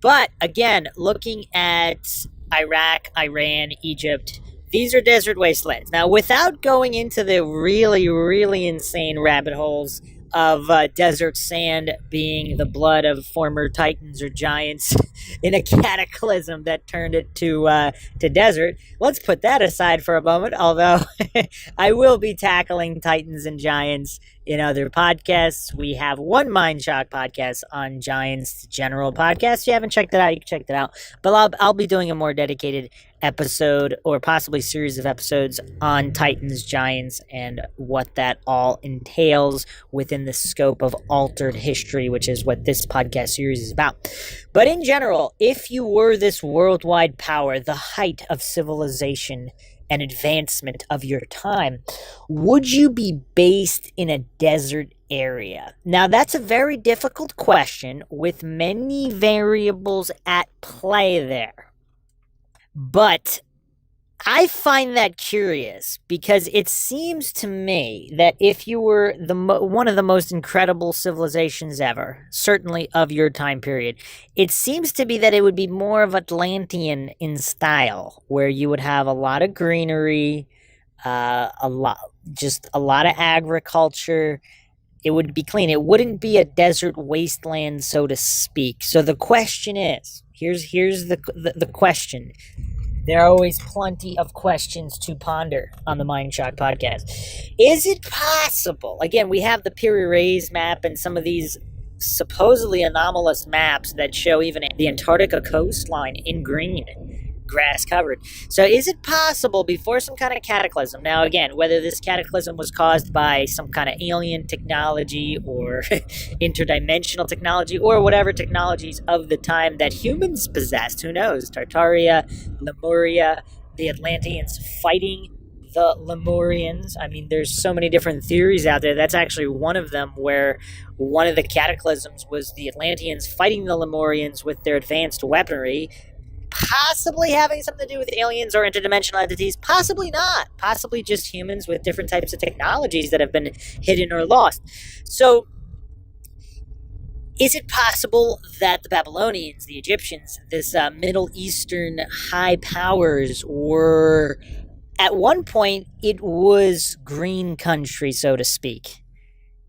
But again, looking at Iraq, Iran, Egypt, these are desert wastelands. Now, without going into the really, really insane rabbit holes of desert sand being the blood of former titans or giants in a cataclysm that turned it to desert, let's put that aside for a moment, although I will be tackling titans and giants in other podcasts. We have one MindShock podcast on giants, general podcast. If you haven't checked it out, you can check that out. But I'll be doing a more dedicated episode, or possibly series of episodes, on titans, giants, and what that all entails within the scope of altered history, which is what this podcast series is about. But in general, if you were this worldwide power, the height of civilization and advancement of your time, would you be based in a desert area? Now, that's a very difficult question with many variables at play there. But I find that curious, because it seems to me that if you were one of the most incredible civilizations ever, certainly of your time period, it seems to be that it would be more of Atlantean in style, where you would have a lot of greenery, a lot of agriculture. It would be clean. It wouldn't be a desert wasteland, so to speak. So the question is, here's the question. There are always plenty of questions to ponder on the MindShock podcast. Is it possible? Again, we have the Piri-Reis map and some of these supposedly anomalous maps that show even the Antarctica coastline in green, grass covered. So is it possible before some kind of cataclysm? Now, again, whether this cataclysm was caused by some kind of alien technology or interdimensional technology or whatever technologies of the time that humans possessed, who knows? Tartaria, Lemuria, the Atlanteans fighting the Lemurians. I mean, there's so many different theories out there. That's actually one of them, where one of the cataclysms was the Atlanteans fighting the Lemurians with their advanced weaponry, possibly having something to do with aliens or interdimensional entities, possibly not, possibly just humans with different types of technologies that have been hidden or lost. So is it possible that the Babylonians, the Egyptians, this Middle Eastern high powers were, at one point, it was green country, so to speak.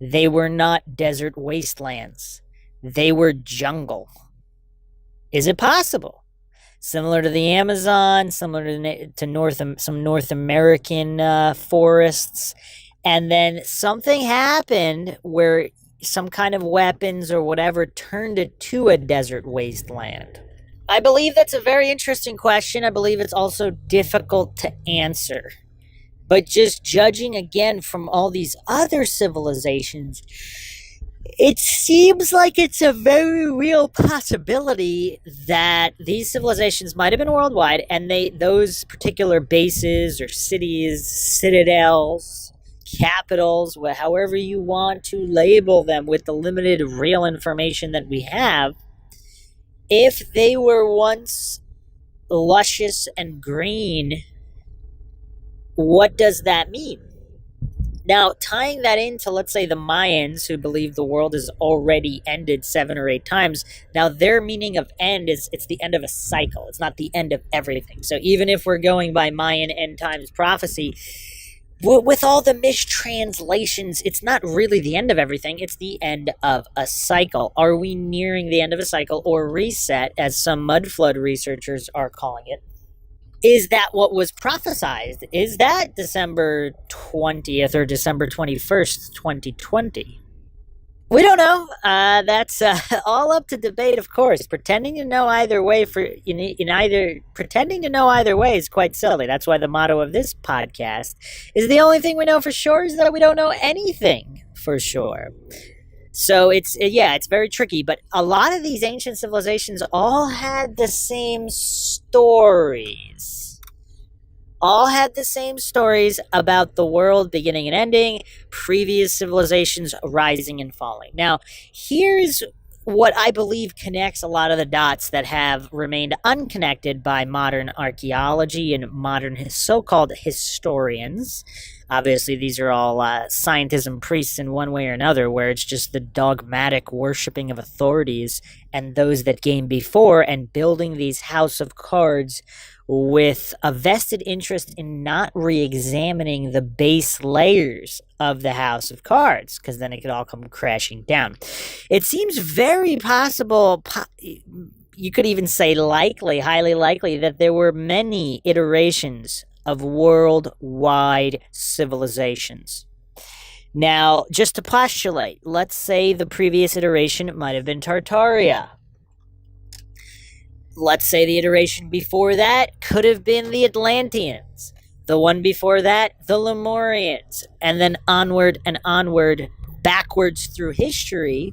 They were not desert wastelands. They were jungle. Is it possible? Similar to the Amazon, similar to some North American forests. And then something happened where some kind of weapons or whatever turned it to a desert wasteland. I believe that's a very interesting question. I believe it's also difficult to answer. But just judging again from all these other civilizations, it seems like it's a very real possibility that these civilizations might have been worldwide, and those particular bases or cities, citadels, capitals, however you want to label them with the limited real information that we have, if they were once luscious and green, what does that mean? Now, tying that into, let's say, the Mayans, who believe the world has already ended 7 or 8 times, now their meaning of end is it's the end of a cycle. It's not the end of everything. So even if we're going by Mayan end times prophecy, with all the mistranslations, it's not really the end of everything. It's the end of a cycle. Are we nearing the end of a cycle or reset, as some mud flood researchers are calling it? Is that what was prophesized? Is that December 20th or December 21st, 2020? We don't know. That's all up to debate, of course. Pretending to know either way pretending to know either way is quite silly. That's why the motto of this podcast is the only thing we know for sure is that we don't know anything for sure. So it's very tricky. But a lot of these ancient civilizations all had the same stories. All had the same stories about the world beginning and ending, previous civilizations rising and falling. Now, here's what I believe connects a lot of the dots that have remained unconnected by modern archaeology and modern so-called historians. Obviously, these are all scientism priests in one way or another, where it's just the dogmatic worshipping of authorities and those that came before and building these house of cards with a vested interest in not re-examining the base layers of the house of cards, because then it could all come crashing down. It seems very possible, you could even say likely, highly likely, that there were many iterations of worldwide civilizations. Now, just to postulate, let's say the previous iteration might have been Tartaria. Let's say the iteration before that could have been the Atlanteans. The one before that, the Lemurians. And then onward and onward, backwards through history.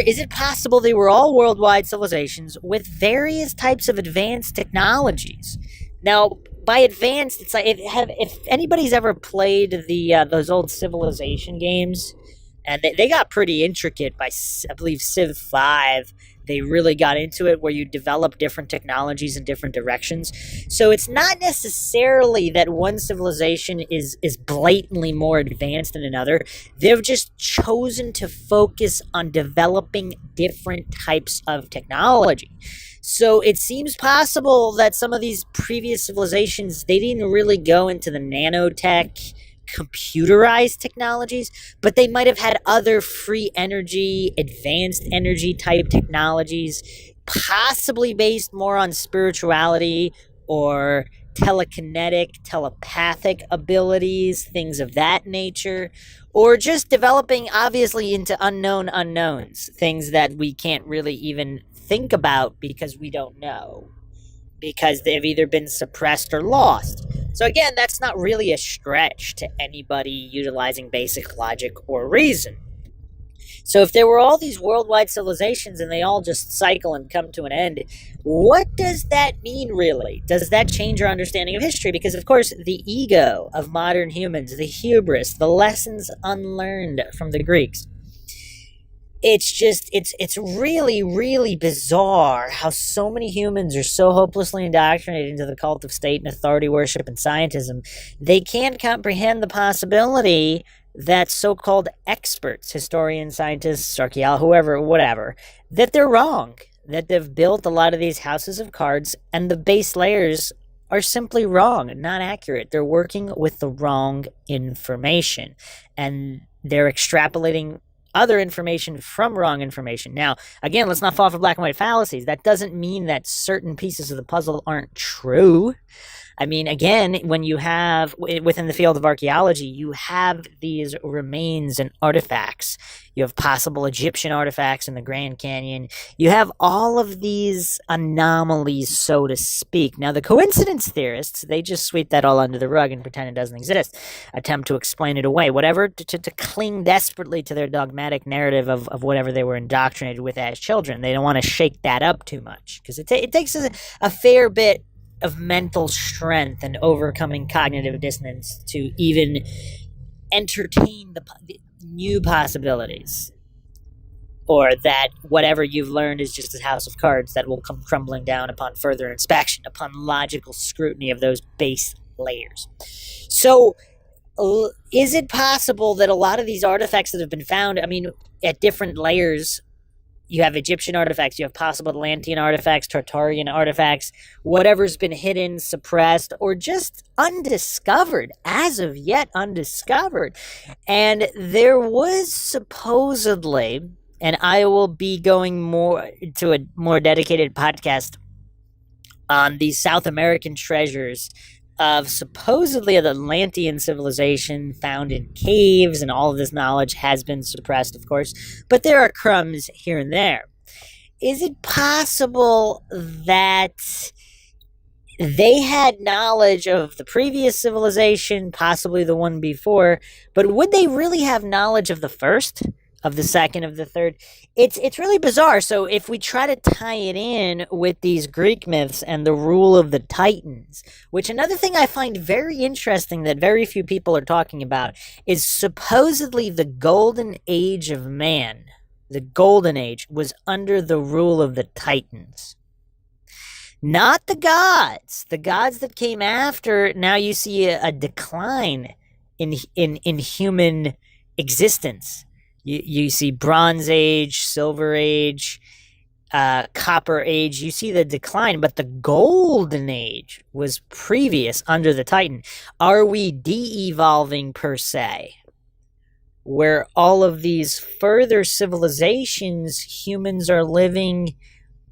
Is it possible they were all worldwide civilizations with various types of advanced technologies? Now, by advanced, it's like if anybody's ever played those old Civilization games, and they got pretty intricate by, I believe, Civ 5. They really got into it where you develop different technologies in different directions. So it's not necessarily that one civilization is blatantly more advanced than another. They've just chosen to focus on developing different types of technology. So it seems possible that some of these previous civilizations, they didn't really go into the nanotech, computerized technologies, but they might have had other free energy, advanced energy type technologies, possibly based more on spirituality or telekinetic, telepathic abilities, things of that nature, or just developing obviously into unknown unknowns, things that we can't really even think about because we don't know, because they've either been suppressed or lost. So again, that's not really a stretch to anybody utilizing basic logic or reason. So if there were all these worldwide civilizations and they all just cycle and come to an end, what does that mean really? Does that change our understanding of history? Because of course, the ego of modern humans, the hubris, the lessons unlearned from the Greeks, it's really, really bizarre how so many humans are so hopelessly indoctrinated into the cult of state and authority worship and scientism, they can't comprehend the possibility that so-called experts, historians, scientists, archaeologists, whoever, whatever, that they're wrong, that they've built a lot of these houses of cards and the base layers are simply wrong, not accurate. They're working with the wrong information, and they're extrapolating other information from wrong information. Now, again, let's not fall for black and white fallacies. That doesn't mean that certain pieces of the puzzle aren't true. I mean, again, when you have, within the field of archaeology, you have these remains and artifacts. You have possible Egyptian artifacts in the Grand Canyon. You have all of these anomalies, so to speak. Now, the coincidence theorists, they just sweep that all under the rug and pretend it doesn't exist, attempt to explain it away, whatever, to cling desperately to their dogmatic narrative of whatever they were indoctrinated with as children. They don't want to shake that up too much, because it takes a fair bit of mental strength and overcoming cognitive dissonance to even entertain the new possibilities, or that whatever you've learned is just a house of cards that will come crumbling down upon further inspection, upon logical scrutiny of those base layers. So is it possible that a lot of these artifacts that have been found, I mean, at different layers you have Egyptian artifacts, you have possible Atlantean artifacts, Tartarian artifacts, whatever's been hidden, suppressed, or just undiscovered, as of yet undiscovered. And there was supposedly, and I will be going more to a more dedicated podcast on these South American treasures of supposedly an Atlantean civilization found in caves, and all of this knowledge has been suppressed, of course, but there are crumbs here and there. Is it possible that they had knowledge of the previous civilization, possibly the one before, but would they really have knowledge of the first, of the second, of the third? It's really bizarre. So if we try to tie it in with these Greek myths and the rule of the Titans, which another thing I find very interesting that very few people are talking about, is supposedly the golden age of man. The golden age was under the rule of the Titans. Not the gods. The gods that came after, now you see a decline in human existence. You see Bronze Age, Silver Age, Copper Age. You see the decline, but the Golden Age was previous under the Titan. Are we de-evolving per se? Where all of these further civilizations, humans are living,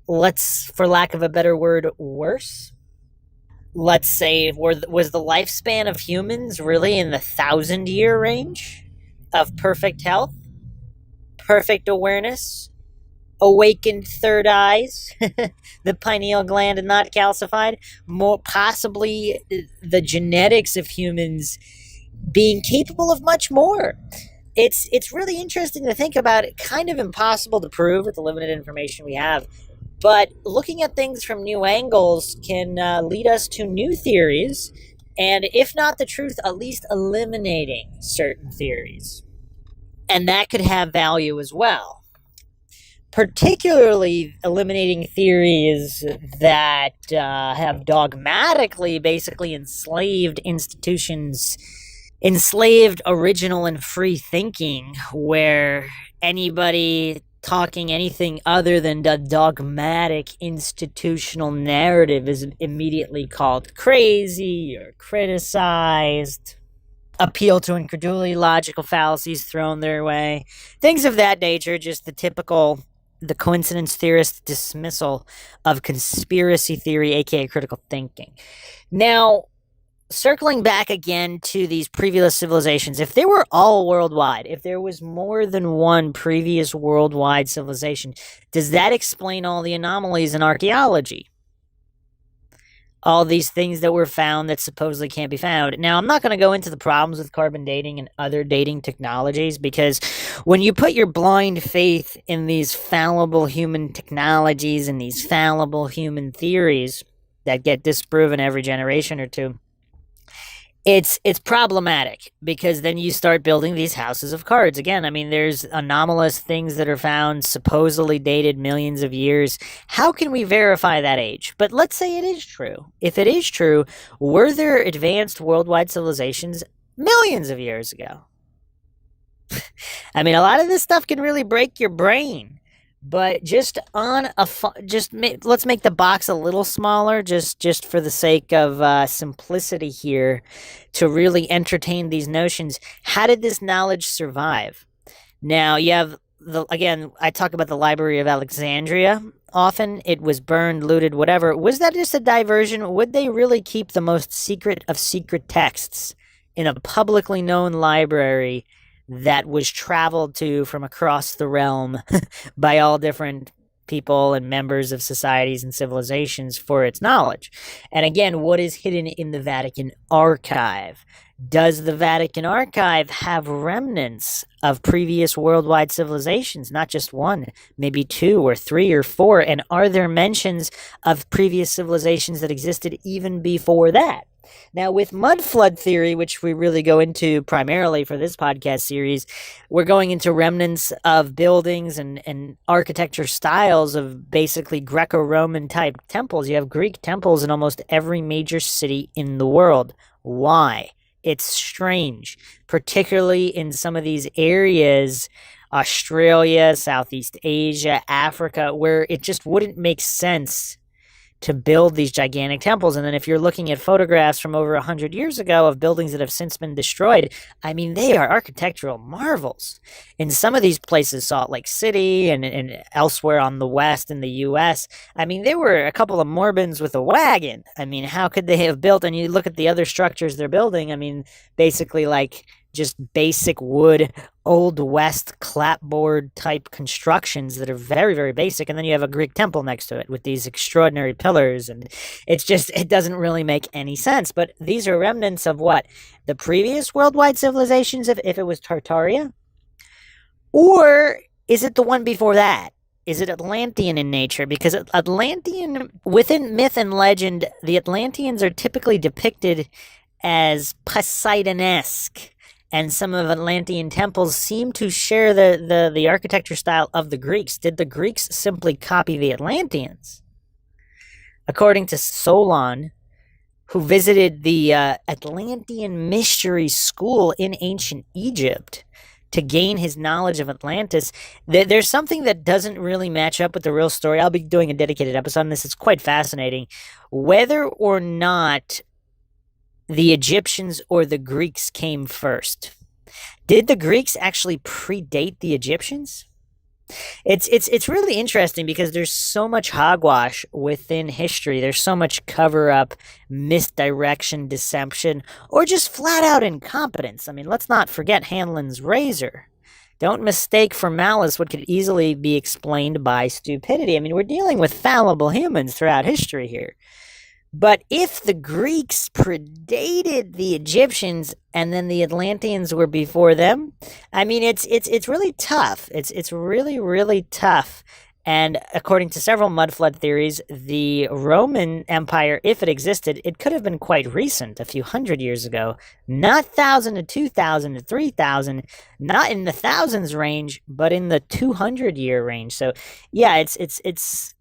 let's, for lack of a better word, worse? Let's say, was the lifespan of humans really in the 1,000-year range of perfect health? Perfect awareness, awakened third eyes, the pineal gland not calcified, more possibly the genetics of humans being capable of much more. It's really interesting to think about. It kind of impossible to prove with the limited information we have, but looking at things from new angles can lead us to new theories, and if not the truth, at least eliminating certain theories. And that could have value as well. Particularly eliminating theories that have dogmatically basically enslaved institutions, enslaved original and free thinking, where anybody talking anything other than the dogmatic institutional narrative is immediately called crazy or criticized. Appeal to incredulity, logical fallacies thrown their way, things of that nature. Just the coincidence theorist dismissal of conspiracy theory, aka critical thinking. Now, circling back again to these previous civilizations, if they were all worldwide, if there was more than one previous worldwide civilization, does that explain all the anomalies in archaeology? All these things that were found that supposedly can't be found. Now, I'm not going to go into the problems with carbon dating and other dating technologies, because when you put your blind faith in these fallible human technologies and these fallible human theories that get disproven every generation or two, it's problematic, because then you start building these houses of cards. Again, I mean, there's anomalous things that are found, supposedly dated millions of years. How can we verify that age? But let's say it is true. If it is true, were there advanced worldwide civilizations millions of years ago? I mean, a lot of this stuff can really break your brain. But just on a let's make the box a little smaller, just for the sake of simplicity here, to really entertain these notions. How did this knowledge survive? Now, you have again, I talk about the Library of Alexandria often. It was burned, looted, whatever. Was that just a diversion? Would they really keep the most secret of secret texts in a publicly known library that was traveled to from across the realm by all different people and members of societies and civilizations for its knowledge? And again, what is hidden in the Vatican archive? Does the Vatican archive have remnants of previous worldwide civilizations? Not just one, maybe 2 or 3 or 4. And are there mentions of previous civilizations that existed even before that? Now, with mud flood theory, which we really go into primarily for this podcast series, we're going into remnants of buildings and architecture styles of basically Greco-Roman type temples. You have Greek temples in almost every major city in the world. Why? It's strange, particularly in some of these areas Australia, Southeast Asia, Africa, where it just wouldn't make sense to build these gigantic temples. And then if you're looking at photographs from over 100 years ago of buildings that have since been destroyed, I mean, they are architectural marvels. In some of these places, Salt Lake City and elsewhere on the west in the U.S., I mean, there were a couple of Morbins with a wagon. I mean, how could they have built? And you look at the other structures they're building, I mean, basically like just basic wood, old west clapboard type constructions that are very, very basic. And then you have a Greek temple next to it with these extraordinary pillars. And it's just, it doesn't really make any sense. But these are remnants of what? The previous worldwide civilizations, if it was Tartaria? Or is it the one before that? Is it Atlantean in nature? Because Atlantean, within myth and legend, the Atlanteans are typically depicted as Poseidon-esque. And some of Atlantean temples seem to share the architecture style of the Greeks. Did the Greeks simply copy the Atlanteans? According to Solon, who visited the Atlantean Mystery School in ancient Egypt to gain his knowledge of Atlantis, there's something that doesn't really match up with the real story. I'll be doing a dedicated episode on this. It's quite fascinating. Whether or not the Egyptians or the Greeks came first. Did the Greeks actually predate the Egyptians? It's really interesting because there's so much hogwash within history. There's so much cover-up, misdirection, deception, or just flat-out incompetence. I mean, let's not forget Hanlon's razor. Don't mistake for malice what could easily be explained by stupidity. I mean, we're dealing with fallible humans throughout history here. But if the Greeks predated the Egyptians and then the Atlanteans were before them, I mean, it's really tough. It's really, really tough. And according to several mud flood theories, the Roman Empire, if it existed, it could have been quite recent, a few hundred years ago. Not 1,000 to 2,000 to 3,000, not in the thousands range, but in the 200-year range. So, yeah,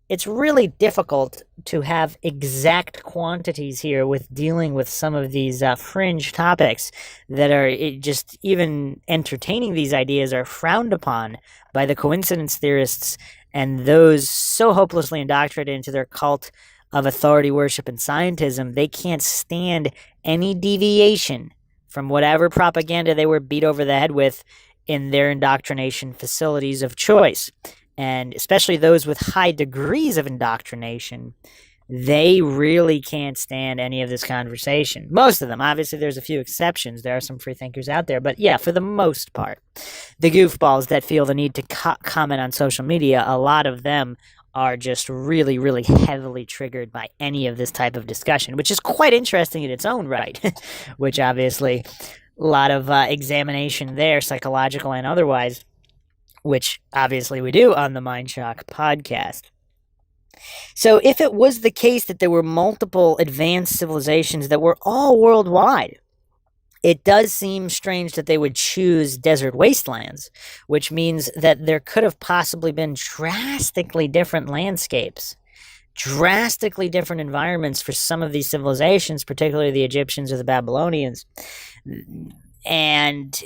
it's really difficult to have exact quantities here with dealing with some of these fringe topics that are just even entertaining these ideas are frowned upon by the coincidence theorists and those so hopelessly indoctrinated into their cult of authority worship and scientism. They can't stand any deviation from whatever propaganda they were beat over the head with in their indoctrination facilities of choice. And especially those with high degrees of indoctrination, they really can't stand any of this conversation. Most of them. Obviously, there's a few exceptions. There are some free thinkers out there. But yeah, for the most part, the goofballs that feel the need to comment on social media, a lot of them are just really, really heavily triggered by any of this type of discussion, which is quite interesting in its own right, which obviously a lot of examination there, psychological and otherwise, which obviously we do on the MindShock podcast. So if it was the case that there were multiple advanced civilizations that were all worldwide, it does seem strange that they would choose desert wastelands, which means that there could have possibly been drastically different landscapes, drastically different environments for some of these civilizations, particularly the Egyptians or the Babylonians. And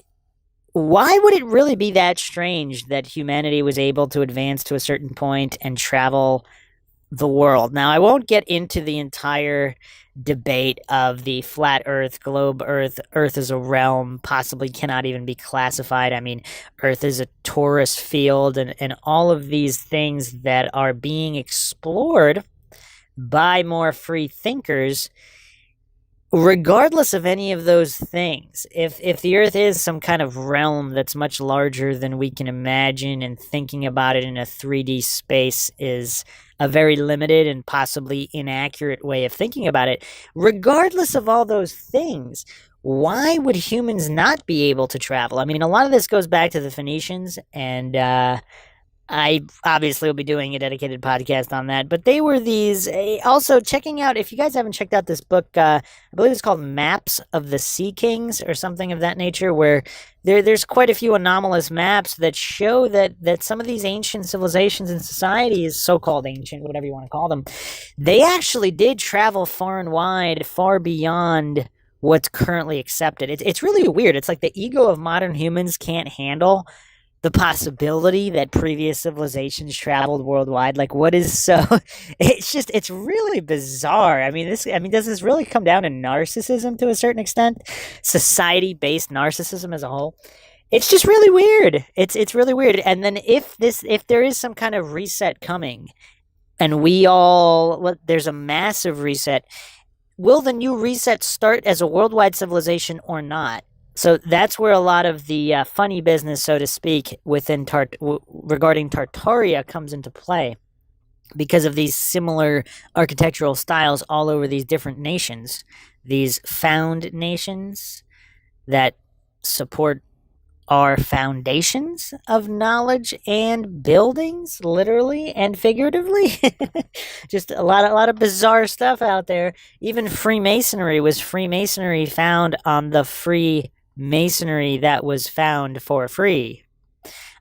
why would it really be that strange that humanity was able to advance to a certain point and travel the world? Now, I won't get into the entire debate of the flat Earth, globe Earth, Earth is a realm, possibly cannot even be classified. I mean, Earth is a torus field, and all of these things that are being explored by more free thinkers. Regardless of any of those things, if the Earth is some kind of realm that's much larger than we can imagine, and thinking about it in a 3D space is a very limited and possibly inaccurate way of thinking about it, regardless of all those things, why would humans not be able to travel? I mean, a lot of this goes back to the Phoenicians, and I obviously will be doing a dedicated podcast on that, but they were these, also checking out, if you guys haven't checked out this book, I believe it's called Maps of the Sea Kings or something of that nature, where there's quite a few anomalous maps that show that some of these ancient civilizations and societies, so-called ancient, whatever you want to call them, they actually did travel far and wide, far beyond what's currently accepted. It's really weird. It's like the ego of modern humans can't handle the possibility that previous civilizations traveled worldwide. Like, what is so? It's really bizarre. Does this really come down to narcissism to a certain extent? Society-based narcissism as a whole. It's just really weird. It's really weird. And then if there is some kind of reset coming, and there's a massive reset, will the new reset start as a worldwide civilization or not? So that's where a lot of the funny business, so to speak, regarding Tartaria comes into play, because of these similar architectural styles all over these different nations, these found nations that support our foundations of knowledge and buildings, literally and figuratively. Just a lot of bizarre stuff out there. Even Freemasonry was Freemasonry found on the free masonry that was found for free.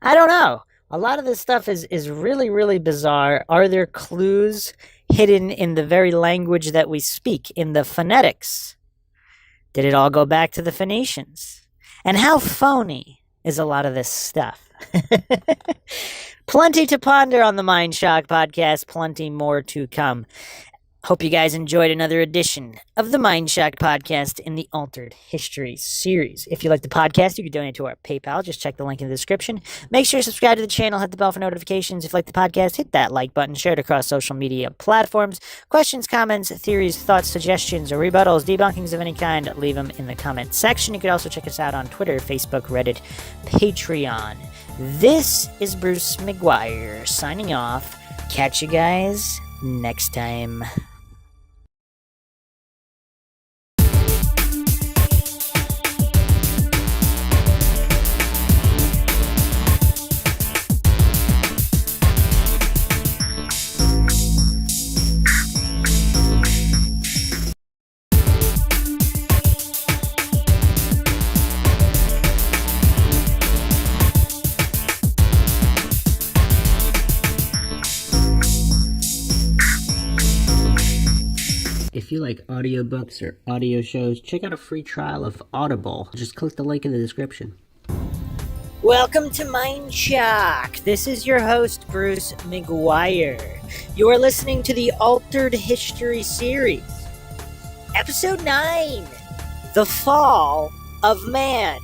I don't know. A lot of this stuff is really, really bizarre. Are there clues hidden in the very language that we speak, in the phonetics? Did it all go back to the Phoenicians? And how phony is a lot of this stuff? Plenty to ponder on the MindShock podcast, plenty more to come. Hope you guys enjoyed another edition of the MindShock podcast in the Altered History series. If you like the podcast, you can donate to our PayPal. Just check the link in the description. Make sure to subscribe to the channel, hit the bell for notifications. If you like the podcast, hit that like button, share it across social media platforms. Questions, comments, theories, thoughts, suggestions, or rebuttals, debunkings of any kind, leave them in the comment section. You can also check us out on Twitter, Facebook, Reddit, Patreon. This is Bruce McGuire signing off. Catch you guys next time. If you like audiobooks or audio shows, check out a free trial of Audible. Just click the link in the description. Welcome to MindShock. This is your host, Bruce McGuire. You are listening to the Altered History series. Episode 9, The Fall of Man.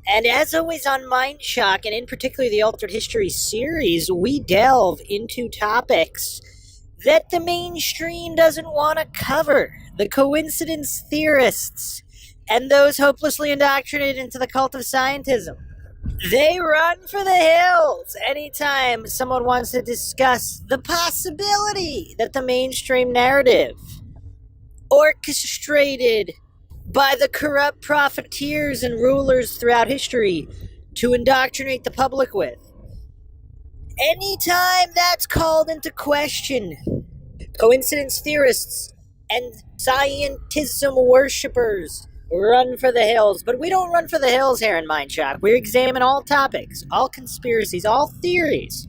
And as always on MindShock, and in particular the Altered History series, we delve into topics that the mainstream doesn't want to cover. The coincidence theorists and those hopelessly indoctrinated into the cult of scientism. They run for the hills anytime someone wants to discuss the possibility that the mainstream narrative, orchestrated by the corrupt profiteers and rulers throughout history to indoctrinate the public with, anytime that's called into question, coincidence theorists and scientism worshippers run for the hills. But we don't run for the hills here in MindShock. We examine all topics, all conspiracies, all theories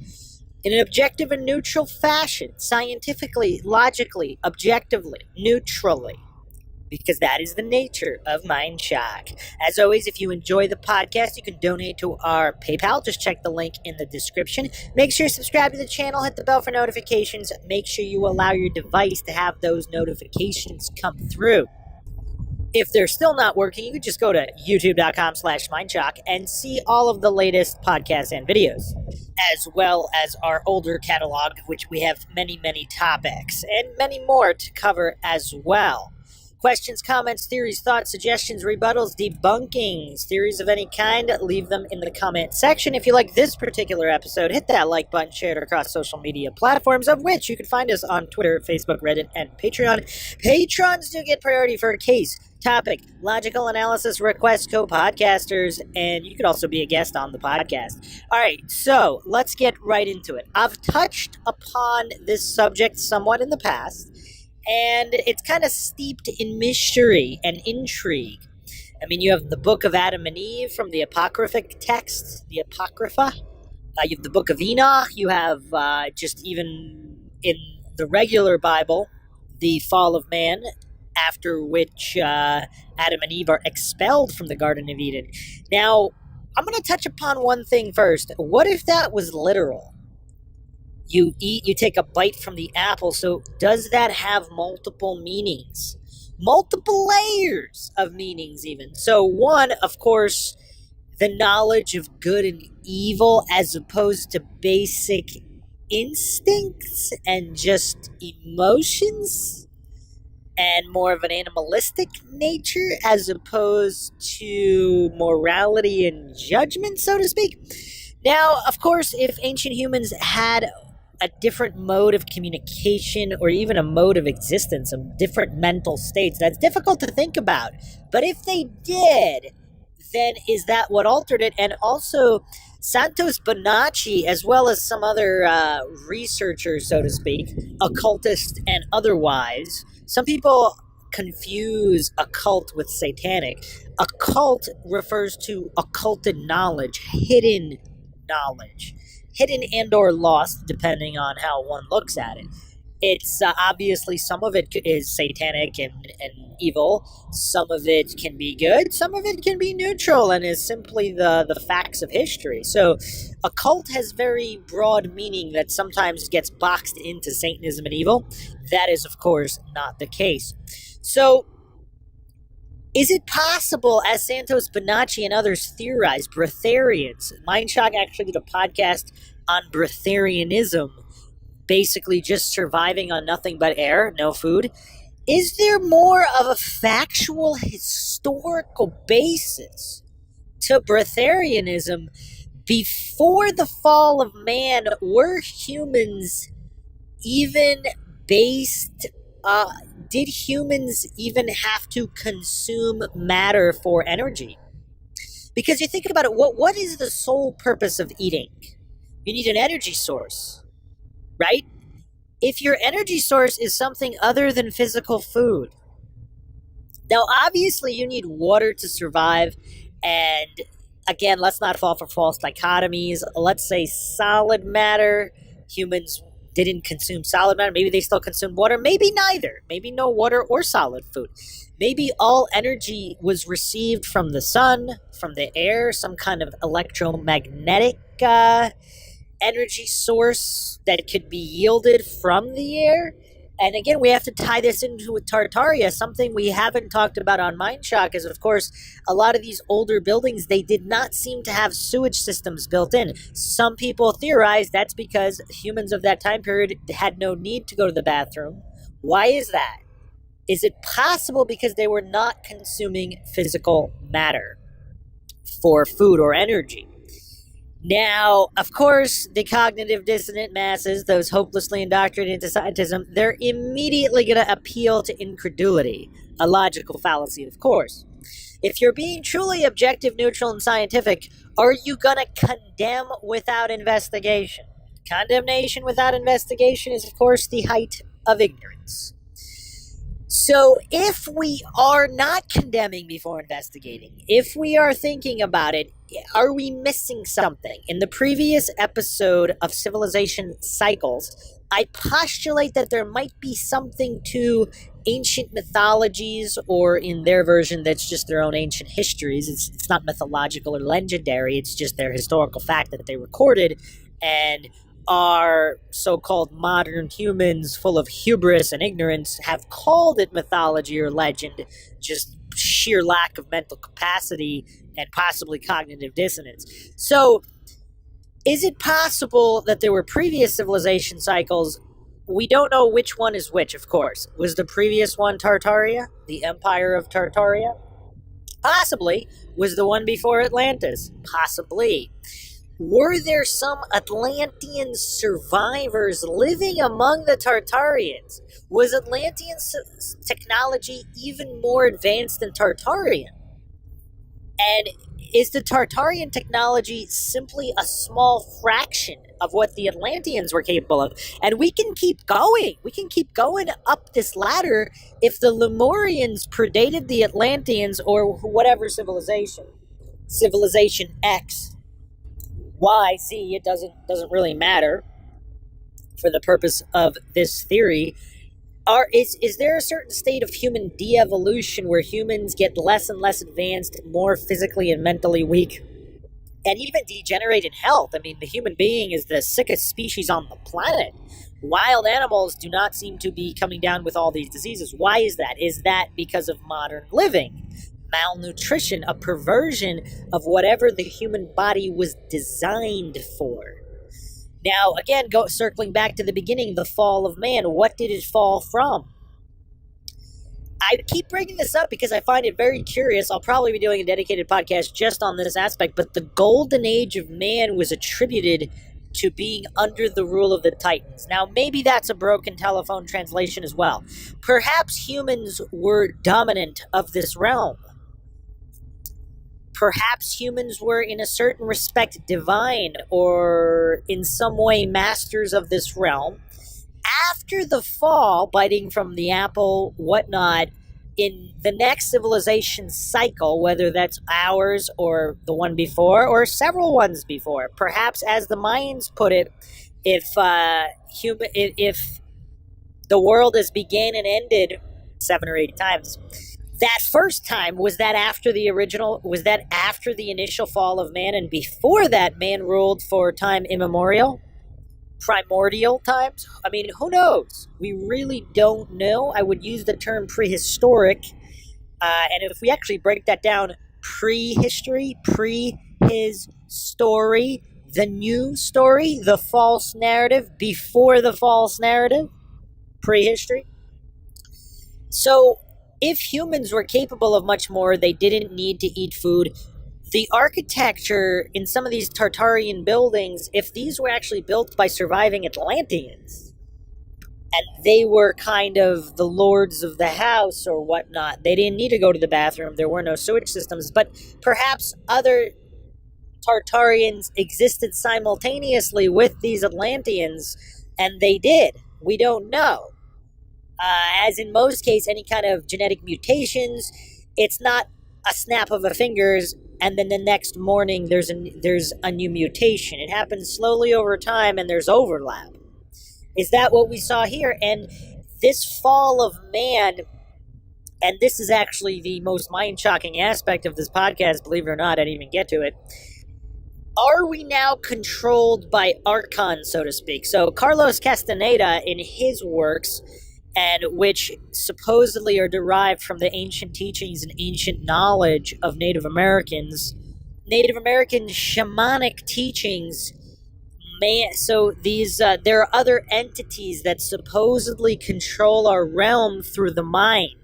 in an objective and neutral fashion, scientifically, logically, objectively, neutrally. Because that is the nature of MindShock. As always, if you enjoy the podcast, you can donate to our PayPal. Just check the link in the description. Make sure you subscribe to the channel, hit the bell for notifications. Make sure you allow your device to have those notifications come through. If they're still not working, you can just go to youtube.com/MindShock and see all of the latest podcasts and videos, as well as our older catalog, which we have many, many topics and many more to cover as well. Questions, comments, theories, thoughts, suggestions, rebuttals, debunkings, theories of any kind, leave them in the comment section. If you like this particular episode, hit that like button, share it across social media platforms, of which you can find us on Twitter, Facebook, Reddit, and Patreon. Patrons do get priority for a case, topic, logical analysis, request, co-podcasters, and you could also be a guest on the podcast. All right, so let's get right into it. I've touched upon this subject somewhat in the past, and it's kind of steeped in mystery and intrigue. I mean, you have the Book of Adam and Eve from the apocryphic texts, the Apocrypha. You have the Book of Enoch. You have just even in the regular Bible, the fall of man, after which Adam and Eve are expelled from the Garden of Eden. Now, I'm going to touch upon one thing first. What if that was literal? You take a bite from the apple, so does that have multiple meanings? Multiple layers of meanings, even. So, one, of course, the knowledge of good and evil as opposed to basic instincts and just emotions and more of an animalistic nature as opposed to morality and judgment, so to speak. Now, of course, if ancient humans had a different mode of communication or even a mode of existence, some different mental states, that's difficult to think about. But if they did, then is that what altered it? And also, Santos Bonacci, as well as some other researchers, so to speak, occultists and otherwise, some people confuse occult with satanic. Occult refers to occulted knowledge, hidden knowledge, hidden and or lost, depending on how one looks at it. It's obviously some of it is satanic and evil. Some of it can be good. Some of it can be neutral and is simply the facts of history. So occult has very broad meaning that sometimes gets boxed into Satanism and evil. That is, of course, not the case. So is it possible, as Santos Bonacci and others theorize, breatharians, MindShock actually did a podcast on breatharianism, basically just surviving on nothing but air, no food. Is there more of a factual historical basis to breatharianism? Before the fall of man, were humans even based, did humans even have to consume matter for energy? Because you think about it, what is the sole purpose of eating? You need an energy source, right? If your energy source is something other than physical food, now obviously you need water to survive, and again, let's not fall for false dichotomies. Let's say solid matter, humans didn't consume solid matter, maybe they still consumed water, maybe neither, maybe no water or solid food. Maybe all energy was received from the sun, from the air, some kind of electromagnetic energy source that could be yielded from the air. And again, we have to tie this into with Tartaria. Something we haven't talked about on MindShock is, of course, a lot of these older buildings, they did not seem to have sewage systems built in. Some people theorize that's because humans of that time period had no need to go to the bathroom. Why is that? Is it possible because they were not consuming physical matter for food or energy? Now, of course, the cognitive dissonant masses, those hopelessly indoctrinated into scientism, they're immediately going to appeal to incredulity, a logical fallacy, of course. If you're being truly objective, neutral, and scientific, are you going to condemn without investigation? Condemnation without investigation is, of course, the height of ignorance. So if we are not condemning before investigating, if we are thinking about it, are we missing something? In the previous episode of Civilization Cycles, I postulate that there might be something to ancient mythologies, or in their version, that's just their own ancient histories. It's not mythological or legendary, it's just their historical fact that they recorded, and our so-called modern humans full of hubris and ignorance have called it mythology or legend, just sheer lack of mental capacity and possibly cognitive dissonance. So is it possible that there were previous civilization cycles? We don't know which one is which, of course. Was the previous one Tartaria, the Empire of Tartaria? Possibly. Was the one before Atlantis? Possibly. Were there some Atlantean survivors living among the Tartarians? Was Atlantean technology even more advanced than Tartarian? And is the Tartarian technology simply a small fraction of what the Atlanteans were capable of? And we can keep going. We can keep going up this ladder if the Lemurians predated the Atlanteans or whatever civilization. Civilization X. Y, Z, it doesn't really matter for the purpose of this theory. Is there a certain state of human de-evolution where humans get less and less advanced, more physically and mentally weak? and even degenerate in health. I mean, the human being is the sickest species on the planet. Wild animals do not seem to be coming down with all these diseases. Why is that? Is that because of modern living? Malnutrition, a perversion of whatever the human body was designed for. Now, again, circling back to the beginning, the fall of man. What did it fall from? I keep bringing this up because I find it very curious. I'll probably be doing a dedicated podcast just on this aspect, but the golden age of man was attributed to being under the rule of the Titans. Now, maybe that's a broken telephone translation as well. Perhaps humans were dominant of this realm. Perhaps humans were, in a certain respect, divine or in some way masters of this realm. After the fall, biting from the apple, whatnot, in the next civilization cycle, whether that's ours or the one before or several ones before, perhaps, as the Mayans put it, if the world has began and ended 7 or 8 times, that first time, was that after the initial fall of man, and before that man ruled for time immemorial? Primordial times? I mean, who knows? We really don't know. I would use the term prehistoric. And if we actually break that down, prehistory, pre-his story, the new story, the false narrative, before the false narrative, prehistory. So, if humans were capable of much more, they didn't need to eat food. The architecture in some of these Tartarian buildings, if these were actually built by surviving Atlanteans, and they were kind of the lords of the house or whatnot, they didn't need to go to the bathroom, there were no sewage systems, but perhaps other Tartarians existed simultaneously with these Atlanteans, and they did. We don't know. As in most cases, any kind of genetic mutations, it's not a snap of a fingers and then the next morning there's a new mutation. It happens slowly over time and there's overlap. Is that what we saw here? And this fall of man, and this is actually the most mind-shocking aspect of this podcast, believe it or not, I didn't even get to it. Are we now controlled by archons, so to speak? So Carlos Castaneda, in his works, and which supposedly are derived from the ancient teachings and ancient knowledge of Native American shamanic teachings. So these there are other entities that supposedly control our realm through the mind.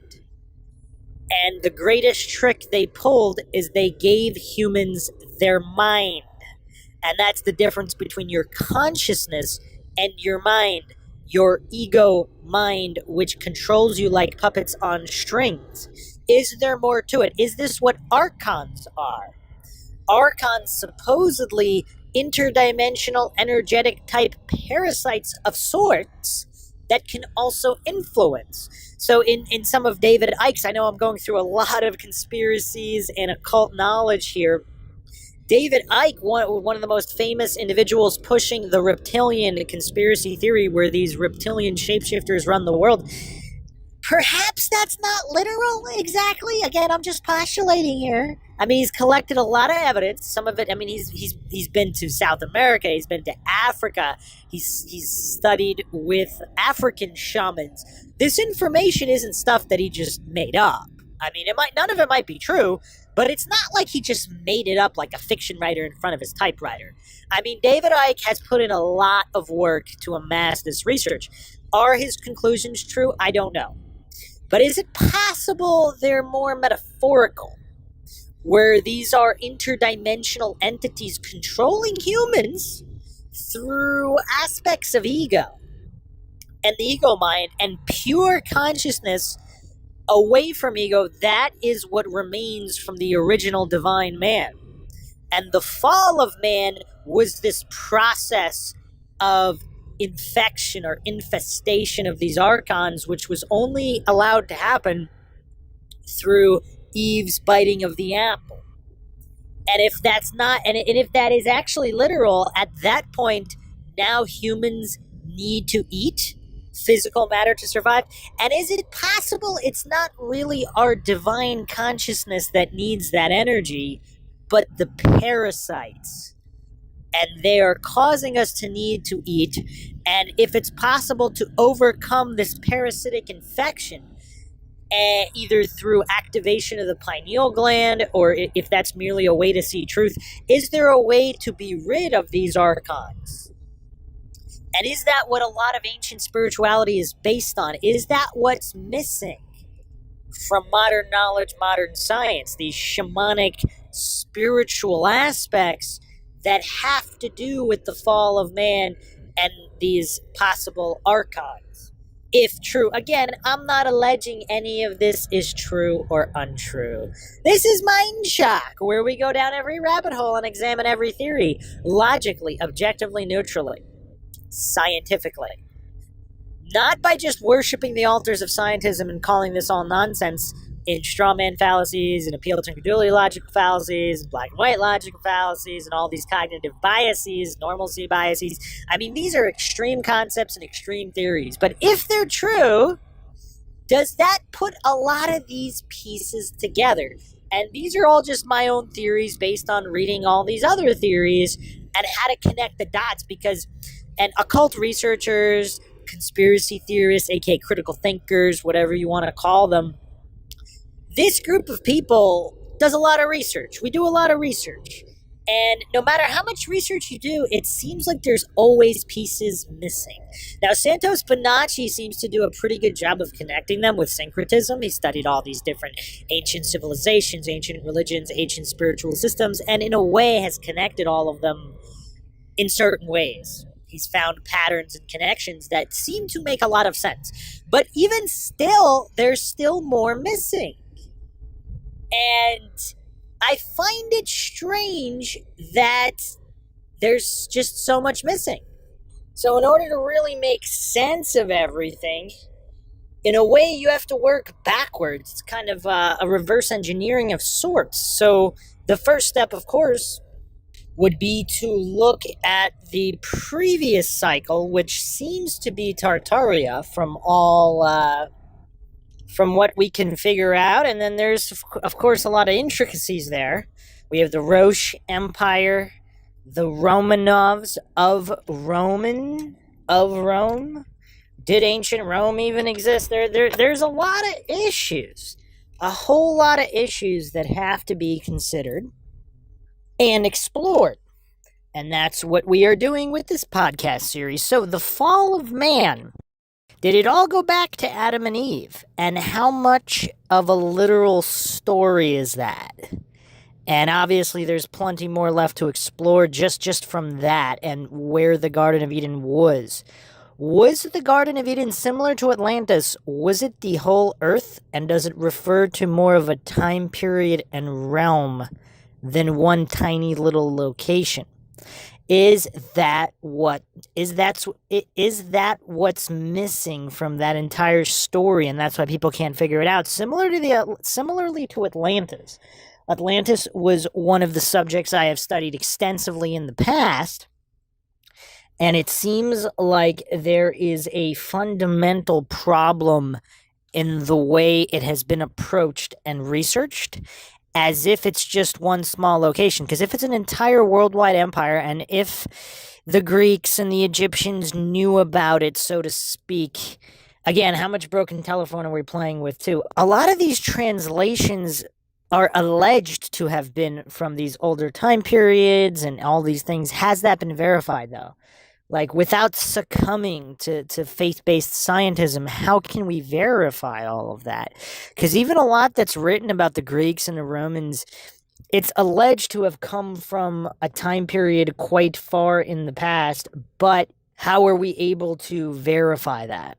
And the greatest trick they pulled is they gave humans their mind. And that's the difference between your consciousness and your mind. Your ego mind, which controls you like puppets on strings. Is there more to it? Is this what archons are? Archons supposedly interdimensional energetic type parasites of sorts that can also influence. So in some of David Icke's, I know I'm going through a lot of conspiracies and occult knowledge here. David Icke, one of the most famous individuals pushing the reptilian conspiracy theory where these reptilian shapeshifters run the world. Perhaps that's not literal exactly. Again, I'm just postulating here. I mean, he's collected a lot of evidence. Some of it, I mean, he's been to South America. He's been to Africa. He's studied with African shamans. This information isn't stuff that he just made up. I mean, none of it might be true, but it's not like he just made it up like a fiction writer in front of his typewriter. I mean, David Icke has put in a lot of work to amass this research. Are his conclusions true? I don't know. But is it possible they're more metaphorical, where these are interdimensional entities controlling humans through aspects of ego and the ego mind and pure consciousness away from ego? That is what remains from the original divine man. And the fall of man was this process of infection or infestation of these archons, which was only allowed to happen through Eve's biting of the apple. And if that's not, and if that is actually literal, at that point, now humans need to eat physical matter to survive. And is it possible it's not really our divine consciousness that needs that energy, but the parasites. And they are causing us to need to eat. And if it's possible to overcome this parasitic infection, either through activation of the pineal gland, or if that's merely a way to see truth, is there a way to be rid of these archons? And is that what a lot of ancient spirituality is based on? Is that what's missing from modern knowledge, modern science? These shamanic spiritual aspects that have to do with the fall of man and these possible archons. If true, again, I'm not alleging any of this is true or untrue. This is MINDSHOCK, where we go down every rabbit hole and examine every theory logically, objectively, neutrally, scientifically. Not by just worshiping the altars of scientism and calling this all nonsense in straw man fallacies and appeal to incredulity logical fallacies and black and white logical fallacies and all these cognitive biases, normalcy biases. I mean, these are extreme concepts and extreme theories. But if they're true, does that put a lot of these pieces together? And these are all just my own theories based on reading all these other theories and how to connect the dots, because and occult researchers, conspiracy theorists, aka critical thinkers, whatever you want to call them, this group of people does a lot of research. We do a lot of research. And no matter how much research you do, it seems like there's always pieces missing. Now, Santos Bonacci seems to do a pretty good job of connecting them with syncretism. He studied all these different ancient civilizations, ancient religions, ancient spiritual systems, and in a way has connected all of them in certain ways. He's found patterns and connections that seem to make a lot of sense. But even still, there's still more missing. And I find it strange that there's just so much missing. So in order to really make sense of everything, in a way you have to work backwards. It's kind of a reverse engineering of sorts. So the first step, of course, would be to look at the previous cycle, which seems to be Tartaria from from what we can figure out. And then there's, of course, a lot of intricacies there. We have the Roche Empire, the Romanovs of Rome. Did ancient Rome even exist? There's a lot of issues, a whole lot of issues that have to be considered and explored. And that's what we are doing with this podcast series. So the fall of man, did it all go back to Adam and Eve? And how much of a literal story is that? And obviously there's plenty more left to explore just from that and where the Garden of Eden was. Was the Garden of Eden similar to Atlantis? Was it the whole earth? And does it refer to more of a time period and realm than one tiny little location? Is that what's missing from that entire story, and that's why people can't figure it out? Similarly to Atlantis. Atlantis was one of the subjects I have studied extensively in the past, and it seems like there is a fundamental problem in the way it has been approached and researched, as if it's just one small location. Because if it's an entire worldwide empire, and if the Greeks and the Egyptians knew about it, so to speak, again, how much broken telephone are we playing with too? A lot of these translations are alleged to have been from these older time periods and all these things. Has that been verified, though? Like, without succumbing to faith-based scientism, how can we verify all of that? Because even a lot that's written about the Greeks and the Romans, it's alleged to have come from a time period quite far in the past, but how are we able to verify that?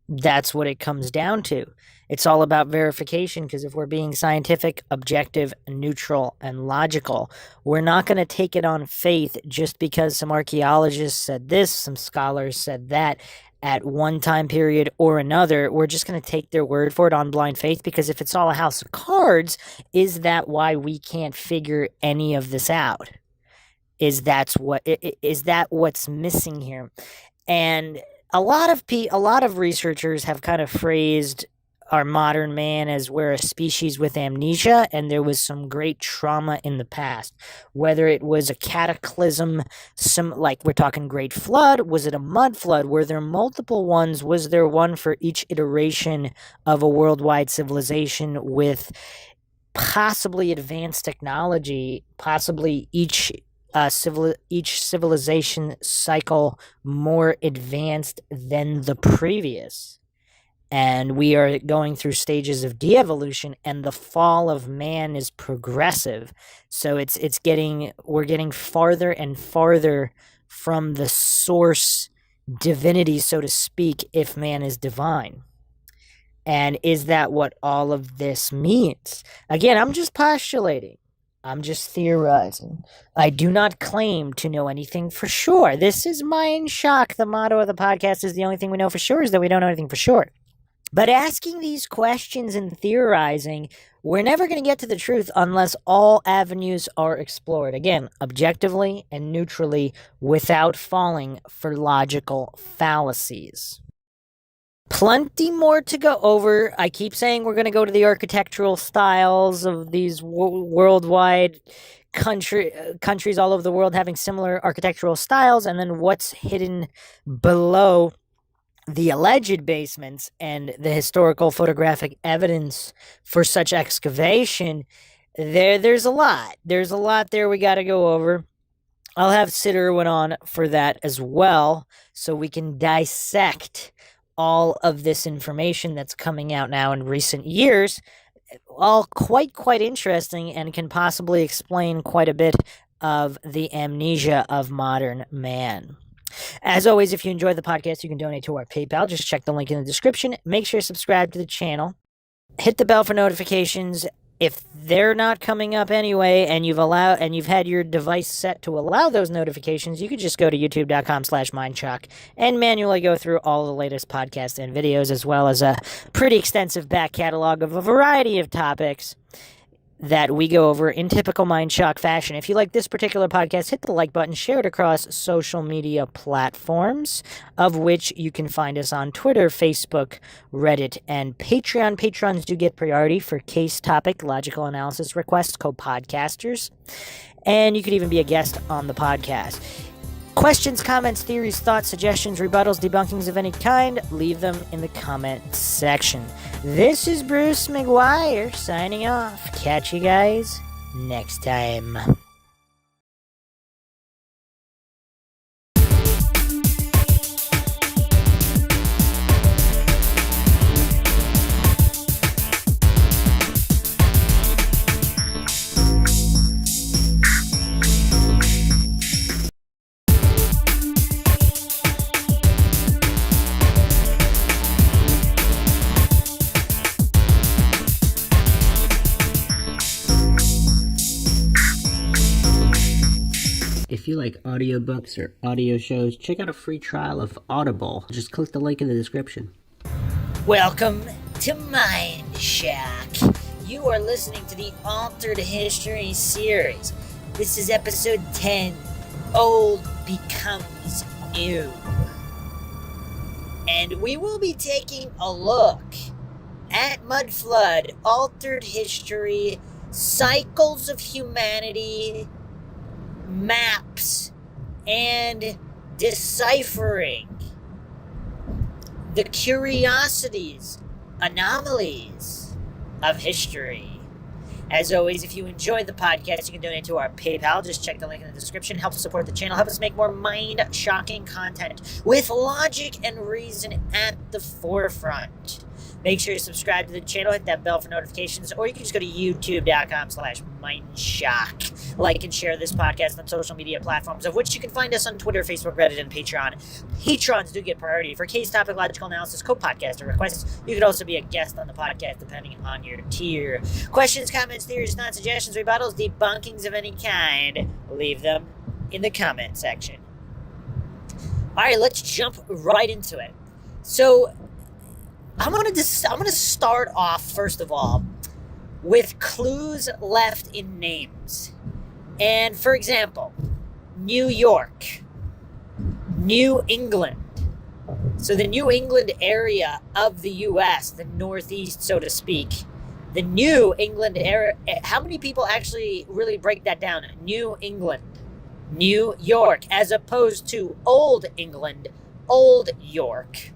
That's what it comes down to. It's all about verification, because if we're being scientific, objective, neutral, and logical, we're not going to take it on faith just because some archaeologists said this, some scholars said that at one time period or another. We're just going to take their word for it on blind faith, because if it's all a house of cards, is that why we can't figure any of this out? Is that what's missing here? And a lot of researchers have kind of phrased our modern man as we're a species with amnesia, and there was some great trauma in the past. Whether it was a cataclysm, like we're talking Great Flood, was it a mud flood? Were there multiple ones? Was there one for each iteration of a worldwide civilization with possibly advanced technology, possibly each civilization cycle more advanced than the previous? And we are going through stages of de-evolution, and the fall of man is progressive. So we're getting farther and farther from the source divinity, so to speak, if man is divine. And is that what all of this means? Again, I'm just postulating. I'm just theorizing. I do not claim to know anything for sure. This is MINDSHOCK. The motto of the podcast is the only thing we know for sure is that we don't know anything for sure. But asking these questions and theorizing, we're never going to get to the truth unless all avenues are explored. Again, objectively and neutrally, without falling for logical fallacies. Plenty more to go over. I keep saying we're going to go to the architectural styles of these worldwide countries all over the world having similar architectural styles, and then what's hidden below the alleged basements and the historical photographic evidence for such excavation. There's a lot. There's a lot there we got to go over. I'll have Sid Irwin on for that as well, so we can dissect all of this information that's coming out now in recent years. All quite interesting, and can possibly explain quite a bit of the amnesia of modern man. As always, if you enjoy the podcast, you can donate to our PayPal. Just check the link in the description. Make sure you subscribe to the channel. Hit the bell for notifications. If they're not coming up anyway, and you've had your device set to allow those notifications, you could just go to youtube.com/MindShock and manually go through all the latest podcasts and videos, as well as a pretty extensive back catalog of a variety of topics that we go over in typical MindShock fashion. If you like this particular podcast, hit the like button, share it across social media platforms, of which you can find us on Twitter, Facebook, Reddit, and Patreon. Patrons do get priority for case topic, logical analysis requests, co-podcasters, and you could even be a guest on the podcast. Questions, comments, theories, thoughts, suggestions, rebuttals, debunkings of any kind, leave them in the comment section. This is Bruce McGuire signing off. Catch you guys next time. If you like audiobooks or audio shows, check out a free trial of Audible. Just click the link in the description. Welcome to MindShock. You are listening to the Altered History series. This is episode 10, Old Becomes New. And we will be taking a look at Mud Flood, Altered History, Cycles of Humanity, maps, and deciphering the curiosities, anomalies of history. As always, if you enjoyed the podcast, you can donate to our PayPal. Just check the link in the description. Help us support the channel. Help us make more mind-shocking content with logic and reason at the forefront. Make sure you subscribe to the channel, hit that bell for notifications, or you can just go to youtube.com/MindShock. Like and share this podcast on social media platforms, of which you can find us on Twitter, Facebook, Reddit, and Patreon. Patrons do get priority for case topic, logical analysis, co-podcaster requests. You could also be a guest on the podcast depending on your tier. Questions, comments, theories, thoughts, suggestions, rebuttals, debunkings of any kind, leave them in the comment section. All right, let's jump right into it. So I'm gonna start off, first of all, with clues left in names. And for example, New York, New England, So the New England area of the U.S., the Northeast, so to speak, the New England area, how many people actually really break that down? New England, New York, as opposed to Old England, Old York,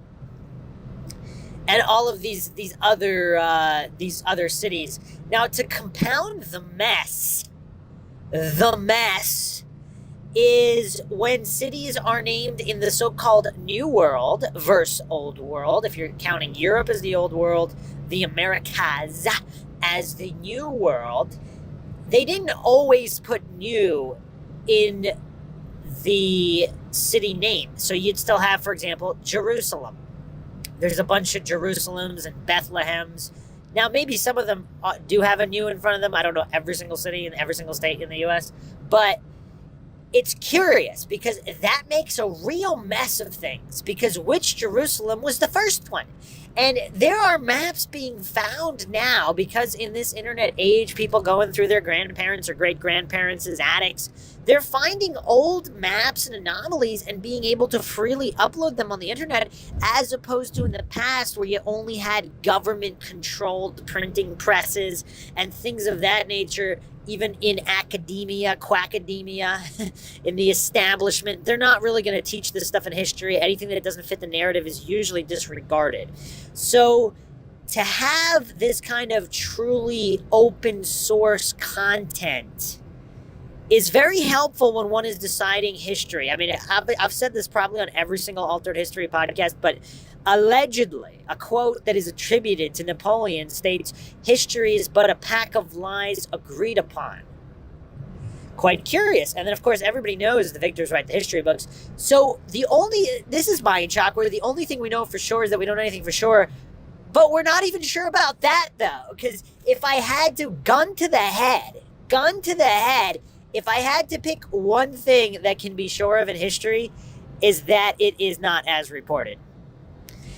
and all of these other cities. Now, to compound the mess is when cities are named in the so-called New World versus Old World. If you're counting Europe as the Old World, the Americas as the New World, they didn't always put new in the city name. So you'd still have, for example, Jerusalem. There's a bunch of Jerusalems and Bethlehems. Now, maybe some of them do have a new in front of them. I don't know every single city in every single state in the U.S., but it's curious because that makes a real mess of things, because which Jerusalem was the first one? And there are maps being found now because in this internet age, people going through their grandparents' or great-grandparents' attics, they're finding old maps and anomalies and being able to freely upload them on the internet, as opposed to in the past where you only had government-controlled printing presses and things of that nature. Even in academia, quackademia, in the establishment, they're not really going to teach this stuff in history. Anything that doesn't fit the narrative is usually disregarded. So to have this kind of truly open source content is very helpful when one is deciding history. I mean, I've said this probably on every single Altered History podcast, but allegedly, a quote that is attributed to Napoleon states, "History is but a pack of lies agreed upon." Quite curious. And then, of course, everybody knows the victors write the history books. So this is MINDSHOCK, where the only thing we know for sure is that we don't know anything for sure. But we're not even sure about that, though. Because if I had to, gun to the head, if I had to pick one thing that can be sure of in history, is that it is not as reported.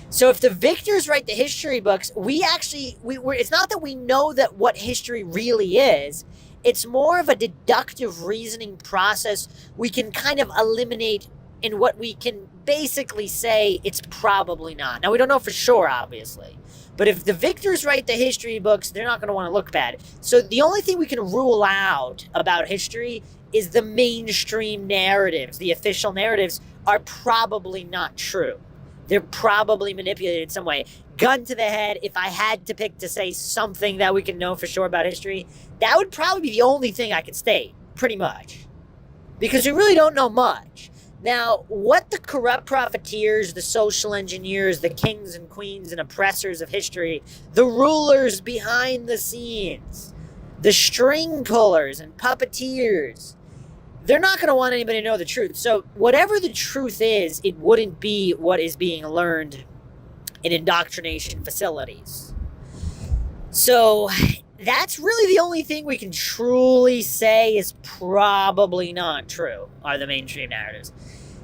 So if the victors write the history books, it's not that we know that what history really is. It's more of a deductive reasoning process we can kind of eliminate in what we can basically say it's probably not. Now, we don't know for sure, obviously. But if the victors write the history books, they're not going to want to look bad. So the only thing we can rule out about history is the mainstream narratives. The official narratives are probably not true. They're probably manipulated in some way. Gun to the head, if I had to pick to say something that we can know for sure about history, that would probably be the only thing I could state, pretty much. Because we really don't know much. Now, what the corrupt profiteers, the social engineers, the kings and queens and oppressors of history, the rulers behind the scenes, the string pullers and puppeteers, they're not going to want anybody to know the truth. So whatever the truth is, it wouldn't be what is being learned in indoctrination facilities. So that's really the only thing we can truly say is probably not true, are the mainstream narratives.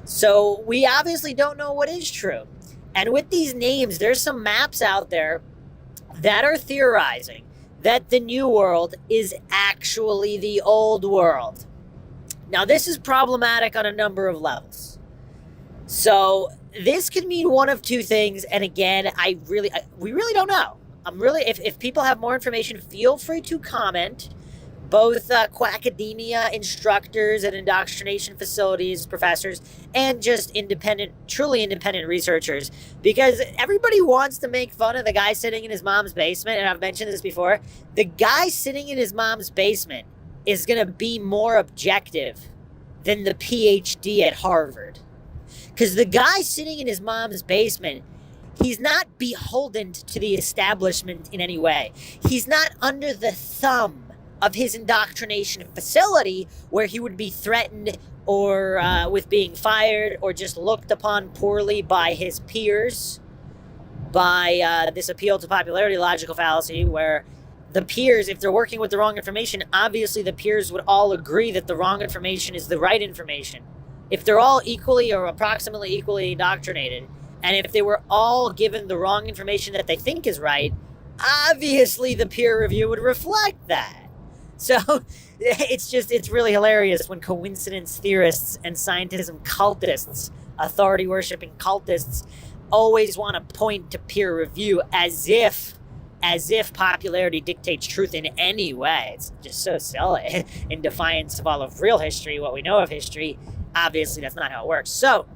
So we obviously don't know what is true. And with these names, there's some maps out there that are theorizing that the New World is actually the Old World. Now, this is problematic on a number of levels. So this could mean one of two things. And again, we really don't know. If people have more information, feel free to comment. Both quackademia instructors at indoctrination facilities, professors, and just truly independent researchers. Because everybody wants to make fun of the guy sitting in his mom's basement. And I've mentioned this before. The guy sitting in his mom's basement is going to be more objective than the PhD at Harvard. Because the guy sitting in his mom's basement, he's not beholden to the establishment in any way. He's not under the thumb of his indoctrination facility where he would be threatened or with being fired or just looked upon poorly by his peers, by this appeal to popularity logical fallacy where the peers, if they're working with the wrong information, obviously the peers would all agree that the wrong information is the right information. If they're all equally or approximately equally indoctrinated, and if they were all given the wrong information that they think is right, obviously the peer review would reflect that. So it's really hilarious when coincidence theorists and scientism cultists, authority-worshipping cultists, always want to point to peer review as if popularity dictates truth in any way. It's just so silly. In defiance of all of real history, what we know of history, obviously that's not how it works. So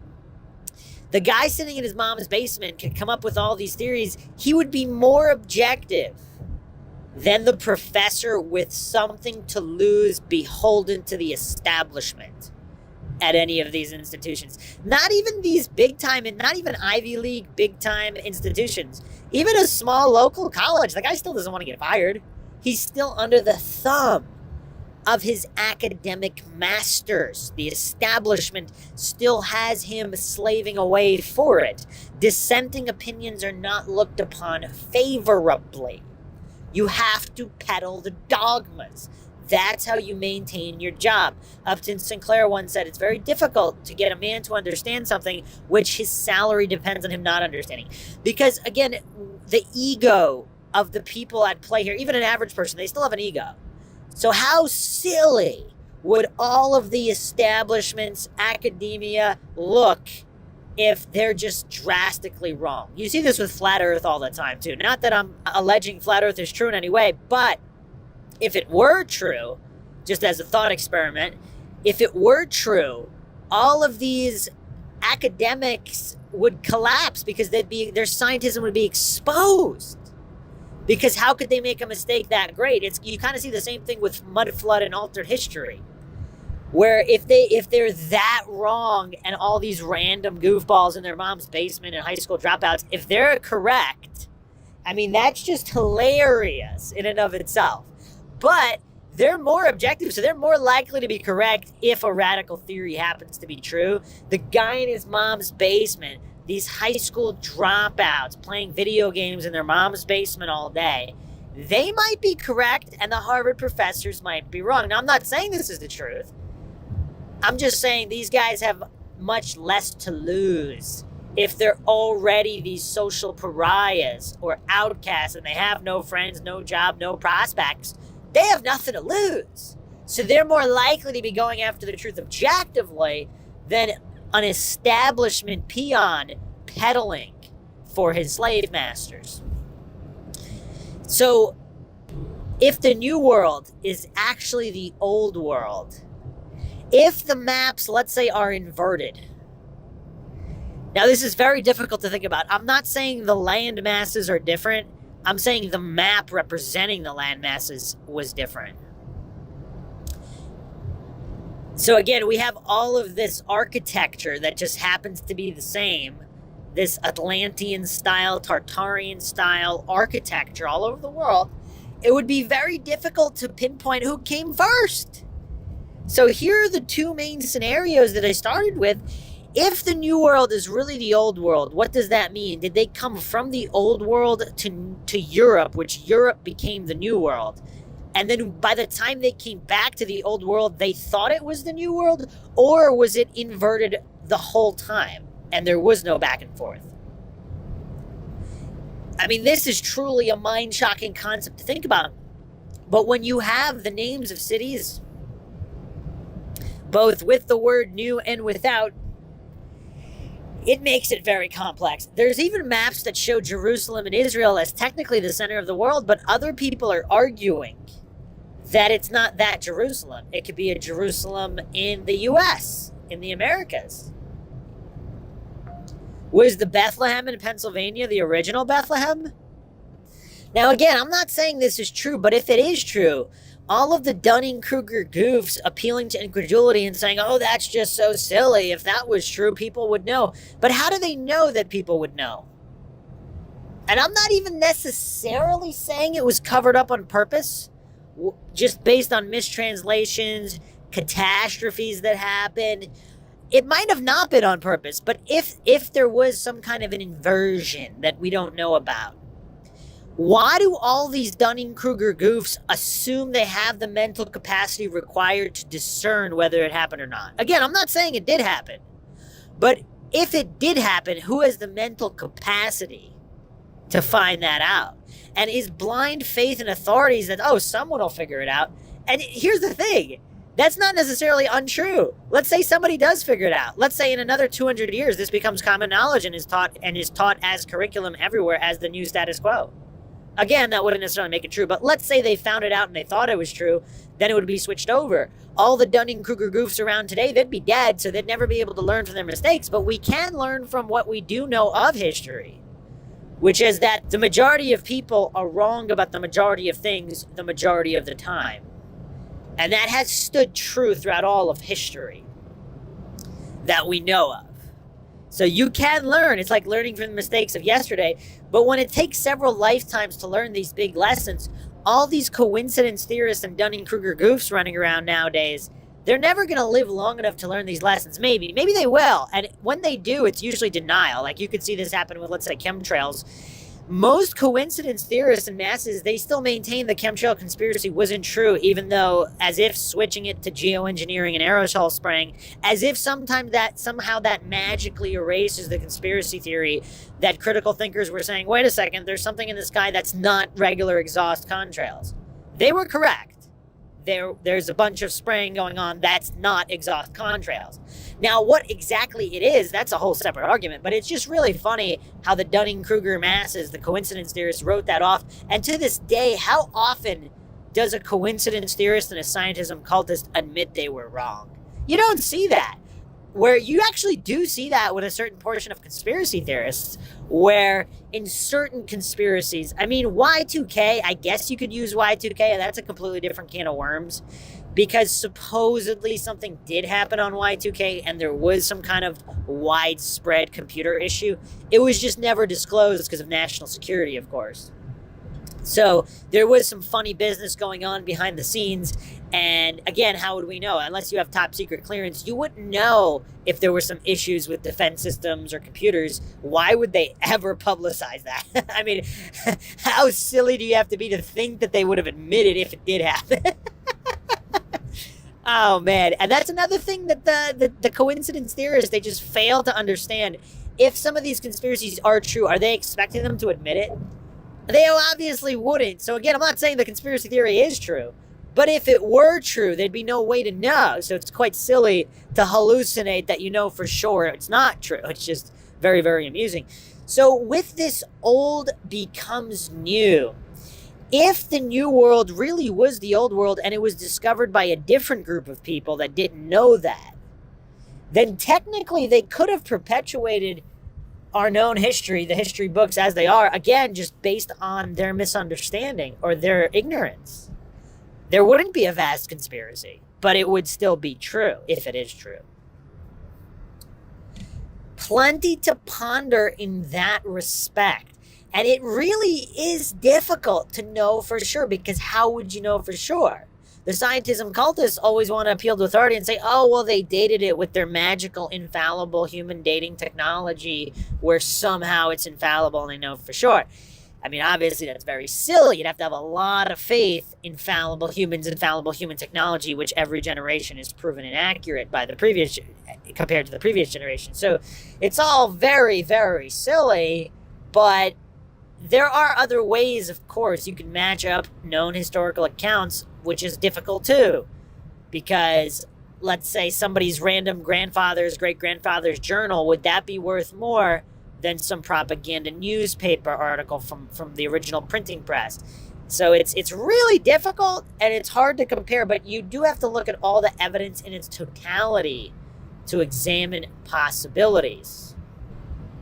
the guy sitting in his mom's basement can come up with all these theories. He would be more objective than the professor with something to lose, beholden to the establishment at any of these institutions. Not even these big time, and not even Ivy League big time institutions. Even a small local college, the guy still doesn't want to get fired. He's still under the thumb of his academic masters. The establishment still has him slaving away for it. Dissenting opinions are not looked upon favorably. You have to peddle the dogmas. That's how you maintain your job. Upton Sinclair once said it's very difficult to get a man to understand something which his salary depends on him not understanding. Because, again, the ego of the people at play here, even an average person, they still have an ego. So how silly would all of the establishments, academia, look if they're just drastically wrong? You see this with Flat Earth all the time, too. Not that I'm alleging Flat Earth is true in any way, but if it were true, just as a thought experiment, if it were true, all of these academics would collapse because their scientism would be exposed. Because how could they make a mistake that great? You kind of see the same thing with mud flood and altered history, where if they're that wrong and all these random goofballs in their mom's basement and high school dropouts, if they're correct, I mean, that's just hilarious in and of itself. But they're more objective, so they're more likely to be correct if a radical theory happens to be true. The guy in his mom's basement, these high school dropouts playing video games in their mom's basement all day, they might be correct and the Harvard professors might be wrong. Now, I'm not saying this is the truth. I'm just saying these guys have much less to lose if they're already these social pariahs or outcasts and they have no friends, no job, no prospects. They have nothing to lose. So they're more likely to be going after the truth objectively than an establishment peon peddling for his slave masters. So if the new world is actually the old world, if the maps, let's say, are inverted. Now, this is very difficult to think about. I'm not saying the land masses are different. I'm saying the map representing the land masses was different. So again, we have all of this architecture that just happens to be the same. This Atlantean style, Tartarian style architecture all over the world. It would be very difficult to pinpoint who came first. So here are the two main scenarios that I started with. If the new world is really the old world, what does that mean? Did they come from the old world to Europe, which Europe became the new world? And then by the time they came back to the old world, they thought it was the new world? Or was it inverted the whole time and there was no back and forth? I mean, this is truly a mind-shocking concept to think about. But when you have the names of cities, both with the word new and without, it makes it very complex. There's even maps that show Jerusalem and Israel as technically the center of the world, but other people are arguing that it's not that Jerusalem. It could be a Jerusalem in the U.S., in the Americas. Was the Bethlehem in Pennsylvania the original Bethlehem? Now, again, I'm not saying this is true, but if it is true, all of the Dunning-Kruger goofs appealing to incredulity and saying, oh, that's just so silly. If that was true, people would know. But how do they know that people would know? And I'm not even necessarily saying it was covered up on purpose, just based on mistranslations, catastrophes that happened. It might have not been on purpose, but if there was some kind of an inversion that we don't know about, why do all these Dunning-Kruger goofs assume they have the mental capacity required to discern whether it happened or not? Again, I'm not saying it did happen. But if it did happen, who has the mental capacity to find that out? And is blind faith in authorities that, oh, someone will figure it out? And here's the thing. That's not necessarily untrue. Let's say somebody does figure it out. Let's say in another 200 years, this becomes common knowledge and is taught as curriculum everywhere as the new status quo. Again, that wouldn't necessarily make it true, but let's say they found it out and they thought it was true, then it would be switched over. All the Dunning-Kruger goofs around today, they'd be dead, so they'd never be able to learn from their mistakes, but we can learn from what we do know of history, which is that the majority of people are wrong about the majority of things the majority of the time. And that has stood true throughout all of history that we know of. So you can learn. It's like learning from the mistakes of yesterday. But when it takes several lifetimes to learn these big lessons, all these coincidence theorists and Dunning-Kruger goofs running around nowadays, they're never going to live long enough to learn these lessons. Maybe they will. And when they do, it's usually denial. Like you could see this happen with, let's say, chemtrails. Most coincidence theorists and masses, they still maintain the chemtrail conspiracy wasn't true, even though, as if switching it to geoengineering and aerosol spraying, as if somehow that magically erases the conspiracy theory that critical thinkers were saying, wait a second, there's something in the sky that's not regular exhaust contrails. They were correct. There's a bunch of spraying going on that's not exhaust contrails. Now, what exactly it is, that's a whole separate argument, but it's just really funny how the Dunning-Kruger masses, the coincidence theorists, wrote that off. And to this day, how often does a coincidence theorist and a scientism cultist admit they were wrong? You don't see that. Where you actually do see that with a certain portion of conspiracy theorists, where in certain conspiracies, I mean, Y2K, I guess you could use Y2K, and that's a completely different can of worms, because supposedly something did happen on Y2K, and there was some kind of widespread computer issue. It was just never disclosed because of national security, of course. So there was some funny business going on behind the scenes. And again, how would we know? Unless you have top secret clearance, you wouldn't know if there were some issues with defense systems or computers. Why would they ever publicize that? I mean, how silly do you have to be to think that they would have admitted if it did happen? Oh, man. And that's another thing that the coincidence theorists, they just fail to understand. If some of these conspiracies are true, are they expecting them to admit it? They obviously wouldn't. So again, I'm not saying the conspiracy theory is true. But if it were true, there'd be no way to know. So it's quite silly to hallucinate that you know for sure it's not true. It's just very, very amusing. So with this, old becomes new. If the new world really was the old world and it was discovered by a different group of people that didn't know that, then technically they could have perpetuated our known history, the history books as they are, again, just based on their misunderstanding or their ignorance. There wouldn't be a vast conspiracy, but it would still be true if it is true. Plenty to ponder in that respect. And it really is difficult to know for sure, because how would you know for sure? The scientism cultists always want to appeal to authority and say, oh, well, they dated it with their magical, infallible human dating technology where somehow it's infallible and they know for sure. I mean, obviously, that's very silly. You'd have to have a lot of faith in infallible human technology, which every generation is proven inaccurate by the previous, compared to the previous generation. So it's all very, very silly, but there are other ways, of course. You can match up known historical accounts, which is difficult too, because let's say somebody's random grandfather's great-grandfather's journal, would that be worth more than some propaganda newspaper article from the original printing press? So it's really difficult and it's hard to compare, but you do have to look at all the evidence in its totality to examine possibilities.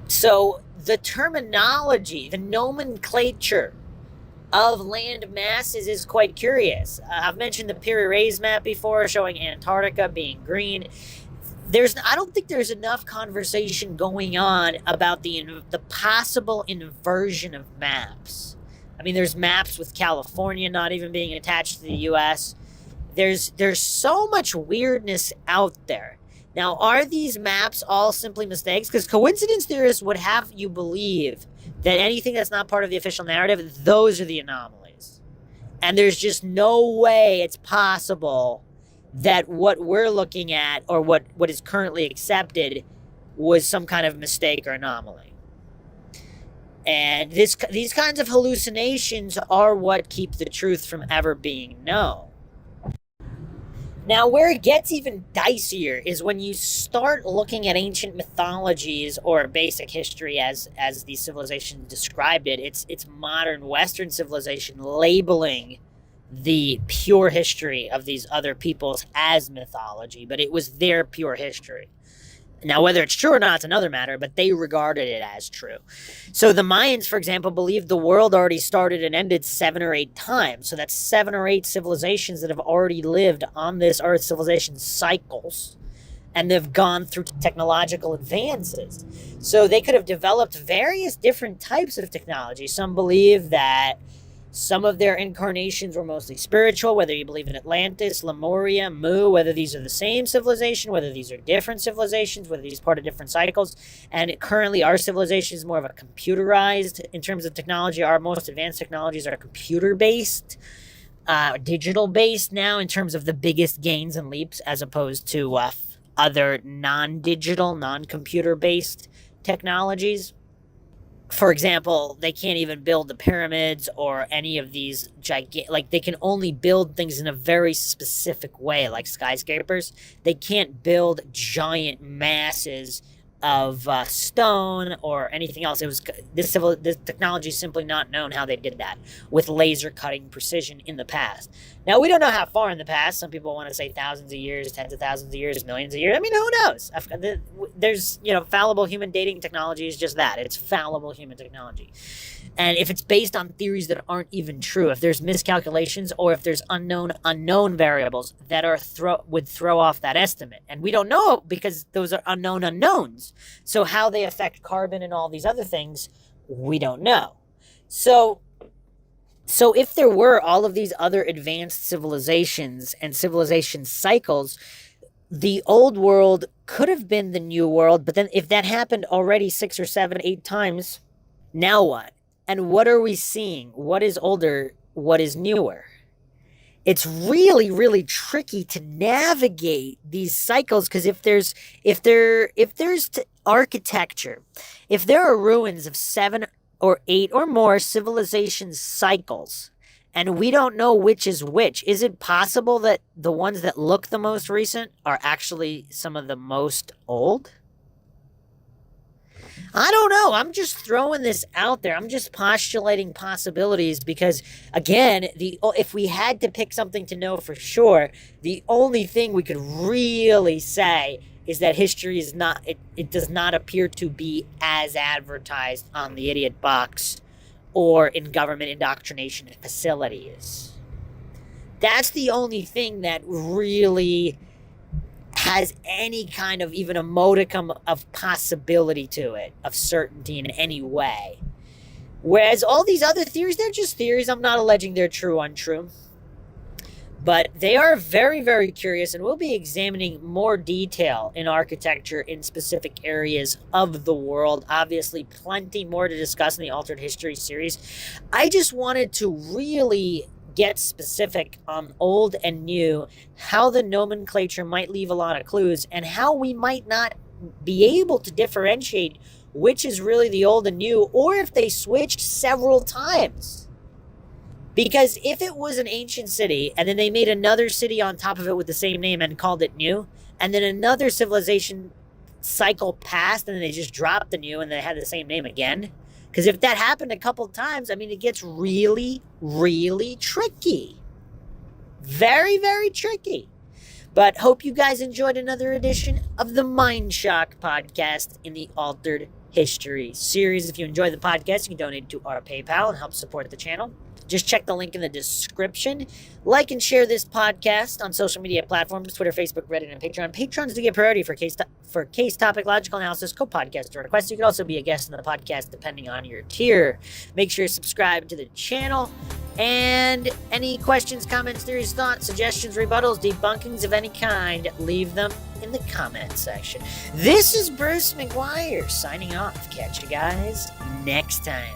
So the terminology, the nomenclature of land masses is quite curious. I've mentioned the Piri-Reis map before, showing Antarctica being green. I don't think there's enough conversation going on about the possible inversion of maps. I mean, there's maps with California not even being attached to the U.S. There's so much weirdness out there. Now, are these maps all simply mistakes? Because coincidence theorists would have you believe that anything that's not part of the official narrative, those are the anomalies. And there's just no way it's possible that what we're looking at or what is currently accepted was some kind of mistake or anomaly. And these kinds of hallucinations are what keep the truth from ever being known. Now, where it gets even dicier is when you start looking at ancient mythologies or basic history as these civilizations described it. It's modern Western civilization labeling the pure history of these other peoples as mythology, but it was their pure history. Now, whether it's true or not, it's another matter, but they regarded it as true. So the Mayans, for example, believed the world already started and ended 7 or 8 times. So that's 7 or 8 civilizations that have already lived on this Earth civilization cycles, and they've gone through technological advances. So they could have developed various different types of technology. Some believe that some of their incarnations were mostly spiritual, whether you believe in Atlantis, Lemuria, Mu, whether these are the same civilization, whether these are different civilizations, whether these are part of different cycles. And currently our civilization is more of a computerized in terms of technology. Our most advanced technologies are computer-based, digital-based now in terms of the biggest gains and leaps, as opposed to other non-digital, non-computer-based technologies. For example, they can't even build the pyramids or any of these gigantic, they can only build things in a very specific way, like skyscrapers. They can't build giant masses of stone or anything else. It was this technology is simply not known how they did that with laser cutting precision in the past. Now, we don't know how far in the past. Some people want to say thousands of years, tens of thousands of years, millions of years. I mean, who knows? There's, fallible human dating technology is just that. It's fallible human technology. And if it's based on theories that aren't even true, if there's miscalculations or if there's unknown variables that would throw off that estimate. And we don't know because those are unknown unknowns. So how they affect carbon and all these other things, we don't know. So if there were all of these other advanced civilizations and civilization cycles, the old world could have been the new world. But then if that happened already 6 or 7, 8 times, now what? And what are we seeing? What is older? What is newer? It's really, really tricky to navigate these cycles, because if there's architecture, if there are ruins of 7 or 8 or more civilization cycles, and we don't know which is which, is it possible that the ones that look the most recent are actually some of the most old? I don't know. I'm just throwing this out there. I'm just postulating possibilities because, again, if we had to pick something to know for sure, the only thing we could really say is that history is not, it does not appear to be as advertised on the idiot box or in government indoctrination facilities. That's the only thing that really has any kind of even a modicum of possibility to it, of certainty in any way. Whereas all these other theories, they're just theories. I'm not alleging they're true or untrue. But they are very, very curious, and we'll be examining more detail in architecture in specific areas of the world. Obviously, plenty more to discuss in the Altered History series. I just wanted to really get specific on old and new, how the nomenclature might leave a lot of clues, and how we might not be able to differentiate which is really the old and new, or if they switched several times. Because if it was an ancient city, and then they made another city on top of it with the same name and called it new, and then another civilization cycle passed, and then they just dropped the new, and they had the same name again. Because if that happened a couple times, I mean, it gets really, really tricky. Very, very tricky. But hope you guys enjoyed another edition of the MINDSHOCK podcast in the Altered History series. If you enjoy the podcast, you can donate to our PayPal and help support the channel. Just check the link in the description. Like and share this podcast on social media platforms, Twitter, Facebook, Reddit, and Patreon. Patrons do get priority for case topic, logical analysis, co-podcast, or requests. You can also be a guest in the podcast depending on your tier. Make sure you subscribe to the channel. And any questions, comments, theories, thoughts, suggestions, rebuttals, debunkings of any kind, leave them in the comment section. This is Bruce McGuire signing off. Catch you guys next time.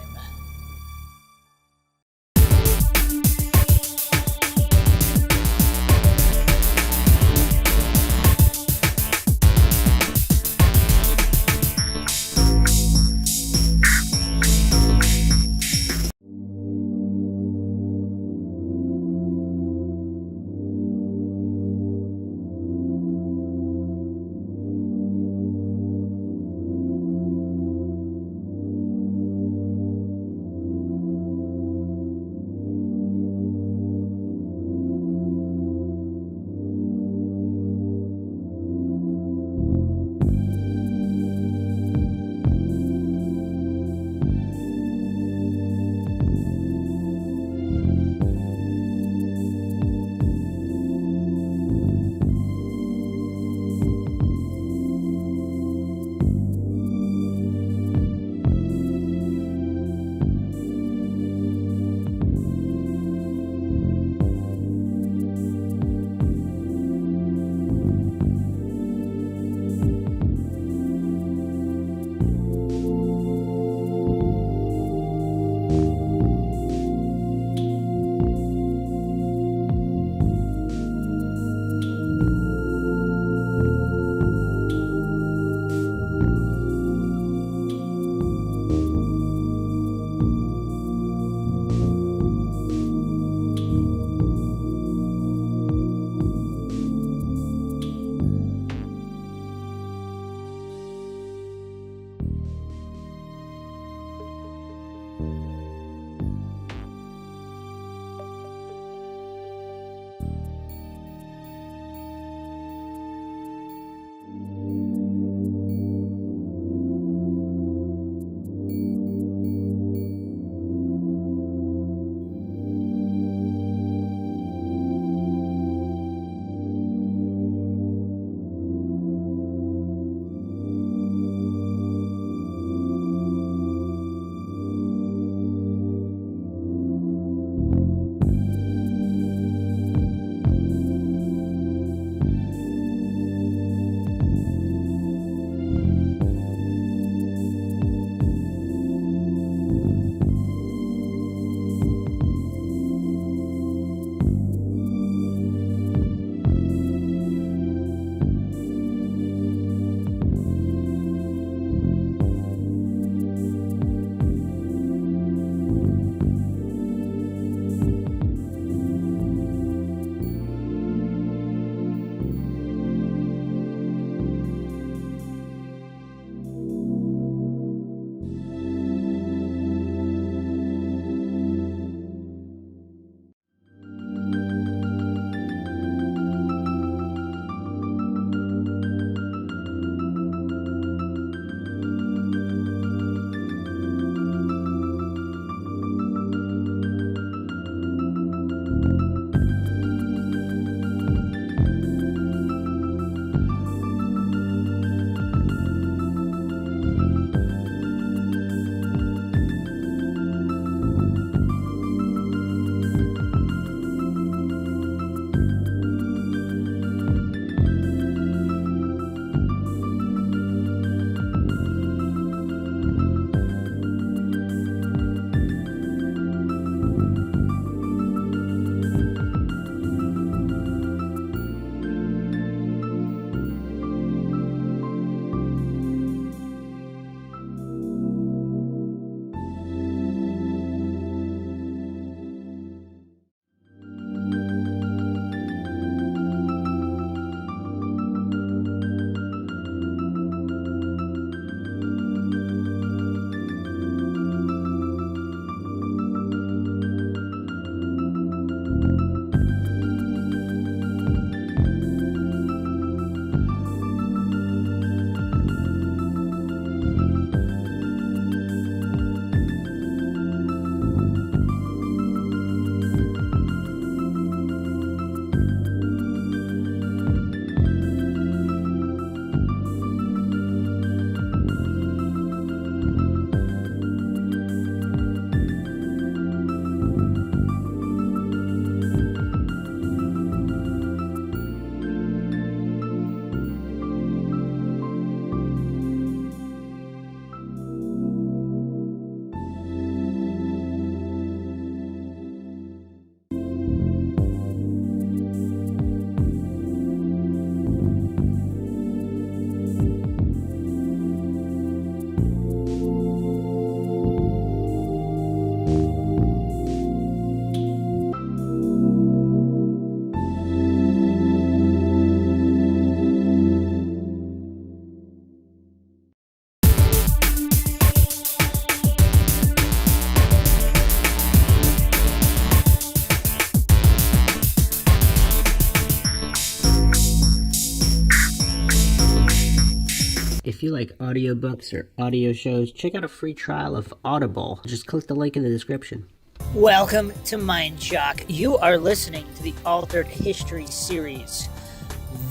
If you like audiobooks or audio shows, check out a free trial of Audible. Just click the link in the description. Welcome to MINDSHOCK. You are listening to the Altered History series.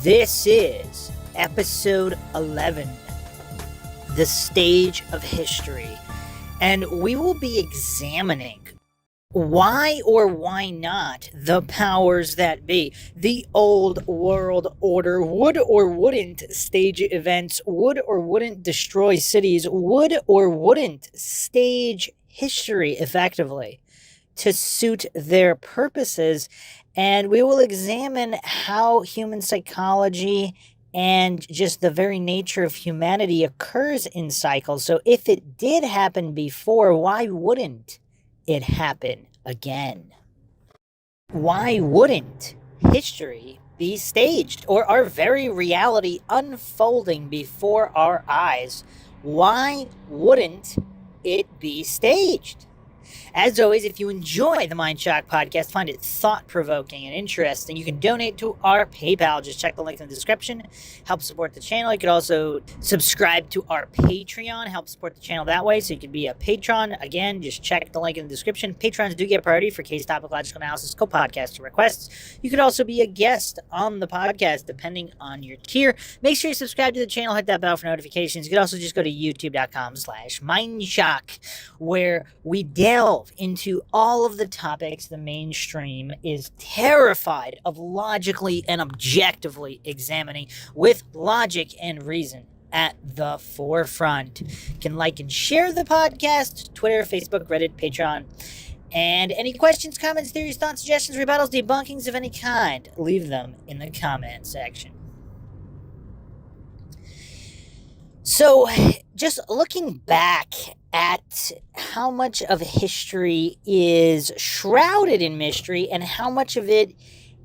This is episode 11, The Stage of History. And we will be examining why or why not the powers that be, the old world order, would or wouldn't stage events, would or wouldn't destroy cities, would or wouldn't stage history effectively to suit their purposes. And we will examine how human psychology and just the very nature of humanity occurs in cycles. So if it did happen before, why wouldn't it happen again? Why wouldn't history be staged, or our very reality unfolding before our eyes? Why wouldn't it be staged? As always, if you enjoy the MindShock podcast, find it thought-provoking and interesting, you can donate to our PayPal. Just check the link in the description. Help support the channel. You could also subscribe to our Patreon. Help support the channel that way, so you can be a patron. Again, just check the link in the description. Patrons do get priority for case topic logical analysis, co-podcast requests. You could also be a guest on the podcast, depending on your tier. Make sure you subscribe to the channel. Hit that bell for notifications. You could also just go to youtube.com/MindShock, where we delve into all of the topics the mainstream is terrified of logically and objectively examining, with logic and reason at the forefront. You can like and share the podcast, Twitter, Facebook, Reddit, Patreon. And any questions, comments, theories, thoughts, suggestions, rebuttals, debunkings of any kind, leave them in the comment section. So, just looking back at how much of history is shrouded in mystery and how much of it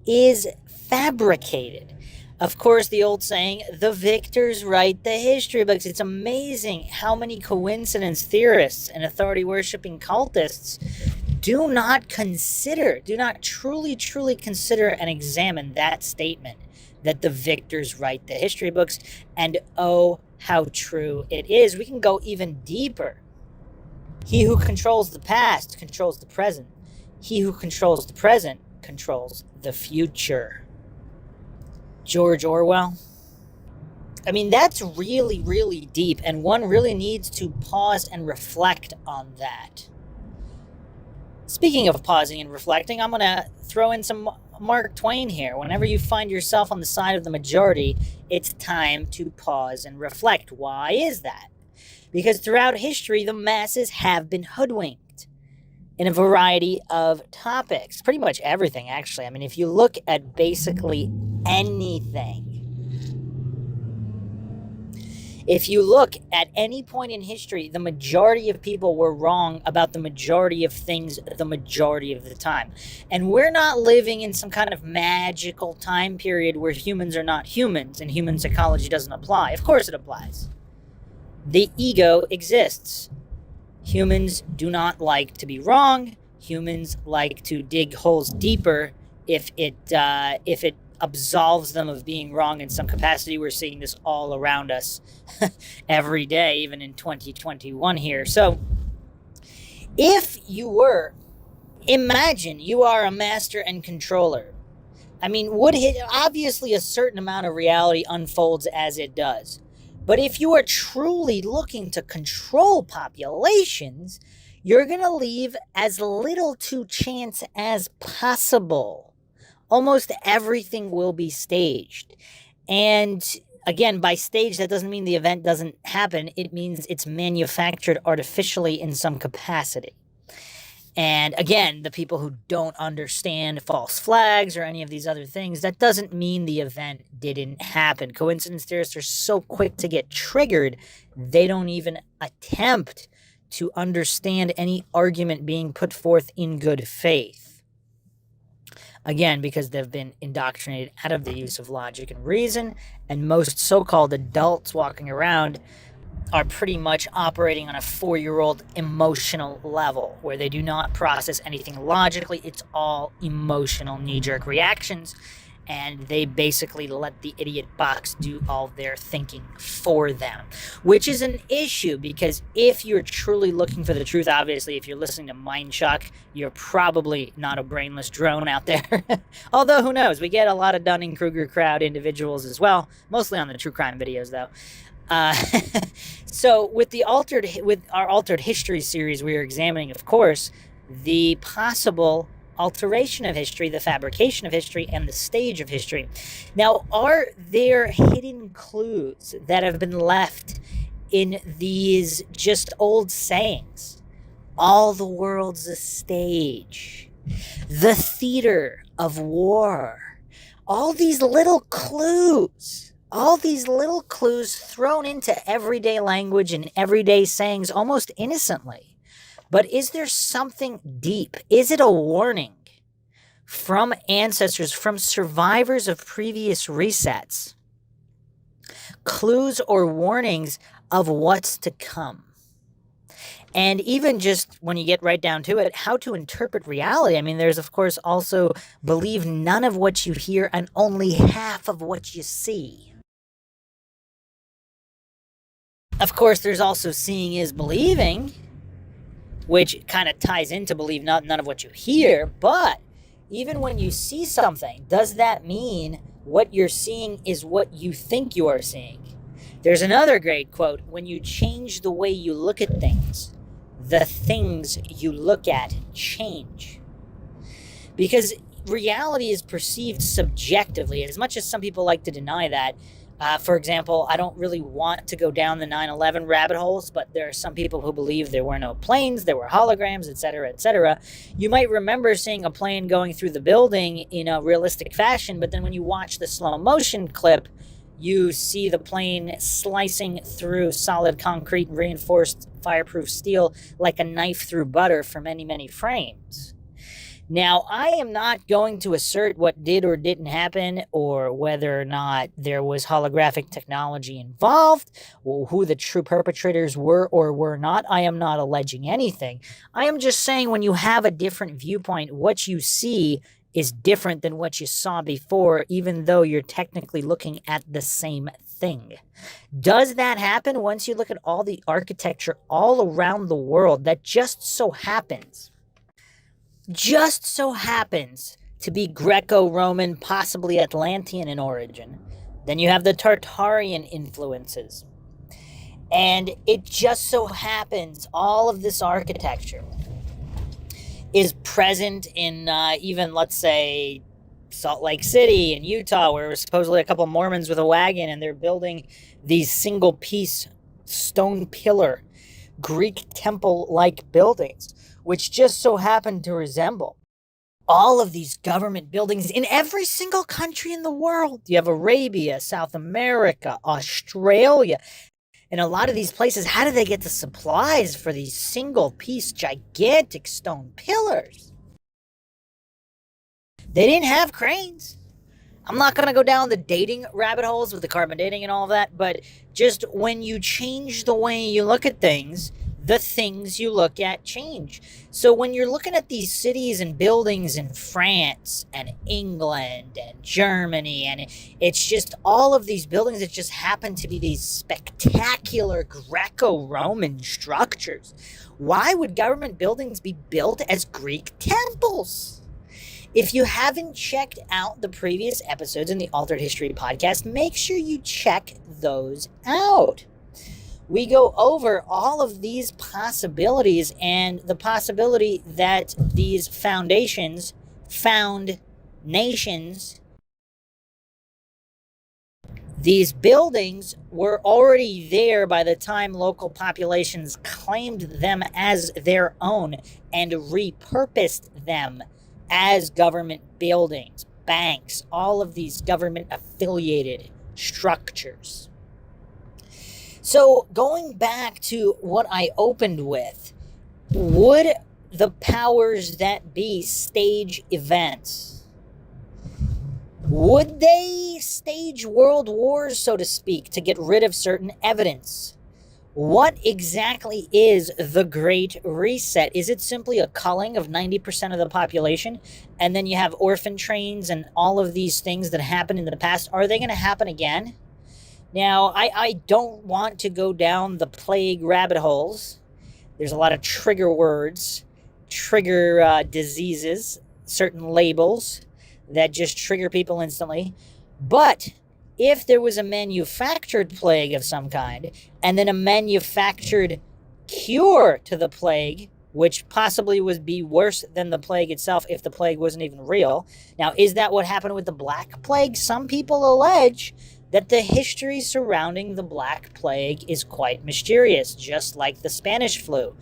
is fabricated. Of course, the old saying, the victors write the history books. It's amazing how many coincidence theorists and authority-worshipping cultists do not truly consider and examine that statement, that the victors write the history books. And oh, how true it is. We can go even deeper. He who controls the past controls the present. He who controls the present controls the future. George Orwell. I mean, that's really, really deep, and one really needs to pause and reflect on that. Speaking of pausing and reflecting, I'm going to throw in some Mark Twain here. Whenever you find yourself on the side of the majority, it's time to pause and reflect. Why is that? Because throughout history, the masses have been hoodwinked in a variety of topics. Pretty much everything, actually. I mean, if you look at basically anything, if you look at any point in history, the majority of people were wrong about the majority of things the majority of the time. And we're not living in some kind of magical time period where humans are not humans and human psychology doesn't apply. Of course it applies. The ego exists. Humans do not like to be wrong. Humans like to dig holes deeper if it absolves them of being wrong in some capacity. We're seeing this all around us every day, even in 2021 here. So imagine you are a master and controller. I mean, obviously a certain amount of reality unfolds as it does. But if you are truly looking to control populations, you're going to leave as little to chance as possible. Almost everything will be staged. And again, by stage, that doesn't mean the event doesn't happen. It means it's manufactured artificially in some capacity. And again, the people who don't understand false flags or any of these other things, that doesn't mean the event didn't happen. Coincidence theorists are so quick to get triggered, they don't even attempt to understand any argument being put forth in good faith. Again, because they've been indoctrinated out of the use of logic and reason, and most so-called adults walking around are pretty much operating on a 4-year-old emotional level where they do not process anything logically. It's all emotional knee-jerk reactions. and they basically let the idiot box do all their thinking for them, which is an issue, because if you're truly looking for the truth, obviously, if you're listening to MINDSHOCK, you're probably not a brainless drone out there. Although, who knows? We get a lot of Dunning-Kruger crowd individuals as well, mostly on the true crime videos, though. So with our altered history series, we are examining, of course, the possible alteration of history, the fabrication of history, and the stage of history. Now, are there hidden clues that have been left in these just old sayings? All the world's a stage. The theater of war. All these little clues. All these little clues thrown into everyday language and everyday sayings almost innocently. But is there something deep? Is it a warning from ancestors, from survivors of previous resets? Clues or warnings of what's to come? And even just when you get right down to it, how to interpret reality. I mean, there's, of course, also believe none of what you hear and only half of what you see. Of course, there's also seeing is believing, which kind of ties into believe none of what you hear. But even when you see something, does that mean what you're seeing is what you think you are seeing? There's another great quote: when you change the way you look at things, the things you look at change. Because reality is perceived subjectively, as much as some people like to deny that. For example, I don't really want to go down the 9/11 rabbit holes, but there are some people who believe there were no planes, there were holograms, etc., etc. You might remember seeing a plane going through the building in a realistic fashion, but then when you watch the slow motion clip, you see the plane slicing through solid concrete reinforced fireproof steel like a knife through butter for many, many frames. Now, I am not going to assert what did or didn't happen, or whether or not there was holographic technology involved, or who the true perpetrators were or were not. I am not alleging anything. I am just saying, when you have a different viewpoint, what you see is different than what you saw before, even though you're technically looking at the same thing. Does that happen once you look at all the architecture all around the world that just so happens to be Greco-Roman, possibly Atlantean in origin? Then you have the Tartarian influences. And it just so happens all of this architecture is present in even, let's say, Salt Lake City in Utah, where there's supposedly a couple of Mormons with a wagon, and they're building these single-piece stone pillar Greek temple-like buildings, which just so happen to resemble all of these government buildings in every single country in the world. You have Arabia, South America, Australia. In a lot of these places, how do they get the supplies for these single-piece gigantic stone pillars? They didn't have cranes. I'm not going to go down the dating rabbit holes with the carbon dating and all of that, but just when you change the way you look at things, the things you look at change. So when you're looking at these cities and buildings in France and England and Germany, and it's just all of these buildings that just happen to be these spectacular Greco-Roman structures, why would government buildings be built as Greek temples? If you haven't checked out the previous episodes in the Altered History podcast, make sure you check those out. We go over all of these possibilities and the possibility that these foundations found nations. These buildings were already there by the time local populations claimed them as their own and repurposed them as government buildings, banks, all of these government-affiliated structures. So going back to what I opened with, would the powers that be stage events? Would they stage world wars, so to speak, to get rid of certain evidence? What exactly is the Great Reset? Is it simply a culling of 90% of the population? And then you have orphan trains and all of these things that happened in the past. Are they going to happen again? Now, I don't want to go down the plague rabbit holes. There's a lot of trigger words, trigger diseases, certain labels that just trigger people instantly. But if there was a manufactured plague of some kind, and then a manufactured cure to the plague, which possibly would be worse than the plague itself if the plague wasn't even real. Now, is that what happened with the Black Plague? Some people allege that the history surrounding the Black Plague is quite mysterious, just like the Spanish flu.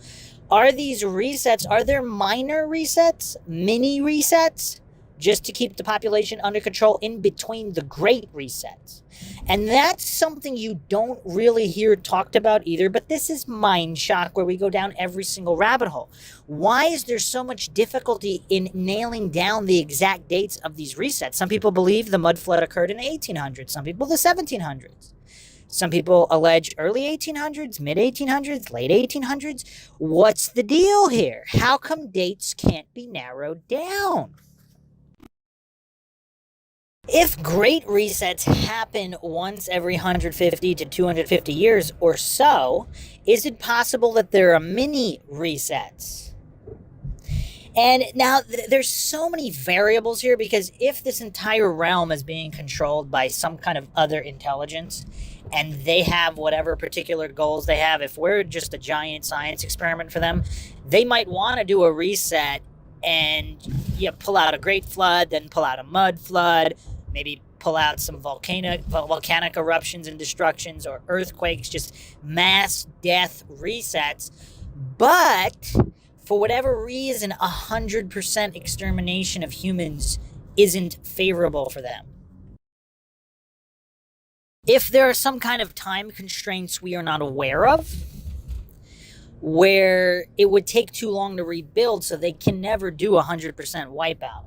Are these resets, are there minor resets, mini resets, just to keep the population under control in between the great resets? And that's something you don't really hear talked about either, but this is Mind Shock, where we go down every single rabbit hole. Why is there so much difficulty in nailing down the exact dates of these resets? Some people believe the mud flood occurred in the 1800s, some people the 1700s. Some people allege early 1800s, mid 1800s, late 1800s. What's the deal here? How come dates can't be narrowed down? If great resets happen once every 150 to 250 years or so, is it possible that there are mini resets? And now there's so many variables here, because if this entire realm is being controlled by some kind of other intelligence and they have whatever particular goals they have, if we're just a giant science experiment for them, they might want to do a reset and pull out a great flood, then pull out a mud flood, maybe pull out some volcanic eruptions and destructions or earthquakes, just mass death resets. But for whatever reason, 100% extermination of humans isn't favorable for them. If there are some kind of time constraints we are not aware of, where it would take too long to rebuild, so they can never do 100% wipeout.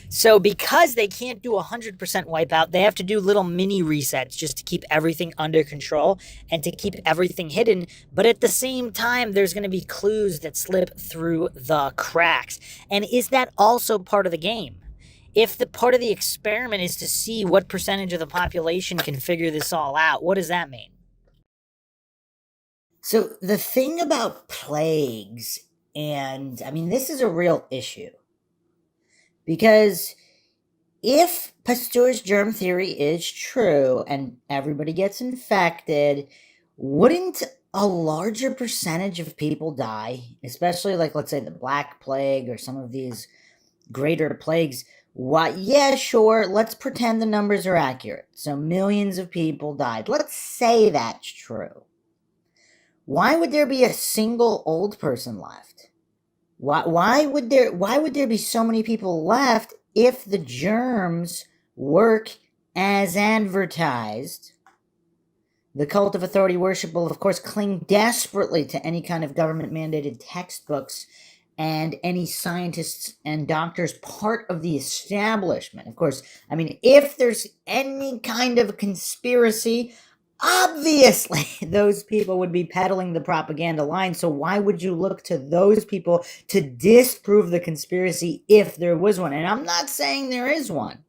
So because they can't do 100% wipeout, they have to do little mini resets just to keep everything under control and to keep everything hidden. But at the same time, there's going to be clues that slip through the cracks. And is that also part of the game? If the part of the experiment is to see what percentage of the population can figure this all out, what does that mean? So the thing about plagues, and I mean, this is a real issue, because if Pasteur's germ theory is true and everybody gets infected, wouldn't a larger percentage of people die? Especially, like, let's say the Black Plague or some of these greater plagues. What? Yeah, sure. Let's pretend the numbers are accurate. So millions of people died. Let's say that's true. Why would there be a single old person left? Why would there be so many people left if the germs work as advertised? The cult of authority worship will, of course, cling desperately to any kind of government-mandated textbooks and any scientists and doctors part of the establishment. Of course, I mean, if there's any kind of conspiracy, obviously those people would be peddling the propaganda line. So why would you look to those people to disprove the conspiracy if there was one? And I'm not saying there is one.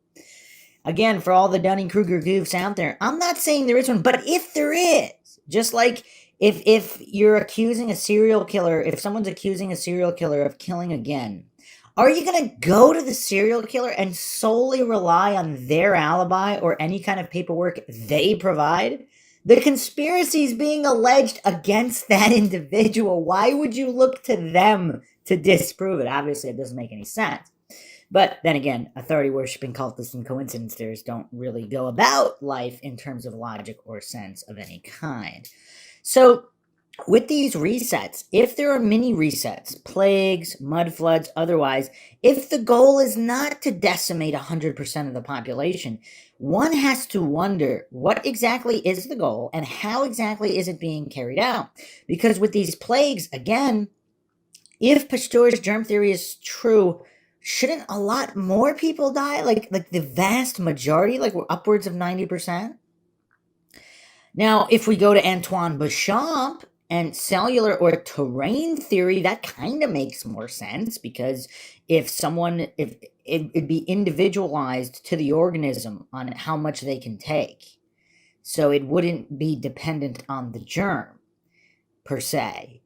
Again, for all the Dunning-Kruger goofs out there, I'm not saying there is one, but if there is, just like if you're accusing a serial killer, if someone's accusing a serial killer of killing again, are you going to go to the serial killer and solely rely on their alibi or any kind of paperwork they provide? The conspiracy is being alleged against that individual. Why would you look to them to disprove it? Obviously, it doesn't make any sense. But then again, authority-worshipping cultists and coincidencers don't really go about life in terms of logic or sense of any kind. So with these resets, if there are mini resets, plagues, mud floods, otherwise, if the goal is not to decimate 100% of the population, one has to wonder what exactly is the goal and how exactly is it being carried out? Because with these plagues, again, if Pasteur's germ theory is true, shouldn't a lot more people die? Like the vast majority, like we're upwards of 90%? Now, if we go to Antoine Béchamp and cellular or terrain theory, that kind of makes more sense, because if it'd be individualized to the organism on how much they can take. So it wouldn't be dependent on the germ per se.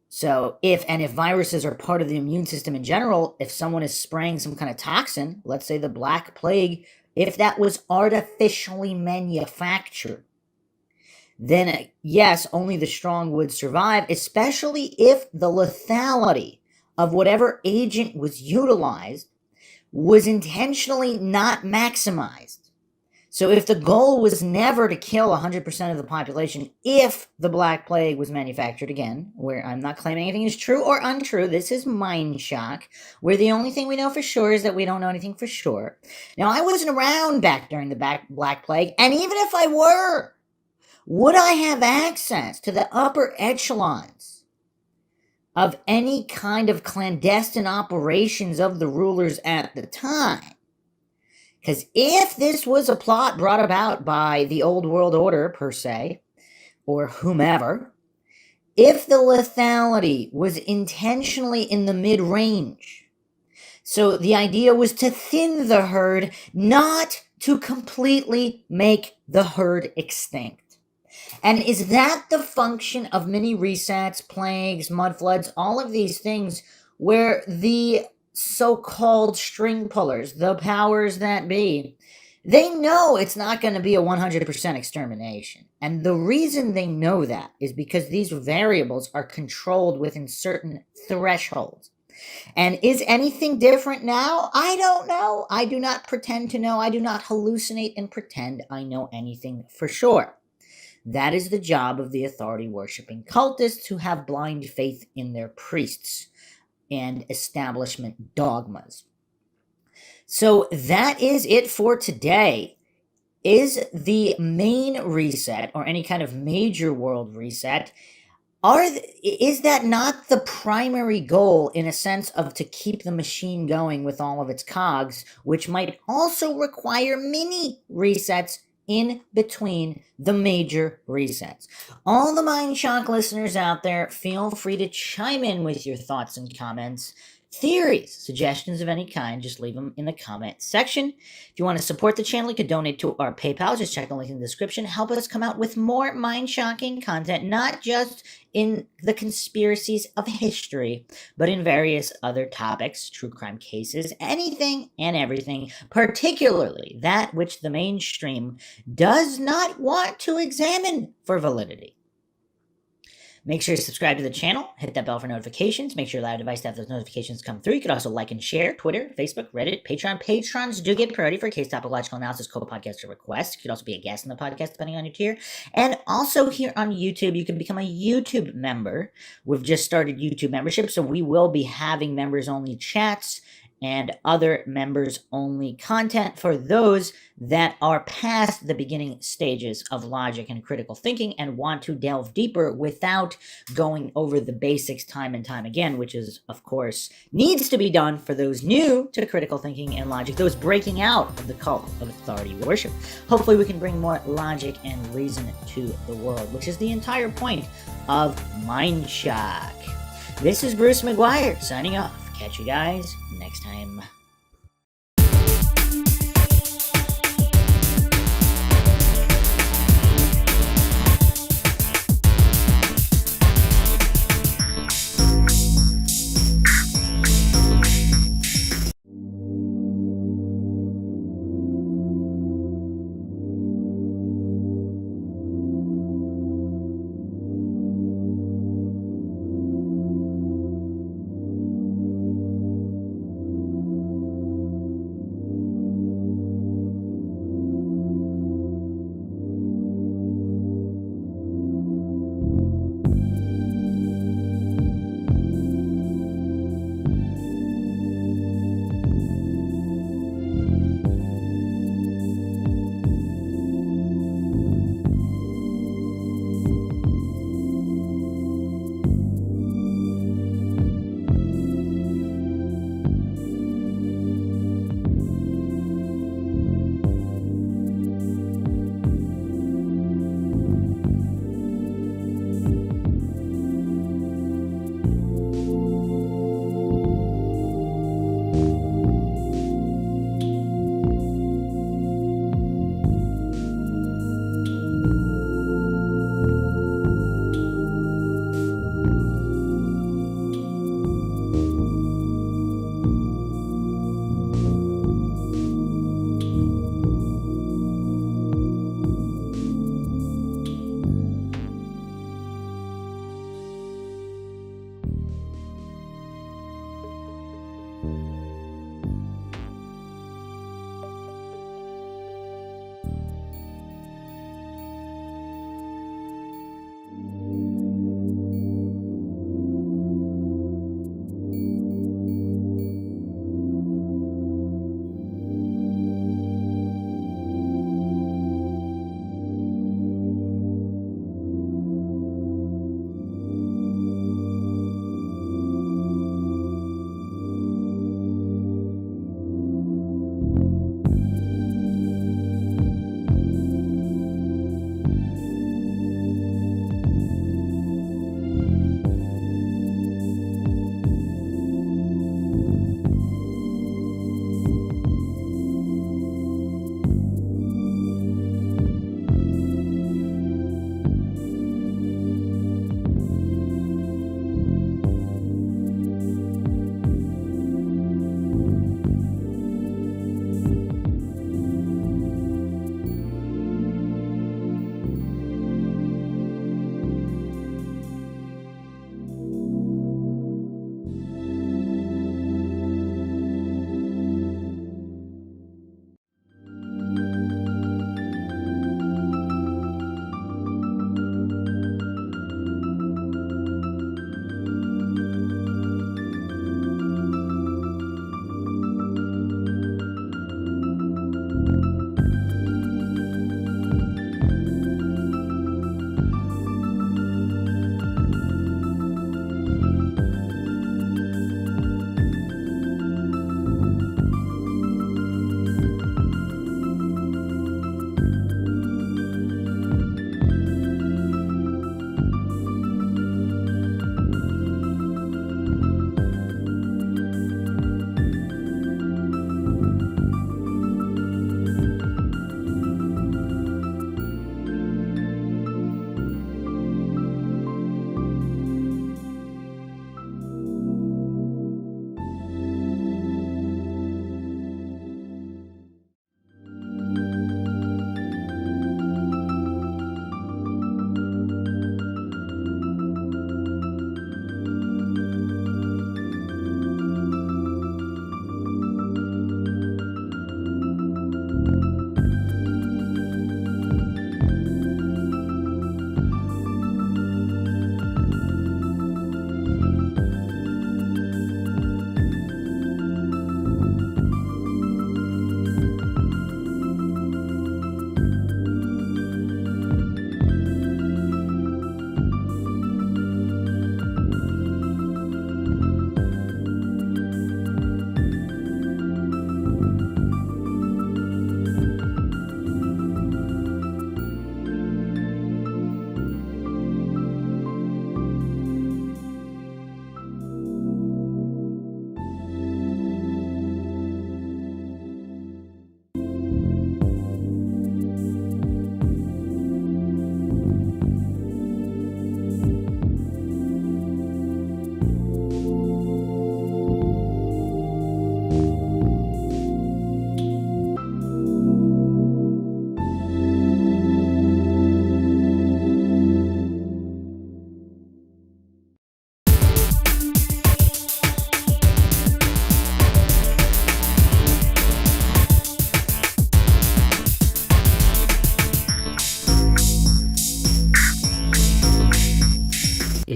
So if viruses are part of the immune system in general, if someone is spraying some kind of toxin, let's say the Black Plague, if that was artificially manufactured, then yes, only the strong would survive, especially if the lethality of whatever agent was utilized was intentionally not maximized. So if the goal was never to kill 100% of the population, if the Black Plague was manufactured, again, where I'm not claiming anything is true or untrue, this is MINDSHOCK, where the only thing we know for sure is that we don't know anything for sure. Now, I wasn't around back during the Black Plague, and even if I were, would I have access to the upper echelons of any kind of clandestine operations of the rulers at the time? Because if this was a plot brought about by the old world order, per se, or whomever, if the lethality was intentionally in the mid-range, so the idea was to thin the herd, not to completely make the herd extinct. And is that the function of mini resets, plagues, mud floods, all of these things, where the so-called string pullers, the powers that be, they know it's not going to be a 100% extermination. And the reason they know that is because these variables are controlled within certain thresholds. And is anything different now? I don't know. I do not pretend to know. I do not hallucinate and pretend I know anything for sure. That is the job of the authority-worshipping cultists who have blind faith in their priests and establishment dogmas. So that is it for today. Is the main reset, or any kind of major world reset, is that not the primary goal, in a sense of to keep the machine going with all of its cogs, which might also require mini resets in between the major resets? All the MindShock listeners out there, feel free to chime in with your thoughts and comments. Theories, suggestions of any kind, just leave them in the comment section. If you want to support the channel, you can donate to our PayPal. Just check the link in the description. Help us come out with more mind-shocking content, not just in the conspiracies of history, but in various other topics, true crime cases, anything and everything, particularly that which the mainstream does not want to examine for validity. Make sure to subscribe to the channel, hit that bell for notifications, make sure you allow your device to have those notifications come through. You can also like and share Twitter, Facebook, Reddit, Patreon. Patrons do get priority for case topological analysis, co-podcaster requests. You could also be a guest in the podcast depending on your tier. And also here on YouTube, you can become a YouTube member. We've just started YouTube membership, so we will be having members-only chats and other members-only content for those that are past the beginning stages of logic and critical thinking and want to delve deeper without going over the basics time and time again, which is, of course, needs to be done for those new to critical thinking and logic, those breaking out of the cult of authority worship. Hopefully we can bring more logic and reason to the world, which is the entire point of MindShock. This is Bruce McGuire signing off. Catch you guys next time.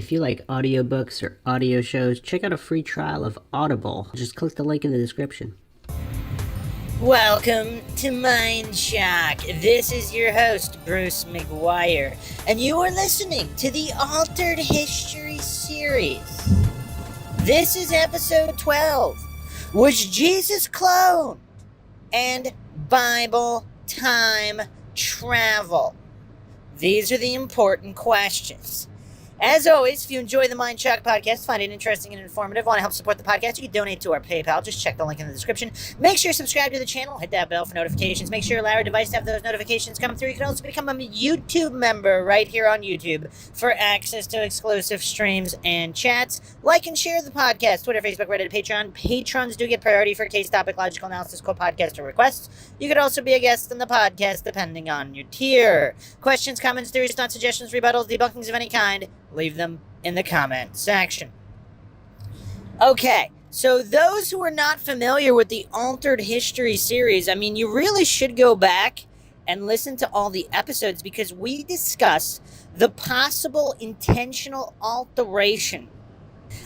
If you like audiobooks or audio shows, check out a free trial of Audible. Just click the link in the description. Welcome to MINDSHOCK. This is your host, Bruce McGuire, and you are listening to the Altered History series. This is episode 12. Was Jesus cloned? And Bible time travel. These are the important questions. As always, if you enjoy the MINDSHOCK podcast, find it interesting and informative, want to help support the podcast, you can donate to our PayPal. Just check the link in the description. Make sure you subscribe to the channel. Hit that bell for notifications. Make sure you allow your device to have those notifications come through. You can also become a YouTube member right here on YouTube for access to exclusive streams and chats. Like and share the podcast. Twitter, Facebook, Reddit, Patreon. Patrons do get priority for case topic, logical analysis, co-podcast, or requests. You could also be a guest on the podcast depending on your tier. Questions, comments, theories, thoughts, suggestions, rebuttals, debunkings of any kind, leave them in the comment section. Okay, so those who are not familiar with the Altered History series, I mean, you really should go back and listen to all the episodes because we discuss the possible intentional alteration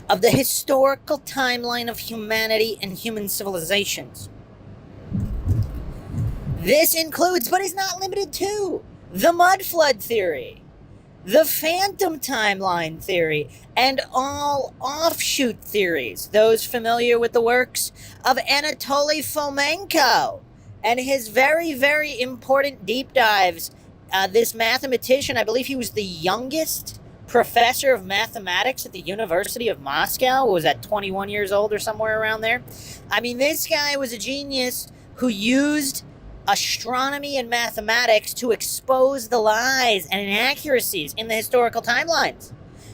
of the historical timeline of humanity and human civilizations. This includes, but is not limited to, the mud flood theory, the phantom timeline theory, and all offshoot theories. Those familiar with the works of Anatoly Fomenko and his very, very important deep dives. This mathematician, I believe he was the youngest professor of mathematics at the University of Moscow, was at 21 years old or somewhere around there. I mean, this guy was a genius who used astronomy and mathematics to expose the lies and inaccuracies in the historical timelines,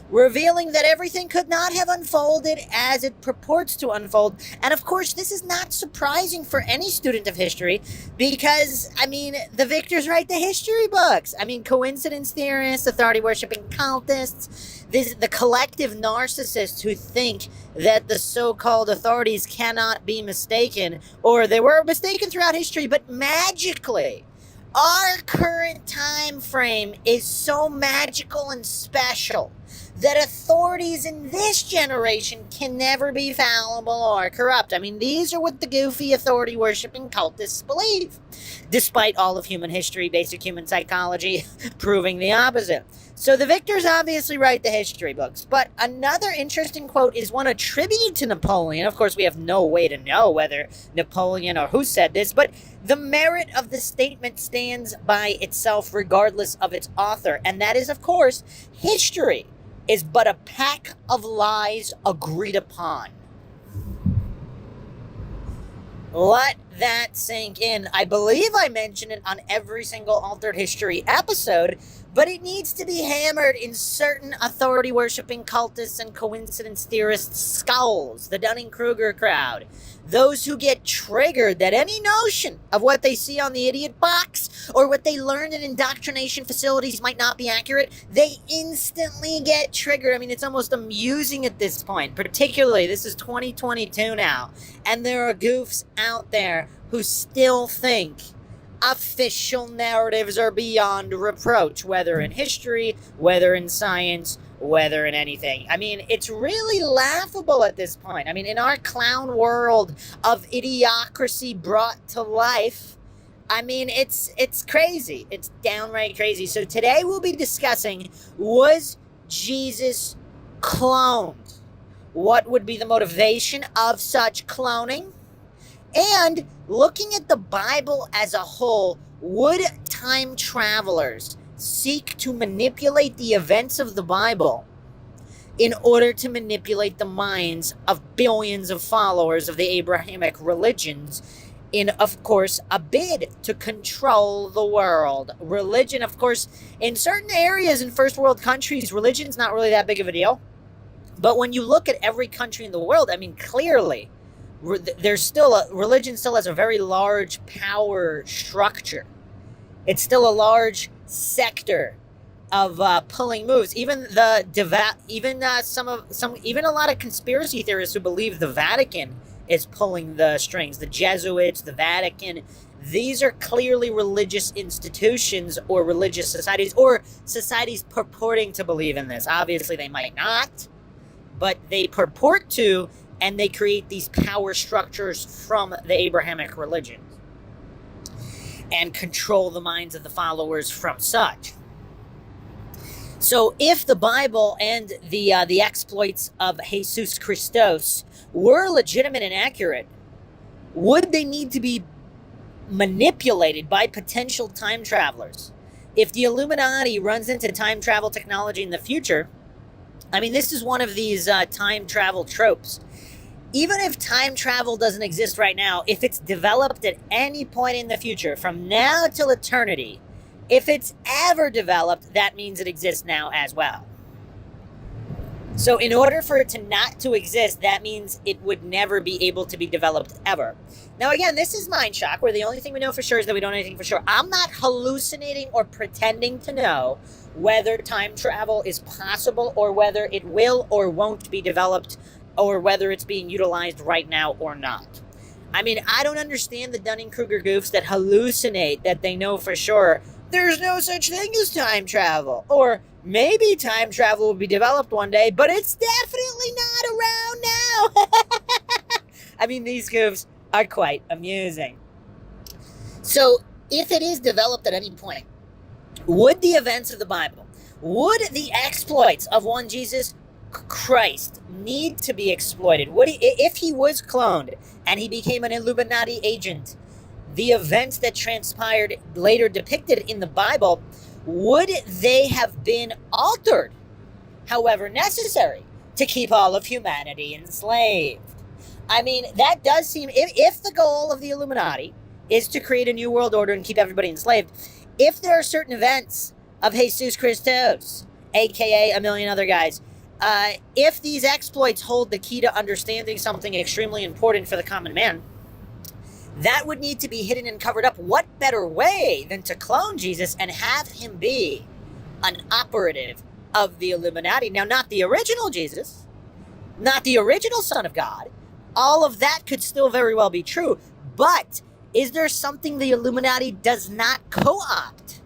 revealing that everything could not have unfolded as it purports to unfold. And of course, this is not surprising for any student of history because, I mean, the victors write the history books. I mean, coincidence theorists, authority-worshipping cultists, the collective narcissists who think that the so-called authorities cannot be mistaken, or they were mistaken throughout history, but magically, our current time frame is so magical and special that authorities in this generation can never be fallible or corrupt. I mean, these are what the goofy authority-worshipping cultists believe, despite all of human history, basic human psychology, proving the opposite. So the victors obviously write the history books, but another interesting quote is one attributed to Napoleon. Of course, we have no way to know whether Napoleon or who said this, but the merit of the statement stands by itself regardless of its author, and that is, of course, history is but a pack of lies agreed upon. Let that sink in. I believe I mention it on every single Altered History episode, but it needs to be hammered in certain authority-worshipping cultists and coincidence theorists' skulls, the Dunning-Kruger crowd. Those who get triggered that any notion of what they see on the idiot box or what they learned in indoctrination facilities might not be accurate, they instantly get triggered. I mean, it's almost amusing at this point. Particularly, this is 2022 now, and there are goofs out there who still think official narratives are beyond reproach, whether in history, whether in science, whether in anything. I mean, it's really laughable at this point. I mean, in our clown world of idiocracy brought to life, I mean, it's crazy. It's downright crazy. So today we'll be discussing, was Jesus cloned? What would be the motivation of such cloning? And looking at the Bible as a whole, would time travelers seek to manipulate the events of the Bible in order to manipulate the minds of billions of followers of the Abrahamic religions in, of course, a bid to control the world? Religion, of course, in certain areas in first world countries, religion's not really that big of a deal. But when you look at every country in the world, I mean, clearly, religion still has a very large power structure. It's still a large sector of pulling moves. Even a lot of conspiracy theorists who believe the Vatican is pulling the strings. The Jesuits, the Vatican, these are clearly religious institutions or religious societies, or societies purporting to believe in this. Obviously, they might not, but they purport to, and they create these power structures from the Abrahamic religions and control the minds of the followers from such. So if the Bible and the exploits of Jesus Christos were legitimate and accurate, would they need to be manipulated by potential time travelers? If the Illuminati runs into time travel technology in the future, I mean, this is one of these time travel tropes. Even if time travel doesn't exist right now, if it's developed at any point in the future, from now till eternity, if it's ever developed, that means it exists now as well. So in order for it to not to exist, that means it would never be able to be developed ever. Now again, this is MINDSHOCK, where the only thing we know for sure is that we don't know anything for sure. I'm not hallucinating or pretending to know whether time travel is possible or whether it will or won't be developed or whether it's being utilized right now or not. I mean, I don't understand the Dunning-Kruger goofs that hallucinate that they know for sure there's no such thing as time travel. Or maybe time travel will be developed one day, but it's definitely not around now. I mean, these goofs are quite amusing. So, if it is developed at any point, would the events of the Bible, would the exploits of one Jesus Christ need to be exploited? Would he, if he was cloned and he became an Illuminati agent, the events that transpired later depicted in the Bible, would they have been altered, however necessary, to keep all of humanity enslaved? I mean, that does seem, if the goal of the Illuminati is to create a new world order and keep everybody enslaved, if there are certain events of Jesus Christos, aka a million other guys, if these exploits hold the key to understanding something extremely important for the common man, that would need to be hidden and covered up. What better way than to clone Jesus and have him be an operative of the Illuminati? Now, not the original Jesus, not the original Son of God. All of that could still very well be true. But is there something the Illuminati does not co-opt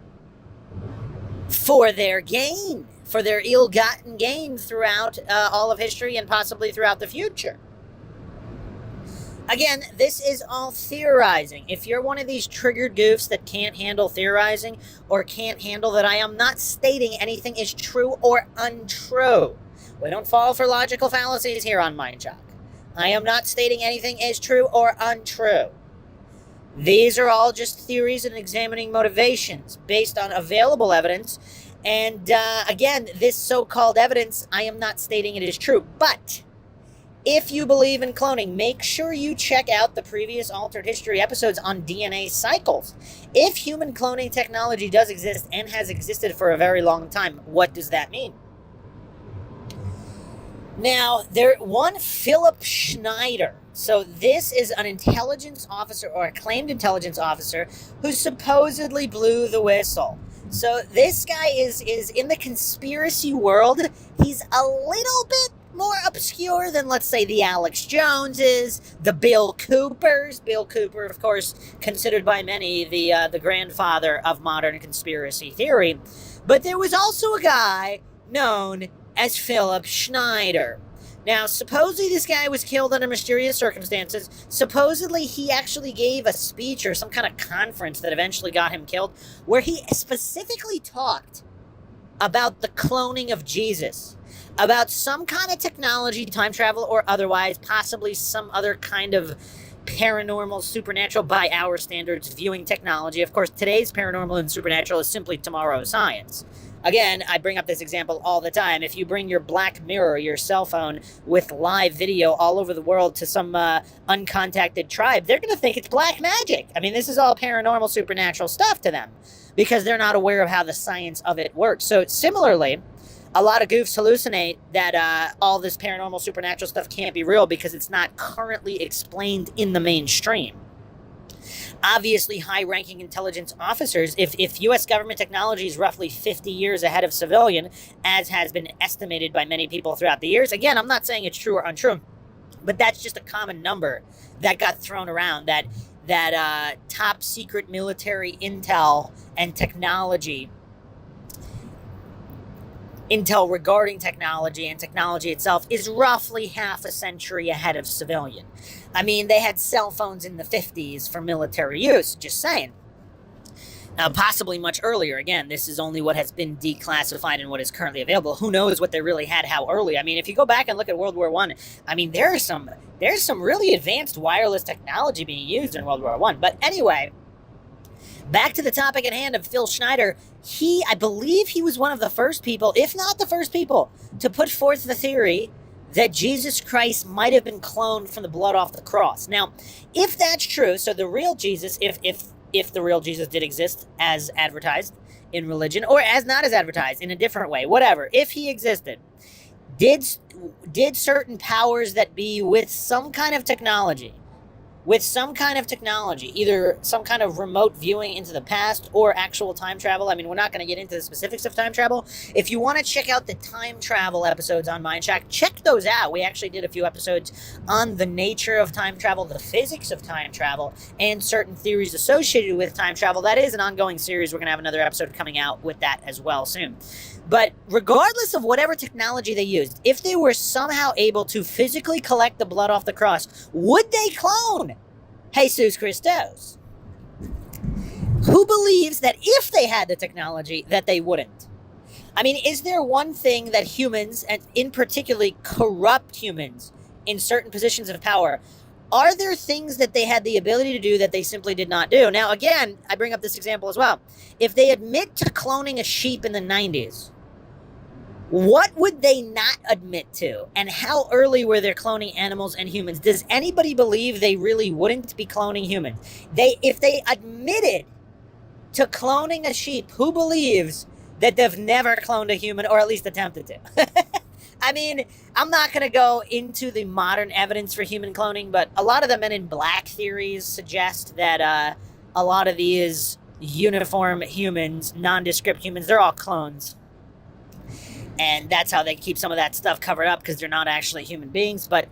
for their gain, for their ill-gotten gain throughout all of history and possibly throughout the future? Again, this is all theorizing. If you're one of these triggered goofs that can't handle theorizing or can't handle that I am not stating anything is true or untrue. We don't fall for logical fallacies here on MINDSHOCK. I am not stating anything is true or untrue. These are all just theories and examining motivations based on available evidence. And again, this so-called evidence, I am not stating it is true. But if you believe in cloning, make sure you check out the previous Altered History episodes on DNA cycles. If human cloning technology does exist and has existed for a very long time, what does that mean? Now, one Philip Schneider. So this is an intelligence officer or a claimed intelligence officer who supposedly blew the whistle. So this guy is in the conspiracy world. He's a little bit more obscure than, let's say, the Alex Joneses, the Bill Coopers. Bill Cooper, of course, considered by many the grandfather of modern conspiracy theory. But there was also a guy known as Philip Schneider. Now, supposedly this guy was killed under mysterious circumstances. Supposedly he actually gave a speech or some kind of conference that eventually got him killed, where he specifically talked about the cloning of Jesus, about some kind of technology, time travel or otherwise, possibly some other kind of paranormal, supernatural, by our standards, viewing technology. Of course, today's paranormal and supernatural is simply tomorrow's science. Again, I bring up this example all the time. If you bring your Black Mirror, your cell phone, with live video all over the world to some uncontacted tribe, they're going to think it's black magic. I mean, this is all paranormal, supernatural stuff to them because they're not aware of how the science of it works. So similarly, a lot of goofs hallucinate that all this paranormal, supernatural stuff can't be real because it's not currently explained in the mainstream. Obviously, high-ranking intelligence officers, if U.S. government technology is roughly 50 years ahead of civilian, as has been estimated by many people throughout the years, again, I'm not saying it's true or untrue, But that's just a common number that got thrown around, that top secret military intel and technology, intel regarding technology and technology itself, is roughly half a century ahead of civilian. I mean, they had cell phones in the 50s for military use, just saying. Possibly much earlier. Again, this is only what has been declassified and what is currently available. Who knows what they really had how early? I mean, if you go back and look at World War I, I mean, there's some really advanced wireless technology being used in World War I. But anyway, back to the topic at hand of Phil Schneider. I believe he was one of the first people, if not the first people, to put forth the theory that Jesus Christ might have been cloned from the blood off the cross. Now, if that's true, so the real Jesus, if the real Jesus did exist as advertised in religion, or as not as advertised in a different way, whatever, if he existed, did certain powers that be with some kind of technology, either some kind of remote viewing into the past or actual time travel. I mean, we're not going to get into the specifics of time travel. If you want to check out the time travel episodes on MINDSHOCK, check those out. We actually did a few episodes on the nature of time travel, the physics of time travel, and certain theories associated with time travel. That is an ongoing series. We're going to have another episode coming out with that as well soon. But regardless of whatever technology they used, if they were somehow able to physically collect the blood off the cross, would they clone Jesus Christos? Who believes that if they had the technology, that they wouldn't? I mean, is there one thing that humans, and in particularly corrupt humans in certain positions of power, are there things that they had the ability to do that they simply did not do? Now, again, I bring up this example as well. If they admit to cloning a sheep in the 90s, what would they not admit to? And how early were they cloning animals and humans? Does anybody believe they really wouldn't be cloning humans? If they admitted to cloning a sheep, who believes that they've never cloned a human, or at least attempted to? I mean, I'm not going to go into the modern evidence for human cloning, but a lot of the Men in Black theories suggest that a lot of these uniform humans, nondescript humans, they're all clones. And that's how they keep some of that stuff covered up, because they're not actually human beings. But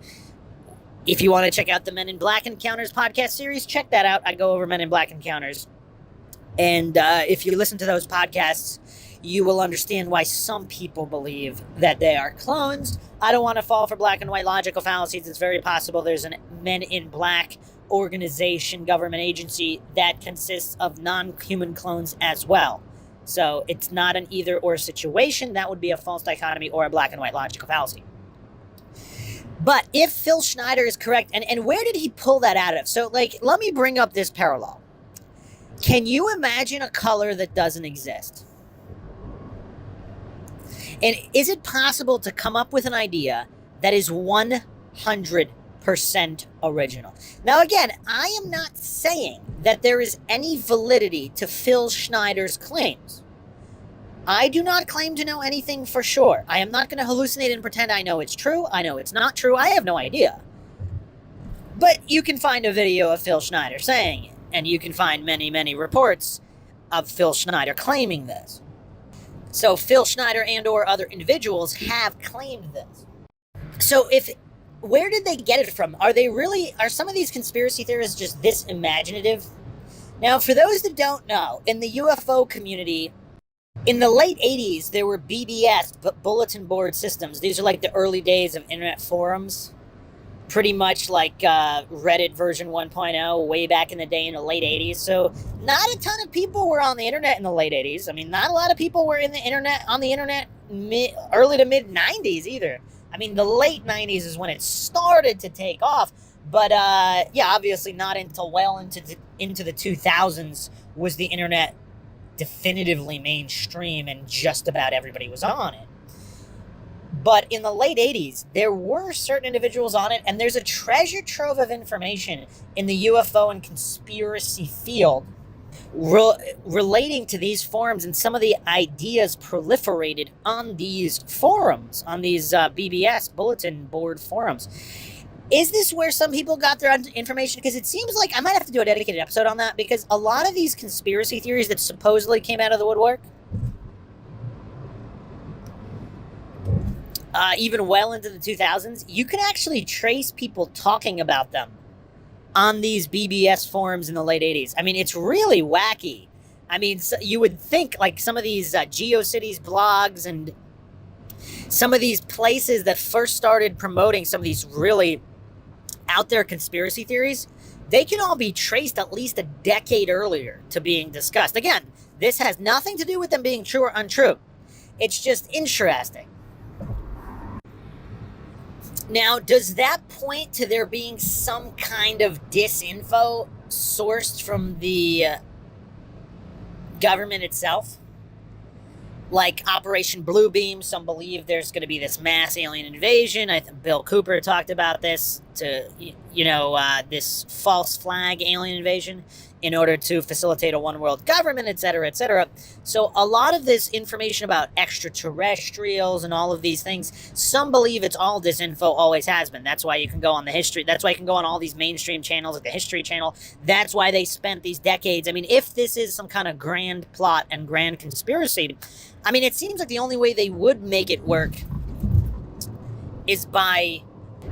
if you want to check out the Men in Black Encounters podcast series, check that out. I go over Men in Black Encounters. And if you listen to those podcasts, you will understand why some people believe that they are clones. I don't want to fall for black and white logical fallacies. It's very possible there's a Men in Black organization, government agency, that consists of non-human clones as well. So it's not an either-or situation. That would be a false dichotomy or a black and white logical fallacy. But if Phil Schneider is correct, and where did he pull that out of? So, let me bring up this parallel. Can you imagine a color that doesn't exist? And is it possible to come up with an idea that is 100% original? Now, again, I am not saying that there is any validity to Phil Schneider's claims. I do not claim to know anything for sure. I am not going to hallucinate and pretend I know it's true. I know it's not true. I have no idea. But you can find a video of Phil Schneider saying it, and you can find many, many reports of Phil Schneider claiming this. So Phil Schneider and or other individuals have claimed this. So where did they get it from? Are some of these conspiracy theories just this imaginative? Now, for those that don't know, in the UFO community, in the late 80s, there were BBS, bulletin board systems. These are like the early days of internet forums. Pretty much like Reddit version 1.0 way back in the day in the late 80s. So not a ton of people were on the internet in the late 80s. I mean, not a lot of people were on the internet early to mid 90s either. I mean, the late 90s is when it started to take off. But obviously not until well into the 2000s was the internet definitively mainstream and just about everybody was on it. But in the late 80s, there were certain individuals on it, and there's a treasure trove of information in the UFO and conspiracy field relating to these forums, and some of the ideas proliferated on these forums, on these BBS, bulletin board forums. Is this where some people got their information? Because it seems like I might have to do a dedicated episode on that, because a lot of these conspiracy theories that supposedly came out of the woodwork, even well into the 2000s, you can actually trace people talking about them on these BBS forums in the late 80s. I mean, it's really wacky. I mean, so you would think like some of these GeoCities blogs and some of these places that first started promoting some of these really out there conspiracy theories, they can all be traced at least a decade earlier to being discussed. Again, this has nothing to do with them being true or untrue. It's just interesting. Now, does that point to there being some kind of disinfo sourced from the government itself? Like Operation Bluebeam, some believe there's going to be this mass alien invasion. I think Bill Cooper talked about this, this false flag alien invasion in order to facilitate a one world government, et cetera, et cetera. So a lot of this information about extraterrestrials and all of these things, some believe it's all disinfo, always has been. That's why you can go on the history. That's why you can go on all these mainstream channels like the History Channel. That's why they spent these decades. I mean, if this is some kind of grand plot and grand conspiracy, I mean, it seems like the only way they would make it work is by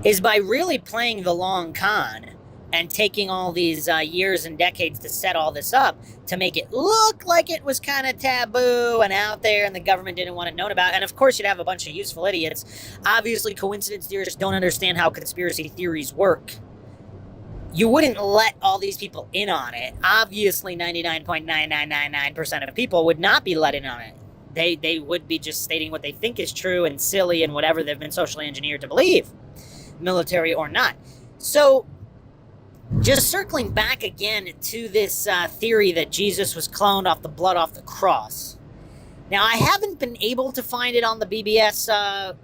really playing the long con and taking all these years and decades to set all this up to make it look like it was kind of taboo and out there and the government didn't want it known about. And of course, you'd have a bunch of useful idiots. Obviously, coincidence theorists don't understand how conspiracy theories work. You wouldn't let all these people in on it. Obviously, 99.9999% of people would not be let in on it. They would be just stating what they think is true and silly and whatever they've been socially engineered to believe, military or not. So, just circling back again to this theory that Jesus was cloned off the blood off the cross. Now, I haven't been able to find it on the BBS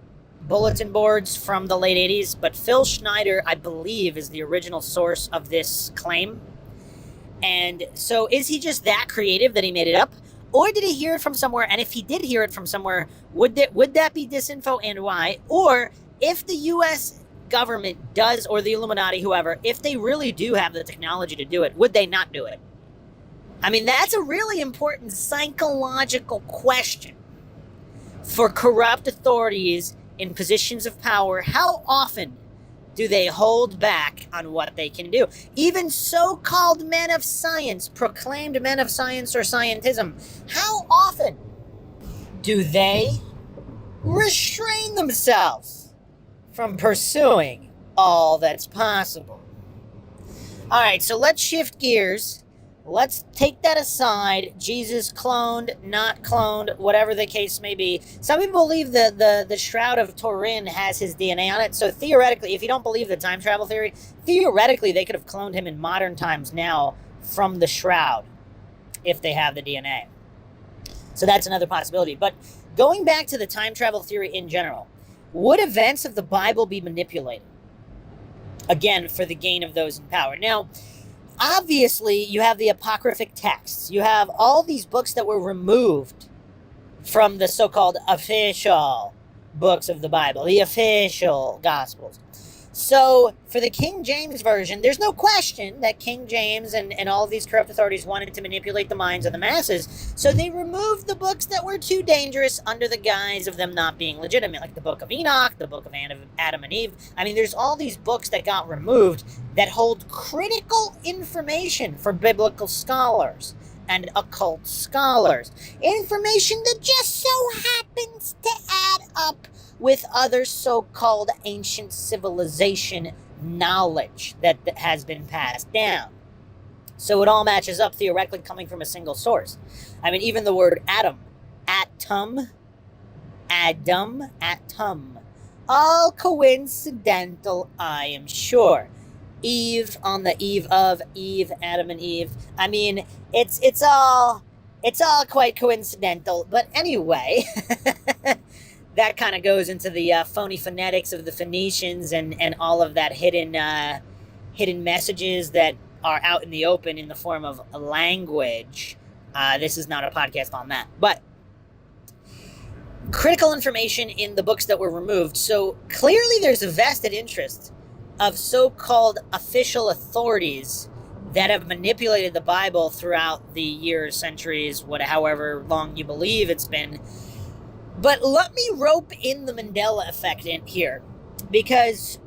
bulletin boards from the late 80s, but Phil Schneider, I believe, is the original source of this claim. And so is he just that creative that he made it up? Or did he hear it from somewhere? And if he did hear it from somewhere, would that be disinfo and why? Or if the U.S. government does, or the Illuminati, whoever, if they really do have the technology to do it, would they not do it? I mean, that's a really important psychological question for corrupt authorities in positions of power. How often do they hold back on what they can do? Even so-called men of science, proclaimed men of science or scientism, how often do they restrain themselves from pursuing all that's possible? All right, so let's shift gears. Let's take that aside. Jesus cloned, not cloned, whatever the case may be. Some people believe the Shroud of Turin has his DNA on it. So theoretically, if you don't believe the time travel theory, theoretically they could have cloned him in modern times now from the Shroud if they have the DNA. So that's another possibility. But going back to the time travel theory in general, would events of the Bible be manipulated? Again, for the gain of those in power. Now, obviously, you have the apocryphic texts. You have all these books that were removed from the so-called official books of the Bible, the official Gospels. So, for the King James Version, there's no question that King James and all of these corrupt authorities wanted to manipulate the minds of the masses, so they removed the books that were too dangerous under the guise of them not being legitimate, like the Book of Enoch, the Book of Adam and Eve. I mean, there's all these books that got removed that hold critical information for biblical scholars and occult scholars. Information that just so happens to add up with other so-called ancient civilization knowledge that has been passed down. So it all matches up theoretically coming from a single source. I mean, even the word atom, atom, all coincidental, I am sure. Eve, on the eve of Eve, Adam and Eve. I mean, it's all quite coincidental. But anyway, that kind of goes into the phony phonetics of the Phoenicians and all of that hidden messages that are out in the open in the form of language. This is not a podcast on that, but critical information in the books that were removed. So clearly there's a vested interest of so-called official authorities that have manipulated the Bible throughout the years, centuries, however long you believe it's been. But let me rope in the Mandela effect in here, because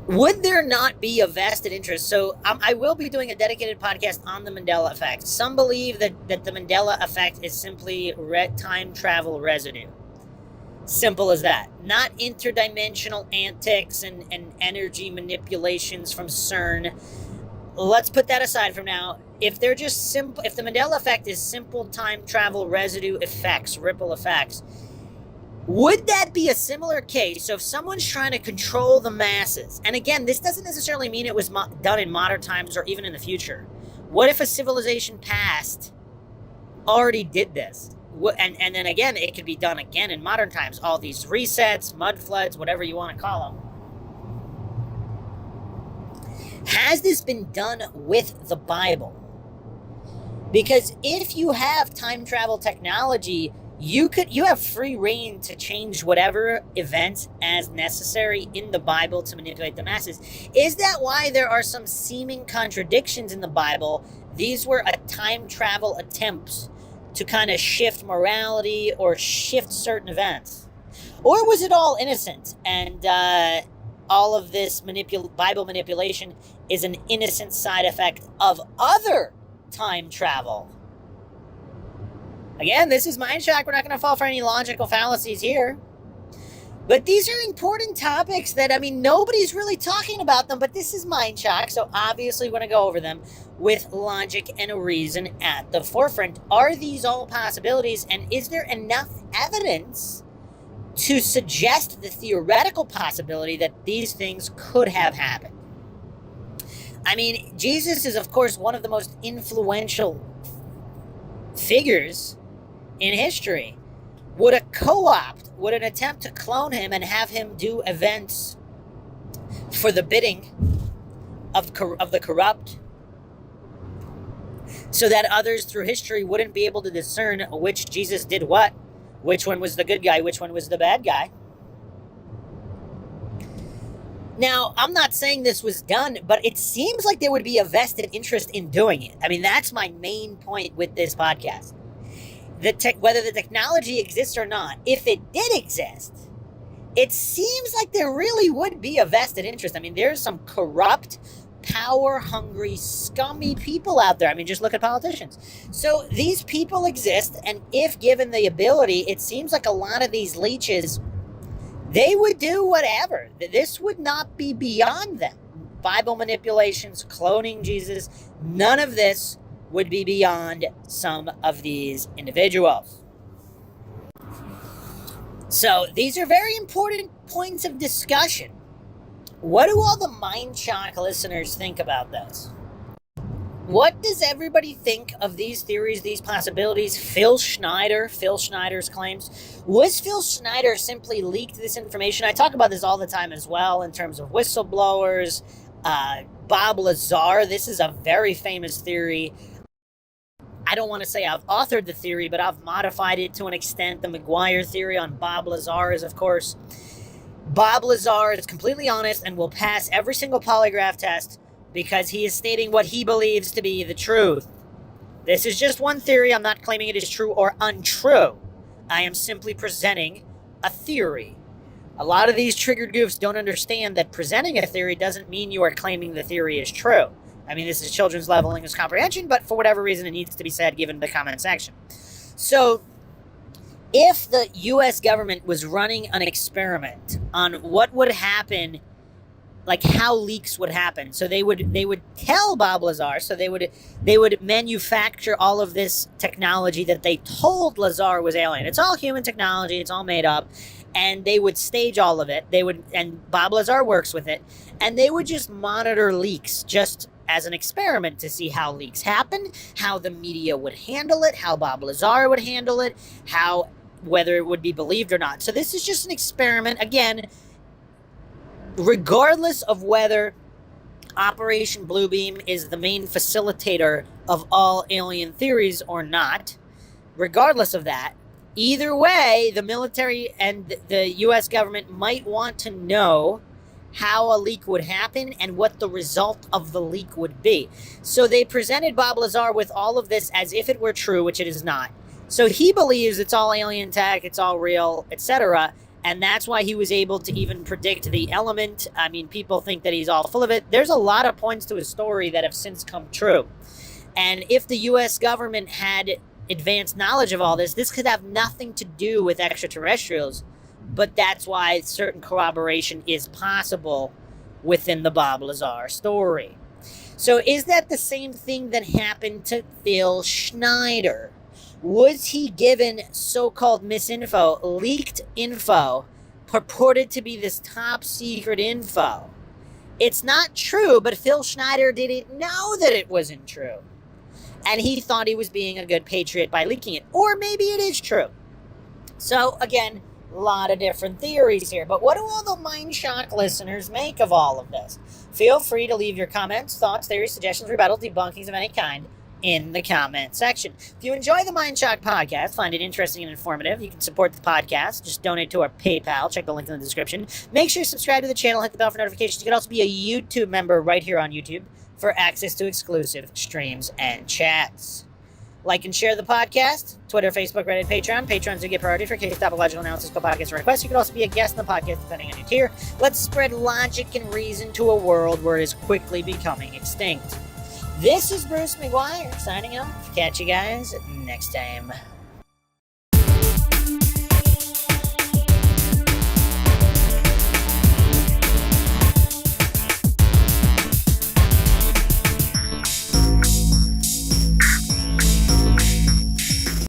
would there not be a vested interest? So I will be doing a dedicated podcast on the Mandela effect. Some believe that the Mandela effect is simply time travel residue. Simple as that. Not interdimensional antics and energy manipulations from CERN. Let's put that aside from now. If they're just simple, if the Mandela effect is simple time travel residue effects, ripple effects, would that be a similar case? So if someone's trying to control the masses, and again, this doesn't necessarily mean it was done in modern times or even in the future. What if a civilization past already did this? And then again, it could be done again in modern times. All these resets, mud floods, whatever you want to call them. Has this been done with the Bible? Because if you have time travel technology, you have free reign to change whatever events as necessary in the Bible to manipulate the masses. Is that why there are some seeming contradictions in the Bible? These were time travel attempts to kind of shift morality or shift certain events. Or was it all innocent and all of this Bible manipulation is an innocent side effect of other time travel? Again, this is MINDSHOCK. We're not going to fall for any logical fallacies here. But these are important topics that, I mean, nobody's really talking about them, but this is MINDSHOCK, so obviously we're going to go over them with logic and reason at the forefront. Are these all possibilities, and is there enough evidence to suggest the theoretical possibility that these things could have happened? I mean, Jesus is, of course, one of the most influential figures in history. Would an attempt to clone him and have him do events for the bidding of the corrupt, so that others through history wouldn't be able to discern which Jesus did what, which one was the good guy, which one was the bad guy? Now, I'm not saying this was done, but it seems like there would be a vested interest in doing it. I mean, that's my main point with this podcast. Whether the technology exists or not, if it did exist, it seems like there really would be a vested interest. I mean, there's some corrupt, power-hungry, scummy people out there. I mean, just look at politicians. So these people exist, and if given the ability, it seems like a lot of these leeches, they would do whatever. This would not be beyond them. Bible manipulations, cloning Jesus, none of this would be beyond some of these individuals. So these are very important points of discussion. What do all the MINDSHOCK listeners think about this? What does everybody think of these theories, these possibilities? Phil Schneider's claims. Was Phil Schneider simply leaked this information? I talk about this all the time as well in terms of whistleblowers. Bob Lazar, this is a very famous theory. I don't want to say I've authored the theory, but I've modified it to an extent. The McGuire theory on Bob Lazar is, of course, Bob Lazar is completely honest and will pass every single polygraph test because he is stating what he believes to be the truth. This is just one theory. I'm not claiming it is true or untrue. I am simply presenting a theory. A lot of these triggered goofs don't understand that presenting a theory doesn't mean you are claiming the theory is true. I mean, this is children's level English comprehension, but for whatever reason, it needs to be said given the comment section. So, if the U.S. government was running an experiment on what would happen, like how leaks would happen, so they would tell Bob Lazar, so they would manufacture all of this technology that they told Lazar was alien. It's all human technology, it's all made up, and they would stage all of it. And Bob Lazar works with it, and they would just monitor leaks, just as an experiment to see how leaks happen, how the media would handle it, how Bob Lazar would handle it, whether it would be believed or not. So this is just an experiment. Again, regardless of whether Operation Bluebeam is the main facilitator of all alien theories or not, regardless of that, either way, the military and the U.S. government might want to know how a leak would happen and what the result of the leak would be. So they presented Bob Lazar with all of this as if it were true, which it is not. So he believes it's all alien tech, it's all real, etc. And that's why he was able to even predict the element. I mean, people think that he's all full of it. There's a lot of points to his story that have since come true. And if the U.S. government had advanced knowledge of all this, this could have nothing to do with extraterrestrials. But that's why certain corroboration is possible within the Bob Lazar story. So is that the same thing that happened to Phil Schneider? Was he given so-called misinfo, leaked info, purported to be this top secret info? It's not true, but Phil Schneider didn't know that it wasn't true. And he thought he was being a good patriot by leaking it. Or maybe it is true. So, again, a lot of different theories here. But what do all the MindShock listeners make of all of this? Feel free to leave your comments, thoughts, theories, suggestions, rebuttals, debunkings of any kind in the comment section. If you enjoy the MindShock podcast, find it interesting and informative, you can support the podcast. Just donate to our PayPal. Check the link in the description. Make sure you subscribe to the channel, hit the bell for notifications. You can also be a YouTube member right here on YouTube for access to exclusive streams and chats. Like and share the podcast. Twitter, Facebook, Reddit, Patreon. Patrons do get priority for case topological analysis, co-podcast requests. You can also be a guest in the podcast depending on your tier. Let's spread logic and reason to a world where it is quickly becoming extinct. This is Bruce McGuire signing off. Catch you guys next time.